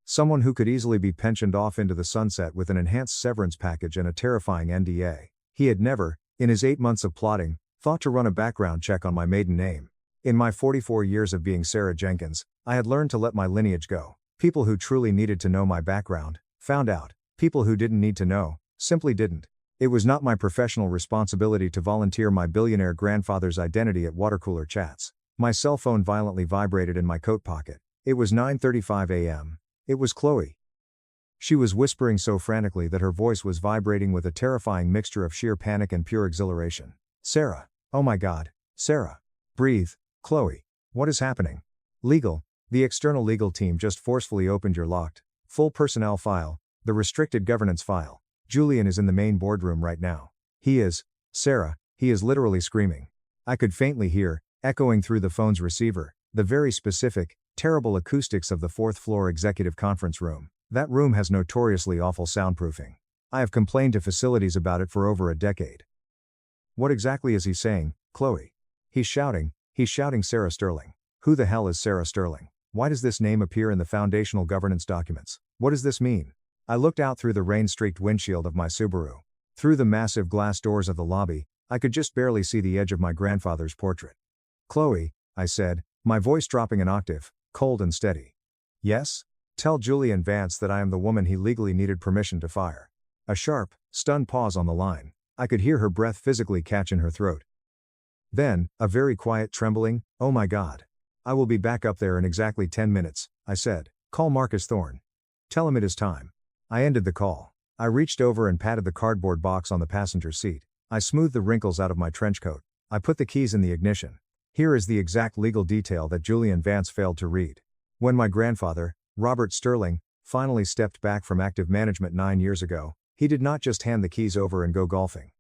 Someone who could easily be pensioned off into the sunset with an enhanced severance package and a terrifying NDA. He had never, in his 8 months of plotting, thought to run a background check on my maiden name. In my 44 years of being Sarah Jenkins, I had learned to let my lineage go. People who truly needed to know my background, found out. People who didn't need to know, simply didn't. It was not my professional responsibility to volunteer my billionaire grandfather's identity at watercooler chats. My cell phone violently vibrated in my coat pocket. It was 9:35 a.m. It was Chloe. She was whispering so frantically that her voice was vibrating with a terrifying mixture of sheer panic and pure exhilaration. Sarah. Oh my God. Sarah. Breathe. Chloe. What is happening? Legal. The external legal team just forcefully opened your locked, full personnel file, the restricted governance file. Julian is in the main boardroom right now. He is, Sarah, he is literally screaming. I could faintly hear, echoing through the phone's receiver, the very specific, terrible acoustics of the 4th floor executive conference room. That room has notoriously awful soundproofing. I have complained to facilities about it for over a decade. What exactly is he saying, Chloe? He's shouting Sarah Sterling. Who the hell is Sarah Sterling? Why does this name appear in the foundational governance documents? What does this mean? I looked out through the rain-streaked windshield of my Subaru. Through the massive glass doors of the lobby, I could just barely see the edge of my grandfather's portrait. Chloe, I said, my voice dropping an octave, cold and steady. Yes? Tell Julian Vance that I am the woman he legally needed permission to fire. A sharp, stunned pause on the line. I could hear her breath physically catch in her throat. Then, a very quiet trembling, oh my God. I will be back up there in exactly 10 minutes, I said. Call Marcus Thorne. Tell him it is time. I ended the call. I reached over and patted the cardboard box on the passenger seat. I smoothed the wrinkles out of my trench coat. I put the keys in the ignition. Here is the exact legal detail that Julian Vance failed to read. When my grandfather, Robert Sterling, finally stepped back from active management 9 years ago, he did not just hand the keys over and go golfing.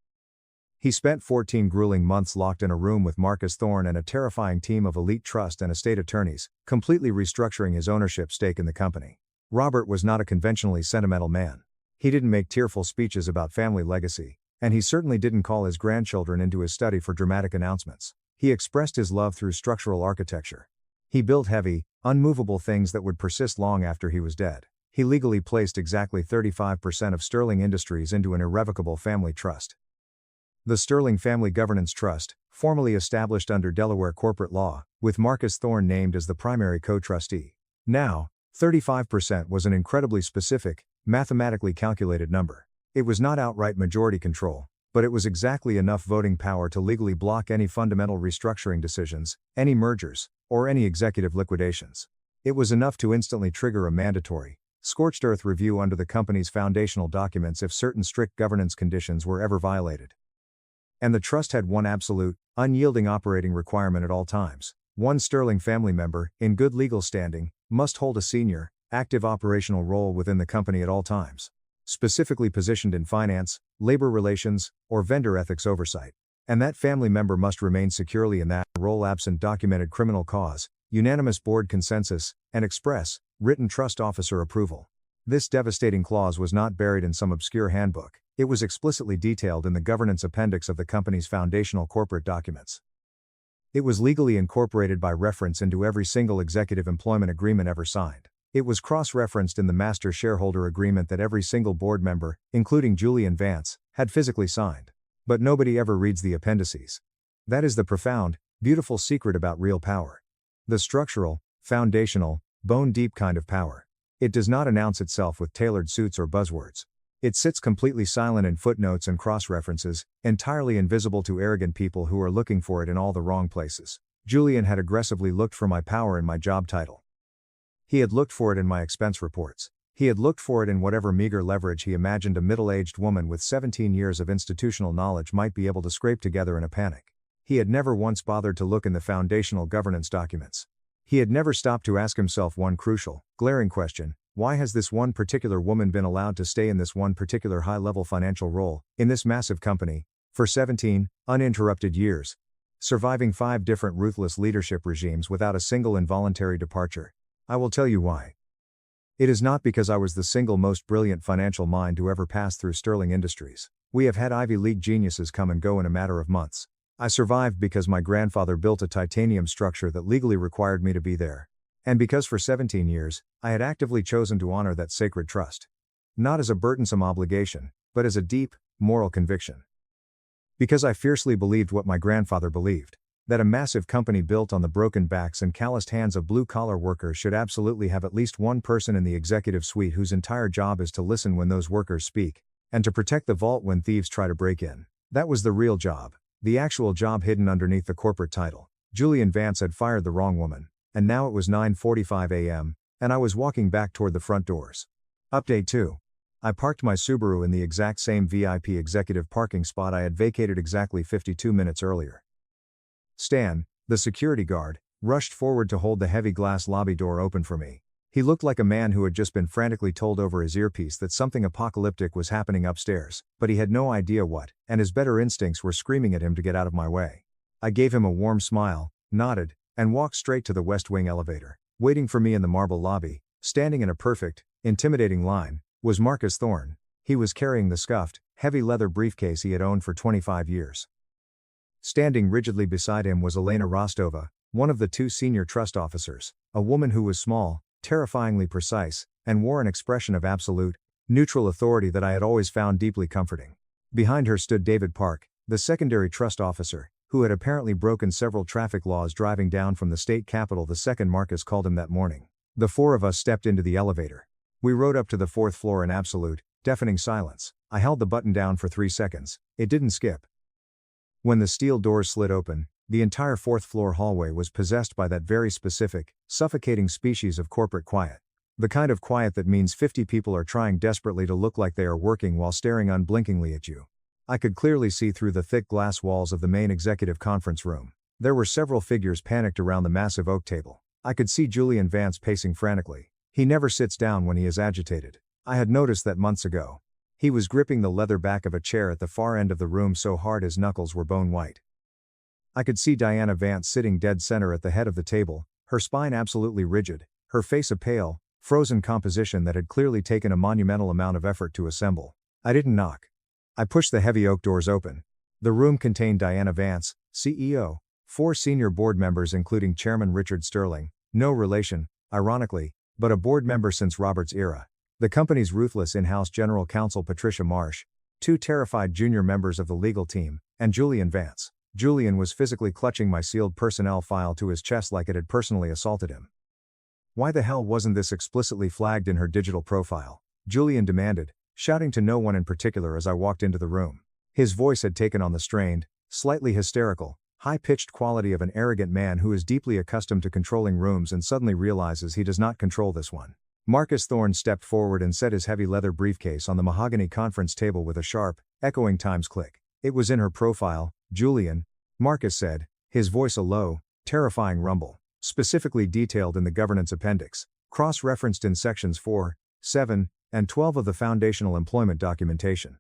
He spent 14 grueling months locked in a room with Marcus Thorne and a terrifying team of elite trust and estate attorneys, completely restructuring his ownership stake in the company. Robert was not a conventionally sentimental man. He didn't make tearful speeches about family legacy, and he certainly didn't call his grandchildren into his study for dramatic announcements. He expressed his love through structural architecture. He built heavy, unmovable things that would persist long after he was dead. He legally placed exactly 35% of Sterling Industries into an irrevocable family trust. The Sterling Family Governance Trust, formally established under Delaware corporate law, with Marcus Thorne named as the primary co-trustee. Now, 35% was an incredibly specific, mathematically calculated number. It was not outright majority control, but it was exactly enough voting power to legally block any fundamental restructuring decisions, any mergers, or any executive liquidations. It was enough to instantly trigger a mandatory, scorched earth review under the company's foundational documents if certain strict governance conditions were ever violated. And the trust had one absolute, unyielding operating requirement at all times. One Sterling family member, in good legal standing, must hold a senior, active operational role within the company at all times. Specifically positioned in finance, labor relations, or vendor ethics oversight. And that family member must remain securely in that role absent documented criminal cause, unanimous board consensus, and express, written trust officer approval. This devastating clause was not buried in some obscure handbook. It was explicitly detailed in the governance appendix of the company's foundational corporate documents. It was legally incorporated by reference into every single executive employment agreement ever signed. It was cross-referenced in the master shareholder agreement that every single board member, including Julian Vance, had physically signed. But nobody ever reads the appendices. That is the profound, beautiful secret about real power. The structural, foundational, bone-deep kind of power. It does not announce itself with tailored suits or buzzwords. It sits completely silent in footnotes and cross-references, entirely invisible to arrogant people who are looking for it in all the wrong places. Julian had aggressively looked for my power in my job title. He had looked for it in my expense reports. He had looked for it in whatever meager leverage he imagined a middle-aged woman with 17 years of institutional knowledge might be able to scrape together in a panic. He had never once bothered to look in the foundational governance documents. He had never stopped to ask himself one crucial, glaring question: why has this one particular woman been allowed to stay in this one particular high-level financial role, in this massive company, for 17 uninterrupted years, surviving 5 different ruthless leadership regimes without a single involuntary departure? I will tell you why. It is not because I was the single most brilliant financial mind to ever pass through Sterling Industries. We have had Ivy League geniuses come and go in a matter of months. I survived because my grandfather built a titanium structure that legally required me to be there. And because for 17 years, I had actively chosen to honor that sacred trust. Not as a burdensome obligation, but as a deep, moral conviction. Because I fiercely believed what my grandfather believed. That a massive company built on the broken backs and calloused hands of blue-collar workers should absolutely have at least one person in the executive suite whose entire job is to listen when those workers speak, and to protect the vault when thieves try to break in. That was the real job. The actual job hidden underneath the corporate title. Julian Vance had fired the wrong woman, and now it was 9:45 a.m., and I was walking back toward the front doors. Update 2. I parked my Subaru in the exact same VIP executive parking spot I had vacated exactly 52 minutes earlier. Stan, the security guard, rushed forward to hold the heavy glass lobby door open for me. He looked like a man who had just been frantically told over his earpiece that something apocalyptic was happening upstairs, but he had no idea what, and his better instincts were screaming at him to get out of my way. I gave him a warm smile, nodded, and walked straight to the West Wing elevator. Waiting for me in the marble lobby, standing in a perfect, intimidating line, was Marcus Thorne. He was carrying the scuffed, heavy leather briefcase he had owned for 25 years. Standing rigidly beside him was Elena Rostova, one of the 2 senior trust officers, a woman who was small, terrifyingly precise, and wore an expression of absolute, neutral authority that I had always found deeply comforting. Behind her stood David Park, the secondary trust officer, who had apparently broken several traffic laws driving down from the state capitol the second Marcus called him that morning. The 4 of us stepped into the elevator. We rode up to the 4th floor in absolute, deafening silence. I held the button down for 3 seconds. It didn't skip. When the steel doors slid open, The entire fourth-floor hallway was possessed by that very specific, suffocating species of corporate quiet. The kind of quiet that means 50 people are trying desperately to look like they are working while staring unblinkingly at you. I could clearly see through the thick glass walls of the main executive conference room. There were several figures panicked around the massive oak table. I could see Julian Vance pacing frantically. He never sits down when he is agitated. I had noticed that months ago. He was gripping the leather back of a chair at the far end of the room so hard his knuckles were bone white. I could see Diana Vance sitting dead center at the head of the table, her spine absolutely rigid, her face a pale, frozen composition that had clearly taken a monumental amount of effort to assemble. I didn't knock. I pushed the heavy oak doors open. The room contained Diana Vance, CEO, 4 senior board members including Chairman Richard Sterling, no relation, ironically, but a board member since Robert's era, the company's ruthless in-house general counsel Patricia Marsh, 2 terrified junior members of the legal team, and Julian Vance. Julian was physically clutching my sealed personnel file to his chest like it had personally assaulted him. Why the hell wasn't this explicitly flagged in her digital profile? Julian demanded, shouting to no one in particular as I walked into the room. His voice had taken on the strained, slightly hysterical, high-pitched quality of an arrogant man who is deeply accustomed to controlling rooms and suddenly realizes he does not control this one. Marcus Thorne stepped forward and set his heavy leather briefcase on the mahogany conference table with a sharp, echoing Times click. It was in her profile, Julian, Marcus said, his voice a low, terrifying rumble, specifically detailed in the governance appendix, cross-referenced in sections 4, 7, and 12 of the foundational employment documentation.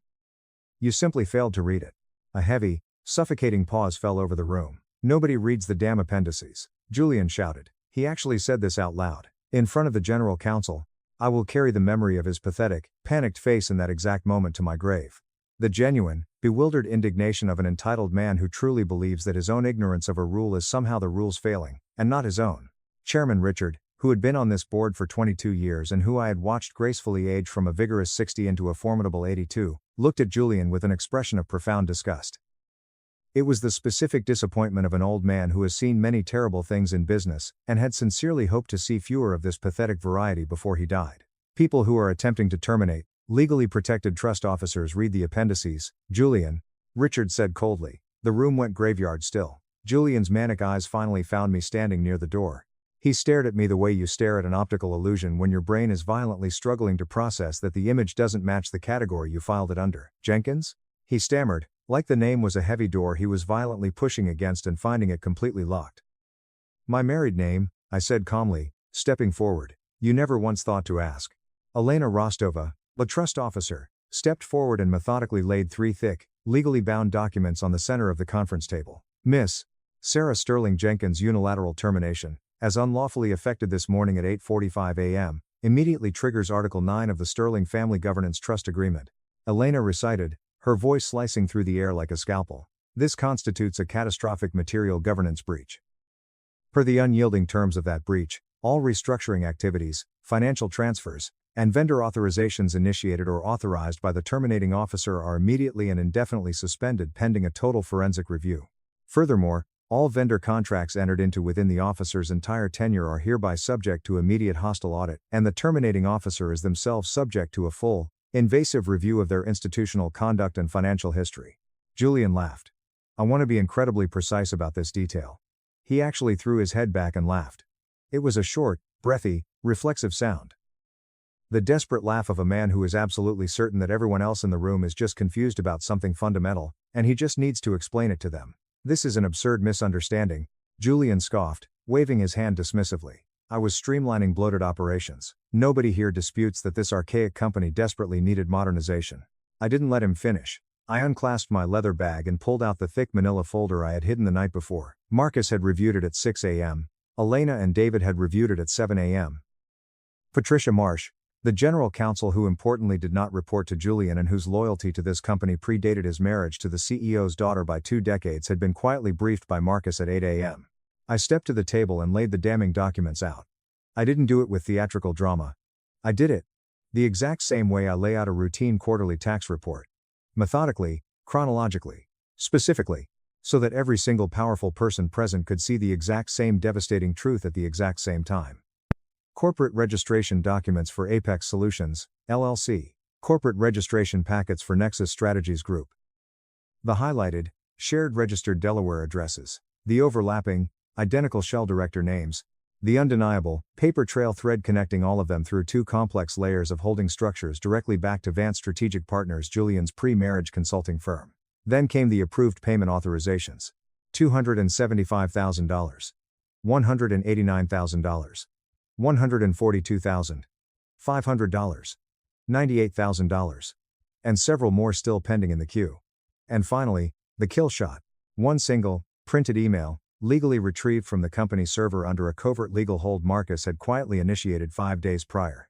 You simply failed to read it. A heavy, suffocating pause fell over the room. Nobody reads the damn appendices, Julian shouted. He actually said this out loud. In front of the general counsel. I will carry the memory of his pathetic, panicked face in that exact moment to my grave. The genuine, bewildered indignation of an entitled man who truly believes that his own ignorance of a rule is somehow the rule's failing, and not his own. Chairman Richard, who had been on this board for 22 years and who I had watched gracefully age from a vigorous 60 into a formidable 82, looked at Julian with an expression of profound disgust. It was the specific disappointment of an old man who has seen many terrible things in business, and had sincerely hoped to see fewer of this pathetic variety before he died. People who are attempting to terminate legally protected trust officers read the appendices, Julian, Richard said coldly. The room went graveyard still. Julian's manic eyes finally found me standing near the door. He stared at me the way you stare at an optical illusion when your brain is violently struggling to process that the image doesn't match the category you filed it under. Jenkins? He stammered, like the name was a heavy door he was violently pushing against and finding it completely locked. My married name, I said calmly, stepping forward. You never once thought to ask. Elena Rostova, the trust officer, stepped forward and methodically laid 3 thick, legally bound documents on the center of the conference table. Miss Sarah Sterling Jenkins' unilateral termination, as unlawfully effected this morning at 8:45 a.m., immediately triggers Article 9 of the Sterling Family Governance Trust Agreement. Elena recited, her voice slicing through the air like a scalpel. This constitutes a catastrophic material governance breach. Per the unyielding terms of that breach, all restructuring activities, financial transfers, and vendor authorizations initiated or authorized by the terminating officer are immediately and indefinitely suspended pending a total forensic review. Furthermore, all vendor contracts entered into within the officer's entire tenure are hereby subject to immediate hostile audit, and the terminating officer is themselves subject to a full, invasive review of their institutional conduct and financial history. Julian laughed. I want to be incredibly precise about this detail. He actually threw his head back and laughed. It was a short, breathy, reflexive sound. The desperate laugh of a man who is absolutely certain that everyone else in the room is just confused about something fundamental, and he just needs to explain it to them. This is an absurd misunderstanding, Julian scoffed, waving his hand dismissively. I was streamlining bloated operations. Nobody here disputes that this archaic company desperately needed modernization. I didn't let him finish. I unclasped my leather bag and pulled out the thick manila folder I had hidden the night before. Marcus had reviewed it at 6 a.m. Elena and David had reviewed it at 7 a.m. Patricia Marsh, the general counsel who importantly did not report to Julian and whose loyalty to this company predated his marriage to the CEO's daughter by 2 decades, had been quietly briefed by Marcus at 8 a.m. I stepped to the table and laid the damning documents out. I didn't do it with theatrical drama. I did it the exact same way I lay out a routine quarterly tax report. Methodically, chronologically, specifically, so that every single powerful person present could see the exact same devastating truth at the exact same time. Corporate registration documents for Apex Solutions, LLC. Corporate registration packets for Nexus Strategies Group. The highlighted, shared registered Delaware addresses. The overlapping, identical shell director names. The undeniable, paper trail thread connecting all of them through two complex layers of holding structures directly back to Vance Strategic Partners, Julian's pre-marriage consulting firm. Then came the approved payment authorizations. $275,000. $189,000. $142,000. $500. $98,000. And several more still pending in the queue. And finally, the kill shot. One single, printed email, legally retrieved from the company's server under a covert legal hold Marcus had quietly initiated 5 days prior.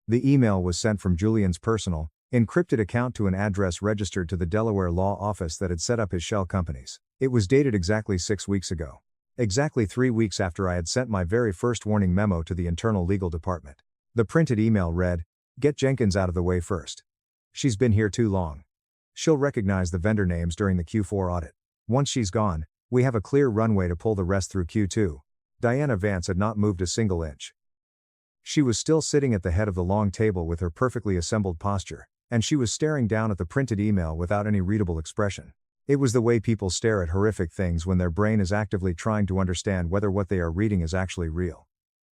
The email was sent from Julian's personal, encrypted account to an address registered to the Delaware law office that had set up his shell companies. It was dated exactly 6 weeks ago. Exactly 3 weeks after I had sent my very first warning memo to the internal legal department. The printed email read, "Get Jenkins out of the way first. She's been here too long. She'll recognize the vendor names during the Q4 audit. Once she's gone, we have a clear runway to pull the rest through Q2. Diana Vance had not moved a single inch. She was still sitting at the head of the long table with her perfectly assembled posture, and she was staring down at the printed email without any readable expression. It was the way people stare at horrific things when their brain is actively trying to understand whether what they are reading is actually real.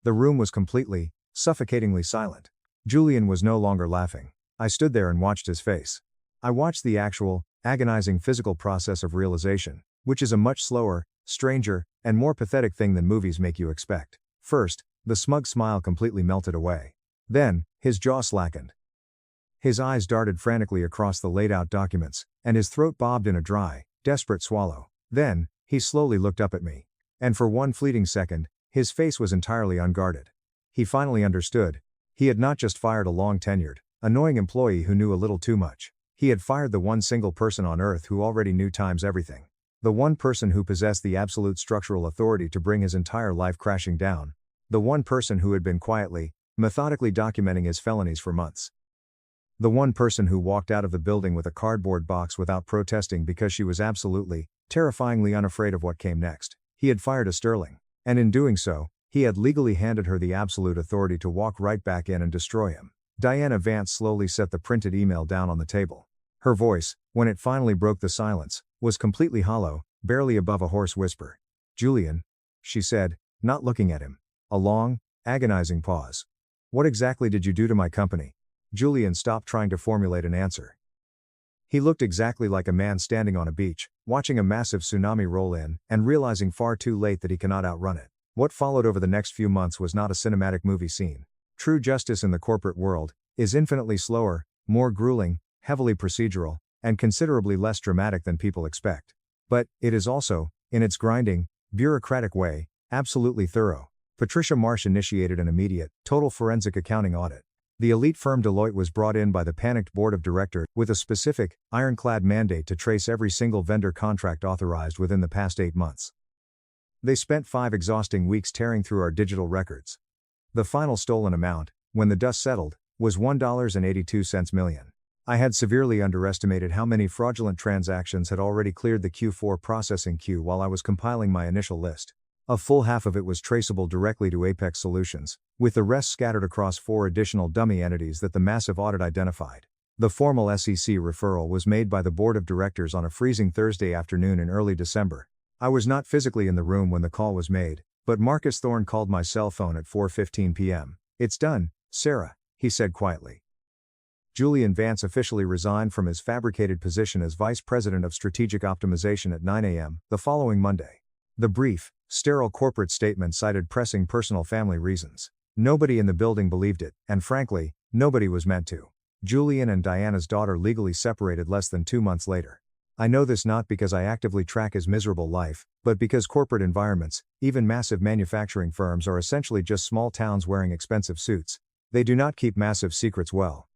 The room was completely, suffocatingly silent. Julian was no longer laughing. I stood there and watched his face. I watched the actual, agonizing physical process of realization, which is a much slower, stranger, and more pathetic thing than movies make you expect. First, the smug smile completely melted away. Then, his jaw slackened. His eyes darted frantically across the laid-out documents, and his throat bobbed in a dry, desperate swallow. Then, he slowly looked up at me. And for one fleeting second, his face was entirely unguarded. He finally understood. He had not just fired a long-tenured, annoying employee who knew a little too much. He had fired the one single person on Earth who already knew times everything. The one person who possessed the absolute structural authority to bring his entire life crashing down. The one person who had been quietly, methodically documenting his felonies for months. The one person who walked out of the building with a cardboard box without protesting because she was absolutely, terrifyingly unafraid of what came next. He had fired a Sterling. And in doing so, he had legally handed her the absolute authority to walk right back in and destroy him. Diana Vance slowly set the printed email down on the table. Her voice, when it finally broke the silence, was completely hollow, barely above a hoarse whisper. "Julian," she said, not looking at him. A long, agonizing pause. "What exactly did you do to my company?" Julian stopped trying to formulate an answer. He looked exactly like a man standing on a beach, watching a massive tsunami roll in, and realizing far too late that he cannot outrun it. What followed over the next few months was not a cinematic movie scene. True justice in the corporate world is infinitely slower, more grueling, heavily procedural, and considerably less dramatic than people expect. But, it is also, in its grinding, bureaucratic way, absolutely thorough. Patricia Marsh initiated an immediate, total forensic accounting audit. The elite firm Deloitte was brought in by the panicked board of directors with a specific, ironclad mandate to trace every single vendor contract authorized within the past 8 months. They spent 5 exhausting weeks tearing through our digital records. The final stolen amount, when the dust settled, was $1.82 million. I had severely underestimated how many fraudulent transactions had already cleared the Q4 processing queue while I was compiling my initial list. A full half of it was traceable directly to Apex Solutions, with the rest scattered across 4 additional dummy entities that the massive audit identified. The formal SEC referral was made by the board of directors on a freezing Thursday afternoon in early December. I was not physically in the room when the call was made, but Marcus Thorne called my cell phone at 4:15 p.m. "It's done, Sarah," he said quietly. Julian Vance officially resigned from his fabricated position as Vice President of Strategic Optimization at 9 a.m. the following Monday. The brief, sterile corporate statement cited pressing personal family reasons. Nobody in the building believed it, and frankly, nobody was meant to. Julian and Diana's daughter legally separated less than 2 months later. I know this not because I actively track his miserable life, but because corporate environments, even massive manufacturing firms, are essentially just small towns wearing expensive suits. They do not keep massive secrets well.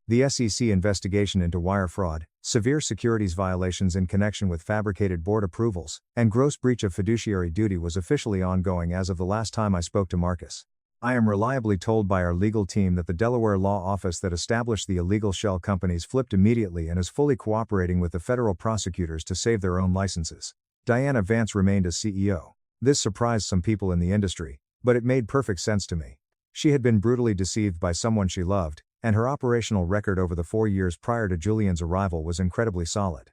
The SEC investigation into wire fraud, severe securities violations in connection with fabricated board approvals, and gross breach of fiduciary duty was officially ongoing as of the last time I spoke to Marcus. I am reliably told by our legal team that the Delaware law office that established the illegal shell companies flipped immediately and is fully cooperating with the federal prosecutors to save their own licenses. Diana Vance remained as CEO. This surprised some people in the industry, but it made perfect sense to me. She had been brutally deceived by someone she loved, and her operational record over the 4 years prior to Julian's arrival was incredibly solid.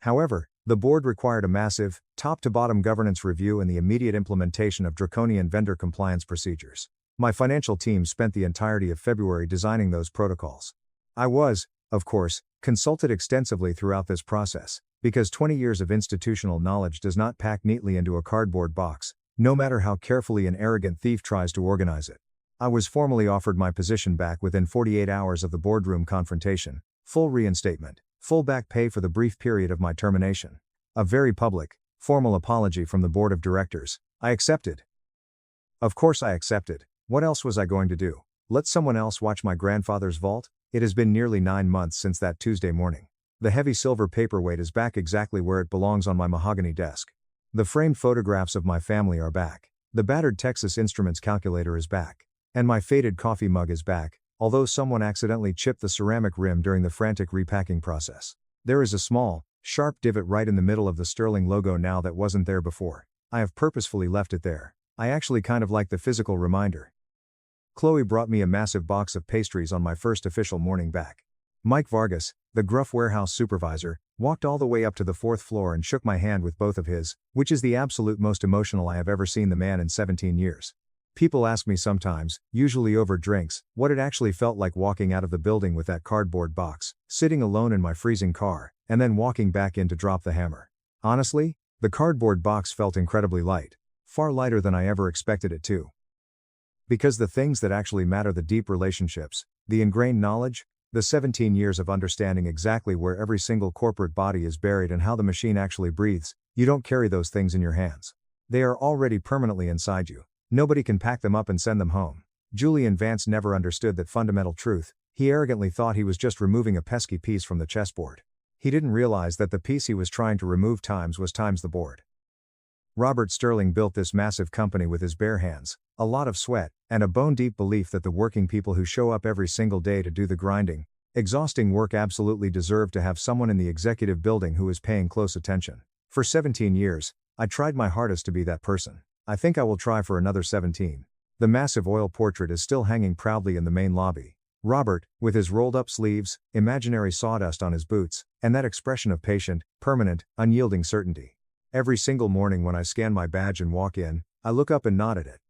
However, The board required a massive, top-to-bottom governance review and the immediate implementation of draconian vendor compliance procedures. My financial team spent the entirety of February designing those protocols. I was, of course, consulted extensively throughout this process, because 20 years of institutional knowledge does not pack neatly into a cardboard box, no matter how carefully an arrogant thief tries to organize it. I was formally offered my position back within 48 hours of the boardroom confrontation, full reinstatement, full back pay for the brief period of my termination. A very public, formal apology from the board of directors. I accepted. Of course I accepted. What else was I going to do? Let someone else watch my grandfather's vault? It has been nearly 9 months since that Tuesday morning. The heavy silver paperweight is back exactly where it belongs on my mahogany desk. The framed photographs of my family are back. The battered Texas Instruments calculator is back. And my faded coffee mug is back, although someone accidentally chipped the ceramic rim during the frantic repacking process. There is a small, sharp divot right in the middle of the Sterling logo now that wasn't there before. I have purposefully left it there. I actually kind of like the physical reminder. Chloe brought me a massive box of pastries on my first official morning back. Mike Vargas, the gruff warehouse supervisor, walked all the way up to the 4th floor and shook my hand with both of his, which is the absolute most emotional I have ever seen the man in 17 years. People ask me sometimes, usually over drinks, what it actually felt like walking out of the building with that cardboard box, sitting alone in my freezing car, and then walking back in to drop the hammer. Honestly, the cardboard box felt incredibly light, far lighter than I ever expected it to. Because the things that actually matter, the deep relationships, the ingrained knowledge, the 17 years of understanding exactly where every single corporate body is buried and how the machine actually breathes, you don't carry those things in your hands. They are already permanently inside you. Nobody can pack them up and send them home. Julian Vance never understood that fundamental truth. He arrogantly thought he was just removing a pesky piece from the chessboard. He didn't realize that the piece he was trying to remove times the board. Robert Sterling built this massive company with his bare hands, a lot of sweat, and a bone-deep belief that the working people who show up every single day to do the grinding, exhausting work absolutely deserve to have someone in the executive building who is paying close attention. For 17 years, I tried my hardest to be that person. I think I will try for another 17. The massive oil portrait is still hanging proudly in the main lobby. Robert, with his rolled-up sleeves, imaginary sawdust on his boots, and that expression of patient, permanent, unyielding certainty. Every single morning when I scan my badge and walk in, I look up and nod at it.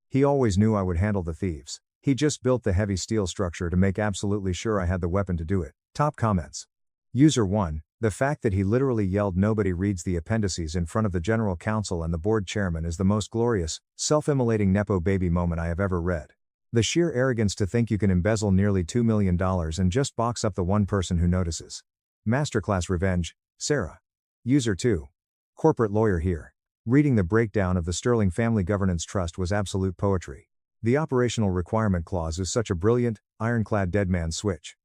He always knew I would handle the thieves. He just built the heavy steel structure to make absolutely sure I had the weapon to do it. Top comments. User 1, the fact that he literally yelled "nobody reads the appendices" in front of the general counsel and the board chairman is the most glorious, self-immolating nepo baby moment I have ever read. The sheer arrogance to think you can embezzle nearly $2 million and just box up the one person who notices. Masterclass revenge, Sarah. User 2. Corporate lawyer here. Reading the breakdown of the Sterling Family Governance Trust was absolute poetry. The operational requirement clause is such a brilliant, ironclad dead man's switch.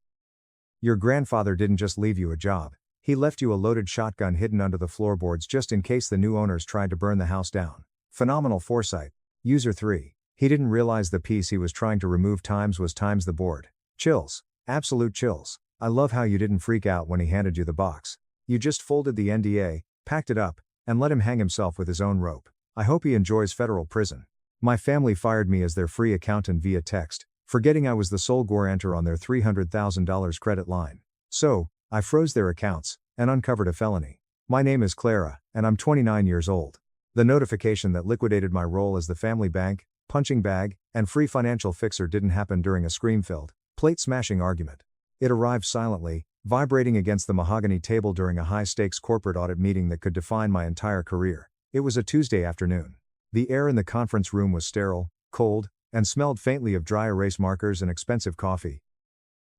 Your grandfather didn't just leave you a job, he left you a loaded shotgun hidden under the floorboards just in case the new owners tried to burn the house down. Phenomenal foresight. User 3. He didn't realize the piece he was trying to remove times the board. Chills. Absolute chills. I love how you didn't freak out when he handed you the box. You just folded the NDA, packed it up, and let him hang himself with his own rope. I hope he enjoys federal prison. My family fired me as their free accountant via text, forgetting I was the sole guarantor on their $300,000 credit line. So, I froze their accounts, and uncovered a felony. My name is Clara, and I'm 29 years old. The notification that liquidated my role as the family bank, punching bag, and free financial fixer didn't happen during a scream-filled, plate-smashing argument. It arrived silently, vibrating against the mahogany table during a high-stakes corporate audit meeting that could define my entire career. It was a Tuesday afternoon. The air in the conference room was sterile, cold, and smelled faintly of dry erase markers and expensive coffee.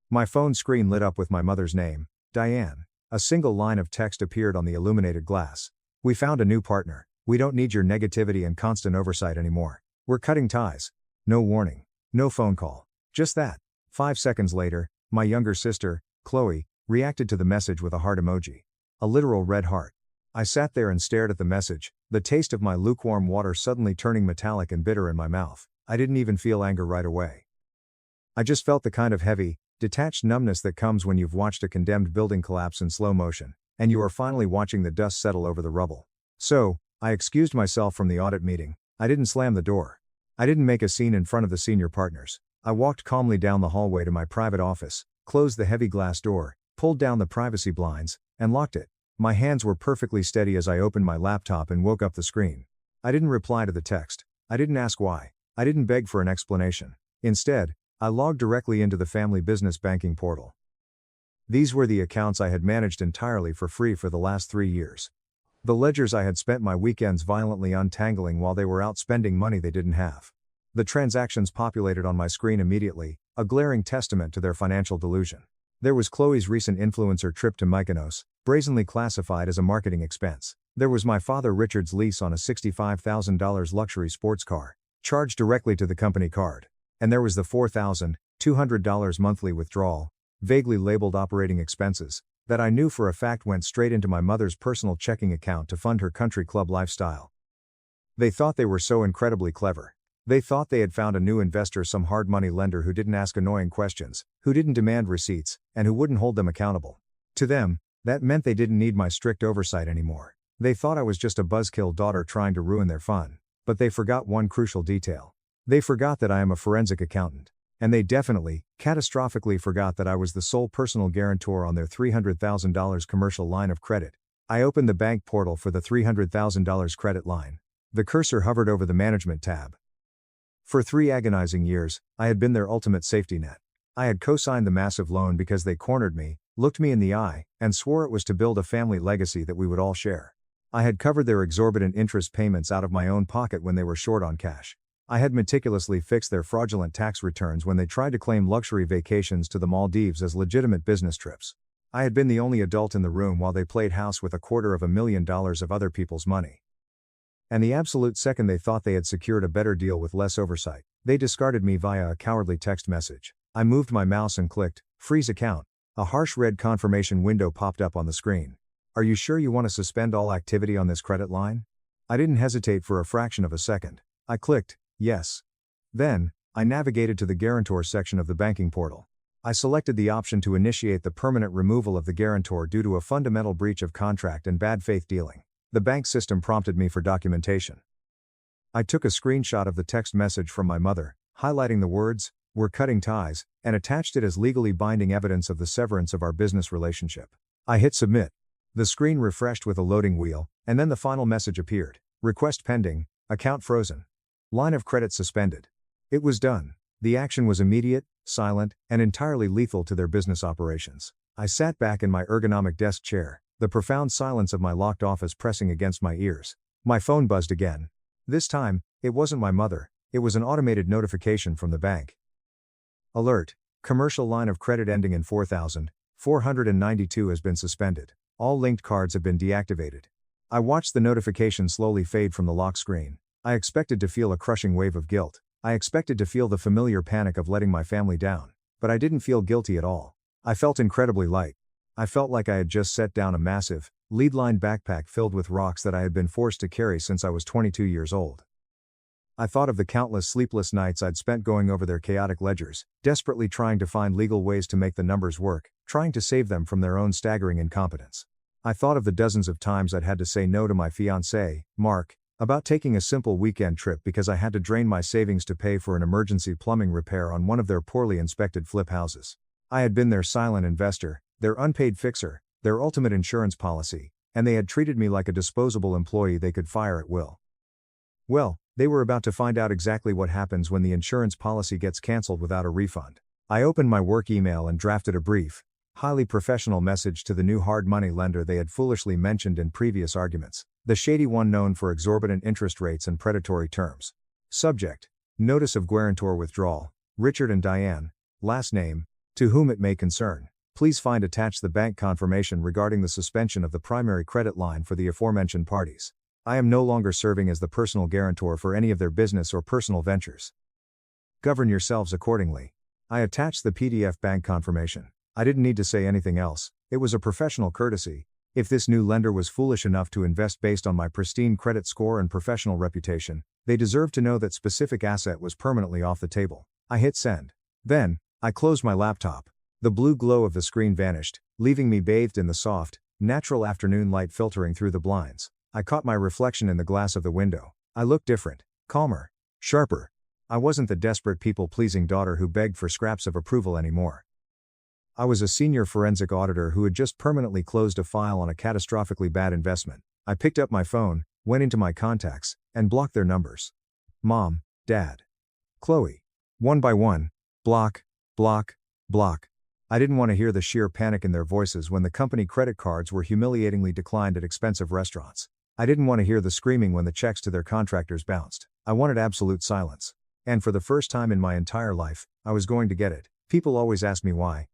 My phone screen lit up with my mother's name, Diane. A single line of text appeared on the illuminated glass. We found a new partner. We don't need your negativity and constant oversight anymore. We're cutting ties. No warning. No phone call. Just that. 5 seconds later, my younger sister, Chloe, reacted to the message with a heart emoji. A literal red heart. I sat there and stared at the message, the taste of my lukewarm water suddenly turning metallic and bitter in my mouth. I didn't even feel anger right away. I just felt the kind of heavy, detached numbness that comes when you've watched a condemned building collapse in slow motion, and you are finally watching the dust settle over the rubble. So, I excused myself from the audit meeting. I didn't slam the door. I didn't make a scene in front of the senior partners. I walked calmly down the hallway to my private office, closed the heavy glass door, pulled down the privacy blinds, and locked it. My hands were perfectly steady as I opened my laptop and woke up the screen. I didn't reply to the text. I didn't ask why. I didn't beg for an explanation. Instead, I logged directly into the family business banking portal. These were the accounts I had managed entirely for free for the last 3 years. The ledgers I had spent my weekends violently untangling while they were out spending money they didn't have. The transactions populated on my screen immediately, a glaring testament to their financial delusion. There was Chloe's recent influencer trip to Mykonos, brazenly classified as a marketing expense. There was my father Richard's lease on a $65,000 luxury sports car, charged directly to the company card. And there was the $4,200 monthly withdrawal, vaguely labeled operating expenses, that I knew for a fact went straight into my mother's personal checking account to fund her country club lifestyle. They thought they were so incredibly clever. They thought they had found a new investor, some hard money lender who didn't ask annoying questions, who didn't demand receipts, and who wouldn't hold them accountable. To them, that meant they didn't need my strict oversight anymore. They thought I was just a buzzkill daughter trying to ruin their fun. But they forgot one crucial detail. They forgot that I am a forensic accountant. And they definitely, catastrophically forgot that I was the sole personal guarantor on their $300,000 commercial line of credit. I opened the bank portal for the $300,000 credit line. The cursor hovered over the management tab. For 3 agonizing years, I had been their ultimate safety net. I had co-signed the massive loan because they cornered me, looked me in the eye, and swore it was to build a family legacy that we would all share. I had covered their exorbitant interest payments out of my own pocket when they were short on cash. I had meticulously fixed their fraudulent tax returns when they tried to claim luxury vacations to the Maldives as legitimate business trips. I had been the only adult in the room while they played house with $250,000 of other people's money. And the absolute second they thought they had secured a better deal with less oversight, they discarded me via a cowardly text message. I moved my mouse and clicked, freeze account. A harsh red confirmation window popped up on the screen. Are you sure you want to suspend all activity on this credit line? I didn't hesitate for a fraction of a second. I clicked, yes. Then, I navigated to the guarantor section of the banking portal. I selected the option to initiate the permanent removal of the guarantor due to a fundamental breach of contract and bad faith dealing. The bank system prompted me for documentation. I took a screenshot of the text message from my mother, highlighting the words, "We're cutting ties," and attached it as legally binding evidence of the severance of our business relationship. I hit submit. The screen refreshed with a loading wheel, and then the final message appeared. Request pending, account frozen. Line of credit suspended. It was done. The action was immediate, silent, and entirely lethal to their business operations. I sat back in my ergonomic desk chair, the profound silence of my locked office pressing against my ears. My phone buzzed again. This time, it wasn't my mother, it was an automated notification from the bank. Alert. Commercial line of credit ending in 4,492 has been suspended. All linked cards have been deactivated. I watched the notification slowly fade from the lock screen. I expected to feel a crushing wave of guilt. I expected to feel the familiar panic of letting my family down. But I didn't feel guilty at all. I felt incredibly light. I felt like I had just set down a massive, lead-lined backpack filled with rocks that I had been forced to carry since I was 22 years old. I thought of the countless sleepless nights I'd spent going over their chaotic ledgers, desperately trying to find legal ways to make the numbers work, trying to save them from their own staggering incompetence. I thought of the dozens of times I'd had to say no to my fiancé, Mark, about taking a simple weekend trip because I had to drain my savings to pay for an emergency plumbing repair on one of their poorly inspected flip houses. I had been their silent investor, their unpaid fixer, their ultimate insurance policy, and they had treated me like a disposable employee they could fire at will. Well, they were about to find out exactly what happens when the insurance policy gets canceled without a refund. I opened my work email and drafted a brief, highly professional message to the new hard money lender they had foolishly mentioned in previous arguments, the shady one known for exorbitant interest rates and predatory terms. Subject: Notice of guarantor withdrawal, Richard and Diane, last name, to whom it may concern. Please find attached the bank confirmation regarding the suspension of the primary credit line for the aforementioned parties. I am no longer serving as the personal guarantor for any of their business or personal ventures. Govern yourselves accordingly. I attached the PDF bank confirmation. I didn't need to say anything else, it was a professional courtesy. If this new lender was foolish enough to invest based on my pristine credit score and professional reputation, they deserved to know that specific asset was permanently off the table. I hit send. Then, I closed my laptop. The blue glow of the screen vanished, leaving me bathed in the soft, natural afternoon light filtering through the blinds. I caught my reflection in the glass of the window. I looked different, calmer, sharper. I wasn't the desperate people-pleasing daughter who begged for scraps of approval anymore. I was a senior forensic auditor who had just permanently closed a file on a catastrophically bad investment. I picked up my phone, went into my contacts, and blocked their numbers. Mom, Dad, Chloe. One by one, block, block, block. I didn't want to hear the sheer panic in their voices when the company credit cards were humiliatingly declined at expensive restaurants. I didn't want to hear the screaming when the checks to their contractors bounced. I wanted absolute silence. And for the first time in my entire life, I was going to get it. People always ask me why.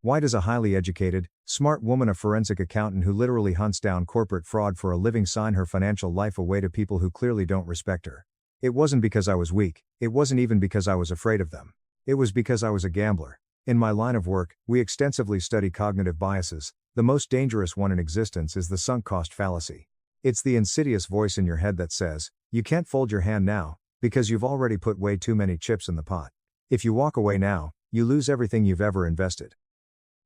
Why does a highly educated, smart woman, a forensic accountant who literally hunts down corporate fraud for a living, sign her financial life away to people who clearly don't respect her? It wasn't because I was weak, it wasn't even because I was afraid of them. It was because I was a gambler. In my line of work, we extensively study cognitive biases. The most dangerous one in existence is the sunk cost fallacy. It's the insidious voice in your head that says, you can't fold your hand now, because you've already put way too many chips in the pot. If you walk away now, you lose everything you've ever invested.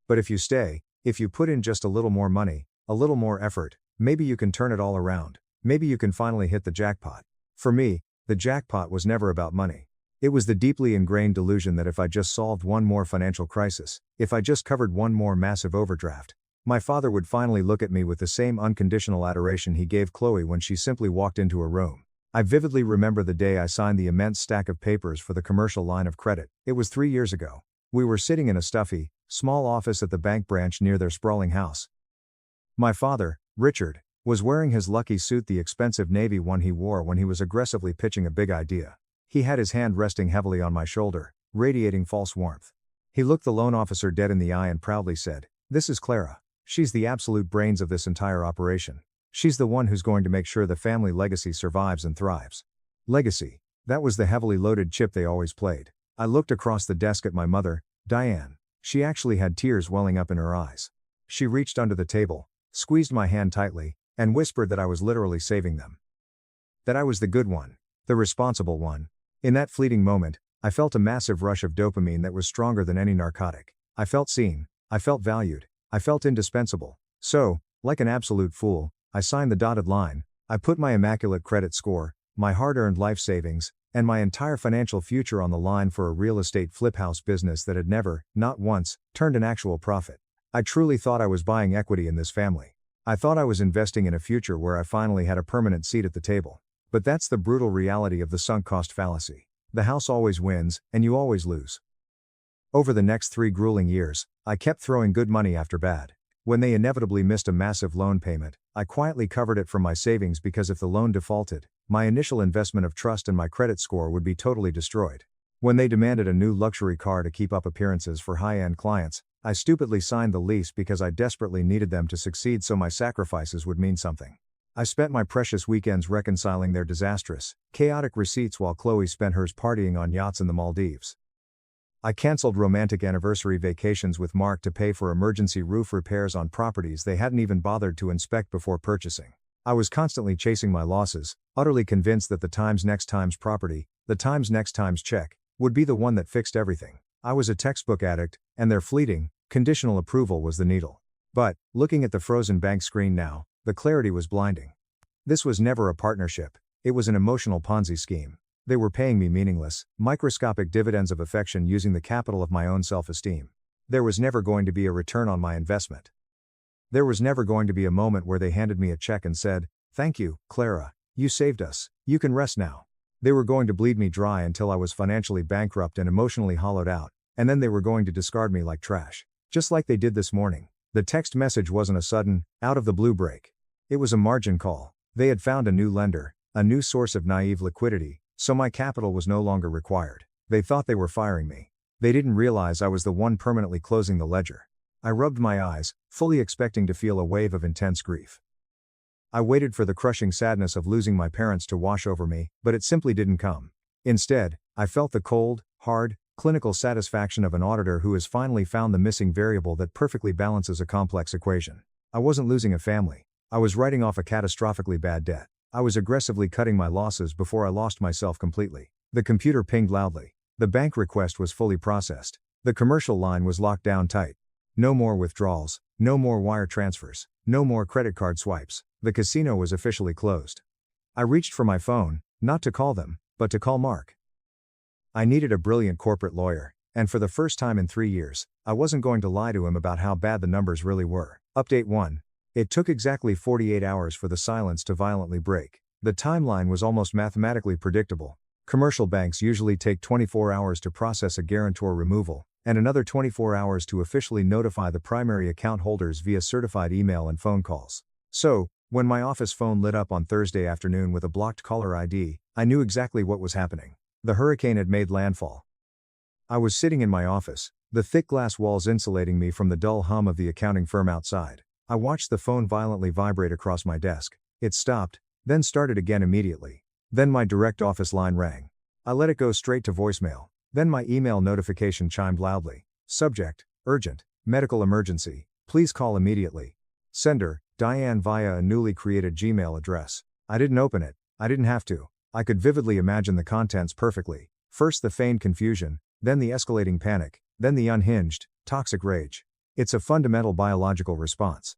But if you stay, if you put in just a little more money, a little more effort, maybe you can turn it all around. Maybe you can finally hit the jackpot. For me, the jackpot was never about money. It was the deeply ingrained delusion that if I just solved one more financial crisis, if I just covered one more massive overdraft, my father would finally look at me with the same unconditional adoration he gave Chloe when she simply walked into a room. I vividly remember the day I signed the immense stack of papers for the commercial line of credit. It was 3 years ago. We were sitting in a stuffy, small office at the bank branch near their sprawling house. My father, Richard, was wearing his lucky suit, the expensive navy one he wore when he was aggressively pitching a big idea. He had his hand resting heavily on my shoulder, radiating false warmth. He looked the loan officer dead in the eye and proudly said, "This is Clara. She's the absolute brains of this entire operation. She's the one who's going to make sure the family legacy survives and thrives." Legacy. That was the heavily loaded chip they always played. I looked across the desk at my mother, Diane. She actually had tears welling up in her eyes. She reached under the table, squeezed my hand tightly, and whispered that I was literally saving them. That I was the good one, the responsible one. In that fleeting moment, I felt a massive rush of dopamine that was stronger than any narcotic. I felt seen, I felt valued, I felt indispensable. So, like an absolute fool, I signed the dotted line. I put my immaculate credit score, my hard-earned life savings, and my entire financial future on the line for a real estate flip house business that had never, not once, turned an actual profit. I truly thought I was buying equity in this family. I thought I was investing in a future where I finally had a permanent seat at the table. But that's the brutal reality of the sunk cost fallacy. The house always wins, and you always lose. Over the next 3 grueling years, I kept throwing good money after bad. When they inevitably missed a massive loan payment, I quietly covered it from my savings, because if the loan defaulted, my initial investment of trust and my credit score would be totally destroyed. When they demanded a new luxury car to keep up appearances for high-end clients, I stupidly signed the lease because I desperately needed them to succeed, so my sacrifices would mean something. I spent my precious weekends reconciling their disastrous, chaotic receipts while Chloe spent hers partying on yachts in the Maldives. I canceled romantic anniversary vacations with Mark to pay for emergency roof repairs on properties they hadn't even bothered to inspect before purchasing. I was constantly chasing my losses, utterly convinced that the Times Next Times property, the Times Next Times check, would be the one that fixed everything. I was a textbook addict, and their fleeting, conditional approval was the needle. But, looking at the frozen bank screen now, the clarity was blinding. This was never a partnership, it was an emotional Ponzi scheme. They were paying me meaningless, microscopic dividends of affection using the capital of my own self-esteem. There was never going to be a return on my investment. There was never going to be a moment where they handed me a check and said, "Thank you, Clara, you saved us, you can rest now." They were going to bleed me dry until I was financially bankrupt and emotionally hollowed out, and then they were going to discard me like trash. Just like they did this morning. The text message wasn't a sudden, out-of-the-blue break. It was a margin call. They had found a new lender, a new source of naive liquidity, so my capital was no longer required. They thought they were firing me. They didn't realize I was the one permanently closing the ledger. I rubbed my eyes, fully expecting to feel a wave of intense grief. I waited for the crushing sadness of losing my parents to wash over me, but it simply didn't come. Instead, I felt the cold, hard, clinical satisfaction of an auditor who has finally found the missing variable that perfectly balances a complex equation. I wasn't losing a family. I was writing off a catastrophically bad debt. I was aggressively cutting my losses before I lost myself completely. The computer pinged loudly. The bank request was fully processed. The commercial line was locked down tight. No more withdrawals, no more wire transfers, no more credit card swipes. The casino was officially closed. I reached for my phone, not to call them, but to call Mark. I needed a brilliant corporate lawyer. And for the first time in 3 years, I wasn't going to lie to him about how bad the numbers really were. Update 1. It took exactly 48 hours for the silence to violently break. The timeline was almost mathematically predictable. Commercial banks usually take 24 hours to process a guarantor removal, and another 24 hours to officially notify the primary account holders via certified email and phone calls. So, when my office phone lit up on Thursday afternoon with a blocked caller ID, I knew exactly what was happening. The hurricane had made landfall. I was sitting in my office, the thick glass walls insulating me from the dull hum of the accounting firm outside. I watched the phone violently vibrate across my desk. It stopped, then started again immediately. Then my direct office line rang. I let it go straight to voicemail. Then my email notification chimed loudly. Subject: urgent, medical emergency, please call immediately. Sender: Diane via a newly created Gmail address. I didn't open it, I didn't have to. I could vividly imagine the contents perfectly. First the feigned confusion, then the escalating panic, then the unhinged, toxic rage. It's a fundamental biological response.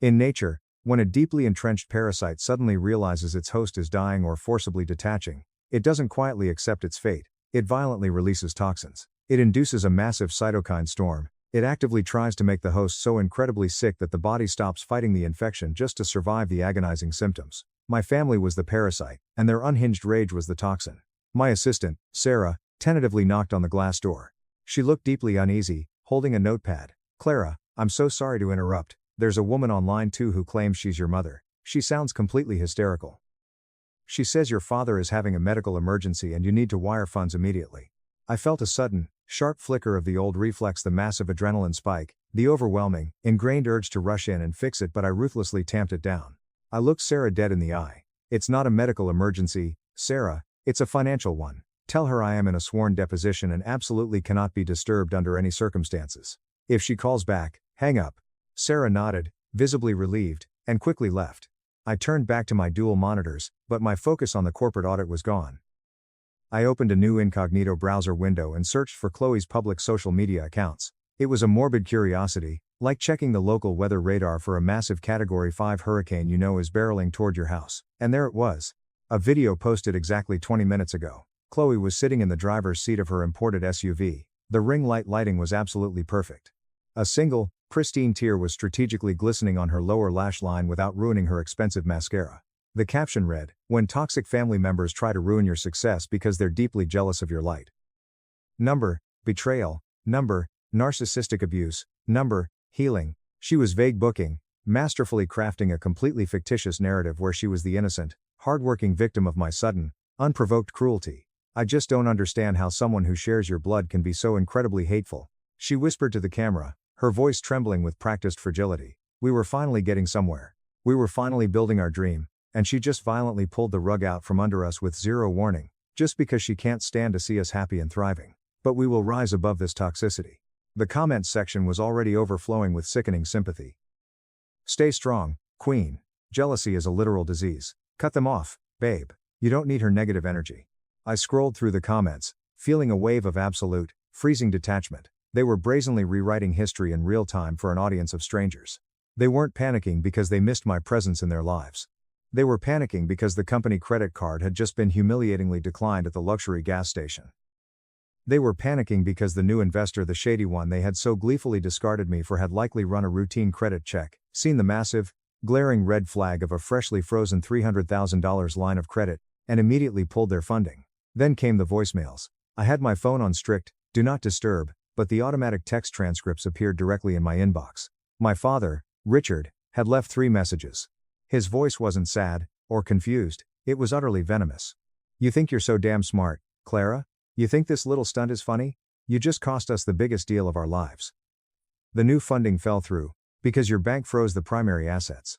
In nature, when a deeply entrenched parasite suddenly realizes its host is dying or forcibly detaching, it doesn't quietly accept its fate, it violently releases toxins. It induces a massive cytokine storm. It actively tries to make the host so incredibly sick that the body stops fighting the infection just to survive the agonizing symptoms. My family was the parasite, and their unhinged rage was the toxin. My assistant, Sarah, tentatively knocked on the glass door. She looked deeply uneasy, holding a notepad. Clara, I'm so sorry to interrupt. There's a woman on line 2 who claims she's your mother. She sounds completely hysterical. She says your father is having a medical emergency and you need to wire funds immediately. I felt a sudden, sharp flicker of the old reflex, the massive adrenaline spike, the overwhelming, ingrained urge to rush in and fix it, but I ruthlessly tamped it down. I looked Sarah dead in the eye. It's not a medical emergency, Sarah, it's a financial one. Tell her I am in a sworn deposition and absolutely cannot be disturbed under any circumstances. If she calls back, hang up. Sarah nodded, visibly relieved, and quickly left. I turned back to my dual monitors, but my focus on the corporate audit was gone. I opened a new incognito browser window and searched for Chloe's public social media accounts. It was a morbid curiosity, like checking the local weather radar for a massive Category 5 hurricane you know is barreling toward your house. And there it was. A video posted exactly 20 minutes ago. Chloe was sitting in the driver's seat of her imported SUV. The ring light lighting was absolutely perfect. A single, pristine tear was strategically glistening on her lower lash line without ruining her expensive mascara. The caption read, "When toxic family members try to ruin your success because they're deeply jealous of your light." Number: betrayal. Number: narcissistic abuse. Number: healing. She was vague booking, masterfully crafting a completely fictitious narrative where she was the innocent, hardworking victim of my sudden, unprovoked cruelty. I just don't understand how someone who shares your blood can be so incredibly hateful. She whispered to the camera, her voice trembling with practiced fragility. We were finally getting somewhere. We were finally building our dream, and she just violently pulled the rug out from under us with zero warning, just because she can't stand to see us happy and thriving. But we will rise above this toxicity. The comments section was already overflowing with sickening sympathy. Stay strong, Queen. Jealousy is a literal disease. Cut them off, babe. You don't need her negative energy. I scrolled through the comments, feeling a wave of absolute, freezing detachment. They were brazenly rewriting history in real time for an audience of strangers. They weren't panicking because they missed my presence in their lives. They were panicking because the company credit card had just been humiliatingly declined at the luxury gas station. They were panicking because the new investor, the shady one they had so gleefully discarded me for, had likely run a routine credit check, seen the massive, glaring red flag of a freshly frozen $300,000 line of credit, and immediately pulled their funding. Then came the voicemails. I had my phone on strict, do not disturb, but the automatic text transcripts appeared directly in my inbox. My father, Richard, had left 3 messages. His voice wasn't sad, or confused, it was utterly venomous. You think you're so damn smart, Clara? You think this little stunt is funny? You just cost us the biggest deal of our lives. The new funding fell through, because your bank froze the primary assets.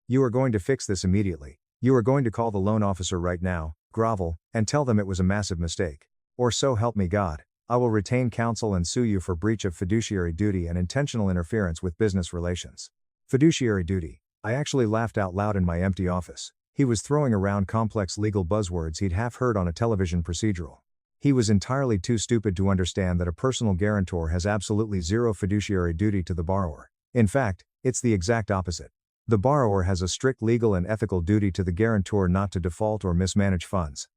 You are going to fix this immediately. You are going to call the loan officer right now, grovel, and tell them it was a massive mistake. Or so help me God, I will retain counsel and sue you for breach of fiduciary duty and intentional interference with business relations. Fiduciary duty. I actually laughed out loud in my empty office. He was throwing around complex legal buzzwords he'd half heard on a television procedural. He was entirely too stupid to understand that a personal guarantor has absolutely zero fiduciary duty to the borrower. In fact, it's the exact opposite. The borrower has a strict legal and ethical duty to the guarantor not to default or mismanage funds.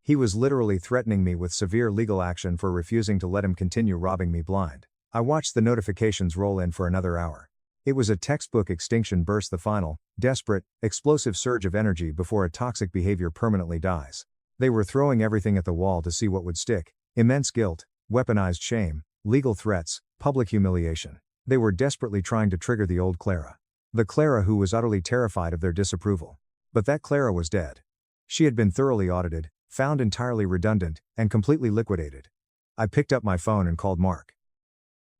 He was literally threatening me with severe legal action for refusing to let him continue robbing me blind. I watched the notifications roll in for another hour. It was a textbook extinction burst, the final, desperate, explosive surge of energy before a toxic behavior permanently dies. They were throwing everything at the wall to see what would stick: immense guilt, weaponized shame, legal threats, public humiliation. They were desperately trying to trigger the old Clara. The Clara who was utterly terrified of their disapproval. But that Clara was dead. She had been thoroughly audited, found entirely redundant, and completely liquidated. I picked up my phone and called Mark.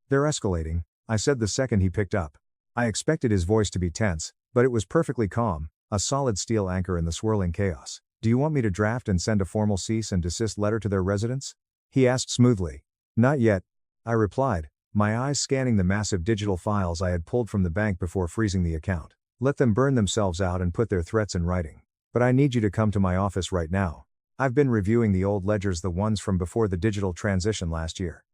"They're escalating," I said the second he picked up. I expected his voice to be tense, but it was perfectly calm, a solid steel anchor in the swirling chaos. "Do you want me to draft and send a formal cease and desist letter to their residence?" he asked smoothly. "Not yet," I replied, my eyes scanning the massive digital files I had pulled from the bank before freezing the account. "Let them burn themselves out and put their threats in writing. But I need you to come to my office right now. I've been reviewing the old ledgers, the ones from before the digital transition last year.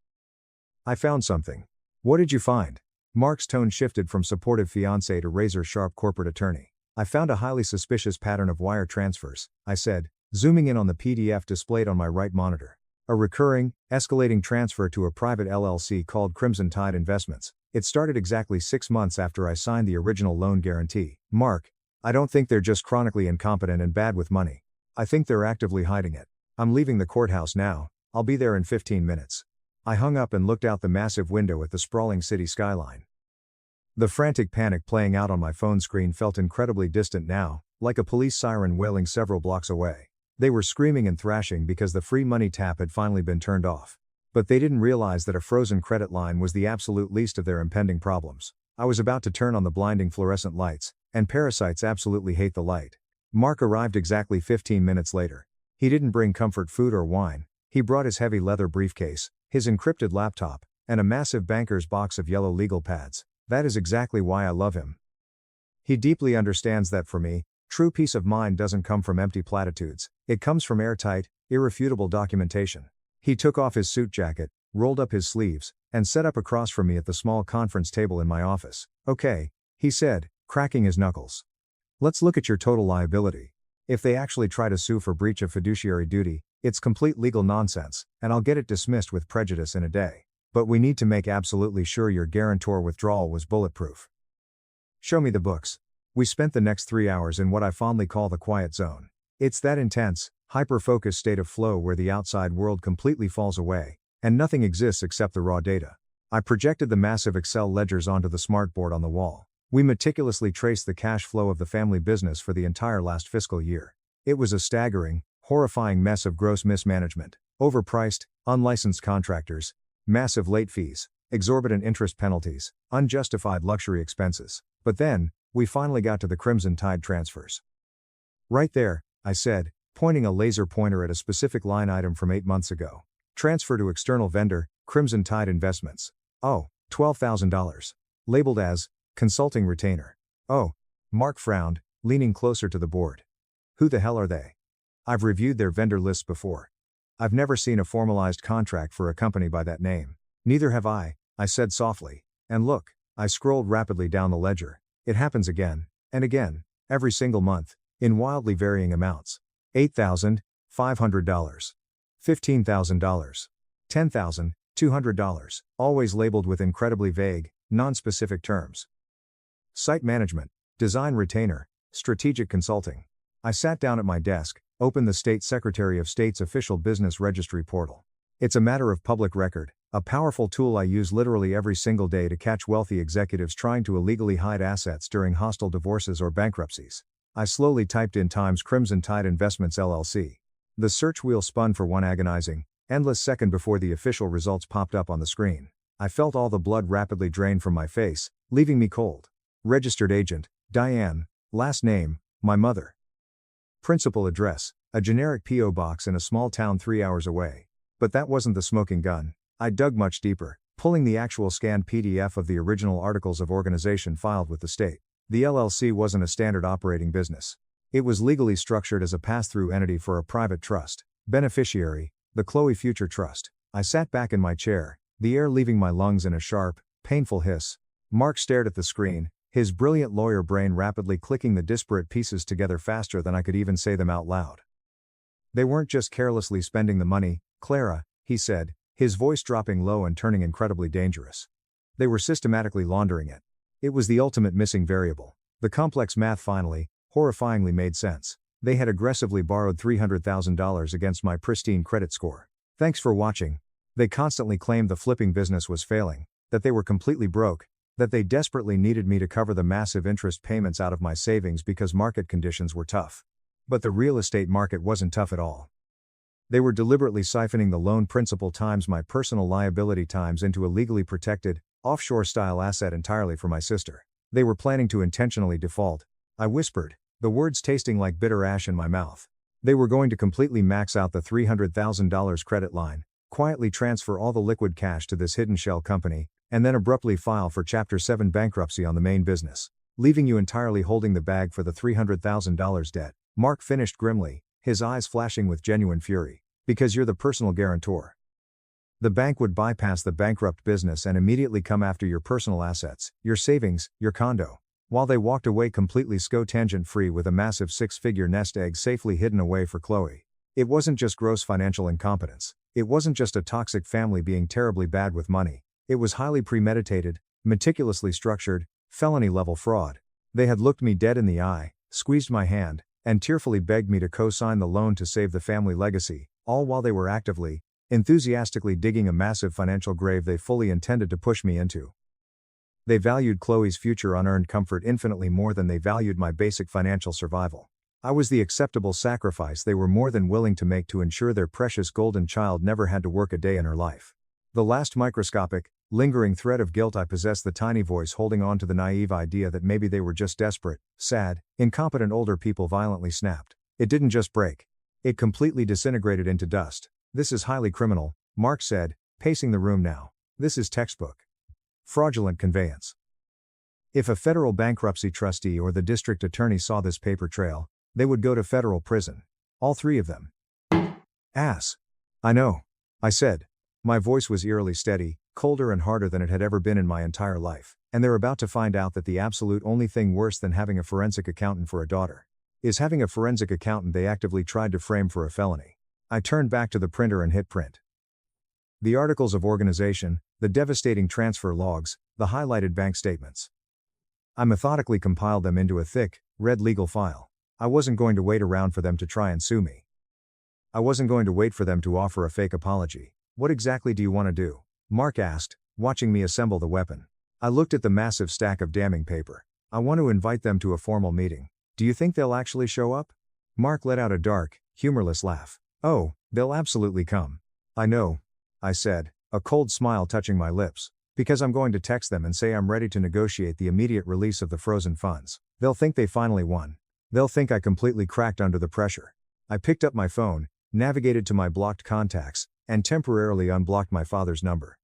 I found something." "What did you find?" Mark's tone shifted from supportive fiancé to razor-sharp corporate attorney. "I found a highly suspicious pattern of wire transfers," I said, zooming in on the PDF displayed on my right monitor. "A recurring, escalating transfer to a private LLC called Crimson Tide Investments. It started exactly 6 months after I signed the original loan guarantee." "Mark, I don't think they're just chronically incompetent and bad with money. I think they're actively hiding it. I'm leaving the courthouse now. I'll be there in 15 minutes. I hung up and looked out the massive window at the sprawling city skyline. The frantic panic playing out on my phone screen felt incredibly distant now, like a police siren wailing several blocks away. They were screaming and thrashing because the free money tap had finally been turned off. But they didn't realize that a frozen credit line was the absolute least of their impending problems. I was about to turn on the blinding fluorescent lights, and parasites absolutely hate the light. Mark arrived exactly 15 minutes later. He didn't bring comfort food or wine. He brought his heavy leather briefcase, his encrypted laptop, and a massive banker's box of yellow legal pads. That is exactly why I love him. He deeply understands that for me, true peace of mind doesn't come from empty platitudes, it comes from airtight, irrefutable documentation. He took off his suit jacket, rolled up his sleeves, and sat up across from me at the small conference table in my office. "Okay," he said, cracking his knuckles. "Let's look at your total liability. If they actually try to sue for breach of fiduciary duty, it's complete legal nonsense, and I'll get it dismissed with prejudice in a day. But we need to make absolutely sure your guarantor withdrawal was bulletproof. Show me the books." We spent the next 3 hours in what I fondly call the quiet zone. It's that intense, hyper-focused state of flow where the outside world completely falls away, and nothing exists except the raw data. I projected the massive Excel ledgers onto the smartboard on the wall. We meticulously traced the cash flow of the family business for the entire last fiscal year. It was a staggering, horrifying mess of gross mismanagement, overpriced, unlicensed contractors, massive late fees, exorbitant interest penalties, unjustified luxury expenses. But then, we finally got to the Crimson Tide transfers. "Right there," I said, pointing a laser pointer at a specific line item from 8 months ago. "Transfer to external vendor, Crimson Tide Investments. Oh, $12,000. Labeled as consulting retainer." "Oh." Mark frowned, leaning closer to the board. "Who the hell are they?" "I've reviewed their vendor lists before. I've never seen a formalized contract for a company by that name." "Neither have I said softly. "And look," I scrolled rapidly down the ledger. "It happens again, and again, every single month, in wildly varying amounts. $8,500. $15,000. $10,200. Always labeled with incredibly vague, non-specific terms. Site management, design retainer, strategic consulting." I sat down at my desk, opened the State Secretary of State's official business registry portal. It's a matter of public record, a powerful tool I use literally every single day to catch wealthy executives trying to illegally hide assets during hostile divorces or bankruptcies. I slowly typed in Times Crimson Tide Investments LLC. The search wheel spun for one agonizing, endless second before the official results popped up on the screen. I felt all the blood rapidly drain from my face, leaving me cold. Registered agent, Diane. Last name, my mother. Principal address, a generic P.O. box in a small town 3 hours away. But that wasn't the smoking gun. I dug much deeper, pulling the actual scanned PDF of the original articles of organization filed with the state. The LLC wasn't a standard operating business. It was legally structured as a pass-through entity for a private trust. Beneficiary, the Chloe Future Trust. I sat back in my chair, the air leaving my lungs in a sharp, painful hiss. Mark stared at the screen, his brilliant lawyer brain rapidly clicking the disparate pieces together faster than I could even say them out loud. They weren't just carelessly spending the money, Clara, he said, his voice dropping low and turning incredibly dangerous. They were systematically laundering it. It was the ultimate missing variable. The complex math finally, horrifyingly made sense. They had aggressively borrowed $300,000 against my pristine credit score. Thanks for watching. They constantly claimed the flipping business was failing, that they were completely broke, that they desperately needed me to cover the massive interest payments out of my savings because market conditions were tough. But the real estate market wasn't tough at all. They were deliberately siphoning the loan principal times my personal liability times into a legally protected, offshore-style asset entirely for my sister. They were planning to intentionally default. I whispered, the words tasting like bitter ash in my mouth. They were going to completely max out the $300,000 credit line, quietly transfer all the liquid cash to this hidden shell company, and then abruptly file for Chapter 7 bankruptcy on the main business, leaving you entirely holding the bag for the $300,000 debt. Mark finished grimly, his eyes flashing with genuine fury. Because you're the personal guarantor. The bank would bypass the bankrupt business and immediately come after your personal assets, your savings, your condo. While they walked away completely tangent-free with a massive six-figure nest egg safely hidden away for Chloe. It wasn't just gross financial incompetence. It wasn't just a toxic family being terribly bad with money. It was highly premeditated, meticulously structured, felony-level fraud. They had looked me dead in the eye, squeezed my hand, and tearfully begged me to co-sign the loan to save the family legacy, all while they were actively, enthusiastically digging a massive financial grave they fully intended to push me into. They valued Chloe's future unearned comfort infinitely more than they valued my basic financial survival. I was the acceptable sacrifice they were more than willing to make to ensure their precious golden child never had to work a day in her life. The last microscopic, lingering thread of guilt I possessed, the tiny voice holding on to the naive idea that maybe they were just desperate, sad, incompetent older people violently snapped. It didn't just break. It completely disintegrated into dust. This is highly criminal, Mark said, pacing the room now. This is textbook. Fraudulent conveyance. If a federal bankruptcy trustee or the district attorney saw this paper trail, they would go to federal prison. All three of them. Ass. I know. I said. My voice was eerily steady, colder and harder than it had ever been in my entire life. And they're about to find out that the absolute only thing worse than having a forensic accountant for a daughter is having a forensic accountant they actively tried to frame for a felony. I turned back to the printer and hit print. The articles of organization, the devastating transfer logs, the highlighted bank statements. I methodically compiled them into a thick, red legal file. I wasn't going to wait around for them to try and sue me. I wasn't going to wait for them to offer a fake apology. What exactly do you want to do? Mark asked, watching me assemble the weapon. I looked at the massive stack of damning paper. I want to invite them to a formal meeting. Do you think they'll actually show up? Mark let out a dark, humorless laugh. Oh, they'll absolutely come. I know, I said, a cold smile touching my lips. Because I'm going to text them and say I'm ready to negotiate the immediate release of the frozen funds. They'll think they finally won. They'll think I completely cracked under the pressure. I picked up my phone, navigated to my blocked contacts, and temporarily unblocked my father's number.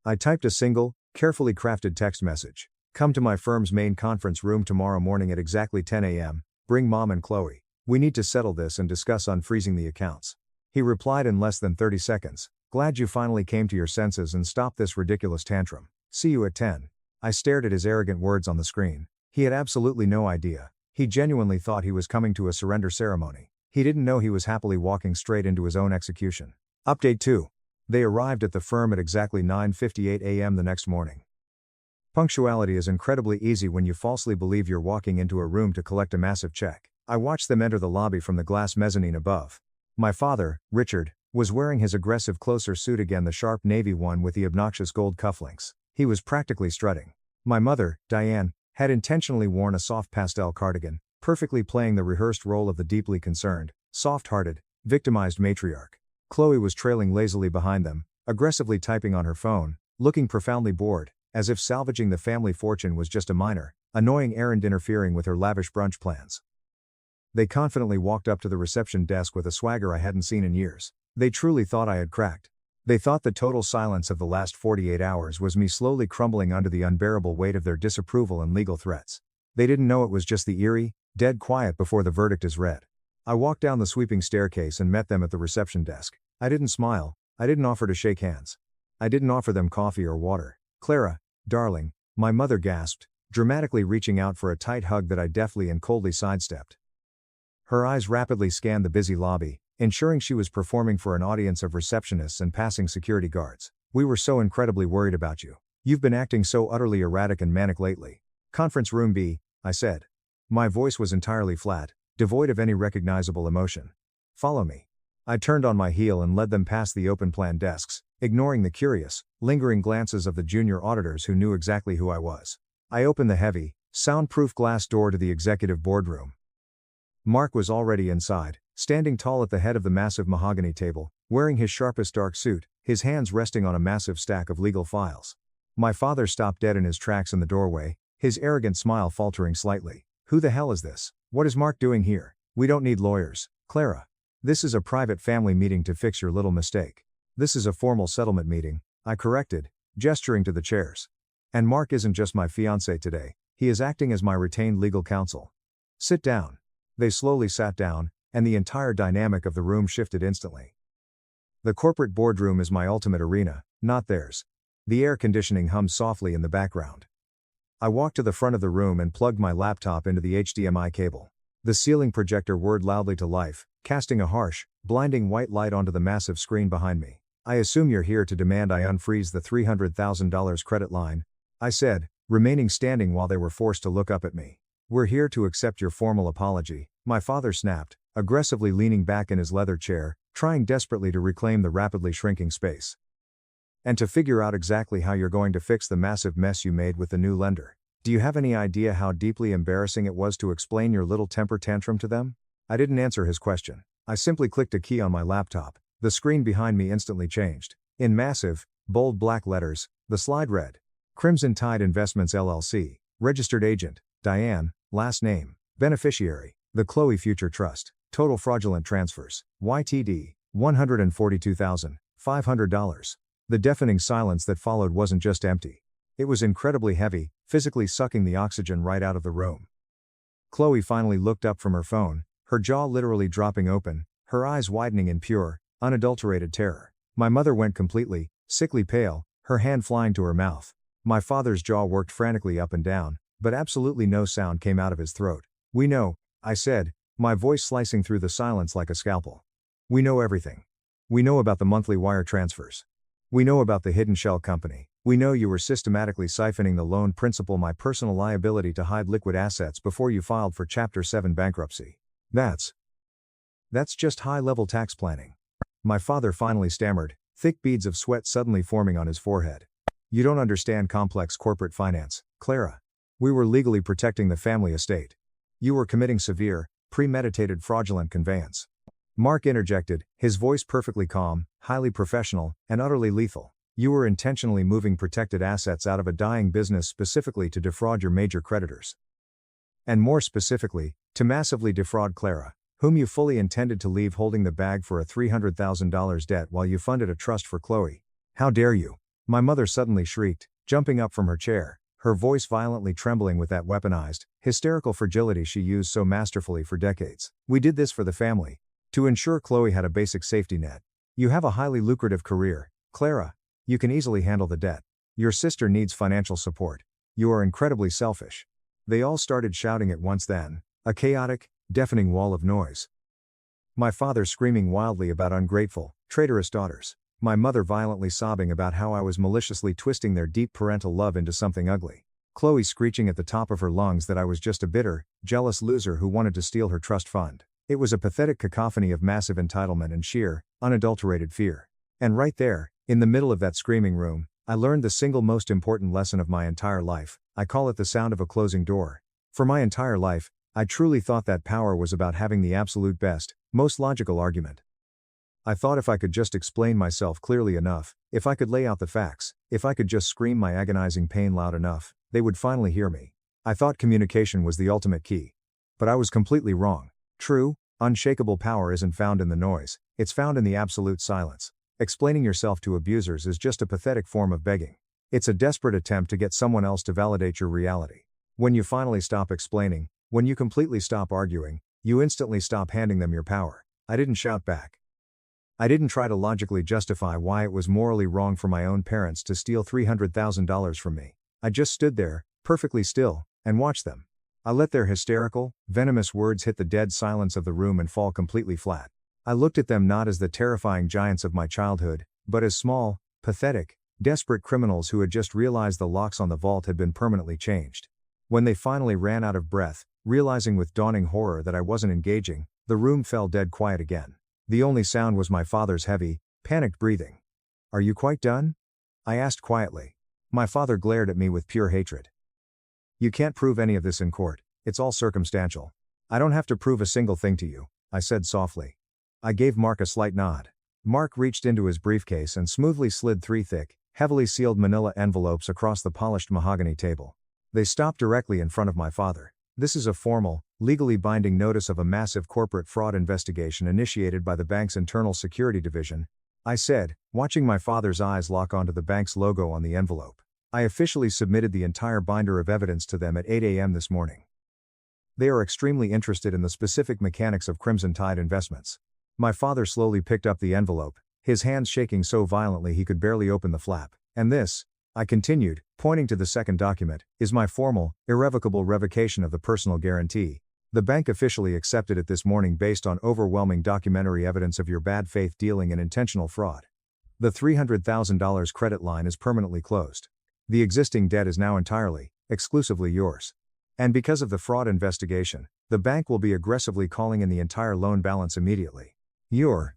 I typed a single, carefully crafted text message. Come to my firm's main conference room tomorrow morning at exactly 10 a.m., bring Mom and Chloe. We need to settle this and discuss unfreezing the accounts. He replied in less than 30 seconds. Glad you finally came to your senses and stopped this ridiculous tantrum. See you at 10. I stared at his arrogant words on the screen. He had absolutely no idea. He genuinely thought he was coming to a surrender ceremony. He didn't know he was happily walking straight into his own execution. Update 2. They arrived at the firm at exactly 9:58 a.m. the next morning. Punctuality is incredibly easy when you falsely believe you're walking into a room to collect a massive check. I watched them enter the lobby from the glass mezzanine above. My father, Richard, was wearing his aggressive closer suit again, the sharp navy one with the obnoxious gold cufflinks. He was practically strutting. My mother, Diane, had intentionally worn a soft pastel cardigan, perfectly playing the rehearsed role of the deeply concerned, soft-hearted, victimized matriarch. Chloe was trailing lazily behind them, aggressively typing on her phone, looking profoundly bored, as if salvaging the family fortune was just a minor, annoying errand interfering with her lavish brunch plans. They confidently walked up to the reception desk with a swagger I hadn't seen in years. They truly thought I had cracked. They thought the total silence of the last 48 hours was me slowly crumbling under the unbearable weight of their disapproval and legal threats. They didn't know it was just the eerie, dead quiet before the verdict is read. I walked down the sweeping staircase and met them at the reception desk. I didn't smile. I didn't offer to shake hands. I didn't offer them coffee or water. Clara, darling, my mother gasped, dramatically reaching out for a tight hug that I deftly and coldly sidestepped. Her eyes rapidly scanned the busy lobby, ensuring she was performing for an audience of receptionists and passing security guards. We were so incredibly worried about you. You've been acting so utterly erratic and manic lately. Conference room B, I said. My voice was entirely flat, devoid of any recognizable emotion. Follow me. I turned on my heel and led them past the open-plan desks, ignoring the curious, lingering glances of the junior auditors who knew exactly who I was. I opened the heavy, soundproof glass door to the executive boardroom. Mark was already inside, standing tall at the head of the massive mahogany table, wearing his sharpest dark suit, his hands resting on a massive stack of legal files. My father stopped dead in his tracks in the doorway, his arrogant smile faltering slightly. Who the hell is this? What is Mark doing here? We don't need lawyers, Clara. This is a private family meeting to fix your little mistake. This is a formal settlement meeting, I corrected, gesturing to the chairs. And Mark isn't just my fiancé today, he is acting as my retained legal counsel. Sit down. They slowly sat down, and the entire dynamic of the room shifted instantly. The corporate boardroom is my ultimate arena, not theirs. The air conditioning hummed softly in the background. I walked to the front of the room and plugged my laptop into the HDMI cable. The ceiling projector whirred loudly to life, casting a harsh, blinding white light onto the massive screen behind me. I assume you're here to demand I unfreeze the $300,000 credit line, I said, remaining standing while they were forced to look up at me. We're here to accept your formal apology, my father snapped, aggressively leaning back in his leather chair, trying desperately to reclaim the rapidly shrinking space. And to figure out exactly how you're going to fix the massive mess you made with the new lender. Do you have any idea how deeply embarrassing it was to explain your little temper tantrum to them? I didn't answer his question. I simply clicked a key on my laptop. The screen behind me instantly changed. In massive, bold black letters, the slide read, Crimson Tide Investments LLC, Registered Agent, Diane, last name, Beneficiary, the Chloe Future Trust, Total Fraudulent Transfers, YTD, $142,500. The deafening silence that followed wasn't just empty. It was incredibly heavy, physically sucking the oxygen right out of the room. Chloe finally looked up from her phone, her jaw literally dropping open, her eyes widening in pure, unadulterated terror. My mother went completely, sickly pale, her hand flying to her mouth. My father's jaw worked frantically up and down, but absolutely no sound came out of his throat. We know, I said, my voice slicing through the silence like a scalpel. We know everything. We know about the monthly wire transfers. We know about the hidden shell company. We know you were systematically siphoning the loan principal, my personal liability, to hide liquid assets before you filed for Chapter 7 bankruptcy. That's just high-level tax planning. My father finally stammered, thick beads of sweat suddenly forming on his forehead. You don't understand complex corporate finance, Clara. We were legally protecting the family estate. You were committing severe, premeditated fraudulent conveyance. Mark interjected, his voice perfectly calm, highly professional, and utterly lethal. You were intentionally moving protected assets out of a dying business specifically to defraud your major creditors. And more specifically, to massively defraud Clara, whom you fully intended to leave holding the bag for a $300,000 debt while you funded a trust for Chloe. How dare you? My mother suddenly shrieked, jumping up from her chair, her voice violently trembling with that weaponized, hysterical fragility she used so masterfully for decades. We did this for the family. To ensure Chloe had a basic safety net. You have a highly lucrative career, Clara. You can easily handle the debt. Your sister needs financial support. You are incredibly selfish. They all started shouting at once then, a chaotic, deafening wall of noise. My father screaming wildly about ungrateful, traitorous daughters. My mother violently sobbing about how I was maliciously twisting their deep parental love into something ugly. Chloe screeching at the top of her lungs that I was just a bitter, jealous loser who wanted to steal her trust fund. It was a pathetic cacophony of massive entitlement and sheer, unadulterated fear. And right there, in the middle of that screaming room, I learned the single most important lesson of my entire life. I call it the sound of a closing door. For my entire life, I truly thought that power was about having the absolute best, most logical argument. I thought if I could just explain myself clearly enough, if I could lay out the facts, if I could just scream my agonizing pain loud enough, they would finally hear me. I thought communication was the ultimate key. But I was completely wrong. True, unshakable power isn't found in the noise, it's found in the absolute silence. Explaining yourself to abusers is just a pathetic form of begging. It's a desperate attempt to get someone else to validate your reality. When you finally stop explaining, when you completely stop arguing, you instantly stop handing them your power. I didn't shout back. I didn't try to logically justify why it was morally wrong for my own parents to steal $300,000 from me. I just stood there, perfectly still, and watched them. I let their hysterical, venomous words hit the dead silence of the room and fall completely flat. I looked at them not as the terrifying giants of my childhood, but as small, pathetic, desperate criminals who had just realized the locks on the vault had been permanently changed. When they finally ran out of breath, realizing with dawning horror that I wasn't engaging, the room fell dead quiet again. The only sound was my father's heavy, panicked breathing. "Are you quite done?" I asked quietly. My father glared at me with pure hatred. "You can't prove any of this in court, it's all circumstantial. I don't have to prove a single thing to you," I said softly. I gave Mark a slight nod. Mark reached into his briefcase and smoothly slid 3 thick, heavily sealed manila envelopes across the polished mahogany table. They stopped directly in front of my father. "This is a formal, legally binding notice of a massive corporate fraud investigation initiated by the bank's internal security division," I said, watching my father's eyes lock onto the bank's logo on the envelope. "I officially submitted the entire binder of evidence to them at 8 a.m. this morning. They are extremely interested in the specific mechanics of Crimson Tide investments." My father slowly picked up the envelope, his hands shaking so violently he could barely open the flap. "And this," I continued, pointing to the second document, "is my formal, irrevocable revocation of the personal guarantee. The bank officially accepted it this morning based on overwhelming documentary evidence of your bad faith dealing and intentional fraud. The $300,000 credit line is permanently closed. The existing debt is now entirely, exclusively yours. And because of the fraud investigation, the bank will be aggressively calling in the entire loan balance immediately. You're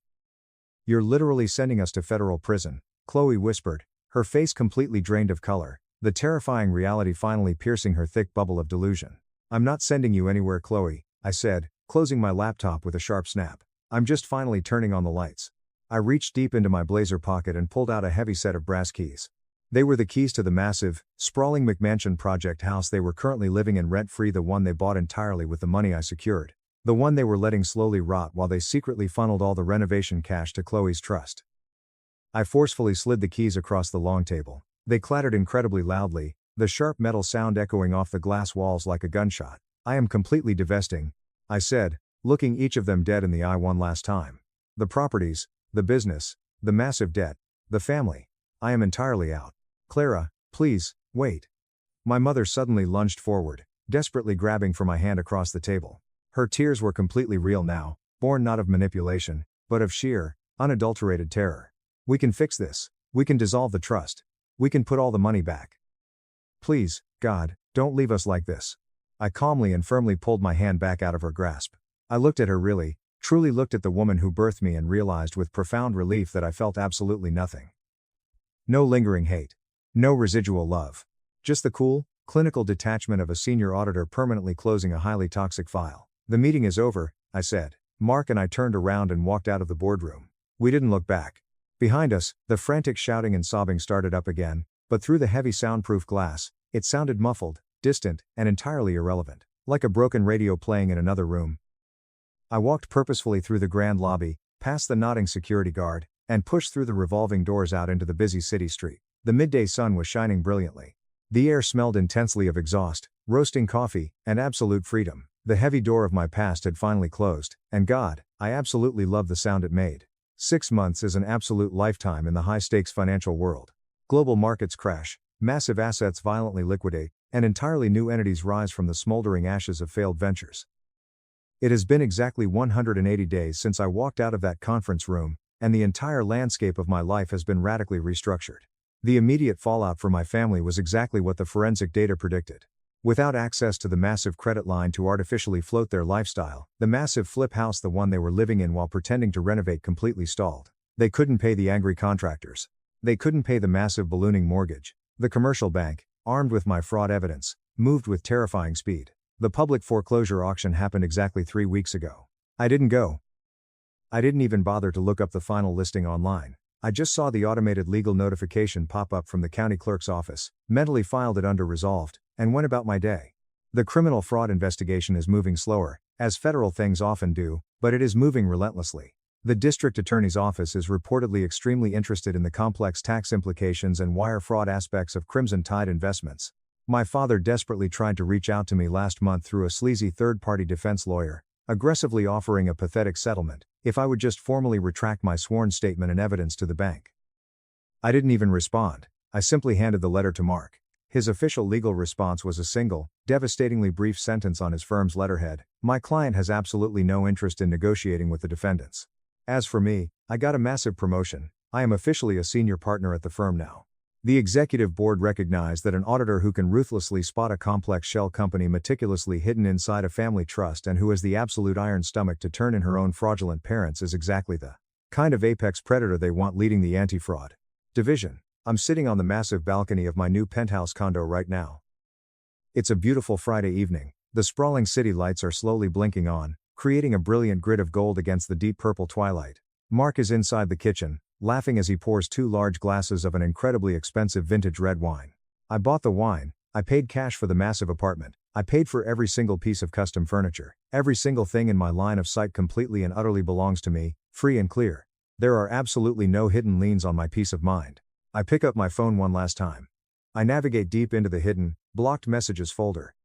literally sending us to federal prison," Chloe whispered, her face completely drained of color, the terrifying reality finally piercing her thick bubble of delusion. "I'm not sending you anywhere, Chloe," I said, closing my laptop with a sharp snap. "I'm just finally turning on the lights." I reached deep into my blazer pocket and pulled out a heavy set of brass keys. They were the keys to the massive, sprawling McMansion project house they were currently living in rent-free, the one they bought entirely with the money I secured. The one they were letting slowly rot while they secretly funneled all the renovation cash to Chloe's trust. I forcefully slid the keys across the long table. They clattered incredibly loudly, the sharp metal sound echoing off the glass walls like a gunshot. "I am completely divesting," I said, looking each of them dead in the eye one last time. "The properties, the business, the massive debt, the family. I am entirely out. Clara, please, wait." My mother suddenly lunged forward, desperately grabbing for my hand across the table. Her tears were completely real now, born not of manipulation, but of sheer, unadulterated terror. "We can fix this. We can dissolve the trust. We can put all the money back. Please, God, don't leave us like this." I calmly and firmly pulled my hand back out of her grasp. I looked at her really, truly looked at the woman who birthed me and realized with profound relief that I felt absolutely nothing. No lingering hate. No residual love. Just the cool, clinical detachment of a senior auditor permanently closing a highly toxic file. "The meeting is over," I said. Mark and I turned around and walked out of the boardroom. We didn't look back. Behind us, the frantic shouting and sobbing started up again, but through the heavy soundproof glass, it sounded muffled, distant, and entirely irrelevant, like a broken radio playing in another room. I walked purposefully through the grand lobby, past the nodding security guard, and pushed through the revolving doors out into the busy city street. The midday sun was shining brilliantly. The air smelled intensely of exhaust, roasting coffee, and absolute freedom. The heavy door of my past had finally closed, and God, I absolutely loved the sound it made. 6 months is an absolute lifetime in the high-stakes financial world. Global markets crash, massive assets violently liquidate, and entirely new entities rise from the smoldering ashes of failed ventures. It has been exactly 180 days since I walked out of that conference room, and the entire landscape of my life has been radically restructured. The immediate fallout for my family was exactly what the forensic data predicted. Without access to the massive credit line to artificially float their lifestyle, the massive flip house, the one they were living in while pretending to renovate, completely stalled. They couldn't pay the angry contractors. They couldn't pay the massive ballooning mortgage. The commercial bank, armed with my fraud evidence, moved with terrifying speed. The public foreclosure auction happened exactly 3 weeks ago. I didn't go. I didn't even bother to look up the final listing online. I just saw the automated legal notification pop up from the county clerk's office, mentally filed it under resolved, and went about my day. The criminal fraud investigation is moving slower, as federal things often do, but it is moving relentlessly. The district attorney's office is reportedly extremely interested in the complex tax implications and wire fraud aspects of Crimson Tide investments. My father desperately tried to reach out to me last month through a sleazy third-party defense lawyer, aggressively offering a pathetic settlement if I would just formally retract my sworn statement and evidence to the bank. I didn't even respond. I simply handed the letter to Mark. His official legal response was a single, devastatingly brief sentence on his firm's letterhead: "My client has absolutely no interest in negotiating with the defendants." As for me, I got a massive promotion. I am officially a senior partner at the firm now. The executive board recognized that an auditor who can ruthlessly spot a complex shell company meticulously hidden inside a family trust and who has the absolute iron stomach to turn in her own fraudulent parents is exactly the kind of apex predator they want leading the anti-fraud division. I'm sitting on the massive balcony of my new penthouse condo right now. It's a beautiful Friday evening. The sprawling city lights are slowly blinking on, creating a brilliant grid of gold against the deep purple twilight. Mark is inside the kitchen, laughing as he pours 2 large glasses of an incredibly expensive vintage red wine. I bought the wine, I paid cash for the massive apartment, I paid for every single piece of custom furniture. Every single thing in my line of sight completely and utterly belongs to me, free and clear. There are absolutely no hidden liens on my peace of mind. I pick up my phone one last time. I navigate deep into the hidden, blocked messages folder.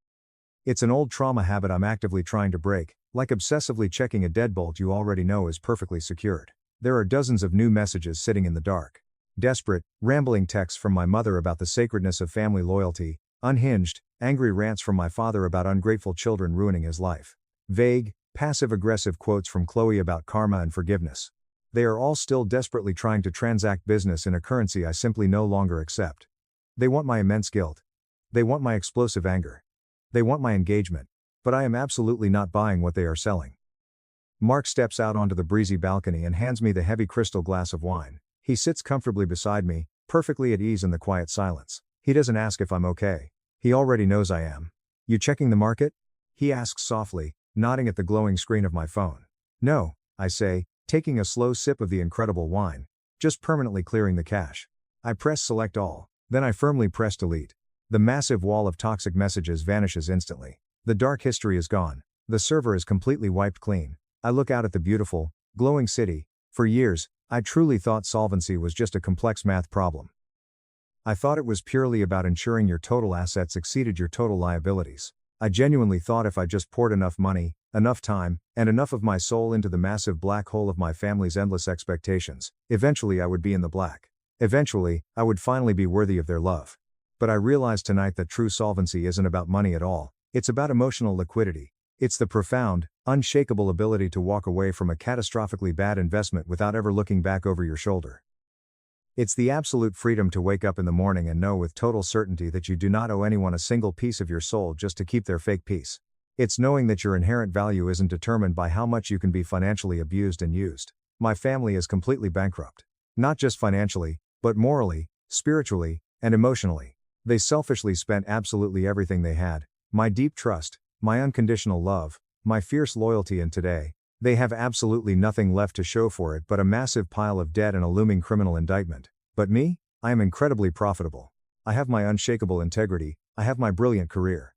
It's an old trauma habit I'm actively trying to break, like obsessively checking a deadbolt you already know is perfectly secured. There are dozens of new messages sitting in the dark. Desperate, rambling texts from my mother about the sacredness of family loyalty, unhinged, angry rants from my father about ungrateful children ruining his life. Vague, passive-aggressive quotes from Chloe about karma and forgiveness. They are all still desperately trying to transact business in a currency I simply no longer accept. They want my immense guilt. They want my explosive anger. They want my engagement. But I am absolutely not buying what they are selling. Mark steps out onto the breezy balcony and hands me the heavy crystal glass of wine. He sits comfortably beside me, perfectly at ease in the quiet silence. He doesn't ask if I'm okay. He already knows I am. You checking the market? He asks softly, nodding at the glowing screen of my phone. No, I say, taking a slow sip of the incredible wine, just permanently clearing the cache. I press select all, then I firmly press delete. The massive wall of toxic messages vanishes instantly. The dark history is gone. The server is completely wiped clean. I look out at the beautiful, glowing city. For years, I truly thought solvency was just a complex math problem. I thought it was purely about ensuring your total assets exceeded your total liabilities. I genuinely thought if I just poured enough money, enough time, and enough of my soul into the massive black hole of my family's endless expectations, eventually I would be in the black. Eventually, I would finally be worthy of their love. But I realized tonight that true solvency isn't about money at all. It's about emotional liquidity. It's the profound, unshakable ability to walk away from a catastrophically bad investment without ever looking back over your shoulder. It's the absolute freedom to wake up in the morning and know with total certainty that you do not owe anyone a single piece of your soul just to keep their fake peace. It's knowing that your inherent value isn't determined by how much you can be financially abused and used. My family is completely bankrupt. Not just financially, but morally, spiritually, and emotionally. They selfishly spent absolutely everything they had. My deep trust, my unconditional love, my fierce loyalty, and today, they have absolutely nothing left to show for it but a massive pile of debt and a looming criminal indictment. But me? I am incredibly profitable. I have my unshakable integrity, I have my brilliant career.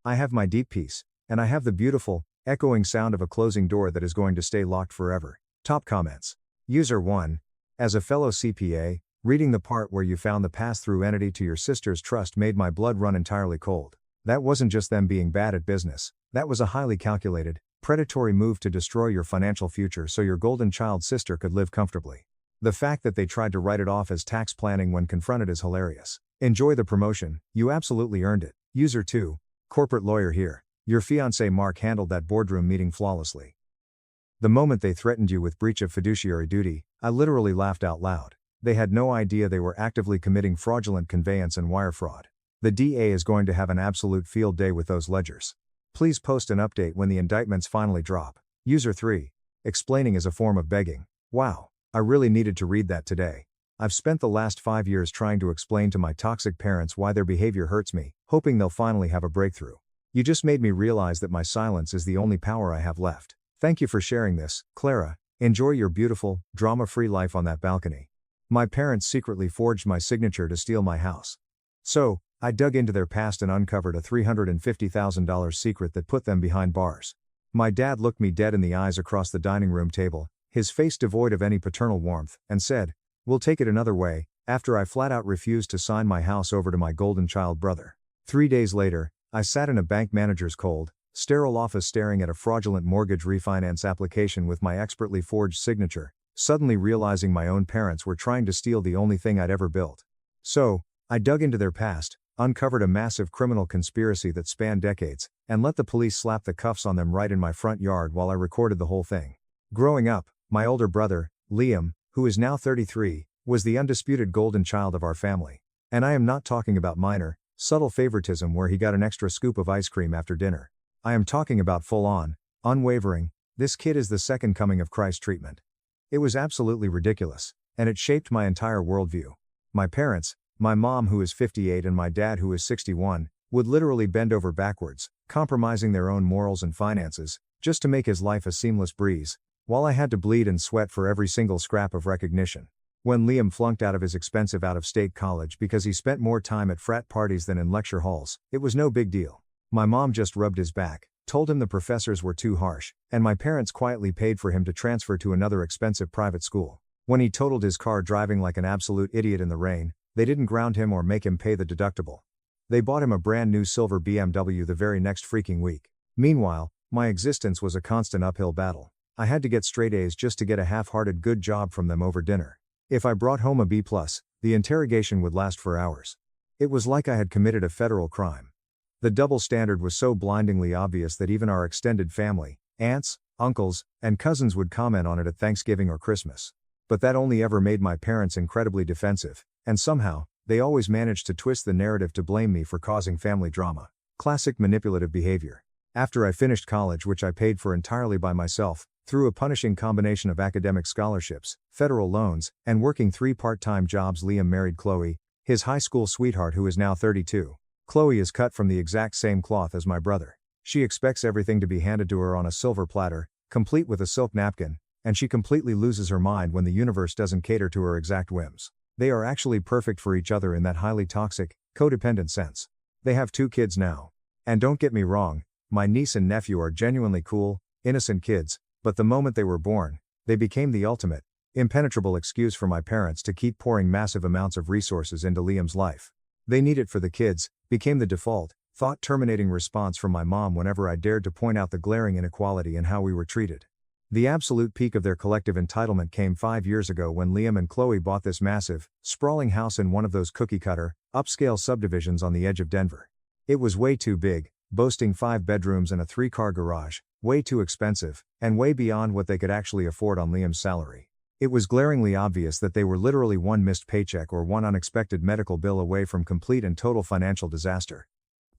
I have my deep peace, and I have the beautiful, echoing sound of a closing door that is going to stay locked forever. Top comments. User 1. As a fellow CPA, reading the part where you found the pass-through entity to your sister's trust made my blood run entirely cold. That wasn't just them being bad at business, that was a highly calculated, predatory move to destroy your financial future so your golden child sister could live comfortably. The fact that they tried to write it off as tax planning when confronted is hilarious. Enjoy the promotion, you absolutely earned it. User 2. Corporate lawyer here. Your fiancé Mark handled that boardroom meeting flawlessly. The moment they threatened you with breach of fiduciary duty, I literally laughed out loud. They had no idea they were actively committing fraudulent conveyance and wire fraud. The DA is going to have an absolute field day with those ledgers. Please post an update when the indictments finally drop. User 3. Explaining is a form of begging. Wow, I really needed to read that today. I've spent the last 5 years trying to explain to my toxic parents why their behavior hurts me, hoping they'll finally have a breakthrough. You just made me realize that my silence is the only power I have left. Thank you for sharing this, Clara. Enjoy your beautiful, drama-free life on that balcony. My parents secretly forged my signature to steal my house. So, I dug into their past and uncovered a $350,000 secret that put them behind bars. My dad looked me dead in the eyes across the dining room table, his face devoid of any paternal warmth, and said, "We'll take it another way," after I flat out refused to sign my house over to my golden child brother. 3 days later, I sat in a bank manager's cold, sterile office staring at a fraudulent mortgage refinance application with my expertly forged signature, suddenly realizing my own parents were trying to steal the only thing I'd ever built. So, I dug into their past, uncovered a massive criminal conspiracy that spanned decades, and let the police slap the cuffs on them right in my front yard while I recorded the whole thing. Growing up, My older brother, Liam, who is now 33, was the undisputed golden child of our family. And I am not talking about minor, subtle favoritism where he got an extra scoop of ice cream after dinner. I am talking about full-on, unwavering, this kid is the second coming of Christ treatment. It was absolutely ridiculous, and it shaped my entire worldview. My parents, my mom who is 58 and my dad who is 61, would literally bend over backwards, compromising their own morals and finances, just to make his life a seamless breeze, while I had to bleed and sweat for every single scrap of recognition. When Liam flunked out of his expensive out-of-state college because he spent more time at frat parties than in lecture halls, it was no big deal. My mom just rubbed his back, told him the professors were too harsh, and my parents quietly paid for him to transfer to another expensive private school. When he totaled his car driving like an absolute idiot in the rain, they didn't ground him or make him pay the deductible. They bought him a brand new silver BMW the very next freaking week. Meanwhile, my existence was a constant uphill battle. I had to get straight A's just to get a half-hearted good job from them over dinner. If I brought home a B+, the interrogation would last for hours. It was like I had committed a federal crime. The double standard was so blindingly obvious that even our extended family, aunts, uncles, and cousins would comment on it at Thanksgiving or Christmas. But that only ever made my parents incredibly defensive, and somehow, they always managed to twist the narrative to blame me for causing family drama. Classic manipulative behavior. After I finished college, which I paid for entirely by myself, through a punishing combination of academic scholarships, federal loans, and working 3 part-time jobs, Liam married Chloe, his high school sweetheart who is now 32. Chloe is cut from the exact same cloth as my brother. She expects everything to be handed to her on a silver platter, complete with a silk napkin, and she completely loses her mind when the universe doesn't cater to her exact whims. They are actually perfect for each other in that highly toxic, codependent sense. They have 2 kids now. And don't get me wrong, my niece and nephew are genuinely cool, innocent kids, but the moment they were born, they became the ultimate, impenetrable excuse for my parents to keep pouring massive amounts of resources into Liam's life. They need it for the kids, became the default, thought-terminating response from my mom whenever I dared to point out the glaring inequality in how we were treated. The absolute peak of their collective entitlement came 5 years ago when Liam and Chloe bought this massive, sprawling house in one of those cookie-cutter, upscale subdivisions on the edge of Denver. It was way too big, boasting 5 bedrooms and a 3-car garage, way too expensive, and way beyond what they could actually afford on Liam's salary. It was glaringly obvious that they were literally one missed paycheck or one unexpected medical bill away from complete and total financial disaster.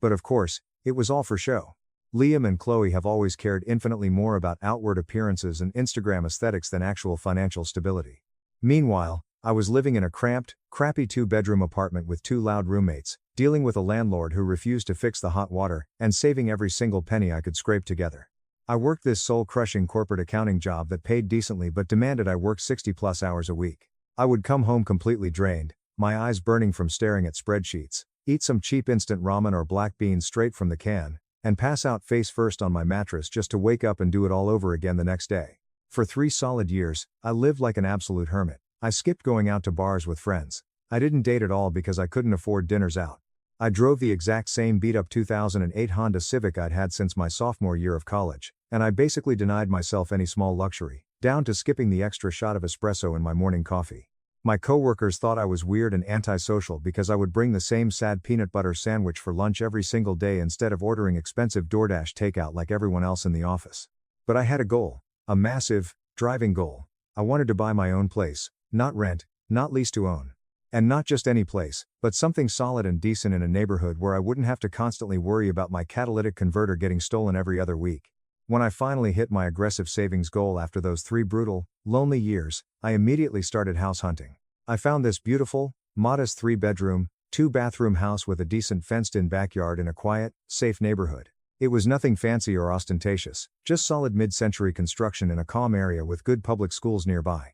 But of course, it was all for show. Liam and Chloe have always cared infinitely more about outward appearances and Instagram aesthetics than actual financial stability. Meanwhile, I was living in a cramped, crappy 2-bedroom apartment with 2 loud roommates, dealing with a landlord who refused to fix the hot water, and saving every single penny I could scrape together. I worked this soul-crushing corporate accounting job that paid decently but demanded I work 60+ hours a week. I would come home completely drained, my eyes burning from staring at spreadsheets, eat some cheap instant ramen or black beans straight from the can, and pass out face first on my mattress just to wake up and do it all over again the next day. For 3 solid years, I lived like an absolute hermit. I skipped going out to bars with friends. I didn't date at all because I couldn't afford dinners out. I drove the exact same beat-up 2008 Honda Civic I'd had since my sophomore year of college, and I basically denied myself any small luxury, down to skipping the extra shot of espresso in my morning coffee. My coworkers thought I was weird and antisocial because I would bring the same sad peanut butter sandwich for lunch every single day instead of ordering expensive DoorDash takeout like everyone else in the office. But I had a goal, a massive, driving goal. I wanted to buy my own place, not rent, not lease to own. And not just any place, but something solid and decent in a neighborhood where I wouldn't have to constantly worry about my catalytic converter getting stolen every other week. When I finally hit my aggressive savings goal after those 3 brutal, lonely years, I immediately started house hunting. I found this beautiful, modest 3-bedroom, 2-bathroom house with a decent fenced-in backyard in a quiet, safe neighborhood. It was nothing fancy or ostentatious, just solid mid-century construction in a calm area with good public schools nearby.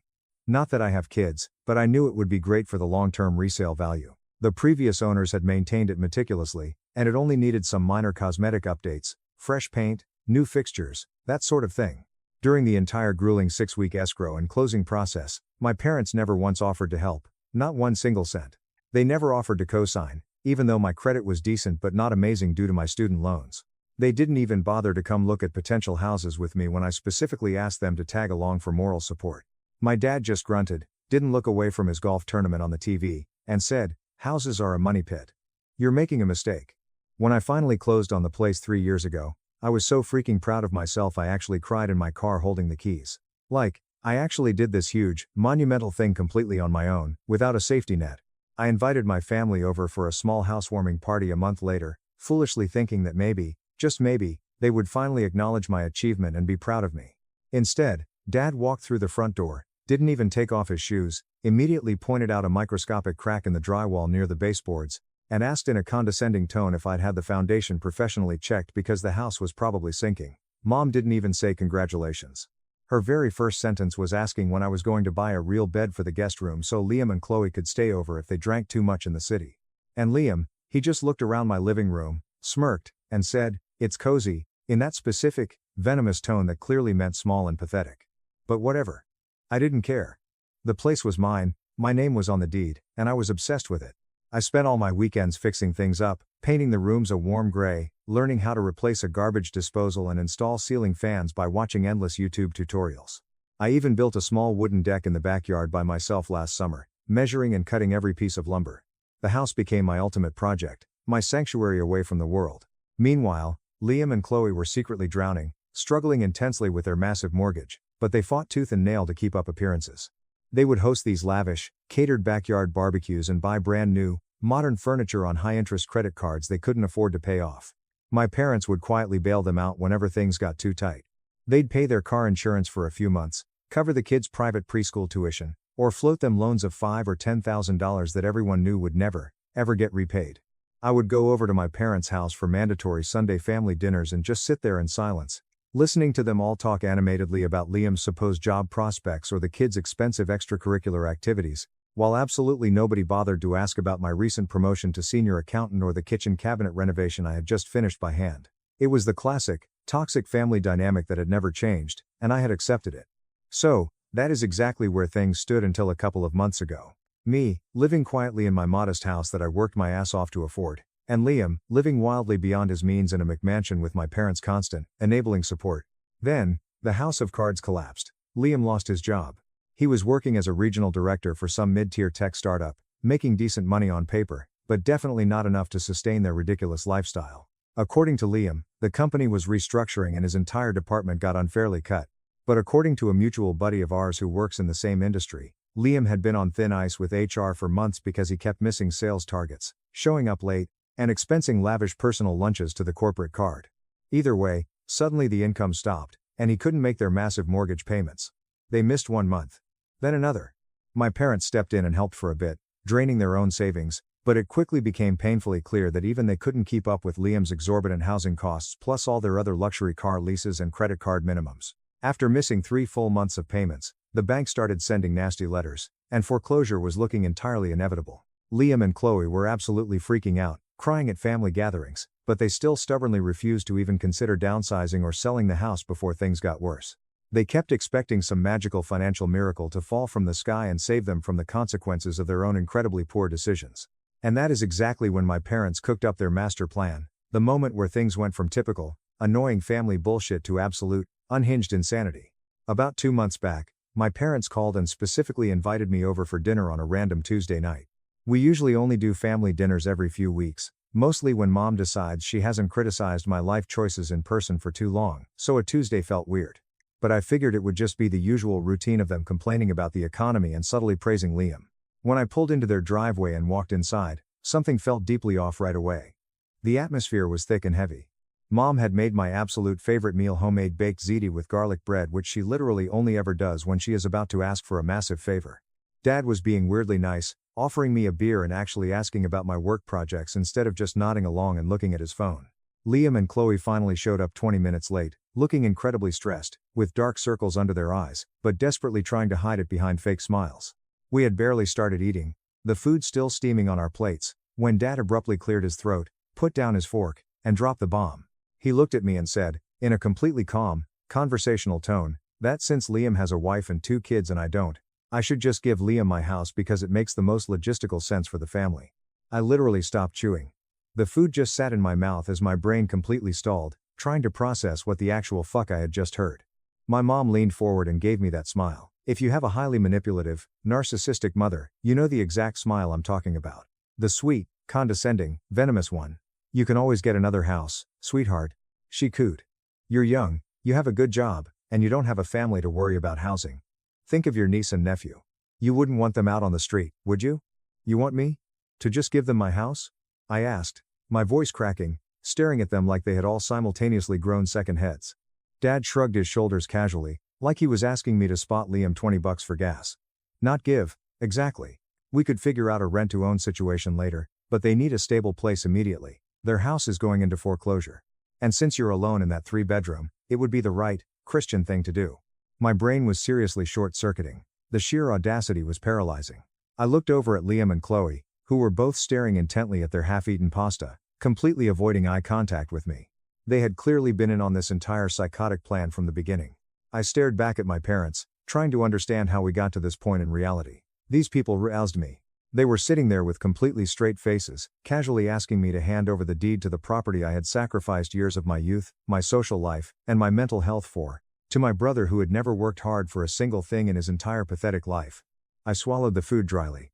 Not that I have kids, but I knew it would be great for the long-term resale value. The previous owners had maintained it meticulously, and it only needed some minor cosmetic updates, fresh paint, new fixtures, that sort of thing. During the entire grueling 6-week escrow and closing process, my parents never once offered to help, not one single cent. They never offered to co-sign, even though my credit was decent but not amazing due to my student loans. They didn't even bother to come look at potential houses with me when I specifically asked them to tag along for moral support. My dad just grunted, didn't look away from his golf tournament on the TV, and said, "Houses are a money pit. You're making a mistake." When I finally closed on the place 3 years ago, I was so freaking proud of myself I actually cried in my car holding the keys. Like, I actually did this huge, monumental thing completely on my own, without a safety net. I invited my family over for a small housewarming party a month later, foolishly thinking that maybe, just maybe, they would finally acknowledge my achievement and be proud of me. Instead, Dad walked through the front door, didn't even take off his shoes, immediately pointed out a microscopic crack in the drywall near the baseboards, and asked in a condescending tone if I'd had the foundation professionally checked because the house was probably sinking. Mom didn't even say congratulations. Her very first sentence was asking when I was going to buy a real bed for the guest room so Liam and Chloe could stay over if they drank too much in the city. And Liam, he just looked around my living room, smirked, and said, "It's cozy," in that specific, venomous tone that clearly meant small and pathetic. But whatever. I didn't care. The place was mine, my name was on the deed, and I was obsessed with it. I spent all my weekends fixing things up, painting the rooms a warm gray, learning how to replace a garbage disposal and install ceiling fans by watching endless YouTube tutorials. I even built a small wooden deck in the backyard by myself last summer, measuring and cutting every piece of lumber. The house became my ultimate project, my sanctuary away from the world. Meanwhile, Liam and Chloe were secretly drowning, struggling intensely with their massive mortgage, but they fought tooth and nail to keep up appearances. They would host these lavish, catered backyard barbecues and buy brand new, modern furniture on high-interest credit cards they couldn't afford to pay off. My parents would quietly bail them out whenever things got too tight. They'd pay their car insurance for a few months, cover the kids' private preschool tuition, or float them loans of $5,000 or $10,000 that everyone knew would never, ever get repaid. I would go over to my parents' house for mandatory Sunday family dinners and just sit there in silence, listening to them all talk animatedly about Liam's supposed job prospects or the kids' expensive extracurricular activities, while absolutely nobody bothered to ask about my recent promotion to senior accountant or the kitchen cabinet renovation I had just finished by hand. It was the classic, toxic family dynamic that had never changed, and I had accepted it. So, that is exactly where things stood until a couple of months ago. Me, living quietly in my modest house that I worked my ass off to afford, and Liam, living wildly beyond his means in a McMansion with my parents' constant, enabling support. Then, the house of cards collapsed. Liam lost his job. He was working as a regional director for some mid-tier tech startup, making decent money on paper, but definitely not enough to sustain their ridiculous lifestyle. According to Liam, the company was restructuring and his entire department got unfairly cut. But according to a mutual buddy of ours who works in the same industry, Liam had been on thin ice with HR for months because he kept missing sales targets, showing up late, and expensing lavish personal lunches to the corporate card. Either way, suddenly the income stopped, and he couldn't make their massive mortgage payments. They missed 1 month. Then another. My parents stepped in and helped for a bit, draining their own savings, but it quickly became painfully clear that even they couldn't keep up with Liam's exorbitant housing costs plus all their other luxury car leases and credit card minimums. After missing 3 full months of payments, the bank started sending nasty letters, and foreclosure was looking entirely inevitable. Liam and Chloe were absolutely freaking out, crying at family gatherings, but they still stubbornly refused to even consider downsizing or selling the house before things got worse. They kept expecting some magical financial miracle to fall from the sky and save them from the consequences of their own incredibly poor decisions. And that is exactly when my parents cooked up their master plan, the moment where things went from typical, annoying family bullshit to absolute, unhinged insanity. About 2 months back, my parents called and specifically invited me over for dinner on a random Tuesday night. We usually only do family dinners every few weeks, mostly when Mom decides she hasn't criticized my life choices in person for too long, so a Tuesday felt weird. But I figured it would just be the usual routine of them complaining about the economy and subtly praising Liam. When I pulled into their driveway and walked inside, something felt deeply off right away. The atmosphere was thick and heavy. Mom had made my absolute favorite meal, homemade baked ziti with garlic bread, which she literally only ever does when she is about to ask for a massive favor. Dad was being weirdly nice, offering me a beer and actually asking about my work projects instead of just nodding along and looking at his phone. Liam and Chloe finally showed up 20 minutes late, looking incredibly stressed, with dark circles under their eyes, but desperately trying to hide it behind fake smiles. We had barely started eating, the food still steaming on our plates, when Dad abruptly cleared his throat, put down his fork, and dropped the bomb. He looked at me and said, in a completely calm, conversational tone, that since Liam has a wife and 2 kids and I don't, I should just give Liam my house because it makes the most logistical sense for the family. I literally stopped chewing. The food just sat in my mouth as my brain completely stalled, trying to process what the actual fuck I had just heard. My mom leaned forward and gave me that smile. If you have a highly manipulative, narcissistic mother, you know the exact smile I'm talking about. The sweet, condescending, venomous one. You can always get another house, sweetheart. She cooed. You're young, you have a good job, and you don't have a family to worry about housing. Think of your niece and nephew. You wouldn't want them out on the street, would you? You want me to just give them my house? I asked, my voice cracking, staring at them like they had all simultaneously grown second heads. Dad shrugged his shoulders casually, like he was asking me to spot Liam $20 for gas. Not give, exactly. We could figure out a rent-to-own situation later, but they need a stable place immediately. Their house is going into foreclosure. And since you're alone in that 3-bedroom, it would be the right, Christian thing to do. My brain was seriously short-circuiting. The sheer audacity was paralyzing. I looked over at Liam and Chloe, who were both staring intently at their half-eaten pasta, completely avoiding eye contact with me. They had clearly been in on this entire psychotic plan from the beginning. I stared back at my parents, trying to understand how we got to this point in reality. These people roused me. They were sitting there with completely straight faces, casually asking me to hand over the deed to the property I had sacrificed years of my youth, my social life, and my mental health for, to my brother who had never worked hard for a single thing in his entire pathetic life. I swallowed the food dryly.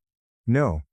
No,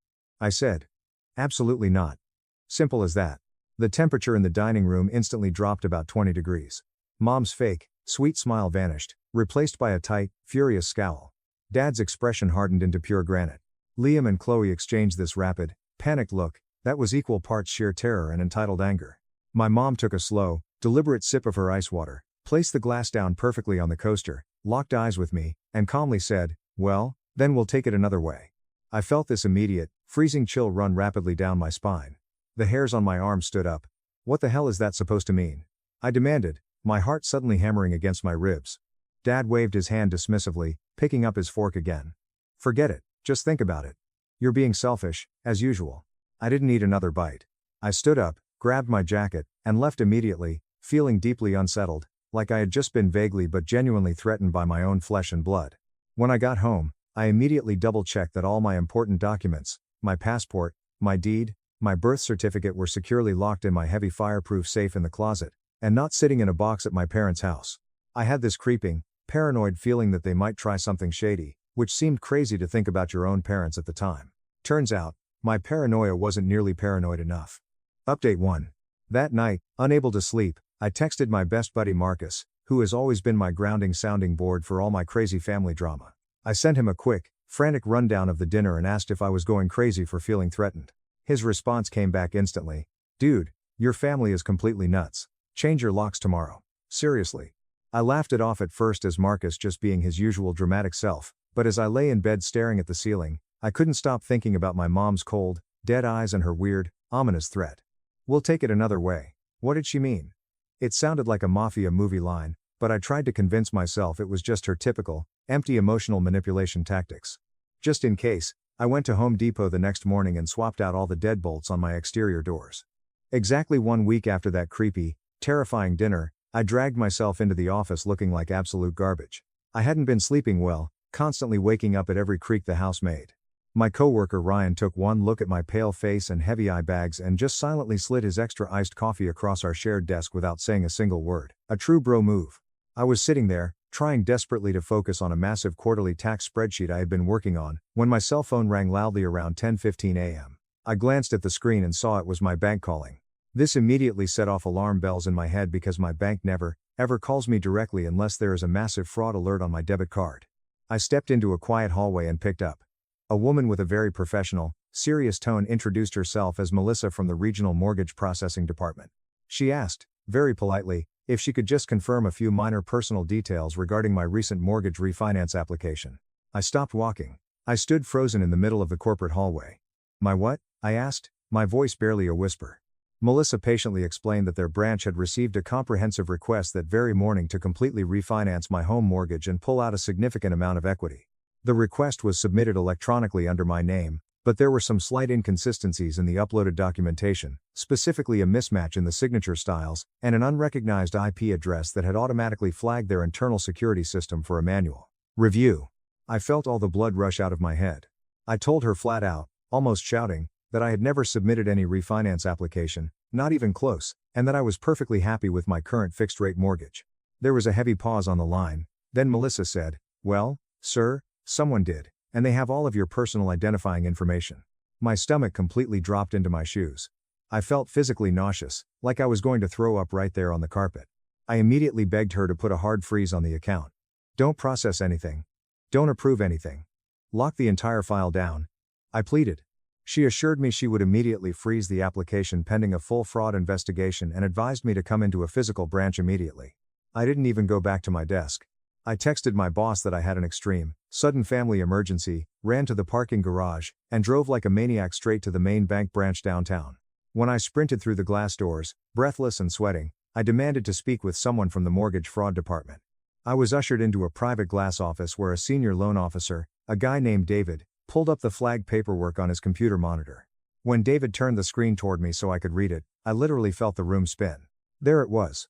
I said. Absolutely not. Simple as that. The temperature in the dining room instantly dropped about 20 degrees. Mom's fake, sweet smile vanished, replaced by a tight, furious scowl. Dad's expression hardened into pure granite. Liam and Chloe exchanged this rapid, panicked look, that was equal parts sheer terror and entitled anger. My mom took a slow, deliberate sip of her ice water, placed the glass down perfectly on the coaster, locked eyes with me, and calmly said, "Well, then we'll take it another way." I felt this immediate, freezing chill run rapidly down my spine. The hairs on my arms stood up. What the hell is that supposed to mean? I demanded, my heart suddenly hammering against my ribs. Dad waved his hand dismissively, picking up his fork again. Forget it, just think about it. You're being selfish, as usual. I didn't eat another bite. I stood up, grabbed my jacket, and left immediately, feeling deeply unsettled, like I had just been vaguely but genuinely threatened by my own flesh and blood. When I got home, I immediately double-checked that all my important documents, my passport, my deed, my birth certificate were securely locked in my heavy fireproof safe in the closet, and not sitting in a box at my parents' house. I had this creeping, paranoid feeling that they might try something shady, which seemed crazy to think about your own parents at the time. Turns out, my paranoia wasn't nearly paranoid enough. Update 1. That night, unable to sleep, I texted my best buddy Marcus, who has always been my grounding sounding board for all my crazy family drama. I sent him a quick, frantic rundown of the dinner and asked if I was going crazy for feeling threatened. His response came back instantly. "Dude, your family is completely nuts. Change your locks tomorrow. Seriously." I laughed it off at first as Marcus just being his usual dramatic self, but as I lay in bed staring at the ceiling, I couldn't stop thinking about my mom's cold, dead eyes and her weird, ominous threat. "We'll take it another way." What did she mean? It sounded like a mafia movie line, but I tried to convince myself it was just her typical, empty emotional manipulation tactics. Just in case, I went to Home Depot the next morning and swapped out all the deadbolts on my exterior doors. Exactly 1 week after that creepy, terrifying dinner, I dragged myself into the office looking like absolute garbage. I hadn't been sleeping well, constantly waking up at every creak the house made. My coworker Ryan took one look at my pale face and heavy eye bags and just silently slid his extra iced coffee across our shared desk without saying a single word. A true bro move. I was sitting there, trying desperately to focus on a massive quarterly tax spreadsheet I had been working on, when my cell phone rang loudly around 10:15 a.m. I glanced at the screen and saw it was my bank calling. This immediately set off alarm bells in my head because my bank never, ever calls me directly unless there is a massive fraud alert on my debit card. I stepped into a quiet hallway and picked up. A woman with a very professional, serious tone introduced herself as Melissa from the Regional Mortgage Processing Department. She asked, very politely, if she could just confirm a few minor personal details regarding my recent mortgage refinance application. I stopped walking. I stood frozen in the middle of the corporate hallway. "My what?" I asked, my voice barely a whisper. Melissa patiently explained that their branch had received a comprehensive request that very morning to completely refinance my home mortgage and pull out a significant amount of equity. The request was submitted electronically under my name, but there were some slight inconsistencies in the uploaded documentation, specifically a mismatch in the signature styles, and an unrecognized IP address that had automatically flagged their internal security system for a manual review. I felt all the blood rush out of my head. I told her flat out, almost shouting, that I had never submitted any refinance application, not even close, and that I was perfectly happy with my current fixed-rate mortgage. There was a heavy pause on the line, then Melissa said, "Well, sir, someone did, and they have all of your personal identifying information." My stomach completely dropped into my shoes. I felt physically nauseous, like I was going to throw up right there on the carpet. I immediately begged her to put a hard freeze on the account. "Don't process anything. Don't approve anything. Lock the entire file down. I pleaded. She assured me she would immediately freeze the application pending a full fraud investigation and advised me to come into a physical branch immediately. I didn't even go back to my desk. I texted my boss that I had an extreme, sudden family emergency, ran to the parking garage, and drove like a maniac straight to the main bank branch downtown. When I sprinted through the glass doors, breathless and sweating, I demanded to speak with someone from the mortgage fraud department. I was ushered into a private glass office where a senior loan officer, a guy named David, pulled up the flag paperwork on his computer monitor. When David turned the screen toward me so I could read it, I literally felt the room spin. There it was.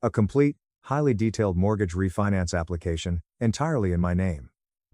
A complete, highly detailed mortgage refinance application, entirely in my name.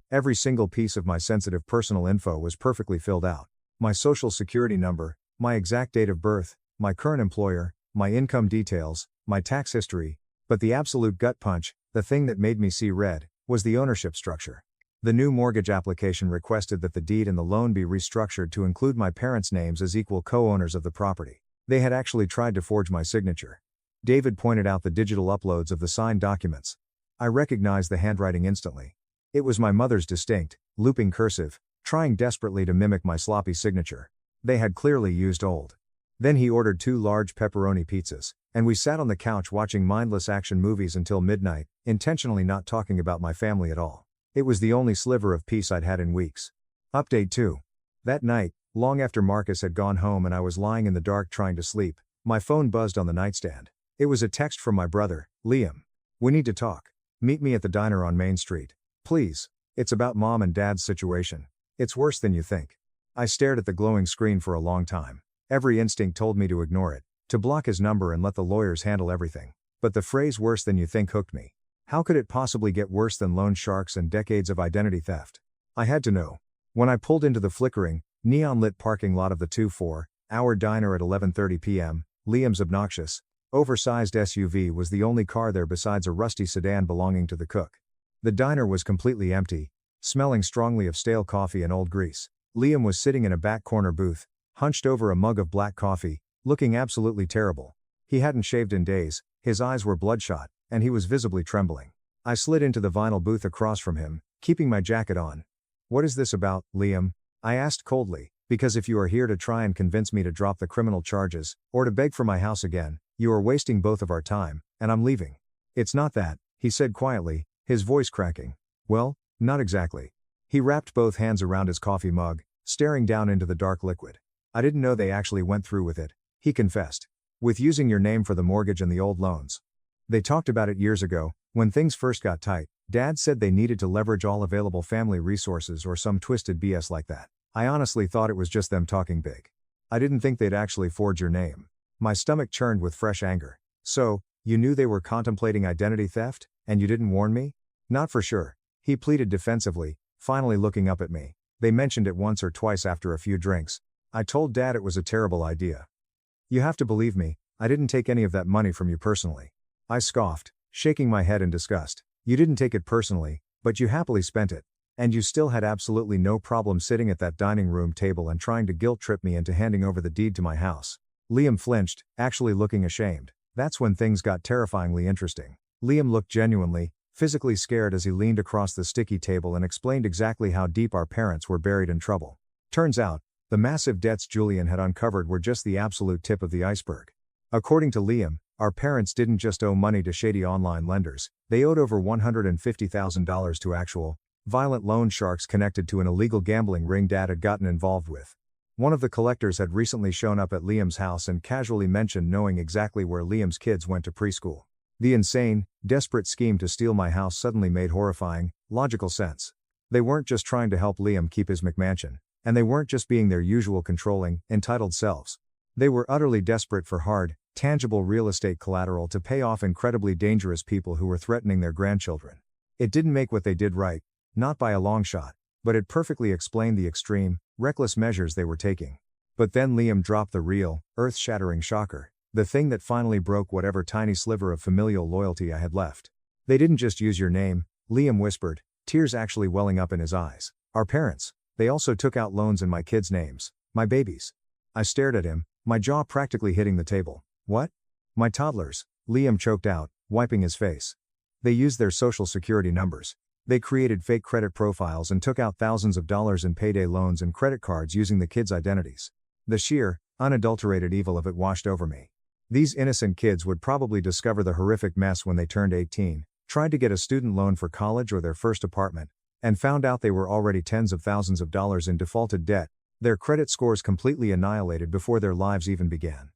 Every single piece of my sensitive personal info was perfectly filled out. My social security number, my exact date of birth, my current employer, my income details, my tax history, but the absolute gut punch, the thing that made me see red, was the ownership structure. The new mortgage application requested that the deed and the loan be restructured to include my parents' names as equal co-owners of the property. They had actually tried to forge my signature. David pointed out the digital uploads of the signed documents. I recognized the handwriting instantly. It was my mother's distinct, looping cursive, trying desperately to mimic my sloppy signature. They had clearly used old. Then he ordered 2 large pepperoni pizzas, and we sat on the couch watching mindless action movies until midnight, intentionally not talking about my family at all. It was the only sliver of peace I'd had in weeks. Update 2. That night, long after Marcus had gone home and I was lying in the dark trying to sleep, my phone buzzed on the nightstand. It was a text from my brother, Liam. We need to talk. Meet me at the diner on Main Street. Please. It's about Mom and Dad's situation. It's worse than you think. I stared at the glowing screen for a long time. Every instinct told me to ignore it, to block his number and let the lawyers handle everything. But the phrase worse than you think hooked me. How could it possibly get worse than loan sharks and decades of identity theft? I had to know. When I pulled into the flickering, neon-lit parking lot of the 2-4-hour diner at 11:30 p.m., Liam's obnoxious, oversized SUV was the only car there besides a rusty sedan belonging to the cook. The diner was completely empty, smelling strongly of stale coffee and old grease. Liam was sitting in a back corner booth, hunched over a mug of black coffee, looking absolutely terrible. He hadn't shaved in days, his eyes were bloodshot, and he was visibly trembling. I slid into the vinyl booth across from him, keeping my jacket on. What is this about, Liam? I asked coldly, because if you are here to try and convince me to drop the criminal charges, or to beg for my house again, you are wasting both of our time, and I'm leaving. It's not that, he said quietly, his voice cracking. Well, not exactly. He wrapped both hands around his coffee mug, staring down into the dark liquid. I didn't know they actually went through with it, he confessed. With using your name for the mortgage and the old loans. They talked about it years ago, when things first got tight. Dad said they needed to leverage all available family resources or some twisted BS like that. I honestly thought it was just them talking big. I didn't think they'd actually forge your name. My stomach churned with fresh anger. So, you knew they were contemplating identity theft, and you didn't warn me? Not for sure. He pleaded defensively, finally looking up at me. They mentioned it once or twice after a few drinks. I told Dad it was a terrible idea. You have to believe me, I didn't take any of that money from you personally. I scoffed, shaking my head in disgust. You didn't take it personally, but you happily spent it. And you still had absolutely no problem sitting at that dining room table and trying to guilt-trip me into handing over the deed to my house. Liam flinched, actually looking ashamed. That's when things got terrifyingly interesting. Liam looked genuinely, physically scared as he leaned across the sticky table and explained exactly how deep our parents were buried in trouble. Turns out, the massive debts Julian had uncovered were just the absolute tip of the iceberg. According to Liam, our parents didn't just owe money to shady online lenders, they owed over $150,000 to actual, violent loan sharks connected to an illegal gambling ring Dad had gotten involved with. One of the collectors had recently shown up at Liam's house and casually mentioned knowing exactly where Liam's kids went to preschool. The insane, desperate scheme to steal my house suddenly made horrifying, logical sense. They weren't just trying to help Liam keep his McMansion, and they weren't just being their usual controlling, entitled selves. They were utterly desperate for hard, tangible real estate collateral to pay off incredibly dangerous people who were threatening their grandchildren. It didn't make what they did right, not by a long shot, but it perfectly explained the extreme, reckless measures they were taking. But then Liam dropped the real, earth-shattering shocker, the thing that finally broke whatever tiny sliver of familial loyalty I had left. They didn't just use your name, Liam whispered, tears actually welling up in his eyes. Our parents, they also took out loans in my kids' names, my babies. I stared at him, my jaw practically hitting the table. What? My toddlers, Liam choked out, wiping his face. They used their social security numbers. They created fake credit profiles and took out thousands of dollars in payday loans and credit cards using the kids' identities. The sheer, unadulterated evil of it washed over me. These innocent kids would probably discover the horrific mess when they turned 18, tried to get a student loan for college or their first apartment, and found out they were already tens of thousands of dollars in defaulted debt, their credit scores completely annihilated before their lives even began.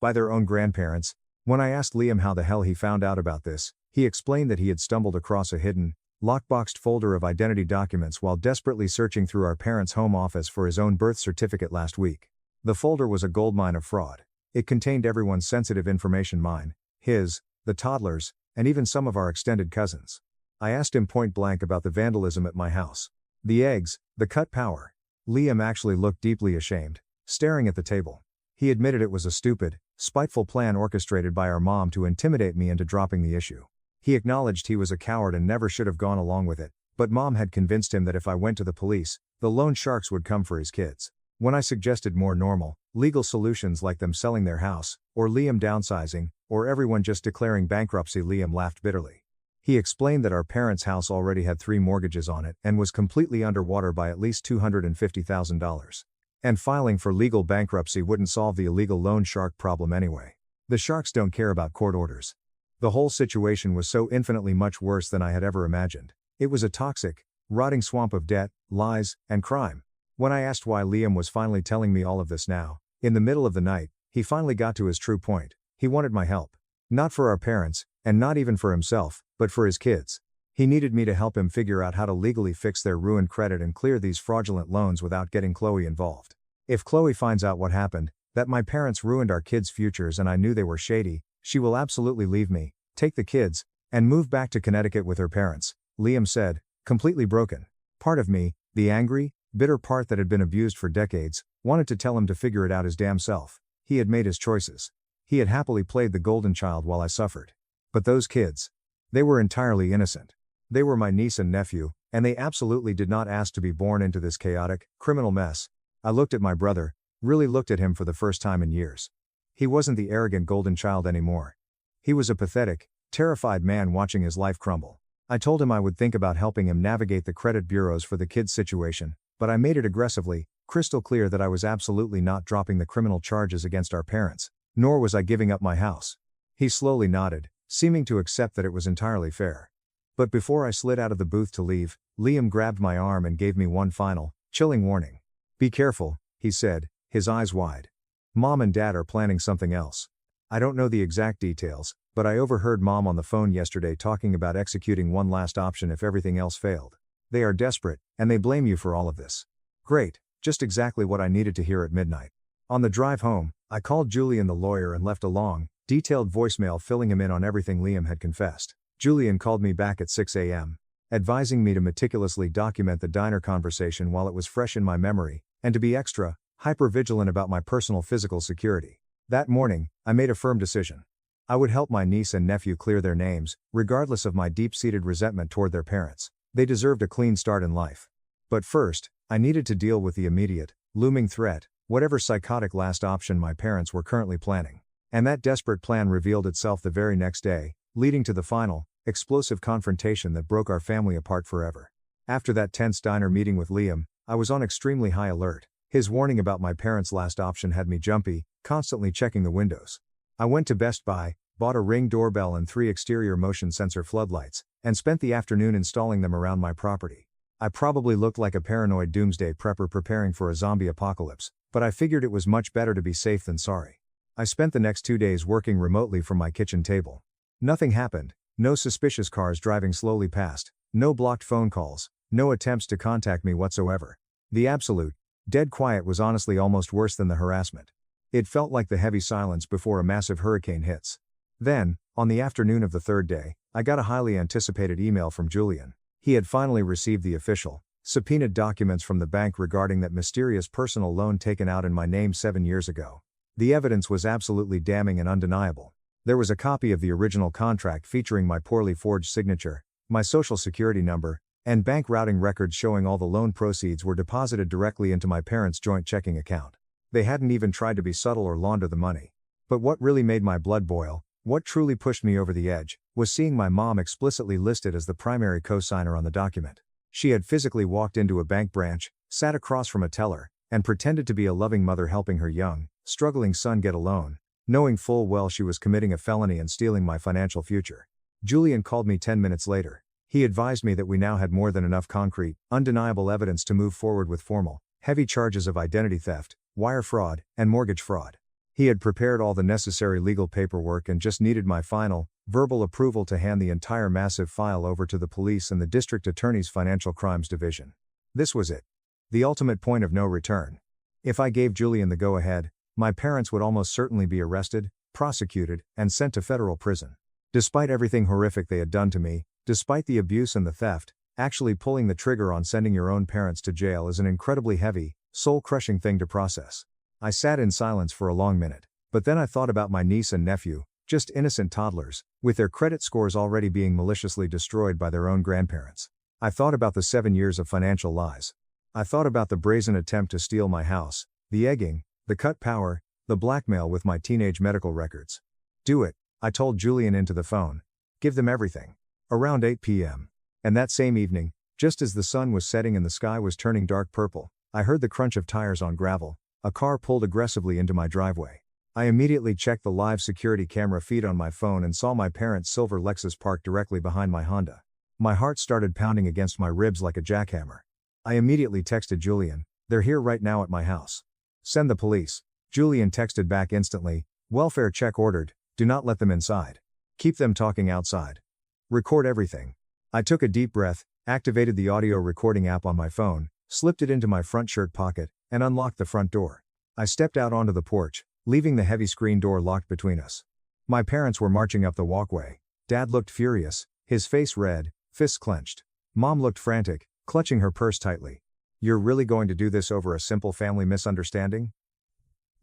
By their own grandparents. When I asked Liam how the hell he found out about this, he explained that he had stumbled across a hidden, lockboxed folder of identity documents while desperately searching through our parents' home office for his own birth certificate last week. The folder was a goldmine of fraud. It contained everyone's sensitive information, mine, his, the toddlers, and even some of our extended cousins. I asked him point blank about the vandalism at my house. The eggs, the cut power. Liam actually looked deeply ashamed, staring at the table. He admitted it was a stupid, spiteful plan orchestrated by our mom to intimidate me into dropping the issue. He acknowledged he was a coward and never should have gone along with it, but mom had convinced him that if I went to the police, the loan sharks would come for his kids. When I suggested more normal, legal solutions like them selling their house, or Liam downsizing, or everyone just declaring bankruptcy, Liam laughed bitterly. He explained that our parents' house already had 3 mortgages on it and was completely underwater by at least $250,000. And filing for legal bankruptcy wouldn't solve the illegal loan shark problem anyway. The sharks don't care about court orders. The whole situation was so infinitely much worse than I had ever imagined. It was a toxic, rotting swamp of debt, lies, and crime. When I asked why Liam was finally telling me all of this now, in the middle of the night, he finally got to his true point. He wanted my help. Not for our parents, and not even for himself, but for his kids. He needed me to help him figure out how to legally fix their ruined credit and clear these fraudulent loans without getting Chloe involved. If Chloe finds out what happened, that my parents ruined our kids' futures and I knew they were shady, she will absolutely leave me, take the kids, and move back to Connecticut with her parents, Liam said, completely broken. Part of me, the angry, bitter part that had been abused for decades, wanted to tell him to figure it out his damn self. He had made his choices. He had happily played the golden child while I suffered. But those kids, they were entirely innocent. They were my niece and nephew, and they absolutely did not ask to be born into this chaotic, criminal mess. I looked at my brother, really looked at him for the first time in years. He wasn't the arrogant golden child anymore. He was a pathetic, terrified man watching his life crumble. I told him I would think about helping him navigate the credit bureaus for the kids' situation, but I made it aggressively, crystal clear that I was absolutely not dropping the criminal charges against our parents, nor was I giving up my house. He slowly nodded, seeming to accept that it was entirely fair. But before I slid out of the booth to leave, Liam grabbed my arm and gave me one final, chilling warning. Be careful, he said, his eyes wide. Mom and Dad are planning something else. I don't know the exact details, but I overheard Mom on the phone yesterday talking about executing one last option if everything else failed. They are desperate, and they blame you for all of this. Great, just exactly what I needed to hear at midnight. On the drive home, I called Julian the lawyer and left a long, detailed voicemail filling him in on everything Liam had confessed. Julian called me back at 6 a.m., advising me to meticulously document the diner conversation while it was fresh in my memory, and to be extra, hyper-vigilant about my personal physical security. That morning, I made a firm decision. I would help my niece and nephew clear their names, regardless of my deep-seated resentment toward their parents. They deserved a clean start in life. But first, I needed to deal with the immediate, looming threat, whatever psychotic last option my parents were currently planning. And that desperate plan revealed itself the very next day, leading to the final, explosive confrontation that broke our family apart forever. After that tense diner meeting with Liam, I was on extremely high alert. His warning about my parents' last option had me jumpy, constantly checking the windows. I went to Best Buy, bought a Ring doorbell and 3 exterior motion sensor floodlights, and spent the afternoon installing them around my property. I probably looked like a paranoid doomsday prepper preparing for a zombie apocalypse, but I figured it was much better to be safe than sorry. I spent the next 2 days working remotely from my kitchen table. Nothing happened, no suspicious cars driving slowly past, no blocked phone calls, no attempts to contact me whatsoever. The absolute, dead quiet was honestly almost worse than the harassment. It felt like the heavy silence before a massive hurricane hits. Then, on the afternoon of the 3rd day, I got a highly anticipated email from Julian. He had finally received the official, subpoenaed documents from the bank regarding that mysterious personal loan taken out in my name 7 years ago. The evidence was absolutely damning and undeniable. There was a copy of the original contract featuring my poorly forged signature, my social security number, and bank routing records showing all the loan proceeds were deposited directly into my parents' joint checking account. They hadn't even tried to be subtle or launder the money. But what really made my blood boil What truly pushed me over the edge was seeing my mom explicitly listed as the primary co-signer on the document. She had physically walked into a bank branch, sat across from a teller, and pretended to be a loving mother helping her young, struggling son get a loan, knowing full well she was committing a felony and stealing my financial future. Julian called me 10 minutes later. He advised me that we now had more than enough concrete, undeniable evidence to move forward with formal, heavy charges of identity theft, wire fraud, and mortgage fraud. He had prepared all the necessary legal paperwork and just needed my final, verbal approval to hand the entire massive file over to the police and the district attorney's financial crimes division. This was it. The ultimate point of no return. If I gave Julian the go-ahead, my parents would almost certainly be arrested, prosecuted, and sent to federal prison. Despite everything horrific they had done to me, despite the abuse and the theft, actually pulling the trigger on sending your own parents to jail is an incredibly heavy, soul-crushing thing to process. I sat in silence for a long minute, but then I thought about my niece and nephew, just innocent toddlers, with their credit scores already being maliciously destroyed by their own grandparents. I thought about the 7 years of financial lies. I thought about the brazen attempt to steal my house, the egging, the cut power, the blackmail with my teenage medical records. Do it, I told Julian into the phone. Give them everything. Around 8 p.m. And that same evening, just as the sun was setting and the sky was turning dark purple, I heard the crunch of tires on gravel. A car pulled aggressively into my driveway. I immediately checked the live security camera feed on my phone and saw my parents' silver Lexus parked directly behind my Honda. My heart started pounding against my ribs like a jackhammer. I immediately texted Julian, "They're here right now at my house. Send the police." Julian texted back instantly, "Welfare check ordered, do not let them inside. Keep them talking outside. Record everything." I took a deep breath, activated the audio recording app on my phone, slipped it into my front shirt pocket, and unlocked the front door. I stepped out onto the porch, leaving the heavy screen door locked between us. My parents were marching up the walkway. Dad looked furious, his face red, fists clenched. Mom looked frantic, clutching her purse tightly. "You're really going to do this over a simple family misunderstanding?"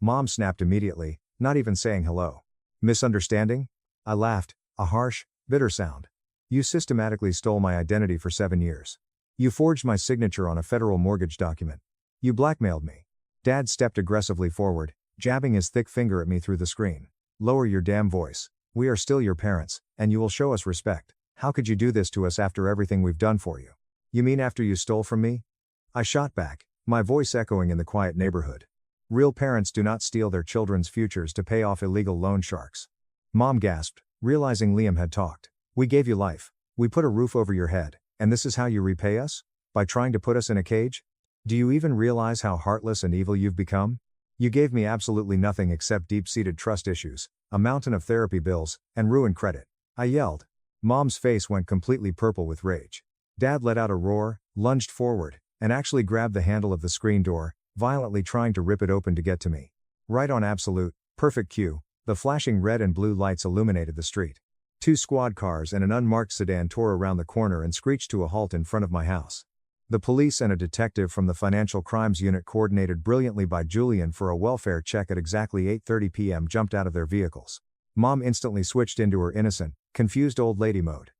Mom snapped immediately, not even saying hello. "Misunderstanding?" I laughed, a harsh, bitter sound. "You systematically stole my identity for 7 years. You forged my signature on a federal mortgage document. You blackmailed me." Dad stepped aggressively forward, jabbing his thick finger at me through the screen. "Lower your damn voice. We are still your parents, and you will show us respect. How could you do this to us after everything we've done for you? You mean after you stole from me?" I shot back, my voice echoing in the quiet neighborhood. "Real parents do not steal their children's futures to pay off illegal loan sharks." Mom gasped, realizing Liam had talked. "We gave you life. We put a roof over your head, and this is how you repay us? By trying to put us in a cage? Do you even realize how heartless and evil you've become? You gave me absolutely nothing except deep-seated trust issues, a mountain of therapy bills, and ruined credit." I yelled. Mom's face went completely purple with rage. Dad let out a roar, lunged forward, and actually grabbed the handle of the screen door, violently trying to rip it open to get to me. Right on absolute, perfect cue, the flashing red and blue lights illuminated the street. 2 squad cars and an unmarked sedan tore around the corner and screeched to a halt in front of my house. The police and a detective from the Financial Crimes Unit, coordinated brilliantly by Julian for a welfare check at exactly 8:30 p.m., jumped out of their vehicles. Mom instantly switched into her innocent, confused old lady mode.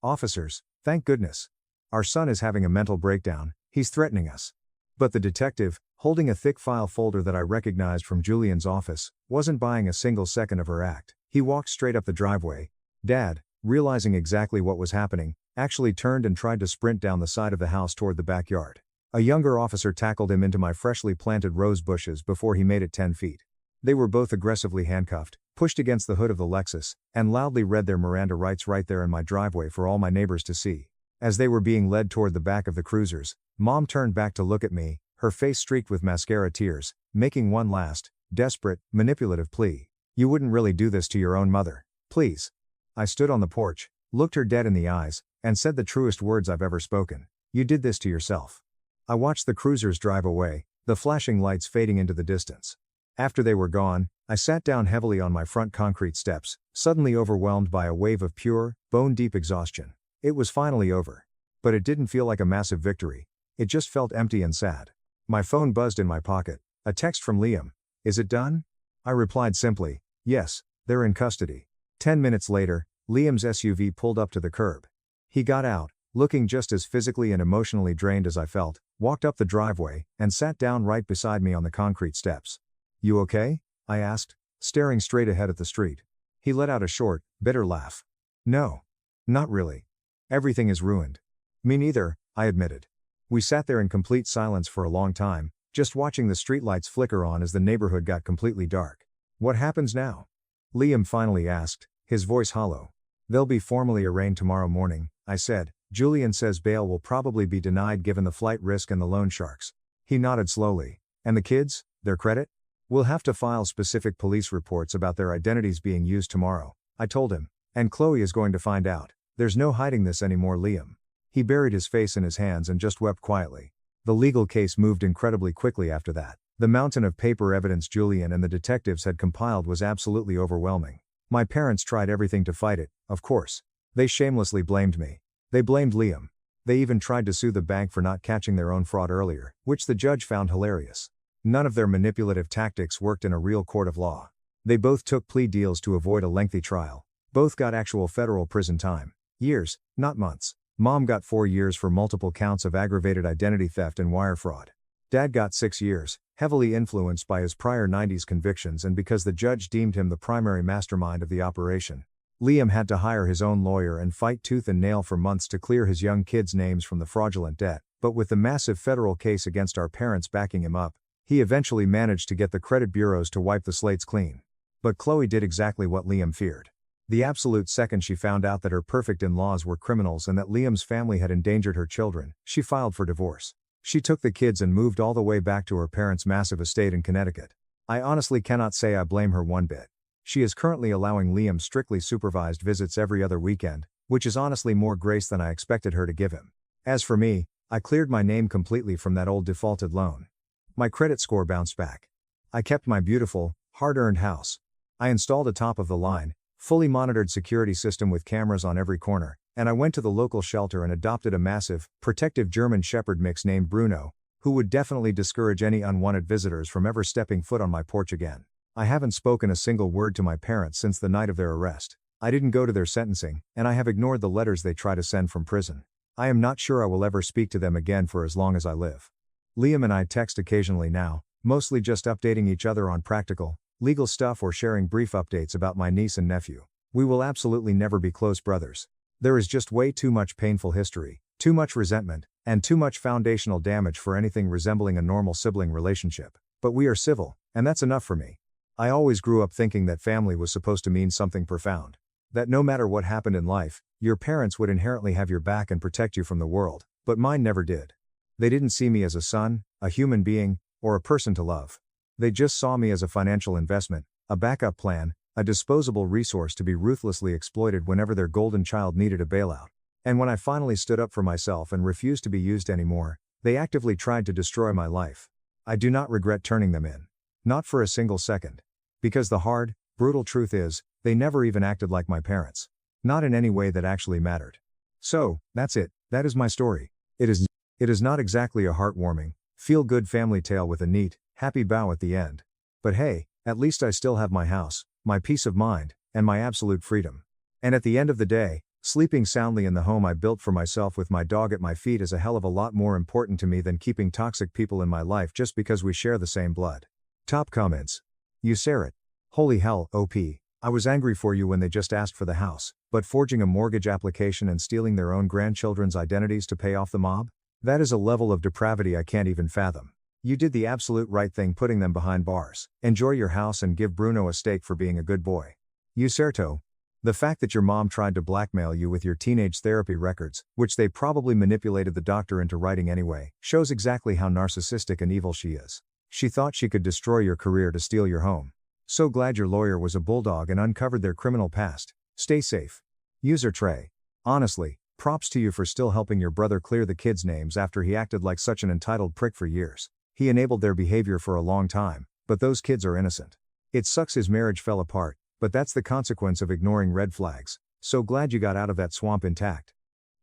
"Officers, thank goodness. Our son is having a mental breakdown, he's threatening us." But the detective, holding a thick file folder that I recognized from Julian's office, wasn't buying a single second of her act. He walked straight up the driveway. Dad, realizing exactly what was happening, actually turned and tried to sprint down the side of the house toward the backyard. A younger officer tackled him into my freshly planted rose bushes before he made it 10 feet. They were both aggressively handcuffed, pushed against the hood of the Lexus, and loudly read their Miranda rights right there in my driveway for all my neighbors to see. As they were being led toward the back of the cruisers, Mom turned back to look at me, her face streaked with mascara tears, making one last, desperate, manipulative plea. "You wouldn't really do this to your own mother, please." I stood on the porch, looked her dead in the eyes, and said the truest words I've ever spoken. "You did this to yourself." I watched the cruisers drive away, the flashing lights fading into the distance. After they were gone, I sat down heavily on my front concrete steps, suddenly overwhelmed by a wave of pure, bone-deep exhaustion. It was finally over. But it didn't feel like a massive victory. It just felt empty and sad. My phone buzzed in my pocket, a text from Liam. "Is it done?" I replied simply, "Yes, they're in custody." 10 minutes later, Liam's SUV pulled up to the curb. He got out, looking just as physically and emotionally drained as I felt, walked up the driveway, and sat down right beside me on the concrete steps. "You okay?" I asked, staring straight ahead at the street. He let out a short, bitter laugh. No. Not really. Everything is ruined. Me neither, I admitted. We sat there in complete silence for a long time, just watching the streetlights flicker on as the neighborhood got completely dark. What happens now? Liam finally asked, his voice hollow. They'll be formally arraigned tomorrow morning, I said. Julian says bail will probably be denied given the flight risk and the loan sharks. He nodded slowly. And the kids, their credit? We'll have to file specific police reports about their identities being used tomorrow, I told him. And Chloe is going to find out. There's no hiding this anymore, Liam. He buried his face in his hands and just wept quietly. The legal case moved incredibly quickly after that. The mountain of paper evidence Julian and the detectives had compiled was absolutely overwhelming. My parents tried everything to fight it, of course. They shamelessly blamed me. They blamed Liam. They even tried to sue the bank for not catching their own fraud earlier, which the judge found hilarious. None of their manipulative tactics worked in a real court of law. They both took plea deals to avoid a lengthy trial. Both got actual federal prison time. Years, not months. Mom got 4 years for multiple counts of aggravated identity theft and wire fraud. Dad got 6 years, heavily influenced by his prior 90s convictions and because the judge deemed him the primary mastermind of the operation. Liam had to hire his own lawyer and fight tooth and nail for months to clear his young kids' names from the fraudulent debt, but with the massive federal case against our parents backing him up, he eventually managed to get the credit bureaus to wipe the slates clean. But Chloe did exactly what Liam feared. The absolute second she found out that her perfect in-laws were criminals and that Liam's family had endangered her children, she filed for divorce. She took the kids and moved all the way back to her parents' massive estate in Connecticut. I honestly cannot say I blame her one bit. She is currently allowing Liam strictly supervised visits every other weekend, which is honestly more grace than I expected her to give him. As for me, I cleared my name completely from that old defaulted loan. My credit score bounced back. I kept my beautiful, hard-earned house. I installed a top-of-the-line, fully monitored security system with cameras on every corner, and I went to the local shelter and adopted a massive, protective German Shepherd mix named Bruno, who would definitely discourage any unwanted visitors from ever stepping foot on my porch again. I haven't spoken a single word to my parents since the night of their arrest. I didn't go to their sentencing, and I have ignored the letters they try to send from prison. I am not sure I will ever speak to them again for as long as I live. Liam and I text occasionally now, mostly just updating each other on practical, legal stuff or sharing brief updates about my niece and nephew. We will absolutely never be close brothers. There is just way too much painful history, too much resentment, and too much foundational damage for anything resembling a normal sibling relationship. But we are civil, and that's enough for me. I always grew up thinking that family was supposed to mean something profound. That no matter what happened in life, your parents would inherently have your back and protect you from the world, but mine never did. They didn't see me as a son, a human being, or a person to love. They just saw me as a financial investment, a backup plan, a disposable resource to be ruthlessly exploited whenever their golden child needed a bailout. And when I finally stood up for myself and refused to be used anymore, they actively tried to destroy my life. I do not regret turning them in. Not for a single second. Because the hard, brutal truth is, they never even acted like my parents. Not in any way that actually mattered. So, that's it, that is my story. It is not exactly a heartwarming, feel-good family tale with a neat, happy bow at the end. But hey, at least I still have my house, my peace of mind, and my absolute freedom. And at the end of the day, sleeping soundly in the home I built for myself with my dog at my feet is a hell of a lot more important to me than keeping toxic people in my life just because we share the same blood. Top comments. USARIT. Holy hell, OP. I was angry for you when they just asked for the house, but forging a mortgage application and stealing their own grandchildren's identities to pay off the mob? That is a level of depravity I can't even fathom. You did the absolute right thing putting them behind bars. Enjoy your house and give Bruno a steak for being a good boy. USERTO. The fact that your mom tried to blackmail you with your teenage therapy records, which they probably manipulated the doctor into writing anyway, shows exactly how narcissistic and evil she is. She thought she could destroy your career to steal your home. So glad your lawyer was a bulldog and uncovered their criminal past. Stay safe. User Trey. Honestly, props to you for still helping your brother clear the kids' names after he acted like such an entitled prick for years. He enabled their behavior for a long time, but those kids are innocent. It sucks his marriage fell apart, but that's the consequence of ignoring red flags. So glad you got out of that swamp intact.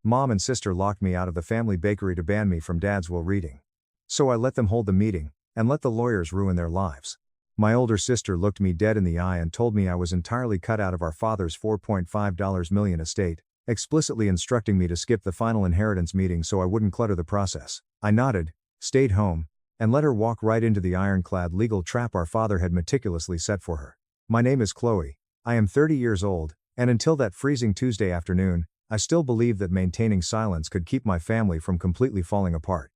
Mom and sister locked me out of the family bakery to ban me from Dad's will reading. So I let them hold the meeting, and let the lawyers ruin their lives. My older sister looked me dead in the eye and told me I was entirely cut out of our father's $4.5 million estate, explicitly instructing me to skip the final inheritance meeting so I wouldn't clutter the process. I nodded, stayed home, and let her walk right into the ironclad legal trap our father had meticulously set for her. My name is Chloe. I am 30 years old, and until that freezing Tuesday afternoon, I still believed that maintaining silence could keep my family from completely falling apart.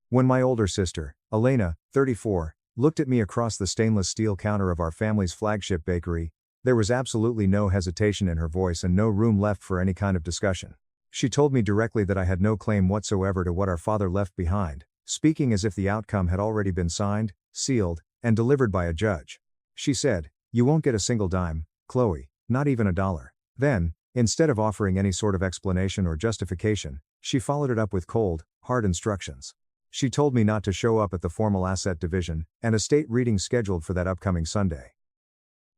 When my older sister, Elena, 34, looked at me across the stainless steel counter of our family's flagship bakery, there was absolutely no hesitation in her voice and no room left for any kind of discussion. She told me directly that I had no claim whatsoever to what our father left behind, speaking as if the outcome had already been signed, sealed, and delivered by a judge. She said, "You won't get a single dime, Chloe, not even $1. Then, instead of offering any sort of explanation or justification, she followed it up with cold, hard instructions. She told me not to show up at the formal asset division and estate reading scheduled for that upcoming Sunday.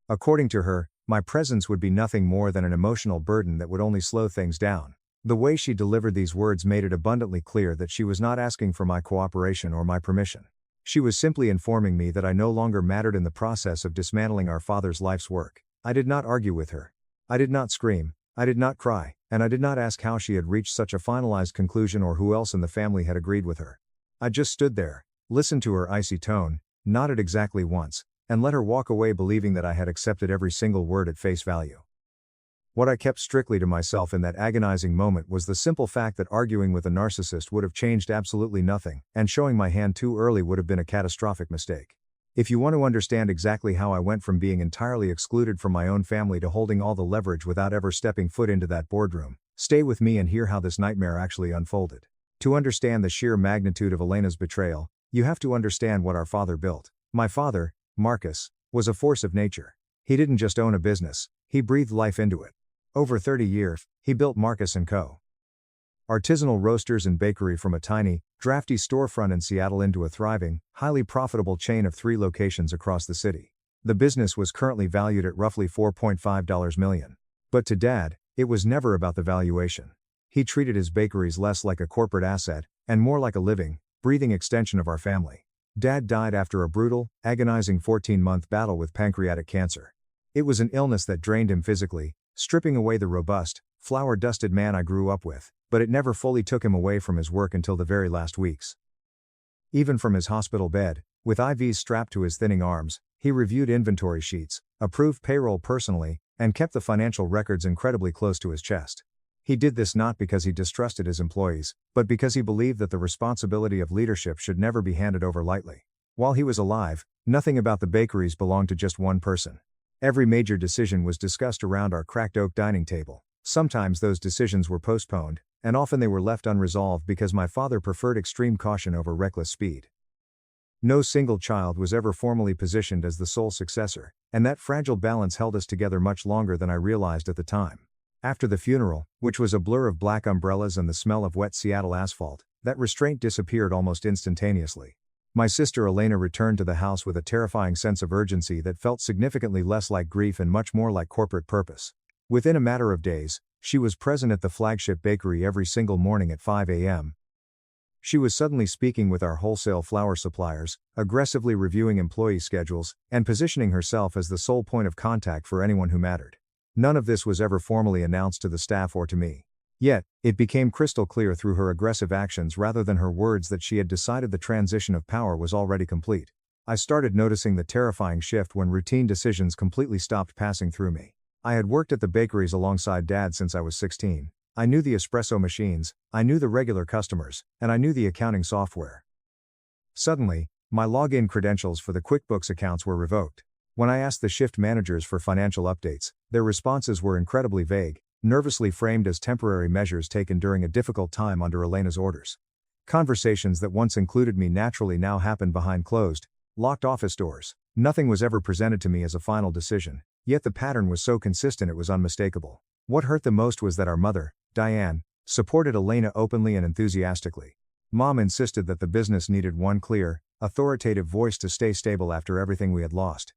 According to her, my presence would be nothing more than an emotional burden that would only slow things down. The way she delivered these words made it abundantly clear that she was not asking for my cooperation or my permission. She was simply informing me that I no longer mattered in the process of dismantling our father's life's work. I did not argue with her. I did not scream, I did not cry, and I did not ask how she had reached such a finalized conclusion or who else in the family had agreed with her. I just stood there, listened to her icy tone, nodded exactly once, and let her walk away believing that I had accepted every single word at face value. What I kept strictly to myself in that agonizing moment was the simple fact that arguing with a narcissist would have changed absolutely nothing, and showing my hand too early would have been a catastrophic mistake. If you want to understand exactly how I went from being entirely excluded from my own family to holding all the leverage without ever stepping foot into that boardroom, stay with me and hear how this nightmare actually unfolded. To understand the sheer magnitude of Elena's betrayal, you have to understand what our father built. My father, Marcus, was a force of nature. He didn't just own a business, he breathed life into it. Over 30 years, he built Marcus & Co. Artisanal roasters and bakery from a tiny, drafty storefront in Seattle into a thriving, highly profitable chain of 3 locations across the city. The business was currently valued at roughly $4.5 million. But to Dad, it was never about the valuation. He treated his bakeries less like a corporate asset, and more like a living, breathing extension of our family. Dad died after a brutal, agonizing 14-month battle with pancreatic cancer. It was an illness that drained him physically, stripping away the robust, flour-dusted man I grew up with, but it never fully took him away from his work until the very last weeks. Even from his hospital bed, with IVs strapped to his thinning arms, he reviewed inventory sheets, approved payroll personally, and kept the financial records incredibly close to his chest. He did this not because he distrusted his employees, but because he believed that the responsibility of leadership should never be handed over lightly. While he was alive, nothing about the bakeries belonged to just one person. Every major decision was discussed around our cracked oak dining table. Sometimes those decisions were postponed, and often they were left unresolved because my father preferred extreme caution over reckless speed. No single child was ever formally positioned as the sole successor, and that fragile balance held us together much longer than I realized at the time. After the funeral, which was a blur of black umbrellas and the smell of wet Seattle asphalt, that restraint disappeared almost instantaneously. My sister Elena returned to the house with a terrifying sense of urgency that felt significantly less like grief and much more like corporate purpose. Within a matter of days, she was present at the flagship bakery every single morning at 5 a.m. She was suddenly speaking with our wholesale flour suppliers, aggressively reviewing employee schedules, and positioning herself as the sole point of contact for anyone who mattered. None of this was ever formally announced to the staff or to me. Yet, it became crystal clear through her aggressive actions rather than her words that she had decided the transition of power was already complete. I started noticing the terrifying shift when routine decisions completely stopped passing through me. I had worked at the bakeries alongside Dad since I was 16. I knew the espresso machines, I knew the regular customers, and I knew the accounting software. Suddenly, my login credentials for the QuickBooks accounts were revoked. When I asked the shift managers for financial updates, their responses were incredibly vague, nervously framed as temporary measures taken during a difficult time under Elena's orders. Conversations that once included me naturally now happened behind closed, locked office doors. Nothing was ever presented to me as a final decision, yet the pattern was so consistent it was unmistakable. What hurt the most was that our mother, Diane, supported Elena openly and enthusiastically. Mom insisted that the business needed one clear, authoritative voice to stay stable after everything we had lost.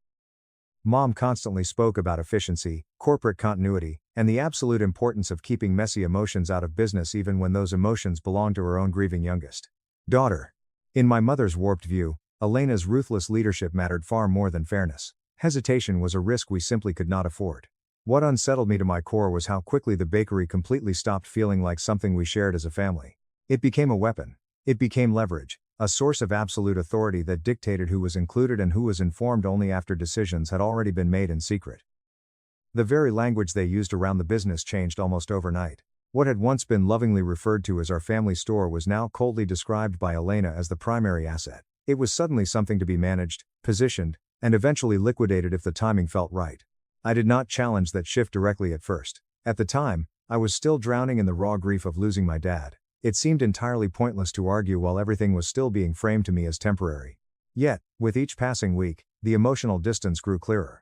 Mom constantly spoke about efficiency, corporate continuity, and the absolute importance of keeping messy emotions out of business even when those emotions belonged to her own grieving youngest daughter. In my mother's warped view, Elena's ruthless leadership mattered far more than fairness. Hesitation was a risk we simply could not afford. What unsettled me to my core was how quickly the bakery completely stopped feeling like something we shared as a family. It became a weapon. It became leverage, a source of absolute authority that dictated who was included and who was informed only after decisions had already been made in secret. The very language they used around the business changed almost overnight. What had once been lovingly referred to as our family store was now coldly described by Elena as the primary asset. It was suddenly something to be managed, positioned, and eventually liquidated if the timing felt right. I did not challenge that shift directly at first. At the time, I was still drowning in the raw grief of losing my dad. It seemed entirely pointless to argue while everything was still being framed to me as temporary. Yet, with each passing week, the emotional distance grew clearer.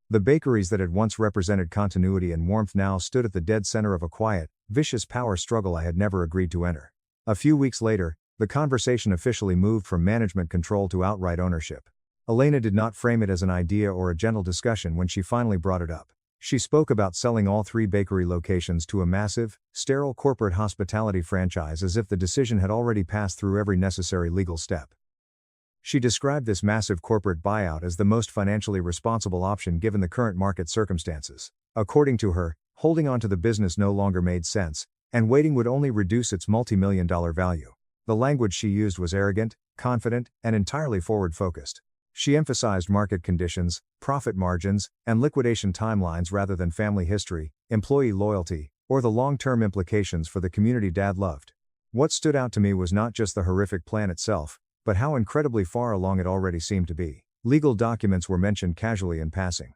The bakeries that had once represented continuity and warmth now stood at the dead center of a quiet, vicious power struggle I had never agreed to enter. A few weeks later, the conversation officially moved from management control to outright ownership. Elena did not frame it as an idea or a gentle discussion when she finally brought it up. She spoke about selling all 3 bakery locations to a massive, sterile corporate hospitality franchise as if the decision had already passed through every necessary legal step. She described this massive corporate buyout as the most financially responsible option given the current market circumstances. According to her, holding on to the business no longer made sense, and waiting would only reduce its multi-million-dollar value. The language she used was arrogant, confident, and entirely forward-focused. She emphasized market conditions, profit margins, and liquidation timelines rather than family history, employee loyalty, or the long-term implications for the community Dad loved. What stood out to me was not just the horrific plan itself, but how incredibly far along it already seemed to be. Legal documents were mentioned casually in passing.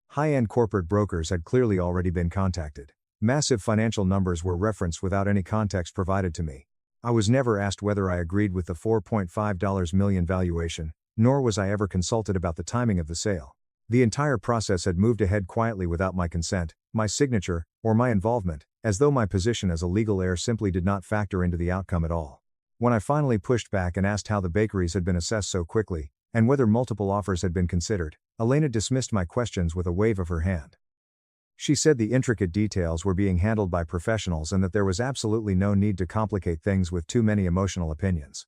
High-end corporate brokers had clearly already been contacted. Massive financial numbers were referenced without any context provided to me. I was never asked whether I agreed with the $4.5 million valuation, nor was I ever consulted about the timing of the sale. The entire process had moved ahead quietly without my consent, my signature, or my involvement, as though my position as a legal heir simply did not factor into the outcome at all. When I finally pushed back and asked how the bakeries had been assessed so quickly, and whether multiple offers had been considered, Elena dismissed my questions with a wave of her hand. She said the intricate details were being handled by professionals and that there was absolutely no need to complicate things with too many emotional opinions.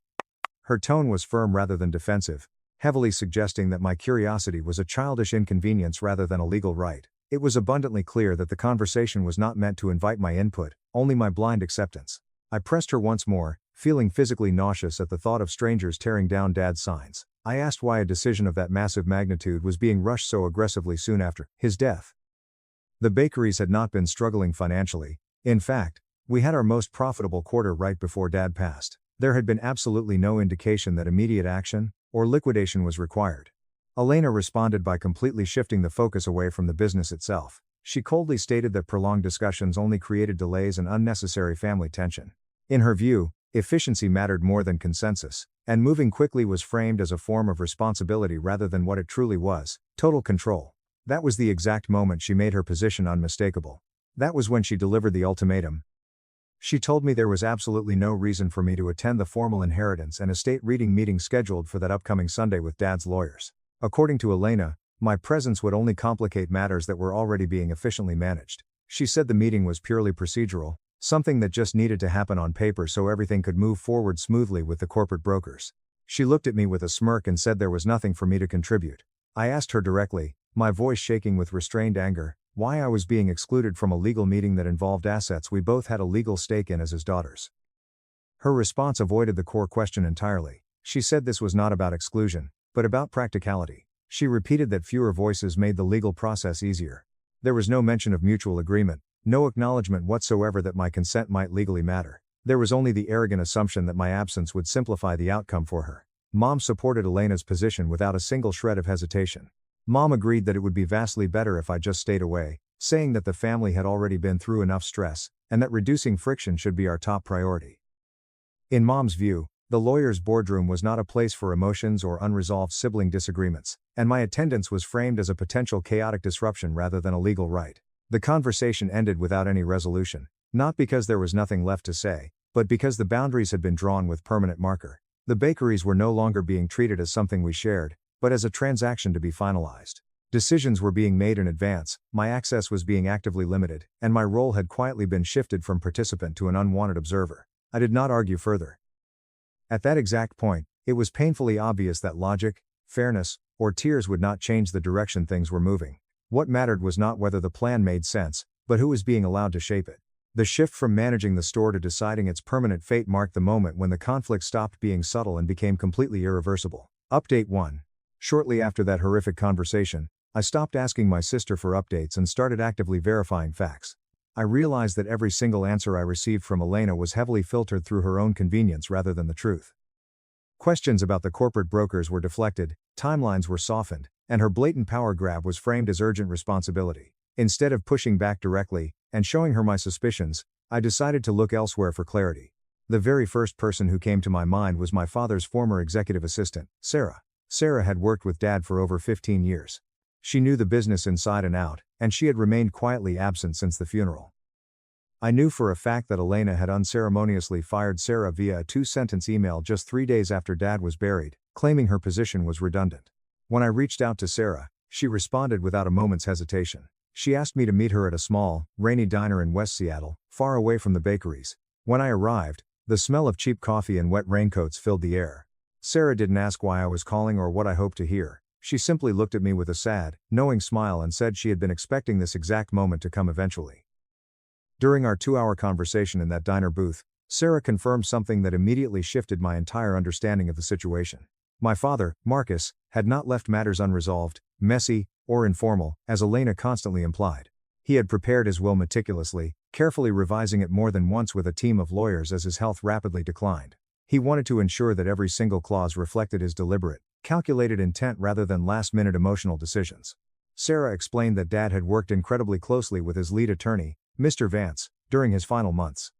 Her tone was firm rather than defensive, heavily suggesting that my curiosity was a childish inconvenience rather than a legal right. It was abundantly clear that the conversation was not meant to invite my input, only my blind acceptance. I pressed her once more, feeling physically nauseous at the thought of strangers tearing down Dad's signs. I asked why a decision of that massive magnitude was being rushed so aggressively soon after his death. The bakeries had not been struggling financially. In fact, we had our most profitable quarter right before Dad passed. There had been absolutely no indication that immediate action or liquidation was required. Elena responded by completely shifting the focus away from the business itself. She coldly stated that prolonged discussions only created delays and unnecessary family tension. In her view, efficiency mattered more than consensus, and moving quickly was framed as a form of responsibility rather than what it truly was, total control. That was the exact moment she made her position unmistakable. That was when she delivered the ultimatum. She told me there was absolutely no reason for me to attend the formal inheritance and estate reading meeting scheduled for that upcoming Sunday with Dad's lawyers. According to Elena, my presence would only complicate matters that were already being efficiently managed. She said the meeting was purely procedural, something that just needed to happen on paper so everything could move forward smoothly with the corporate brokers. She looked at me with a smirk and said there was nothing for me to contribute. I asked her directly, my voice shaking with restrained anger, why I was being excluded from a legal meeting that involved assets we both had a legal stake in as his daughters. Her response avoided the core question entirely. She said this was not about exclusion, but about practicality. She repeated that fewer voices made the legal process easier. There was no mention of mutual agreement, no acknowledgement whatsoever that my consent might legally matter. There was only the arrogant assumption that my absence would simplify the outcome for her. Mom supported Elena's position without a single shred of hesitation. Mom agreed that it would be vastly better if I just stayed away, saying that the family had already been through enough stress, and that reducing friction should be our top priority. In Mom's view, the lawyer's boardroom was not a place for emotions or unresolved sibling disagreements, and my attendance was framed as a potential chaotic disruption rather than a legal right. The conversation ended without any resolution, not because there was nothing left to say, but because the boundaries had been drawn with permanent marker. The bakeries were no longer being treated as something we shared, but as a transaction to be finalized. Decisions were being made in advance, my access was being actively limited, and my role had quietly been shifted from participant to an unwanted observer. I did not argue further. At that exact point, it was painfully obvious that logic, fairness, or tears would not change the direction things were moving. What mattered was not whether the plan made sense, but who was being allowed to shape it. The shift from managing the store to deciding its permanent fate marked the moment when the conflict stopped being subtle and became completely irreversible. Update 1. Shortly after that horrific conversation, I stopped asking my sister for updates and started actively verifying facts. I realized that every single answer I received from Elena was heavily filtered through her own convenience rather than the truth. Questions about the corporate brokers were deflected, timelines were softened, and her blatant power grab was framed as urgent responsibility. Instead of pushing back directly and showing her my suspicions, I decided to look elsewhere for clarity. The very first person who came to my mind was my father's former executive assistant, Sarah. Sarah had worked with Dad for over 15 years. She knew the business inside and out, and she had remained quietly absent since the funeral. I knew for a fact that Elena had unceremoniously fired Sarah via a 2-sentence email just 3 days after Dad was buried, claiming her position was redundant. When I reached out to Sarah, she responded without a moment's hesitation. She asked me to meet her at a small, rainy diner in West Seattle, far away from the bakeries. When I arrived, the smell of cheap coffee and wet raincoats filled the air. Sarah didn't ask why I was calling or what I hoped to hear. She simply looked at me with a sad, knowing smile and said she had been expecting this exact moment to come eventually. During our 2-hour conversation in that diner booth, Sarah confirmed something that immediately shifted my entire understanding of the situation. My father, Marcus, had not left matters unresolved, messy, or informal, as Elena constantly implied. He had prepared his will meticulously, carefully revising it more than once with a team of lawyers as his health rapidly declined. He wanted to ensure that every single clause reflected his deliberate, calculated intent rather than last-minute emotional decisions. Sarah explained that Dad had worked incredibly closely with his lead attorney, Mr. Vance, during his final months.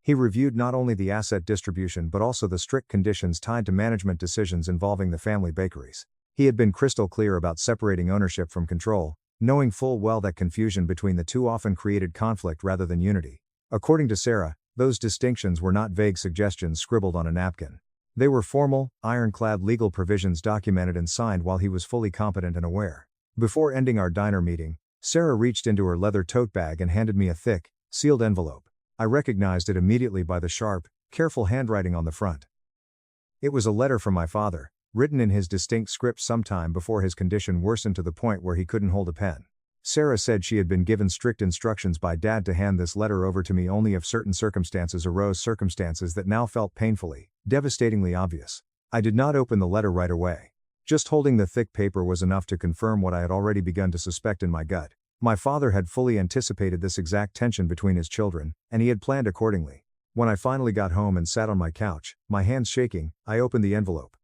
He reviewed not only the asset distribution but also the strict conditions tied to management decisions involving the family bakeries. He had been crystal clear about separating ownership from control, knowing full well that confusion between the two often created conflict rather than unity. According to Sarah, those distinctions were not vague suggestions scribbled on a napkin. They were formal, ironclad legal provisions documented and signed while he was fully competent and aware. Before ending our diner meeting, Sarah reached into her leather tote bag and handed me a thick, sealed envelope. I recognized it immediately by the sharp, careful handwriting on the front. It was a letter from my father, written in his distinct script sometime before his condition worsened to the point where he couldn't hold a pen. Sarah said she had been given strict instructions by Dad to hand this letter over to me only if certain circumstances arose, circumstances that now felt painfully, devastatingly obvious. I did not open the letter right away. Just holding the thick paper was enough to confirm what I had already begun to suspect in my gut. My father had fully anticipated this exact tension between his children, and he had planned accordingly. When I finally got home and sat on my couch, my hands shaking, I opened the envelope.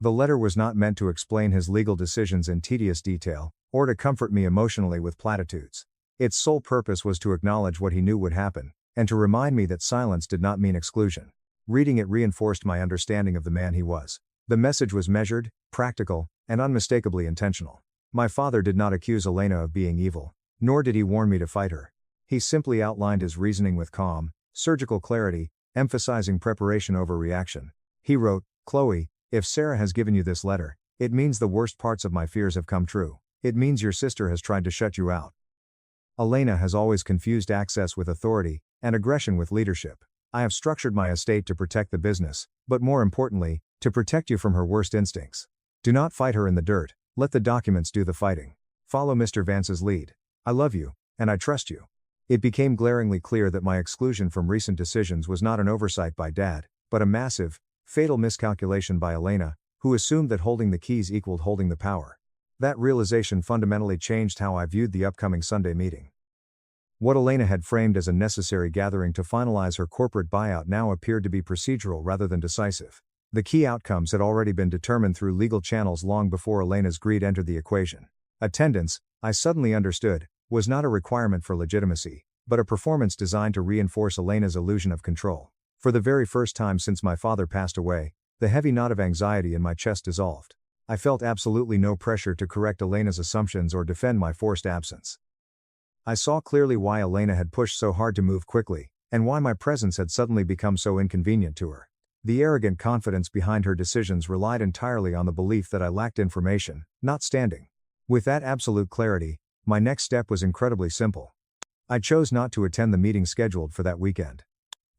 The letter was not meant to explain his legal decisions in tedious detail, or to comfort me emotionally with platitudes. Its sole purpose was to acknowledge what he knew would happen, and to remind me that silence did not mean exclusion. Reading it reinforced my understanding of the man he was. The message was measured, practical, and unmistakably intentional. My father did not accuse Elena of being evil, nor did he warn me to fight her. He simply outlined his reasoning with calm, surgical clarity, emphasizing preparation over reaction. He wrote, "Chloe, if Sarah has given you this letter, it means the worst parts of my fears have come true. It means your sister has tried to shut you out. Elena has always confused access with authority, and aggression with leadership. I have structured my estate to protect the business, but more importantly, to protect you from her worst instincts. Do not fight her in the dirt, let the documents do the fighting. Follow Mr. Vance's lead. I love you, and I trust you." It became glaringly clear that my exclusion from recent decisions was not an oversight by Dad, but a massive, fatal miscalculation by Elena, who assumed that holding the keys equaled holding the power. That realization fundamentally changed how I viewed the upcoming Sunday meeting. What Elena had framed as a necessary gathering to finalize her corporate buyout now appeared to be procedural rather than decisive. The key outcomes had already been determined through legal channels long before Elena's greed entered the equation. Attendance, I suddenly understood, was not a requirement for legitimacy, but a performance designed to reinforce Elena's illusion of control. For the very first time since my father passed away, the heavy knot of anxiety in my chest dissolved. I felt absolutely no pressure to correct Elena's assumptions or defend my forced absence. I saw clearly why Elena had pushed so hard to move quickly, and why my presence had suddenly become so inconvenient to her. The arrogant confidence behind her decisions relied entirely on the belief that I lacked information, not standing. With that absolute clarity, my next step was incredibly simple. I chose not to attend the meeting scheduled for that weekend.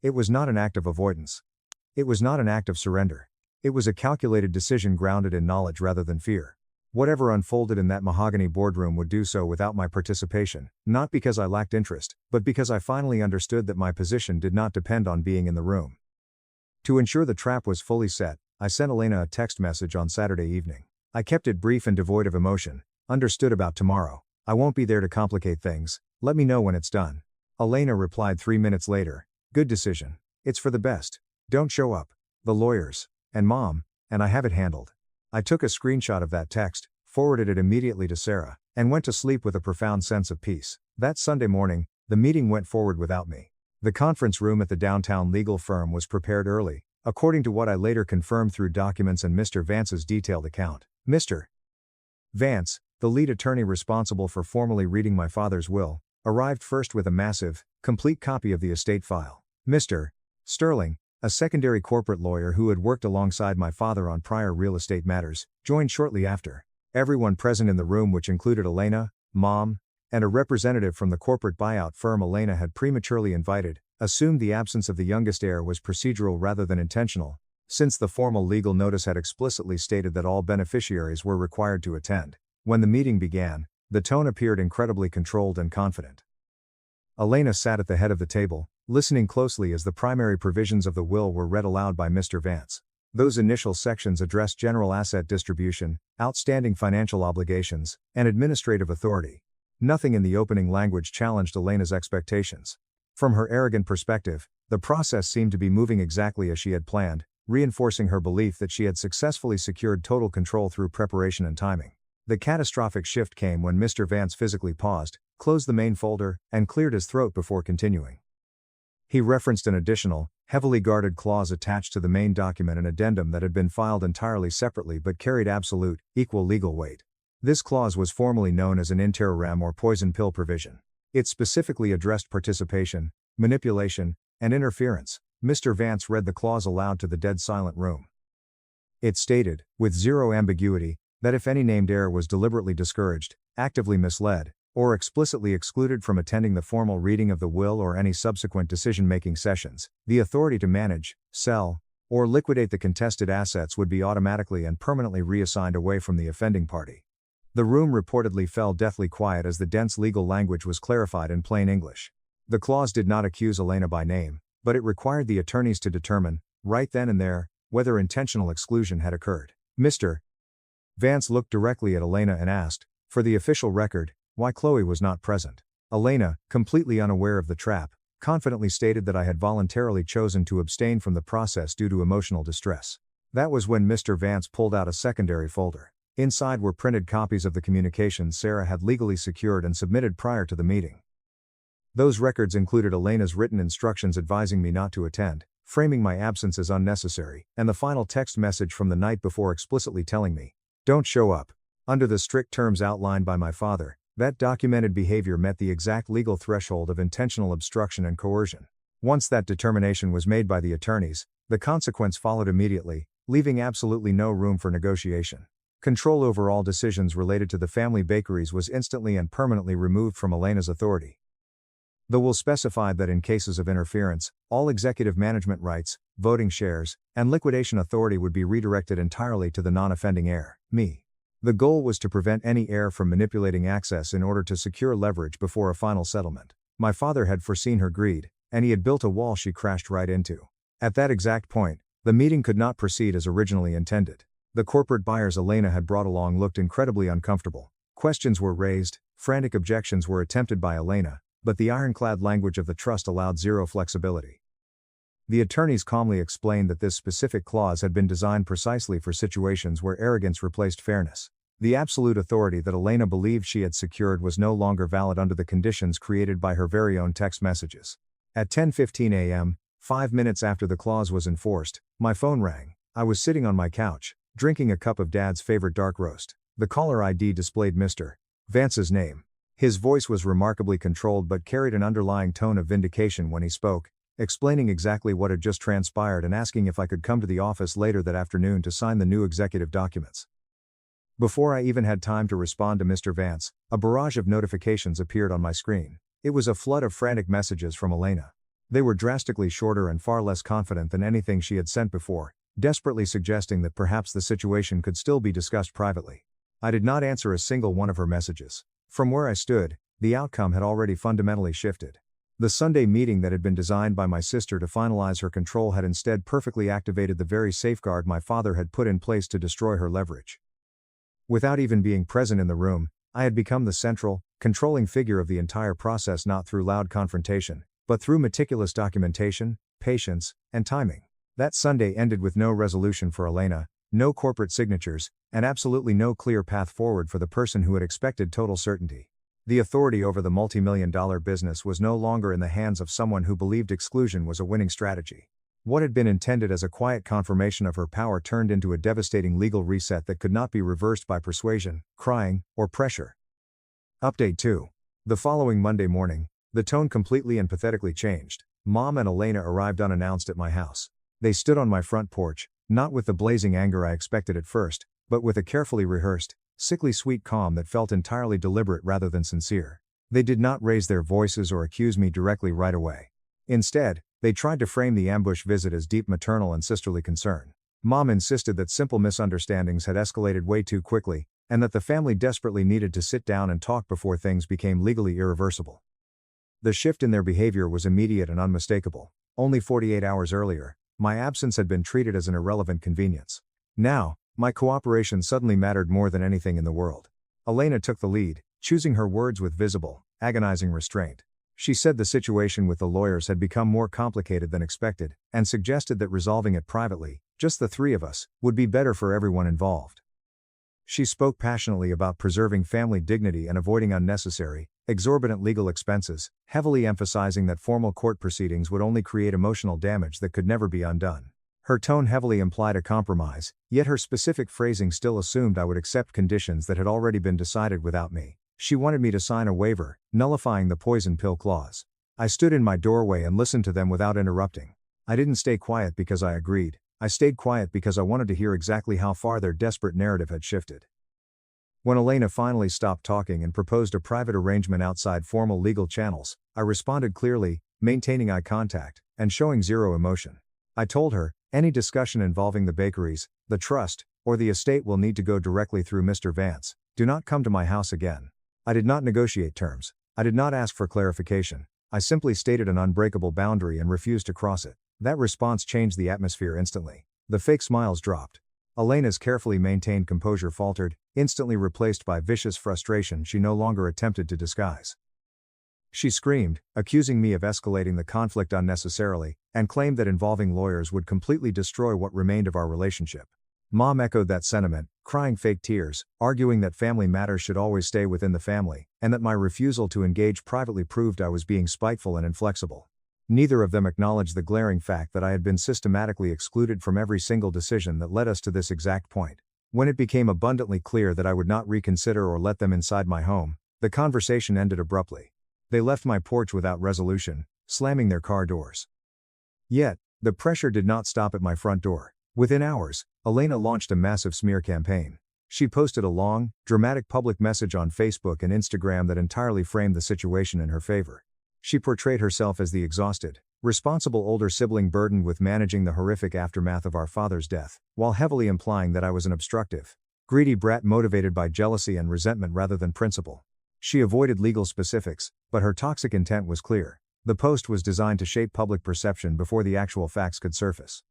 It was not an act of avoidance. It was not an act of surrender. It was a calculated decision grounded in knowledge rather than fear. Whatever unfolded in that mahogany boardroom would do so without my participation, not because I lacked interest, but because I finally understood that my position did not depend on being in the room. To ensure the trap was fully set, I sent Elena a text message on Saturday evening. I kept it brief and devoid of emotion, Understood about tomorrow. I won't be there to complicate things, let me know when it's done. Elena replied 3 minutes later. Good decision. It's for the best. Don't show up. The lawyers. And Mom. And I have it handled. I took a screenshot of that text, forwarded it immediately to Sarah, and went to sleep with a profound sense of peace. That Sunday morning, the meeting went forward without me. The conference room at the downtown legal firm was prepared early, according to what I later confirmed through documents and Mr. Vance's detailed account. Mr. Vance, the lead attorney responsible for formally reading my father's will, arrived first with a massive, complete copy of the estate file. Mr. Sterling, a secondary corporate lawyer who had worked alongside my father on prior real estate matters, joined shortly after. Everyone present in the room, which included Elena, Mom, and a representative from the corporate buyout firm Elena had prematurely invited, assumed the absence of the youngest heir was procedural rather than intentional, since the formal legal notice had explicitly stated that all beneficiaries were required to attend. When the meeting began, the tone appeared incredibly controlled and confident. Elena sat at the head of the table, listening closely as the primary provisions of the will were read aloud by Mr. Vance. Those initial sections addressed general asset distribution, outstanding financial obligations, and administrative authority. Nothing in the opening language challenged Elena's expectations. From her arrogant perspective, the process seemed to be moving exactly as she had planned, reinforcing her belief that she had successfully secured total control through preparation and timing. The catastrophic shift came when Mr. Vance physically paused, closed the main folder, and cleared his throat before continuing. He referenced an additional, heavily guarded clause attached to the main document, an addendum that had been filed entirely separately but carried absolute, equal legal weight. This clause was formally known as an inter rem or poison pill provision. It specifically addressed participation, manipulation, and interference. Mr. Vance read the clause aloud to the dead silent room. It stated, with zero ambiguity, that if any named heir was deliberately discouraged, actively misled, or explicitly excluded from attending the formal reading of the will or any subsequent decision-making sessions, the authority to manage, sell, or liquidate the contested assets would be automatically and permanently reassigned away from the offending party. The room reportedly fell deathly quiet as the dense legal language was clarified in plain English. The clause did not accuse Elena by name, but it required the attorneys to determine, right then and there, whether intentional exclusion had occurred. Mr. Vance looked directly at Elena and asked, for the official record, why Chloe was not present. Elena, completely unaware of the trap, confidently stated that I had voluntarily chosen to abstain from the process due to emotional distress. That was when Mr. Vance pulled out a secondary folder. Inside were printed copies of the communications Sarah had legally secured and submitted prior to the meeting. Those records included Elena's written instructions advising me not to attend, framing my absence as unnecessary, and the final text message from the night before explicitly telling me, "Don't show up." Under the strict terms outlined by my father, that documented behavior met the exact legal threshold of intentional obstruction and coercion. Once that determination was made by the attorneys, the consequence followed immediately, leaving absolutely no room for negotiation. Control over all decisions related to the family bakeries was instantly and permanently removed from Elena's authority. The will specified that in cases of interference, all executive management rights, voting shares, and liquidation authority would be redirected entirely to the non-offending heir, me. The goal was to prevent any heir from manipulating access in order to secure leverage before a final settlement. My father had foreseen her greed, and he had built a wall she crashed right into. At that exact point, the meeting could not proceed as originally intended. The corporate buyers Elena had brought along looked incredibly uncomfortable. Questions were raised, frantic objections were attempted by Elena, but the ironclad language of the trust allowed zero flexibility. The attorneys calmly explained that this specific clause had been designed precisely for situations where arrogance replaced fairness. The absolute authority that Elena believed she had secured was no longer valid under the conditions created by her very own text messages. At 10:15 a.m., 5 minutes after the clause was enforced, my phone rang. I was sitting on my couch, drinking a cup of Dad's favorite dark roast. The caller ID displayed Mr. Vance's name. His voice was remarkably controlled but carried an underlying tone of vindication when he spoke, explaining exactly what had just transpired and asking if I could come to the office later that afternoon to sign the new executive documents. Before I even had time to respond to Mr. Vance, a barrage of notifications appeared on my screen. It was a flood of frantic messages from Elena. They were drastically shorter and far less confident than anything she had sent before, desperately suggesting that perhaps the situation could still be discussed privately. I did not answer a single one of her messages. From where I stood, the outcome had already fundamentally shifted. The Sunday meeting that had been designed by my sister to finalize her control had instead perfectly activated the very safeguard my father had put in place to destroy her leverage. Without even being present in the room, I had become the central, controlling figure of the entire process, not through loud confrontation, but through meticulous documentation, patience, and timing. That Sunday ended with no resolution for Elena, no corporate signatures, and absolutely no clear path forward for the person who had expected total certainty. The authority over the multi-million-dollar business was no longer in the hands of someone who believed exclusion was a winning strategy. What had been intended as a quiet confirmation of her power turned into a devastating legal reset that could not be reversed by persuasion, crying, or pressure. Update 2. The following Monday morning, the tone completely and pathetically changed. Mom and Elena arrived unannounced at my house. They stood on my front porch, not with the blazing anger I expected at first, but with a carefully rehearsed, sickly sweet calm that felt entirely deliberate rather than sincere. They did not raise their voices or accuse me directly right away. Instead, they tried to frame the ambush visit as deep maternal and sisterly concern. Mom insisted that simple misunderstandings had escalated way too quickly, and that the family desperately needed to sit down and talk before things became legally irreversible. The shift in their behavior was immediate and unmistakable. Only 48 hours earlier, my absence had been treated as an irrelevant convenience. Now, my cooperation suddenly mattered more than anything in the world. Elena took the lead, choosing her words with visible, agonizing restraint. She said the situation with the lawyers had become more complicated than expected, and suggested that resolving it privately, just the three of us, would be better for everyone involved. She spoke passionately about preserving family dignity and avoiding unnecessary, exorbitant legal expenses, heavily emphasizing that formal court proceedings would only create emotional damage that could never be undone. Her tone heavily implied a compromise, yet her specific phrasing still assumed I would accept conditions that had already been decided without me. She wanted me to sign a waiver, nullifying the poison pill clause. I stood in my doorway and listened to them without interrupting. I didn't stay quiet because I agreed. I stayed quiet because I wanted to hear exactly how far their desperate narrative had shifted. When Elena finally stopped talking and proposed a private arrangement outside formal legal channels, I responded clearly, maintaining eye contact, and showing zero emotion. I told her, any discussion involving the bakeries, the trust, or the estate will need to go directly through Mr. Vance. Do not come to my house again. I did not negotiate terms. I did not ask for clarification. I simply stated an unbreakable boundary and refused to cross it. That response changed the atmosphere instantly. The fake smiles dropped. Elena's carefully maintained composure faltered, instantly replaced by vicious frustration she no longer attempted to disguise. She screamed, accusing me of escalating the conflict unnecessarily, and claimed that involving lawyers would completely destroy what remained of our relationship. Mom echoed that sentiment, crying fake tears, arguing that family matters should always stay within the family, and that my refusal to engage privately proved I was being spiteful and inflexible. Neither of them acknowledged the glaring fact that I had been systematically excluded from every single decision that led us to this exact point. When it became abundantly clear that I would not reconsider or let them inside my home, the conversation ended abruptly. They left my porch without resolution, slamming their car doors. Yet, the pressure did not stop at my front door. Within hours, Elena launched a massive smear campaign. She posted a long, dramatic public message on Facebook and Instagram that entirely framed the situation in her favor. She portrayed herself as the exhausted, responsible older sibling burdened with managing the horrific aftermath of our father's death, while heavily implying that I was an obstructive, greedy brat motivated by jealousy and resentment rather than principle. She avoided legal specifics, but her toxic intent was clear. The post was designed to shape public perception before the actual facts could surface.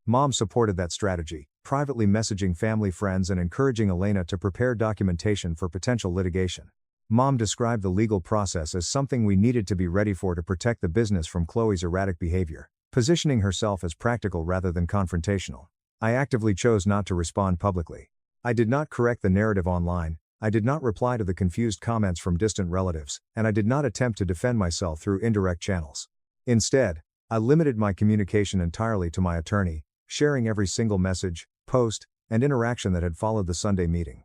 Mom supported that strategy, privately messaging family friends and encouraging Elena to prepare documentation for potential litigation. Mom described the legal process as something we needed to be ready for to protect the business from Chloe's erratic behavior, positioning herself as practical rather than confrontational. I actively chose not to respond publicly. I did not correct the narrative online, I did not reply to the confused comments from distant relatives, and I did not attempt to defend myself through indirect channels. Instead, I limited my communication entirely to my attorney, sharing every single message, post, and interaction that had followed the Sunday meeting.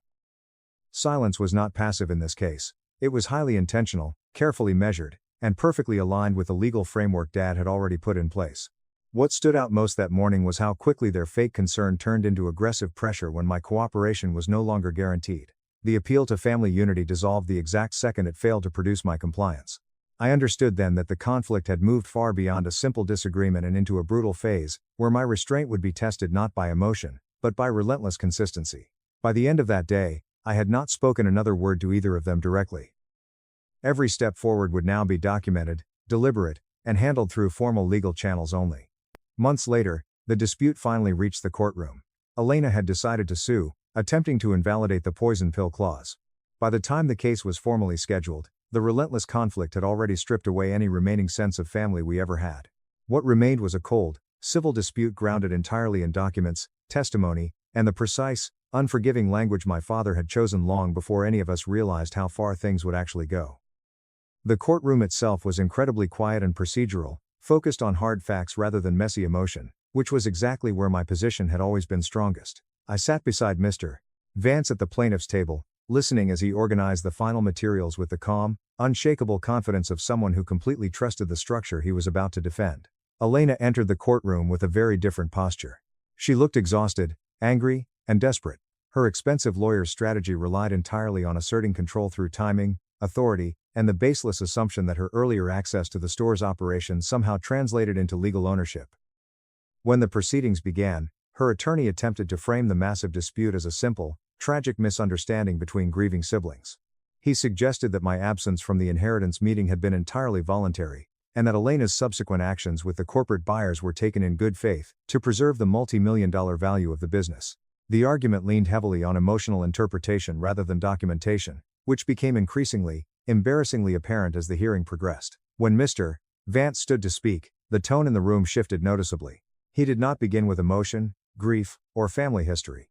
Silence was not passive in this case. It was highly intentional, carefully measured, and perfectly aligned with the legal framework Dad had already put in place. What stood out most that morning was how quickly their fake concern turned into aggressive pressure when my cooperation was no longer guaranteed. The appeal to family unity dissolved the exact second it failed to produce my compliance. I understood then that the conflict had moved far beyond a simple disagreement and into a brutal phase, where my restraint would be tested not by emotion, but by relentless consistency. By the end of that day, I had not spoken another word to either of them directly. Every step forward would now be documented, deliberate, and handled through formal legal channels only. Months later, the dispute finally reached the courtroom. Elena had decided to sue, attempting to invalidate the poison pill clause. By the time the case was formally scheduled, the relentless conflict had already stripped away any remaining sense of family we ever had. What remained was a cold, civil dispute grounded entirely in documents, testimony, and the precise, unforgiving language my father had chosen long before any of us realized how far things would actually go. The courtroom itself was incredibly quiet and procedural, focused on hard facts rather than messy emotion, which was exactly where my position had always been strongest. I sat beside Mr. Vance at the plaintiff's table, listening as he organized the final materials with the calm, unshakable confidence of someone who completely trusted the structure he was about to defend. Elena entered the courtroom with a very different posture. She looked exhausted, angry, and desperate. Her expensive lawyer's strategy relied entirely on asserting control through timing, authority, and the baseless assumption that her earlier access to the store's operations somehow translated into legal ownership. When the proceedings began, her attorney attempted to frame the massive dispute as a simple, tragic misunderstanding between grieving siblings. He suggested that my absence from the inheritance meeting had been entirely voluntary, and that Elena's subsequent actions with the corporate buyers were taken in good faith, to preserve the multi-million-dollar value of the business. The argument leaned heavily on emotional interpretation rather than documentation, which became increasingly, embarrassingly apparent as the hearing progressed. When Mr. Vance stood to speak, the tone in the room shifted noticeably. He did not begin with emotion, grief, or family history.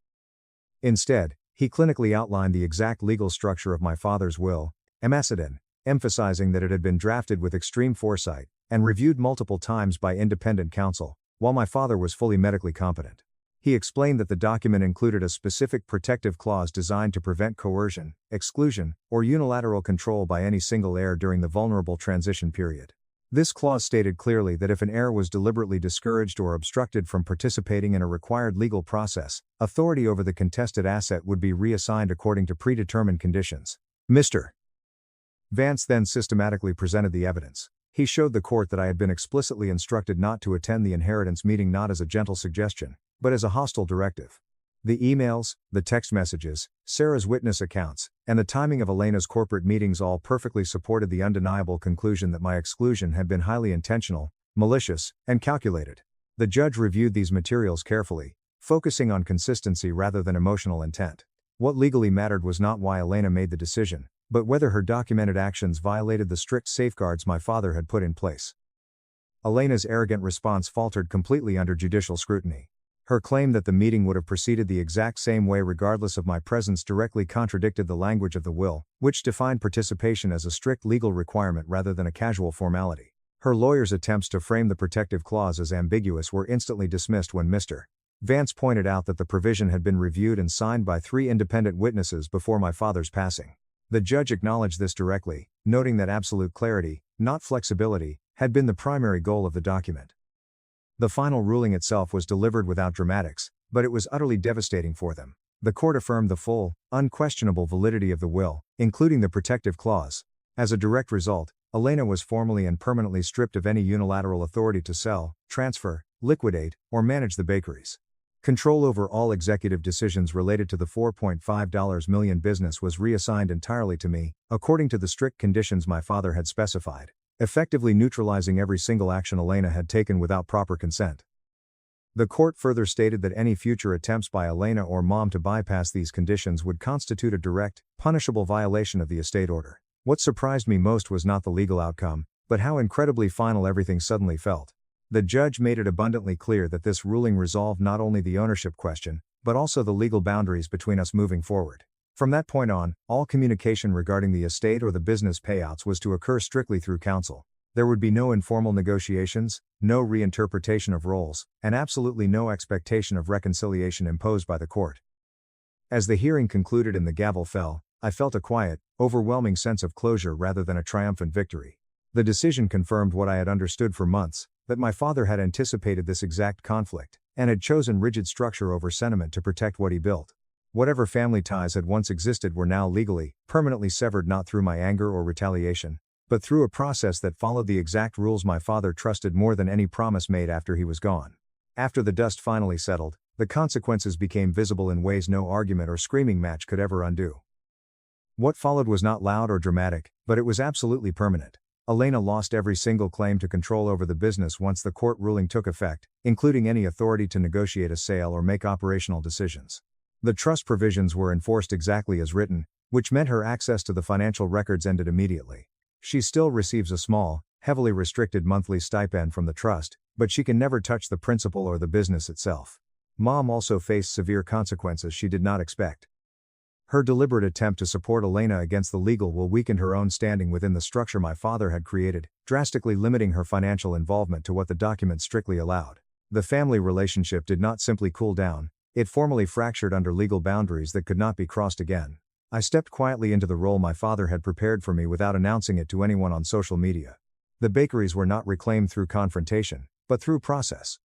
Instead, he clinically outlined the exact legal structure of my father's will, emphasizing that it had been drafted with extreme foresight, and reviewed multiple times by independent counsel, while my father was fully medically competent. He explained that the document included a specific protective clause designed to prevent coercion, exclusion, or unilateral control by any single heir during the vulnerable transition period. This clause stated clearly that if an heir was deliberately discouraged or obstructed from participating in a required legal process, authority over the contested asset would be reassigned according to predetermined conditions. Mr. Vance then systematically presented the evidence. He showed the court that I had been explicitly instructed not to attend the inheritance meeting, not as a gentle suggestion, but as a hostile directive. The emails, the text messages, Sarah's witness accounts, and the timing of Elena's corporate meetings all perfectly supported the undeniable conclusion that my exclusion had been highly intentional, malicious, and calculated. The judge reviewed these materials carefully, focusing on consistency rather than emotional intent. What legally mattered was not why Elena made the decision, but whether her documented actions violated the strict safeguards my father had put in place. Elena's arrogant response faltered completely under judicial scrutiny. Her claim that the meeting would have proceeded the exact same way regardless of my presence directly contradicted the language of the will, which defined participation as a strict legal requirement rather than a casual formality. Her lawyer's attempts to frame the protective clause as ambiguous were instantly dismissed when Mr. Vance pointed out that the provision had been reviewed and signed by 3 independent witnesses before my father's passing. The judge acknowledged this directly, noting that absolute clarity, not flexibility, had been the primary goal of the document. The final ruling itself was delivered without dramatics, but it was utterly devastating for them. The court affirmed the full, unquestionable validity of the will, including the protective clause. As a direct result, Elena was formally and permanently stripped of any unilateral authority to sell, transfer, liquidate, or manage the bakeries. Control over all executive decisions related to the $4.5 million business was reassigned entirely to me, according to the strict conditions my father had specified, effectively neutralizing every single action Elena had taken without proper consent. The court further stated that any future attempts by Elena or Mom to bypass these conditions would constitute a direct, punishable violation of the estate order. What surprised me most was not the legal outcome, but how incredibly final everything suddenly felt. The judge made it abundantly clear that this ruling resolved not only the ownership question, but also the legal boundaries between us moving forward. From that point on, all communication regarding the estate or the business payouts was to occur strictly through counsel. There would be no informal negotiations, no reinterpretation of roles, and absolutely no expectation of reconciliation imposed by the court. As the hearing concluded and the gavel fell, I felt a quiet, overwhelming sense of closure rather than a triumphant victory. The decision confirmed what I had understood for months, that my father had anticipated this exact conflict, and had chosen rigid structure over sentiment to protect what he built. Whatever family ties had once existed were now legally, permanently severed, not through my anger or retaliation, but through a process that followed the exact rules my father trusted more than any promise made after he was gone. After the dust finally settled, the consequences became visible in ways no argument or screaming match could ever undo. What followed was not loud or dramatic, but it was absolutely permanent. Elena lost every single claim to control over the business once the court ruling took effect, including any authority to negotiate a sale or make operational decisions. The trust provisions were enforced exactly as written, which meant her access to the financial records ended immediately. She still receives a small, heavily restricted monthly stipend from the trust, but she can never touch the principal or the business itself. Mom also faced severe consequences she did not expect. Her deliberate attempt to support Elena against the legal will weaken her own standing within the structure my father had created, drastically limiting her financial involvement to what the document strictly allowed. The family relationship did not simply cool down, it formally fractured under legal boundaries that could not be crossed again. I stepped quietly into the role my father had prepared for me without announcing it to anyone on social media. The bakeries were not reclaimed through confrontation, but through process.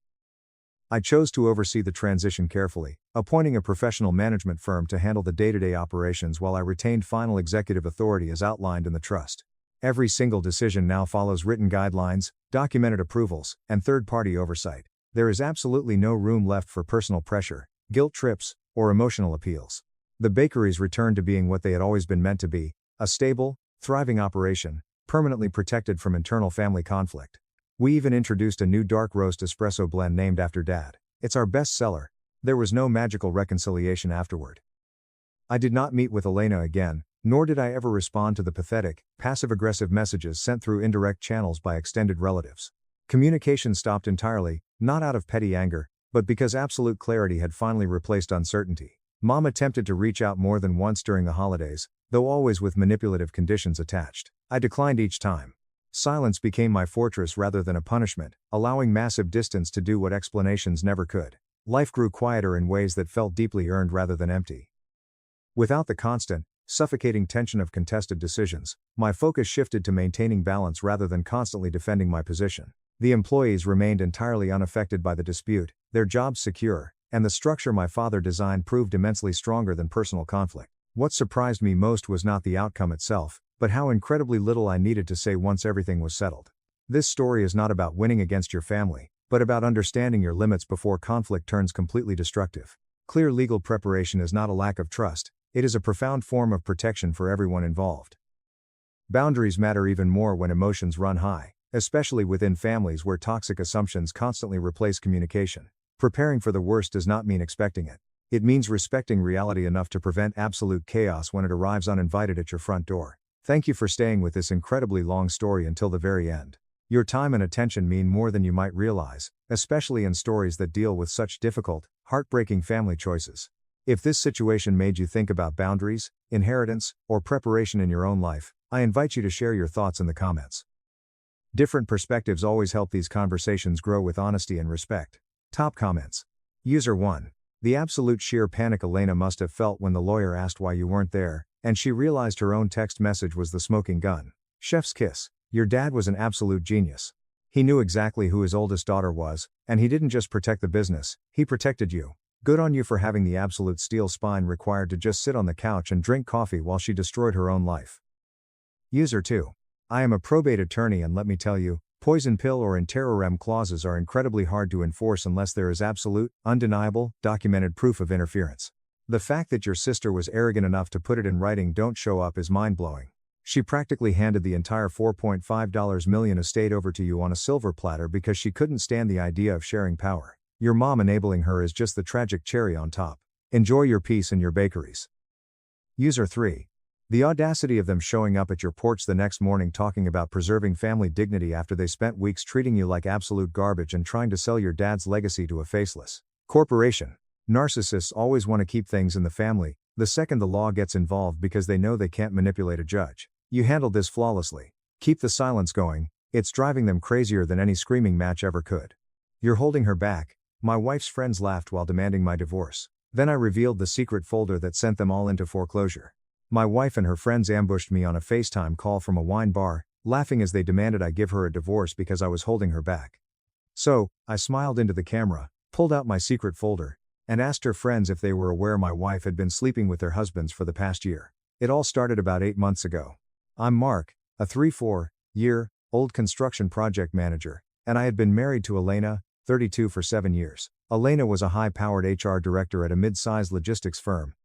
I chose to oversee the transition carefully, appointing a professional management firm to handle the day-to-day operations while I retained final executive authority as outlined in the trust. Every single decision now follows written guidelines, documented approvals, and third-party oversight. There is absolutely no room left for personal pressure, guilt trips, or emotional appeals. The bakeries returned to being what they had always been meant to be, a stable, thriving operation, permanently protected from internal family conflict. We even introduced a new dark roast espresso blend named after Dad. It's our best seller. There was no magical reconciliation afterward. I did not meet with Elena again, nor did I ever respond to the pathetic, passive-aggressive messages sent through indirect channels by extended relatives. Communication stopped entirely, not out of petty anger, but because absolute clarity had finally replaced uncertainty. Mom attempted to reach out more than once during the holidays, though always with manipulative conditions attached. I declined each time. Silence became my fortress rather than a punishment, allowing massive distance to do what explanations never could. Life grew quieter in ways that felt deeply earned rather than empty. Without the constant, suffocating tension of contested decisions, my focus shifted to maintaining balance rather than constantly defending my position. The employees remained entirely unaffected by the dispute, their jobs secure, and the structure my father designed proved immensely stronger than personal conflict. What surprised me most was not the outcome itself, but how incredibly little I needed to say once everything was settled. This story is not about winning against your family, but about understanding your limits before conflict turns completely destructive. Clear legal preparation is not a lack of trust, it is a profound form of protection for everyone involved. Boundaries matter even more when emotions run high, especially within families where toxic assumptions constantly replace communication. Preparing for the worst does not mean expecting it. It means respecting reality enough to prevent absolute chaos when it arrives uninvited at your front door. Thank you for staying with this incredibly long story until the very end. Your time and attention mean more than you might realize, especially in stories that deal with such difficult, heartbreaking family choices. If this situation made you think about boundaries, inheritance, or preparation in your own life, I invite you to share your thoughts in the comments. Different perspectives always help these conversations grow with honesty and respect. Top comments. User 1. The absolute sheer panic Elena must have felt when the lawyer asked why you weren't there, and she realized her own text message was the smoking gun. Chef's kiss. Your dad was an absolute genius. He knew exactly who his oldest daughter was, and he didn't just protect the business, he protected you. Good on you for having the absolute steel spine required to just sit on the couch and drink coffee while she destroyed her own life. User 2. I am a probate attorney and let me tell you, poison pill or in terrorem clauses are incredibly hard to enforce unless there is absolute, undeniable, documented proof of interference. The fact that your sister was arrogant enough to put it in writing "don't show up" is mind-blowing. She practically handed the entire $4.5 million estate over to you on a silver platter because she couldn't stand the idea of sharing power. Your mom enabling her is just the tragic cherry on top. Enjoy your peace and your bakeries. User 3. The audacity of them showing up at your porch the next morning talking about preserving family dignity after they spent weeks treating you like absolute garbage and trying to sell your dad's legacy to a faceless corporation. Narcissists always want to keep things in the family, the second the law gets involved because they know they can't manipulate a judge. You handled this flawlessly. Keep the silence going, it's driving them crazier than any screaming match ever could. You're holding her back. My wife's friends laughed while demanding my divorce. Then I revealed the secret folder that sent them all into foreclosure. My wife and her friends ambushed me on a FaceTime call from a wine bar, laughing as they demanded I give her a divorce because I was holding her back. So, I smiled into the camera, pulled out my secret folder, and asked her friends if they were aware my wife had been sleeping with their husbands for the past year. It all started about 8 months ago. I'm Mark, a 3-4-year-old construction project manager, and I had been married to Elena, 32 for 7 years. Elena was a high-powered HR director at a mid-sized logistics firm.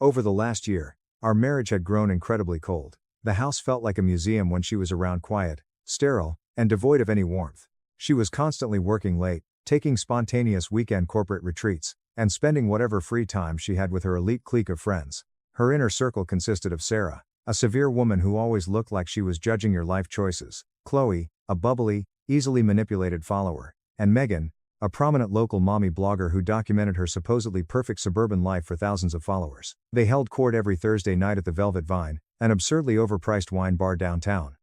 Over the last year, our marriage had grown incredibly cold. The house felt like a museum when she was around, quiet, sterile, and devoid of any warmth. She was constantly working late, taking spontaneous weekend corporate retreats, and spending whatever free time she had with her elite clique of friends. Her inner circle consisted of Sarah, a severe woman who always looked like she was judging your life choices, Chloe, a bubbly, easily manipulated follower, and Megan, a prominent local mommy blogger who documented her supposedly perfect suburban life for thousands of followers. They held court every Thursday night at the Velvet Vine, an absurdly overpriced wine bar downtown.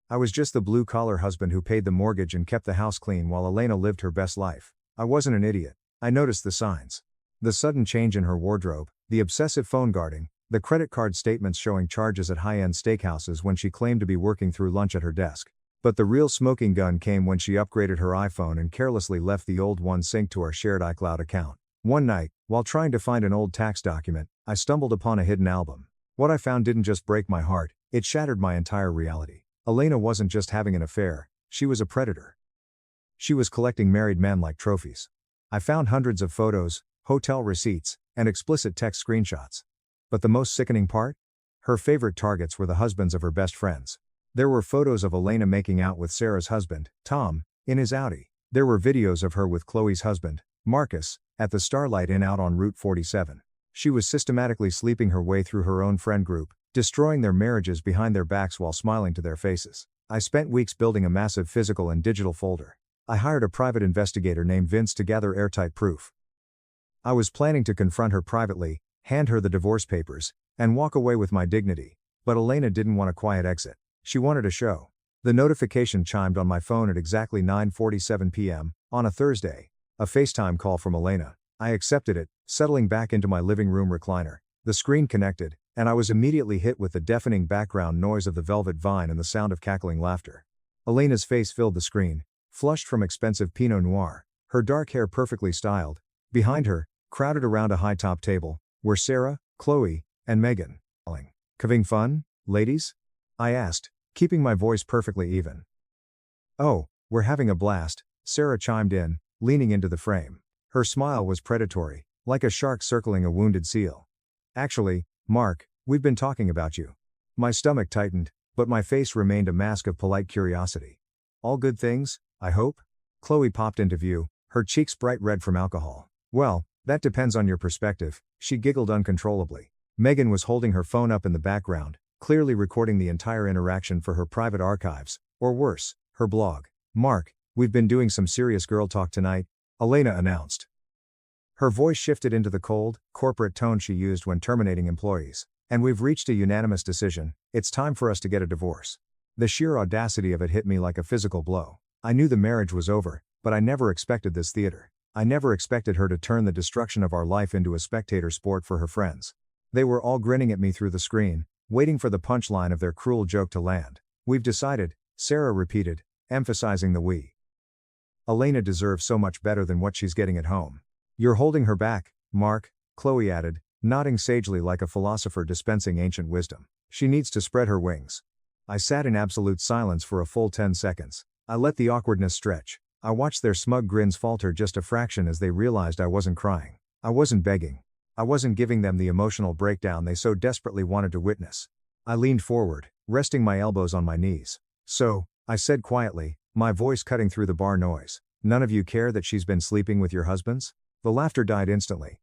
I was just the blue-collar husband who paid the mortgage and kept the house clean while Elena lived her best life. I wasn't an idiot. I noticed the signs. The sudden change in her wardrobe, the obsessive phone guarding, the credit card statements showing charges at high-end steakhouses when she claimed to be working through lunch at her desk. But the real smoking gun came when she upgraded her iPhone and carelessly left the old one synced to our shared iCloud account. One night, while trying to find an old tax document, I stumbled upon a hidden album. What I found didn't just break my heart, it shattered my entire reality. Elena wasn't just having an affair, she was a predator. She was collecting married men like trophies. I found hundreds of photos, hotel receipts, and explicit text screenshots. But the most sickening part? Her favorite targets were the husbands of her best friends. There were photos of Elena making out with Sarah's husband, Tom, in his Audi. There were videos of her with Chloe's husband, Marcus, at the Starlight Inn out on Route 47. She was systematically sleeping her way through her own friend group, destroying their marriages behind their backs while smiling to their faces. I spent weeks building a massive physical and digital folder. I hired a private investigator named Vince to gather airtight proof. I was planning to confront her privately, hand her the divorce papers, and walk away with my dignity. But Elena didn't want a quiet exit. She wanted a show. The notification chimed on my phone at exactly 9:47 p.m., on a Thursday. A FaceTime call from Elena. I accepted it, settling back into my living room recliner. The screen connected, and I was immediately hit with the deafening background noise of the Velvet Vine and the sound of cackling laughter. Elena's face filled the screen, flushed from expensive Pinot Noir, her dark hair perfectly styled. Behind her, crowded around a high-top table, were Sarah, Chloe, and Megan. "Having fun, ladies?" I asked, keeping my voice perfectly even. "Oh, we're having a blast," Sarah chimed in, leaning into the frame. Her smile was predatory, like a shark circling a wounded seal. "Actually, Mark, we've been talking about you." My stomach tightened, but my face remained a mask of polite curiosity. "All good things, I hope?" Chloe popped into view, her cheeks bright red from alcohol. "Well, that depends on your perspective," she giggled uncontrollably. Megan was holding her phone up in the background, clearly recording the entire interaction for her private archives, or worse, her blog. "Mark, we've been doing some serious girl talk tonight," Elena announced. Her voice shifted into the cold, corporate tone she used when terminating employees. "And we've reached a unanimous decision, it's time for us to get a divorce." The sheer audacity of it hit me like a physical blow. I knew the marriage was over, but I never expected this theater. I never expected her to turn the destruction of our life into a spectator sport for her friends. They were all grinning at me through the screen, waiting for the punchline of their cruel joke to land. "We've decided," Sarah repeated, emphasizing the we. "Elena deserves so much better than what she's getting at home." "You're holding her back, Mark," Chloe added, nodding sagely like a philosopher dispensing ancient wisdom. "She needs to spread her wings." I sat in absolute silence for a full 10 seconds. I let the awkwardness stretch. I watched their smug grins falter just a fraction as they realized I wasn't crying. I wasn't begging. I wasn't giving them the emotional breakdown they so desperately wanted to witness. I leaned forward, resting my elbows on my knees. "So," I said quietly, my voice cutting through the bar noise, "none of you care that she's been sleeping with your husbands?" The laughter died instantly.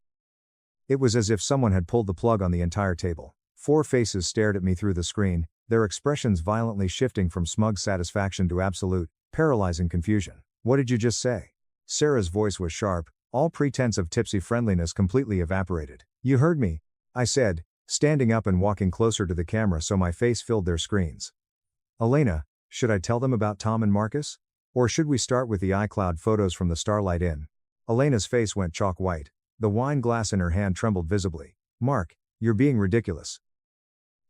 It was as if someone had pulled the plug on the entire table. 4 faces stared at me through the screen, their expressions violently shifting from smug satisfaction to absolute, paralyzing confusion. "What did you just say?" Sarah's voice was sharp, all pretense of tipsy friendliness completely evaporated. "You heard me," I said, standing up and walking closer to the camera so my face filled their screens. "Elena, should I tell them about Tom and Marcus? Or should we start with the iCloud photos from the Starlight Inn?" Elena's face went chalk white. The wine glass in her hand trembled visibly. "Mark, you're being ridiculous."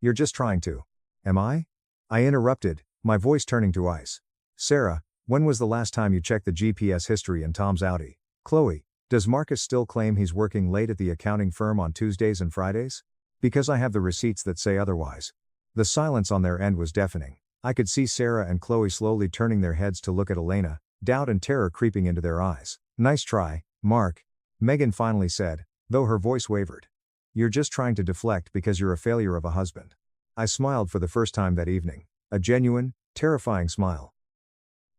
"You're just trying to." "Am I?" I interrupted, my voice turning to ice. "Sarah, when was the last time you checked the GPS history in Tom's Audi?" "Chloe, does Marcus still claim he's working late at the accounting firm on Tuesdays and Fridays? Because I have the receipts that say otherwise." The silence on their end was deafening. I could see Sarah and Chloe slowly turning their heads to look at Elena, doubt and terror creeping into their eyes. "Nice try, Mark," Megan finally said, though her voice wavered. "You're just trying to deflect because you're a failure of a husband." I smiled for the first time that evening. A genuine, terrifying smile.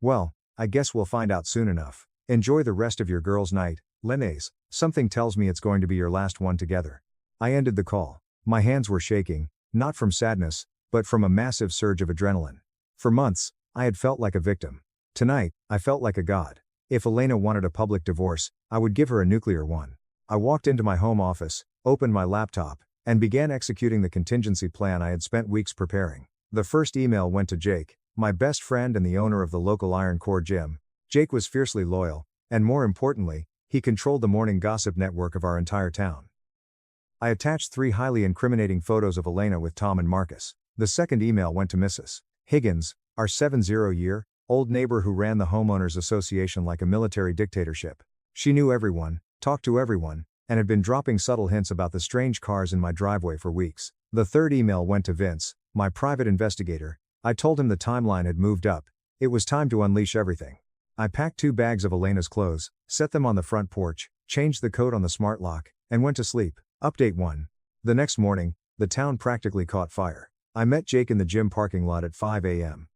"Well, I guess we'll find out soon enough. Enjoy the rest of your girls' night, Lenace. Something tells me it's going to be your last one together." I ended the call. My hands were shaking, not from sadness, but from a massive surge of adrenaline. For months, I had felt like a victim. Tonight, I felt like a god. If Elena wanted a public divorce, I would give her a nuclear one. I walked into my home office, opened my laptop, and began executing the contingency plan I had spent weeks preparing. The first email went to Jake, my best friend and the owner of the local Iron Core gym. Jake was fiercely loyal, and more importantly, he controlled the morning gossip network of our entire town. I attached 3 highly incriminating photos of Elena with Tom and Marcus. The second email went to Mrs. Higgins, our 70-year-old neighbor who ran the homeowners association like a military dictatorship. She knew everyone, talked to everyone, and had been dropping subtle hints about the strange cars in my driveway for weeks. The third email went to Vince, my private investigator. I told him the timeline had moved up. It was time to unleash everything. I packed 2 bags of Elena's clothes, set them on the front porch, changed the code on the smart lock, and went to sleep. Update 1. The next morning, the town practically caught fire. I met Jake in the gym parking lot at 5 a.m.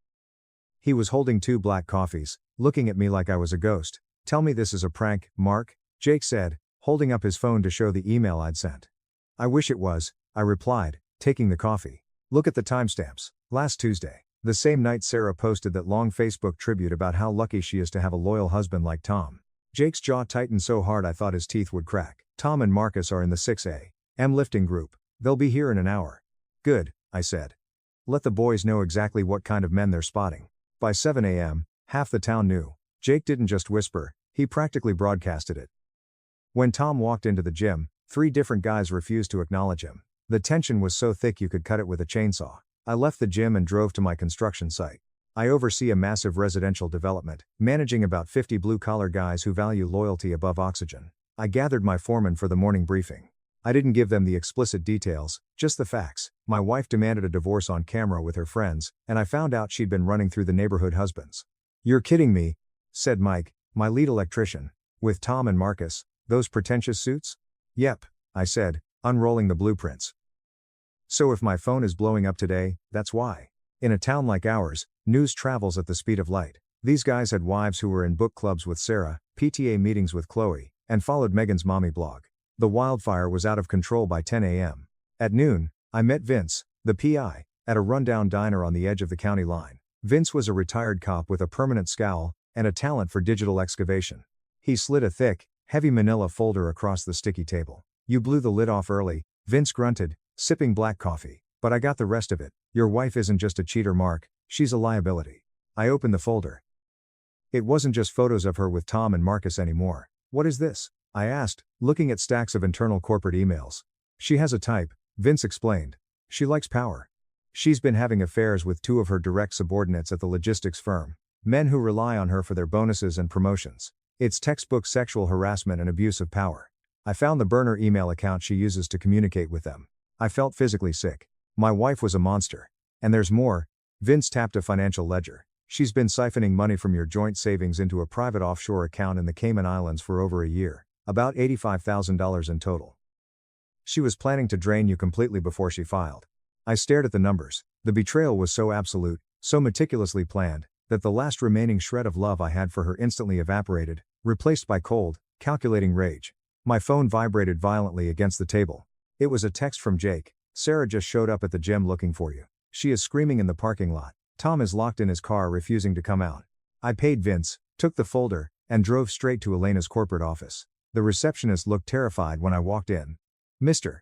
He was holding 2 black coffees, looking at me like I was a ghost. "Tell me this is a prank, Mark," Jake said, holding up his phone to show the email I'd sent. "I wish it was," I replied, taking the coffee. "Look at the timestamps. Last Tuesday. The same night Sarah posted that long Facebook tribute about how lucky she is to have a loyal husband like Tom." Jake's jaw tightened so hard I thought his teeth would crack. "Tom and Marcus are in the 6 a.m. lifting group. They'll be here in an hour." "Good," I said. "Let the boys know exactly what kind of men they're spotting." By 7 a.m., half the town knew. Jake didn't just whisper, he practically broadcasted it. When Tom walked into the gym, 3 different guys refused to acknowledge him. The tension was so thick you could cut it with a chainsaw. I left the gym and drove to my construction site. I oversee a massive residential development, managing about 50 blue-collar guys who value loyalty above oxygen. I gathered my foreman for the morning briefing. I didn't give them the explicit details, just the facts. My wife demanded a divorce on camera with her friends, and I found out she'd been running through the neighborhood husbands. "You're kidding me," said Mike, my lead electrician. "With Tom and Marcus, those pretentious suits?" "Yep," I said, unrolling the blueprints. "So if my phone is blowing up today, that's why." In a town like ours, news travels at the speed of light. These guys had wives who were in book clubs with Sarah, PTA meetings with Chloe, and followed Megan's mommy blog. The wildfire was out of control by 10 a.m. At noon, I met Vince, the PI, at a rundown diner on the edge of the county line. Vince was a retired cop with a permanent scowl, and a talent for digital excavation. He slid a thick, heavy manila folder across the sticky table. "You blew the lid off early," Vince grunted, sipping black coffee. "But I got the rest of it. Your wife isn't just a cheater, Mark, she's a liability." I opened the folder. It wasn't just photos of her with Tom and Marcus anymore. "What is this?" I asked, looking at stacks of internal corporate emails. "She has a type," Vince explained. "She likes power. She's been having affairs with 2 of her direct subordinates at the logistics firm, men who rely on her for their bonuses and promotions. It's textbook sexual harassment and abuse of power. I found the burner email account she uses to communicate with them." I felt physically sick. My wife was a monster. "And there's more." Vince tapped a financial ledger. "She's been siphoning money from your joint savings into a private offshore account in the Cayman Islands for over a year. About $85,000 in total. She was planning to drain you completely before she filed." I stared at the numbers. The betrayal was so absolute, so meticulously planned, that the last remaining shred of love I had for her instantly evaporated, replaced by cold, calculating rage. My phone vibrated violently against the table. It was a text from Jake. "Sarah just showed up at the gym looking for you. She is screaming in the parking lot. Tom is locked in his car refusing to come out." I paid Vince, took the folder, and drove straight to Elena's corporate office. The receptionist looked terrified when I walked in. "Mr.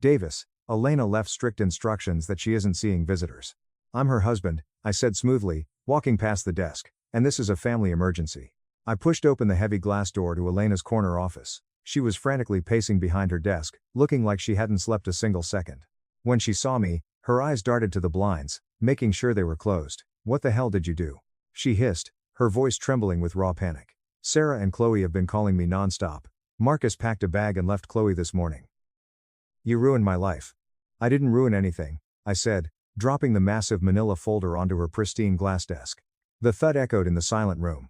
Davis, Elena left strict instructions that she isn't seeing visitors." "I'm her husband," I said smoothly, walking past the desk, "and this is a family emergency." I pushed open the heavy glass door to Elena's corner office. She was frantically pacing behind her desk, looking like she hadn't slept a single second. When she saw me, her eyes darted to the blinds, making sure they were closed. "What the hell did you do?" she hissed, her voice trembling with raw panic. "Sarah and Chloe have been calling me nonstop. Marcus packed a bag and left Chloe this morning." "You ruined my life." "I didn't ruin anything," I said, dropping the massive manila folder onto her pristine glass desk. The thud echoed in the silent room.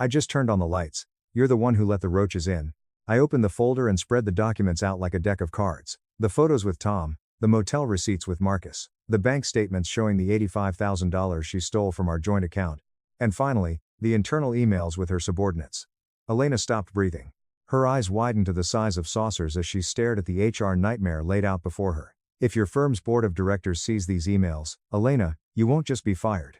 "I just turned on the lights. You're the one who let the roaches in." I opened the folder and spread the documents out like a deck of cards. The photos with Tom, the motel receipts with Marcus, the bank statements showing the $85,000 she stole from our joint account, and finally, the internal emails with her subordinates. Elena stopped breathing. Her eyes widened to the size of saucers as she stared at the HR nightmare laid out before her. If your firm's board of directors sees these emails, Elena, you won't just be fired.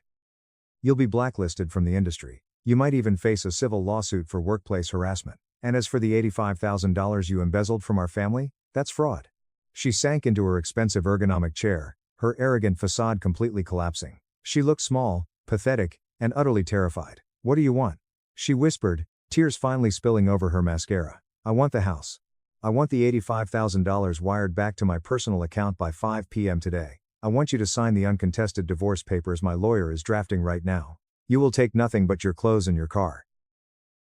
You'll be blacklisted from the industry. You might even face a civil lawsuit for workplace harassment. And as for the $85,000 you embezzled from our family, that's fraud. She sank into her expensive ergonomic chair, her arrogant facade completely collapsing. She looked small, pathetic, and utterly terrified. What do you want? She whispered, tears finally spilling over her mascara. I want the house. I want the $85,000 wired back to my personal account by 5 p.m. today. I want you to sign the uncontested divorce papers my lawyer is drafting right now. You will take nothing but your clothes and your car.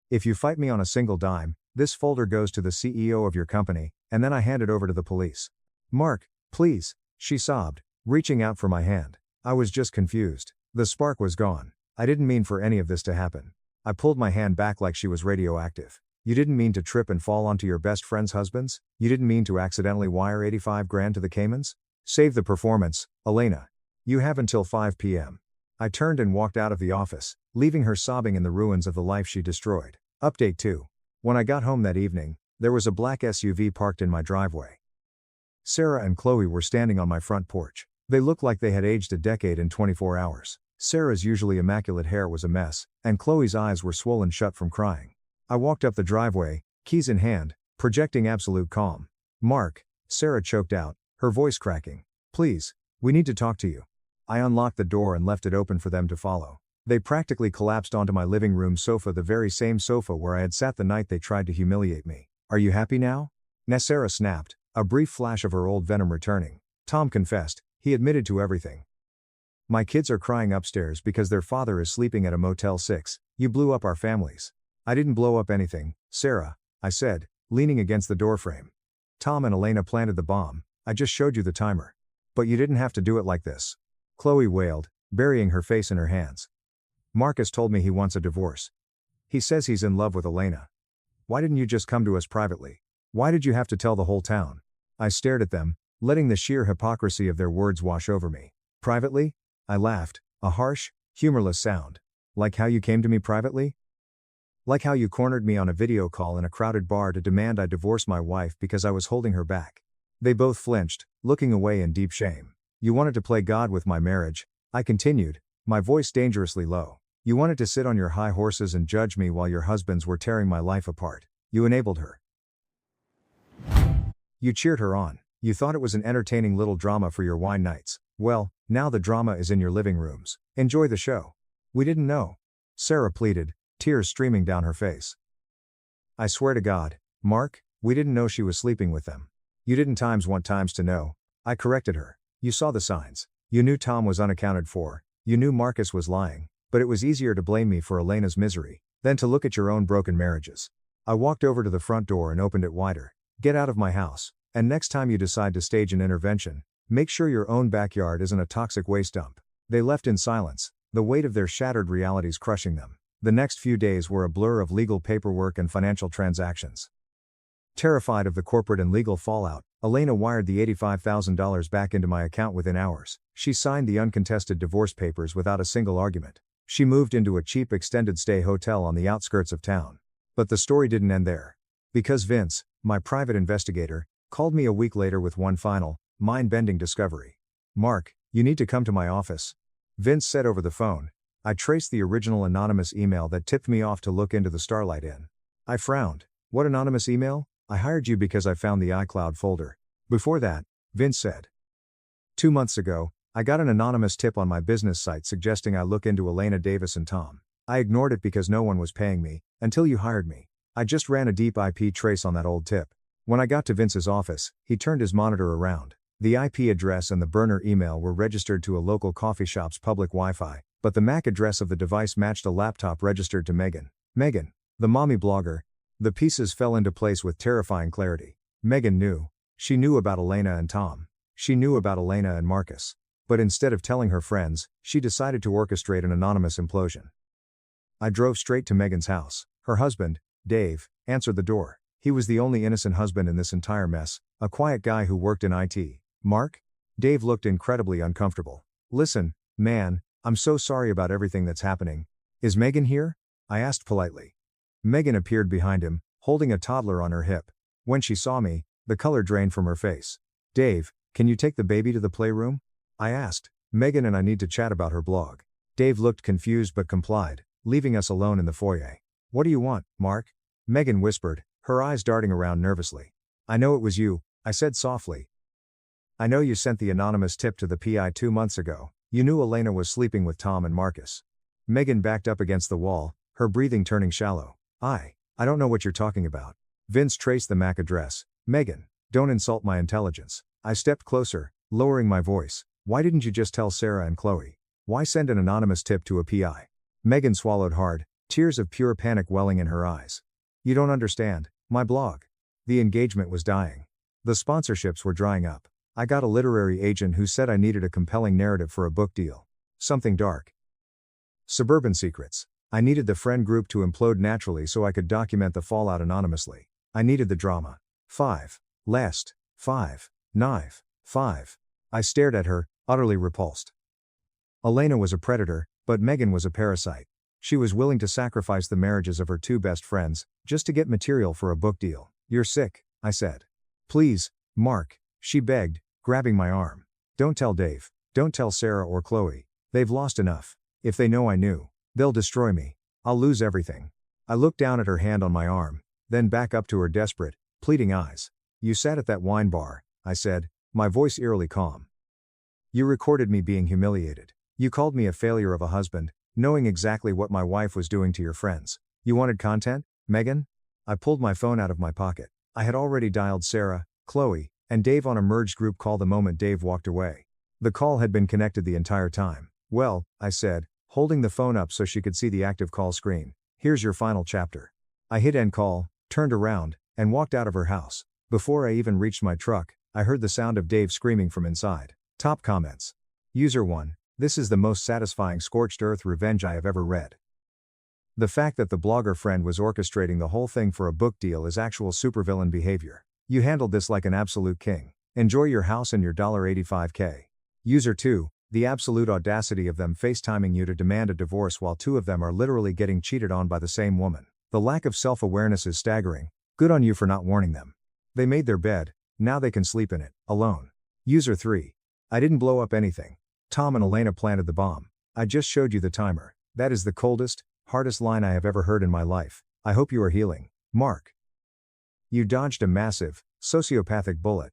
If you fight me on a single dime, this folder goes to the CEO of your company, and then I hand it over to the police. Mark, please, she sobbed, reaching out for my hand. I was just confused. The spark was gone. I didn't mean for any of this to happen. I pulled my hand back like she was radioactive. You didn't mean to trip and fall onto your best friend's husbands? You didn't mean to accidentally wire 85 grand to the Caymans? Save the performance, Elena. You have until 5 p.m. I turned and walked out of the office, leaving her sobbing in the ruins of the life she destroyed. Update 2. When I got home that evening, there was a black SUV parked in my driveway. Sarah and Chloe were standing on my front porch. They looked like they had aged a decade in 24 hours. Sarah's usually immaculate hair was a mess, and Chloe's eyes were swollen shut from crying. I walked up the driveway, keys in hand, projecting absolute calm. Mark, Sarah choked out, her voice cracking. Please, we need to talk to you. I unlocked the door and left it open for them to follow. They practically collapsed onto my living room sofa, the very same sofa where I had sat the night they tried to humiliate me. Are you happy now? Sarah snapped, a brief flash of her old venom returning. Tom confessed, he admitted to everything. My kids are crying upstairs because their father is sleeping at a Motel 6. You blew up our families. I didn't blow up anything, Sarah, I said, leaning against the doorframe. Tom and Elena planted the bomb. I just showed you the timer. But you didn't have to do it like this. Chloe wailed, burying her face in her hands. Marcus told me he wants a divorce. He says he's in love with Elena. Why didn't you just come to us privately? Why did you have to tell the whole town? I stared at them, letting the sheer hypocrisy of their words wash over me. Privately? I laughed, a harsh, humorless sound. Like how you came to me privately? Like how you cornered me on a video call in a crowded bar to demand I divorce my wife because I was holding her back. They both flinched, looking away in deep shame. You wanted to play God with my marriage, I continued, my voice dangerously low. You wanted to sit on your high horses and judge me while your husbands were tearing my life apart. You enabled her. You cheered her on. You thought it was an entertaining little drama for your wine nights. Well, now the drama is in your living rooms. Enjoy the show. We didn't know. Sarah pleaded, tears streaming down her face. I swear to God, Mark, we didn't know she was sleeping with them. You didn't want to know. I corrected her. You saw the signs. You knew Tom was unaccounted for. You knew Marcus was lying. But it was easier to blame me for Elena's misery than to look at your own broken marriages. I walked over to the front door and opened it wider. Get out of my house. And next time you decide to stage an intervention, make sure your own backyard isn't a toxic waste dump. They left in silence, the weight of their shattered realities crushing them. The next few days were a blur of legal paperwork and financial transactions. Terrified of the corporate and legal fallout, Elena wired the $85,000 back into my account within hours. She signed the uncontested divorce papers without a single argument. She moved into a cheap extended stay hotel on the outskirts of town. But the story didn't end there. Because Vince, my private investigator, called me a week later with one final, mind-bending discovery. Mark, you need to come to my office. Vince said over the phone. I traced the original anonymous email that tipped me off to look into the Starlight Inn. I frowned. What anonymous email? I hired you because I found the iCloud folder. Before that, Vince said. 2 months ago, I got an anonymous tip on my business site suggesting I look into Elena Davis and Tom. I ignored it because no one was paying me, until you hired me. I just ran a deep IP trace on that old tip. When I got to Vince's office, he turned his monitor around. The IP address and the burner email were registered to a local coffee shop's public Wi-Fi, but the MAC address of the device matched a laptop registered to Megan. Megan, the mommy blogger. The pieces fell into place with terrifying clarity. Megan knew. She knew about Elena and Tom. She knew about Elena and Marcus. But instead of telling her friends, she decided to orchestrate an anonymous implosion. I drove straight to Megan's house. Her husband, Dave, answered the door. He was the only innocent husband in this entire mess, a quiet guy who worked in IT. Mark? Dave looked incredibly uncomfortable. Listen, man, I'm so sorry about everything that's happening. Is Megan here? I asked politely. Megan appeared behind him, holding a toddler on her hip. When she saw me, the color drained from her face. Dave, can you take the baby to the playroom? I asked. Megan and I need to chat about her blog. Dave looked confused but complied, leaving us alone in the foyer. What do you want, Mark? Megan whispered, her eyes darting around nervously. I know it was you, I said softly. I know you sent the anonymous tip to the PI 2 months ago. You knew Elena was sleeping with Tom and Marcus. Megan backed up against the wall, her breathing turning shallow. I don't know what you're talking about. Vince traced the MAC address. Megan, don't insult my intelligence. I stepped closer, lowering my voice. Why didn't you just tell Sarah and Chloe? Why send an anonymous tip to a PI? Megan swallowed hard, tears of pure panic welling in her eyes. You don't understand, my blog. The engagement was dying. The sponsorships were drying up. I got a literary agent who said I needed a compelling narrative for a book deal. Something dark. Suburban secrets. I needed the friend group to implode naturally so I could document the fallout anonymously. I needed the drama. 5. Lest. 5. Knife. 5. I stared at her, utterly repulsed. Elena was a predator, but Megan was a parasite. She was willing to sacrifice the marriages of her 2 best friends, just to get material for a book deal. You're sick, I said. Please, Mark, she begged, grabbing my arm. Don't tell Dave, don't tell Sarah or Chloe. They've lost enough. If they know I knew, they'll destroy me. I'll lose everything. I looked down at her hand on my arm, then back up to her desperate, pleading eyes. You sat at that wine bar, I said, my voice eerily calm. You recorded me being humiliated. You called me a failure of a husband, knowing exactly what my wife was doing to your friends. You wanted content, Megan? I pulled my phone out of my pocket. I had already dialed Sarah, Chloe, and Dave on a merged group call the moment Dave walked away. The call had been connected the entire time. Well, I said, holding the phone up so she could see the active call screen. Here's your final chapter. I hit end call, turned around, and walked out of her house. Before I even reached my truck, I heard the sound of Dave screaming from inside. Top comments. User 1. This is the most satisfying scorched earth revenge I have ever read. The fact that the blogger friend was orchestrating the whole thing for a book deal is actual supervillain behavior. You handled this like an absolute king. Enjoy your house and your $85K. User 2. The absolute audacity of them FaceTiming you to demand a divorce while 2 of them are literally getting cheated on by the same woman. The lack of self-awareness is staggering. Good on you for not warning them. They made their bed, now they can sleep in it, alone. User 3. I didn't blow up anything. Tom and Elena planted the bomb. I just showed you the timer. That is the coldest, hardest line I have ever heard in my life. I hope you are healing. Mark. You dodged a massive, sociopathic bullet.